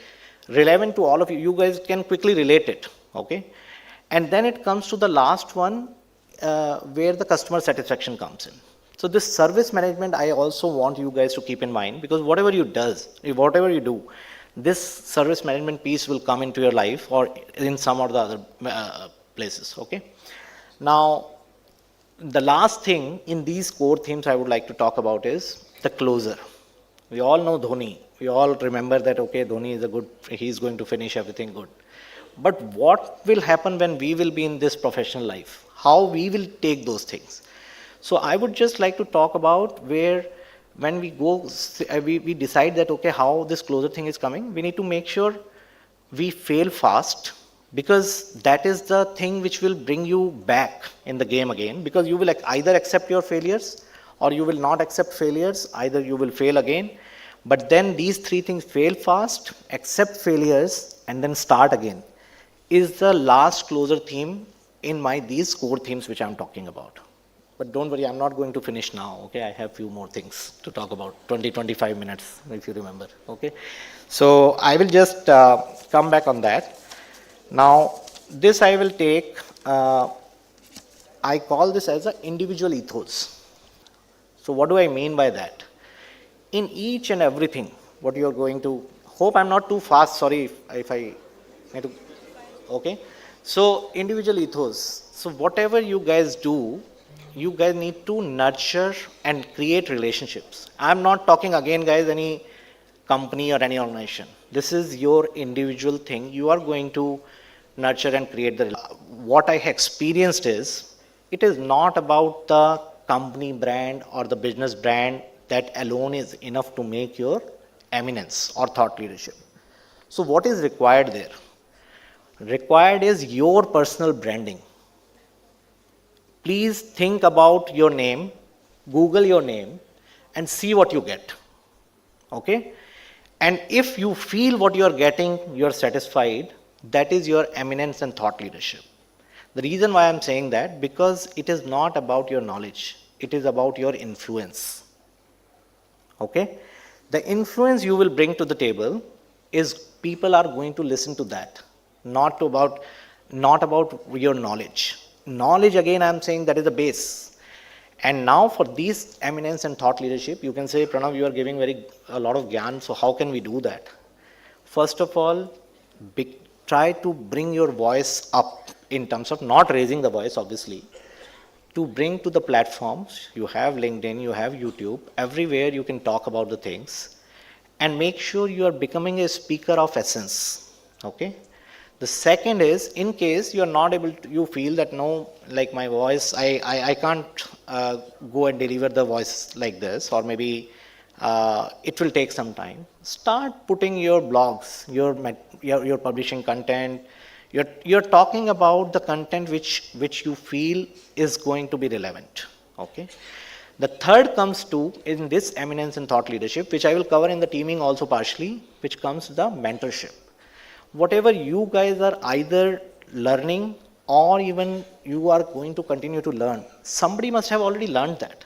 relevant to all of you. You guys can quickly relate it, okay? And then it comes to the last one where the customer satisfaction comes in. So this service management, I also want you guys to keep in mind, because whatever you do, this service management piece will come into your life or in some or the other places, okay? Now, the last thing in these core themes I would like to talk about is the closer. We all know Dhoni. We all remember that, okay, Dhoni is he's going to finish everything good. But what will happen when we will be in this professional life? How we will take those things? So I would just like to talk about where when we go, we decide that, okay, how this closer thing is coming, we need to make sure we fail fast, because that is the thing which will bring you back in the game again, because you will either accept your failures or you will not accept failures, either you will fail again. But then these 3 things, fail fast, accept failures, and then start again, is the last closer theme in these core themes which I'm talking about. But don't worry, I'm not going to finish now, okay? I have few more things to talk about, 20-25 minutes, if you remember, okay? So I will just come back on that. Now, this I will take, I call this as an individual ethos. So what do I mean by that? In each and everything, what you are going to, hope I'm not too fast, sorry if I need to, okay? So individual ethos. So whatever you guys do, you guys need to nurture and create relationships. I'm not talking again, guys, any company or any organization. This is your individual thing. You are going to nurture and create the. What I experienced is, it is not about the company brand or the business brand that alone is enough to make your eminence or thought leadership. So what is required there? Required is your personal branding. Please think about your name, Google your name, and see what you get. Okay? And if you feel what you are getting, you are satisfied, that is your eminence and thought leadership. The reason why I'm saying that, because it is not about your knowledge, it is about your influence. Okay? The influence you will bring to the table is people are going to listen to that, not about your knowledge. Knowledge, again, I'm saying that is the base. And now for these eminence and thought leadership, you can say, Pranav, you are giving a lot of gyan, so how can we do that? First of all, try to bring your voice up in terms of not raising the voice, obviously, to bring to the platforms. You have LinkedIn, you have YouTube, everywhere you can talk about the things, and make sure you are becoming a speaker of essence. Okay? The second is, in case you are not able to, you feel that no, like my voice, I can't go and deliver the voice like this, or maybe it will take some time. Start putting your blogs, your publishing content. You're talking about the content which you feel is going to be relevant. Okay. The third comes to, in this eminence and thought leadership, which I will cover in the teaming also partially, which comes the mentorship. Whatever you guys are either learning or even you are going to continue to learn, somebody must have already learned that.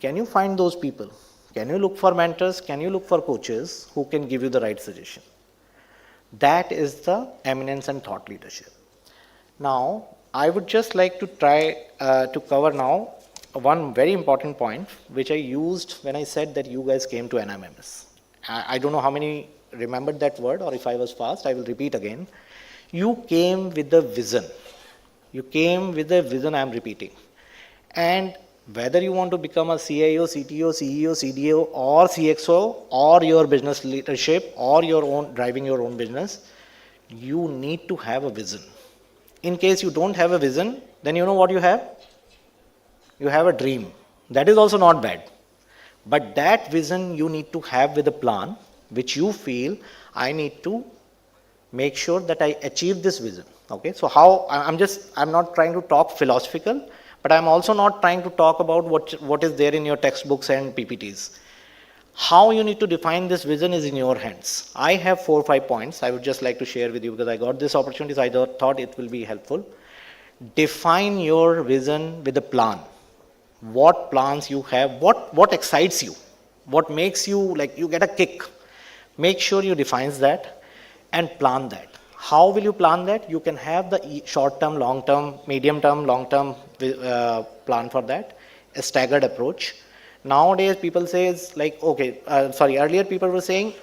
Can you find those people? Can you look for mentors? Can you look for coaches who can give you the right suggestion? That is the eminence and thought leadership. Now, I would just like to try to cover now one very important point, which I used when I said that you guys came to NMIMS. I don't know how many remembered that word, or if I was fast, I will repeat again. You came with a vision. You came with a vision, I am repeating. And whether you want to become a CIO, CTO, CEO, CDO, or CXO, or your business leadership, or your own driving your own business, you need to have a vision. In case you don't have a vision, then you know what you have? You have a dream. That is also not bad. But that vision you need to have with a plan, which you feel, I need to make sure that I achieve this vision. Okay, so how, I'm not trying to talk philosophical, but I'm also not trying to talk about what is there in your textbooks and PPTs. How you need to define this vision is in your hands. I have 4 or 5 points I would just like to share with you because I got this opportunity, so I thought it will be helpful. Define your vision with a plan. What plans you have, what excites you, what makes you, like you get a kick. Make sure you define that and plan that. How will you plan that? You can have the short-term, long-term, medium-term, long-term plan for that, a staggered approach. Nowadays, people say it's like, earlier people were saying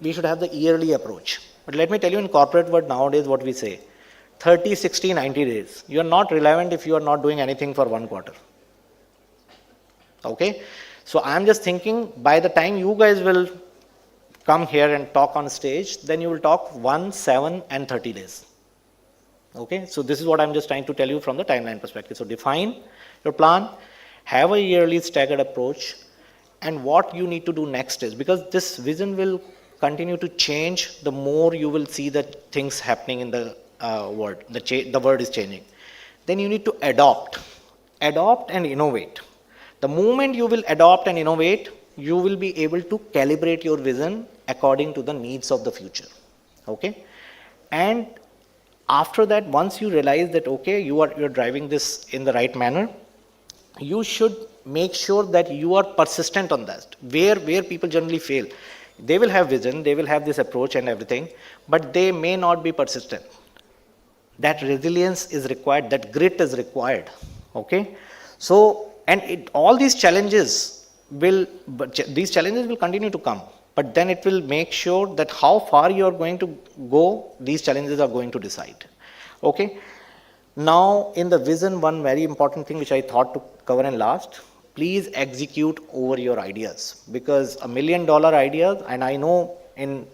we should have the yearly approach. But let me tell you in corporate world nowadays what we say, 30, 60, 90 days. You are not relevant if you are not doing anything for 1 quarter. Okay? So I'm just thinking by the time you guys will come here and talk on stage, then you will talk 1, 7, and 30 days. Okay, so this is what I'm just trying to tell you from the timeline perspective. So define your plan, have a yearly staggered approach, and what you need to do next is, because this vision will continue to change the more you will see that things happening in the world, the world is changing. Then you need to adopt and innovate. The moment you will adopt and innovate, you will be able to calibrate your vision according to the needs of the future. Okay? And after that, once you realize that, okay, you're driving this in the right manner, you should make sure that you are persistent on that. Where people generally fail, they will have vision, they will have this approach and everything, but they may not be persistent. That resilience is required, that grit is required. Okay? So, and all these challenges will continue to come, but then it will make sure that how far you are going to go, these challenges are going to decide. Okay. Now, in the vision, one very important thing which I thought to cover in last, please execute over your ideas, because $1 million ideas, and I know in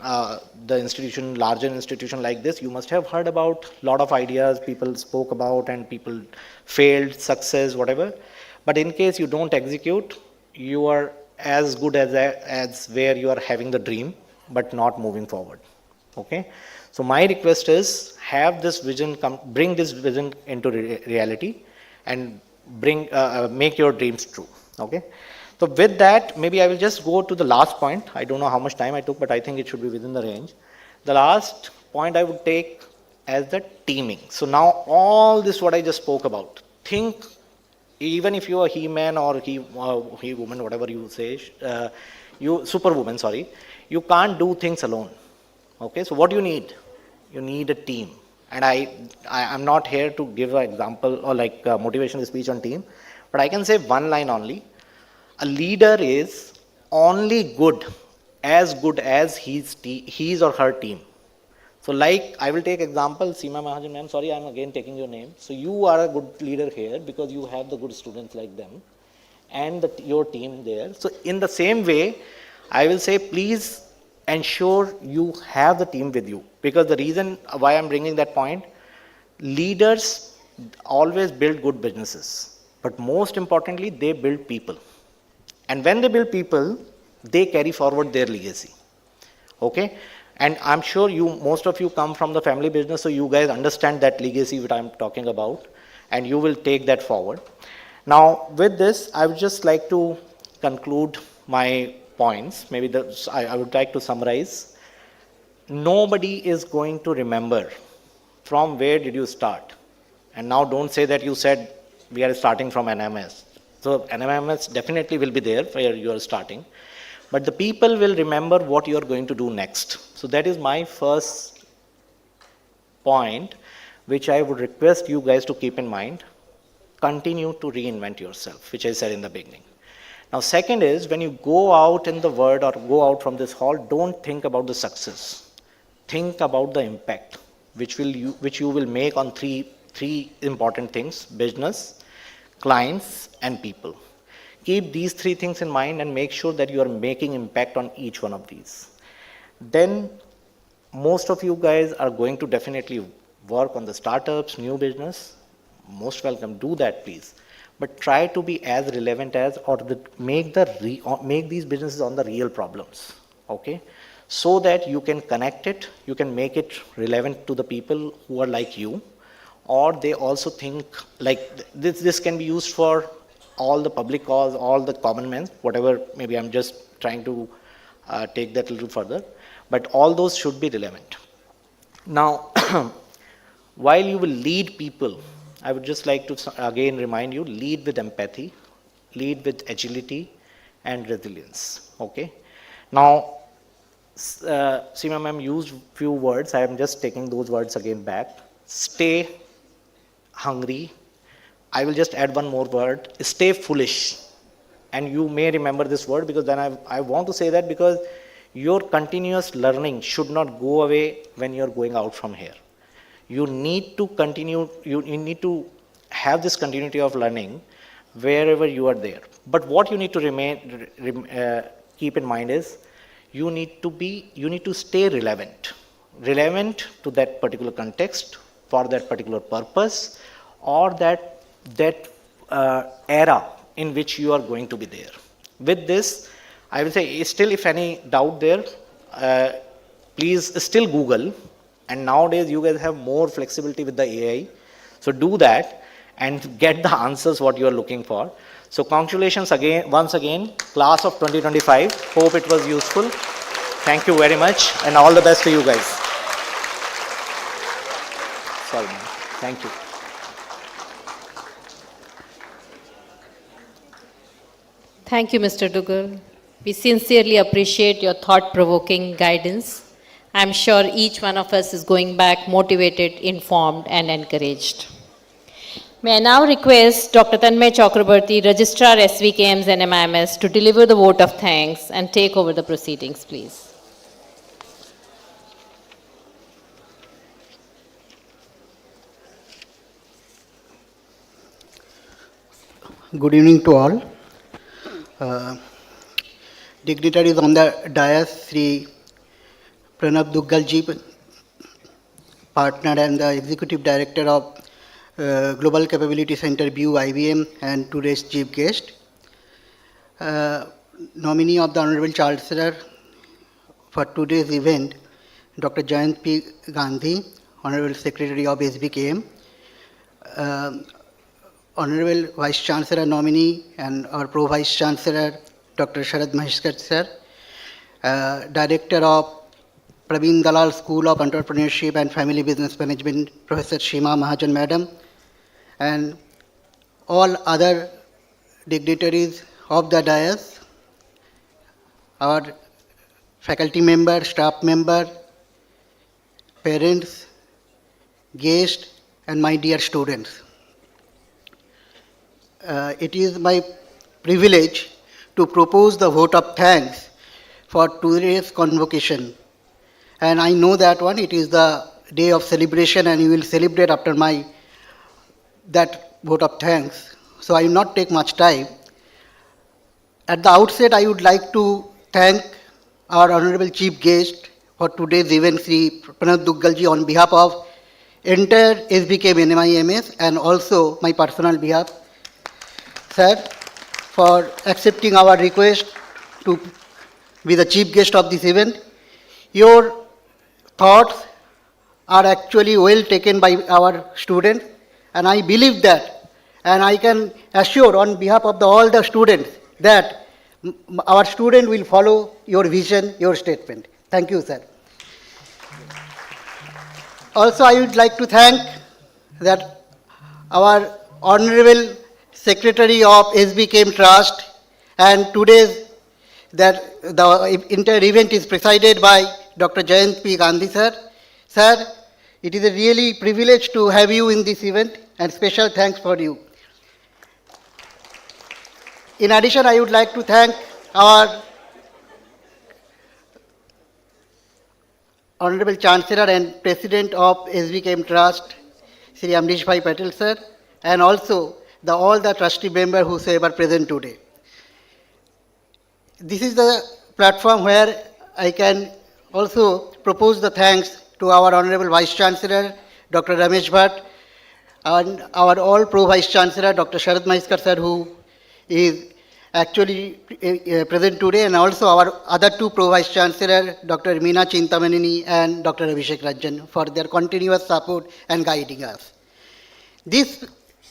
the institution, larger institution like this, you must have heard about a lot of ideas people spoke about and people failed, success, whatever. But in case you don't execute, you are as good as where you are having the dream, but not moving forward. Okay. So my request is have this vision bring this vision into reality and make your dreams true. Okay. So with that, maybe I will just go to the last point. I don't know how much time I took, but I think it should be within the range. The last point I would take as the teaming. So now all this what I just spoke about, think even if you are he-man or he-woman, whatever you say, you superwoman, sorry, you can't do things alone. Okay, so what do you need? You need a team. And I'm not here to give an example or like a motivational speech on team, but I can say one line only. A leader is only good as his or her team. So like, I will take example, Seema Mahajan ma'am, sorry, I'm again taking your name. So you are a good leader here because you have the good students like them and your team there. So in the same way, I will say, please ensure you have the team with you, because the reason why I'm bringing that point, leaders always build good businesses, but most importantly, they build people. And when they build people, they carry forward their legacy. Okay? And I'm sure most of you come from the family business, so you guys understand that legacy which I'm talking about, and you will take that forward. Now, with this, I would just like to conclude my points. Maybe I would like to summarize. Nobody is going to remember from where did you start. And now don't say that you said we are starting from NMIMS. So NMIMS definitely will be there where you are starting. But the people will remember what you are going to do next. So that is my first point, which I would request you guys to keep in mind. Continue to reinvent yourself, which I said in the beginning. Now, second is, when you go out in the world or go out from this hall, don't think about the success. Think about the impact, which you will make on three important things: business, clients, and people. Keep these three things in mind and make sure that you are making impact on each one of these. Then, most of you guys are going to definitely work on the startups, new business. Most welcome, do that please. But try to be as relevant as, or make these businesses on the real problems, okay? So that you can connect it, you can make it relevant to the people who are like you, or they also think like this can be used for all the public cause, all the common men, whatever, maybe I'm just trying to take that a little further, but all those should be relevant. Now, while you will lead people, I would just like to again remind you, lead with empathy, lead with agility and resilience, okay? Now, Seema ma'am used few words, I am just taking those words again back. Stay hungry. I will just add one more word, stay foolish. And you may remember this word, because then I want to say that because your continuous learning should not go away when you're going out from here. You need to continue, you need to have this continuity of learning wherever you are there. But what you need to keep in mind is, you need to stay relevant to that particular context, for that particular purpose, or that era in which you are going to be there. With this, I will say, still if any doubt there, please still Google. And nowadays you guys have more flexibility with the AI. So do that and get the answers what you are looking for. So congratulations again, once again, class of 2025. Hope it was useful. Thank you very much and all the best to you guys. Sorry, man. Thank you. Thank you, Mr. Dugal. We sincerely appreciate your thought-provoking guidance. I'm sure each one of us is going back motivated, informed, and encouraged. May I now request Dr. Tanmay Chakrabarti, Registrar SVKM's NMIMS, to deliver the vote of thanks and take over the proceedings, please. Good evening to all. Dignitaries on the dais, Sri Pranab Duggalji, partner and the Executive Director of Global Capability Center BU IBM, and today's chief guest. Nominee of the Honorable Chancellor for today's event, Dr. Jayant P. Gandhi, Honorable Secretary of SBKM, Honorable Vice Chancellor nominee and our Pro Vice Chancellor, Dr. Sharad Maheshkar sir, Director of Praveen Dalal School of Entrepreneurship and Family Business Management, Professor Shima Mahajan madam, and all other dignitaries of the dais, our faculty member, staff member, parents, guests, and my dear students. It is my privilege to propose the vote of thanks for today's convocation. And I know that it is the day of celebration, and you will celebrate after that vote of thanks. So I will not take much time. At the outset, I would like to thank our Honorable Chief Guest for today's event, Sri Pranab Duggalji, on behalf of entire SBKM NMIMS and also my personal behalf, sir, for accepting our request to be the chief guest of this event. Your thoughts are actually well taken by our students, and I believe that, and I can assure on behalf of all the students that our student will follow your vision, your statement. Thank you, sir. Also, I would like to thank that our Honorable Secretary of SBKM Trust, and today's that the entire event is presided by Dr. Jayant P. Gandhi sir. Sir, it is a really privilege to have you in this event, and special thanks for you. In addition, I would like to thank our Honorable Chancellor and President of SBKM Trust, Sri Amrish Bhai Patel sir, and also all the trustee members who are present today. This is the platform where I can also propose the thanks to our Honorable Vice Chancellor, Dr. Ramesh Bhatt, and our all Pro Vice Chancellor, Dr. Sharad Maheshkar sir, who is actually present today, and also our other two Pro Vice Chancellor, Dr. Meena Chintamanini and Dr. Abhishek Ranjan, for their continuous support and guiding us. This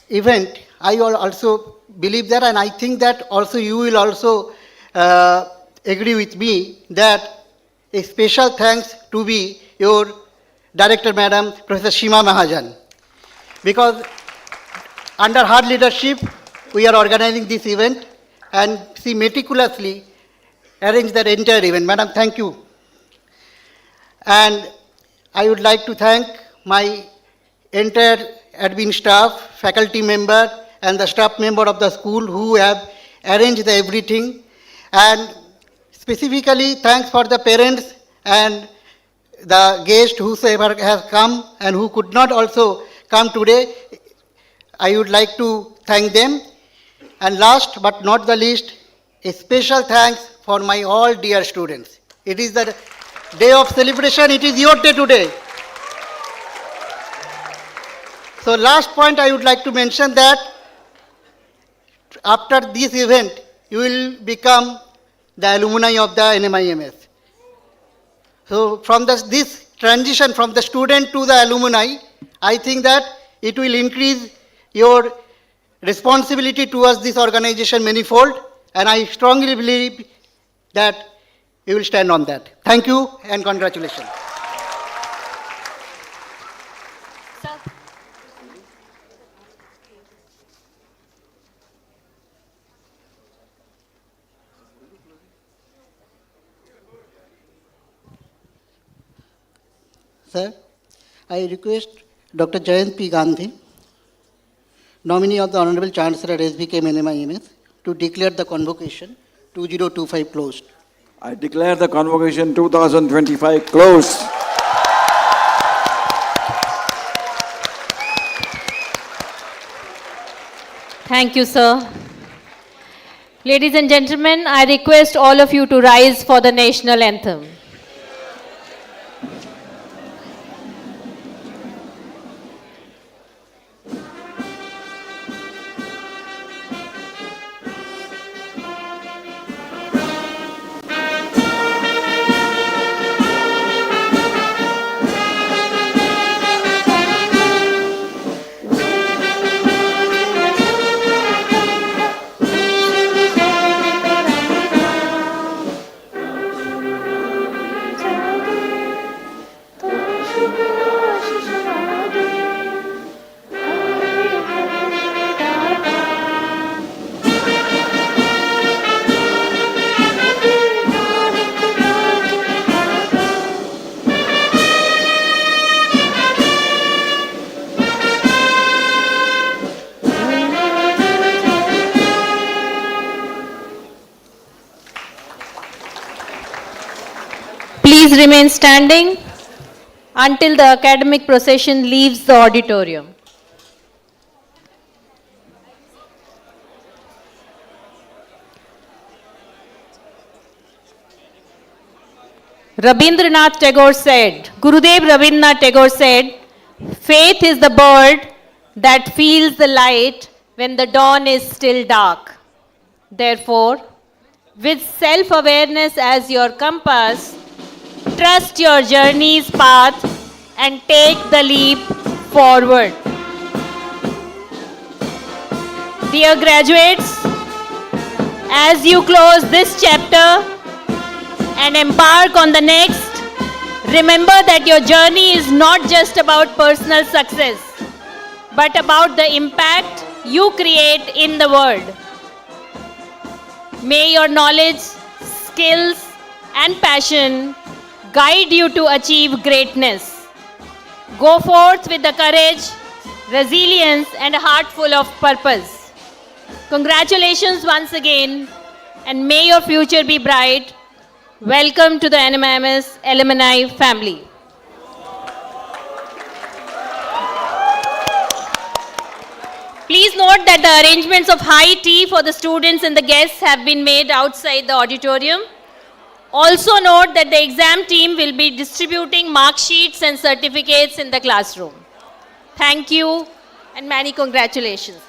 event, I also believe that, and I think that also you will also agree with me that a special thanks to be your Director Madam, Professor Shima Mahajan, because under her leadership, we are organizing this event, and she meticulously arranged the entire event. Madam, thank you. And I would like to thank my entire admin staff, faculty member, and the staff member of the school who have arranged everything. And specifically, thanks for the parents and the guests whosoever has come and who could not also come today. I would like to thank them. And last but not the least, a special thanks for my all dear students. It is the day of celebration. It is your day today. So last point I would like to mention that after this event, you will become the alumni of the NMIMS. So from this transition from the student to the alumni, I think that it will increase your responsibility towards this organization manifold, and I strongly believe that you will stand on that. Thank you and congratulations. Sir, I request Dr. Jayant P. Gandhi, nominee of the Honorable Chancellor at SBKM NMIMS, to declare the convocation 2025 closed. I declare the convocation 2025 closed. Thank you, sir. Ladies and gentlemen, I request all of you to rise for the national anthem. Please remain standing until the academic procession leaves the auditorium. Rabindranath Tagore said, Gurudev Rabindranath Tagore said, faith is the bird that feels the light when the dawn is still dark. Therefore, with self-awareness as your compass, trust your journey's path and take the leap forward. Dear graduates, as you close this chapter and embark on the next, remember that your journey is not just about personal success, but about the impact you create in the world. May your knowledge, skills, and passion guide you to achieve greatness. Go forth with the courage, resilience, and a heart full of purpose. Congratulations once again, and may your future be bright. Welcome to the NMIMS alumni family. Please note that the arrangements of high tea for the students and the guests have been made outside the auditorium. Also note that the exam team will be distributing mark sheets and certificates in the classroom. Thank you and many congratulations.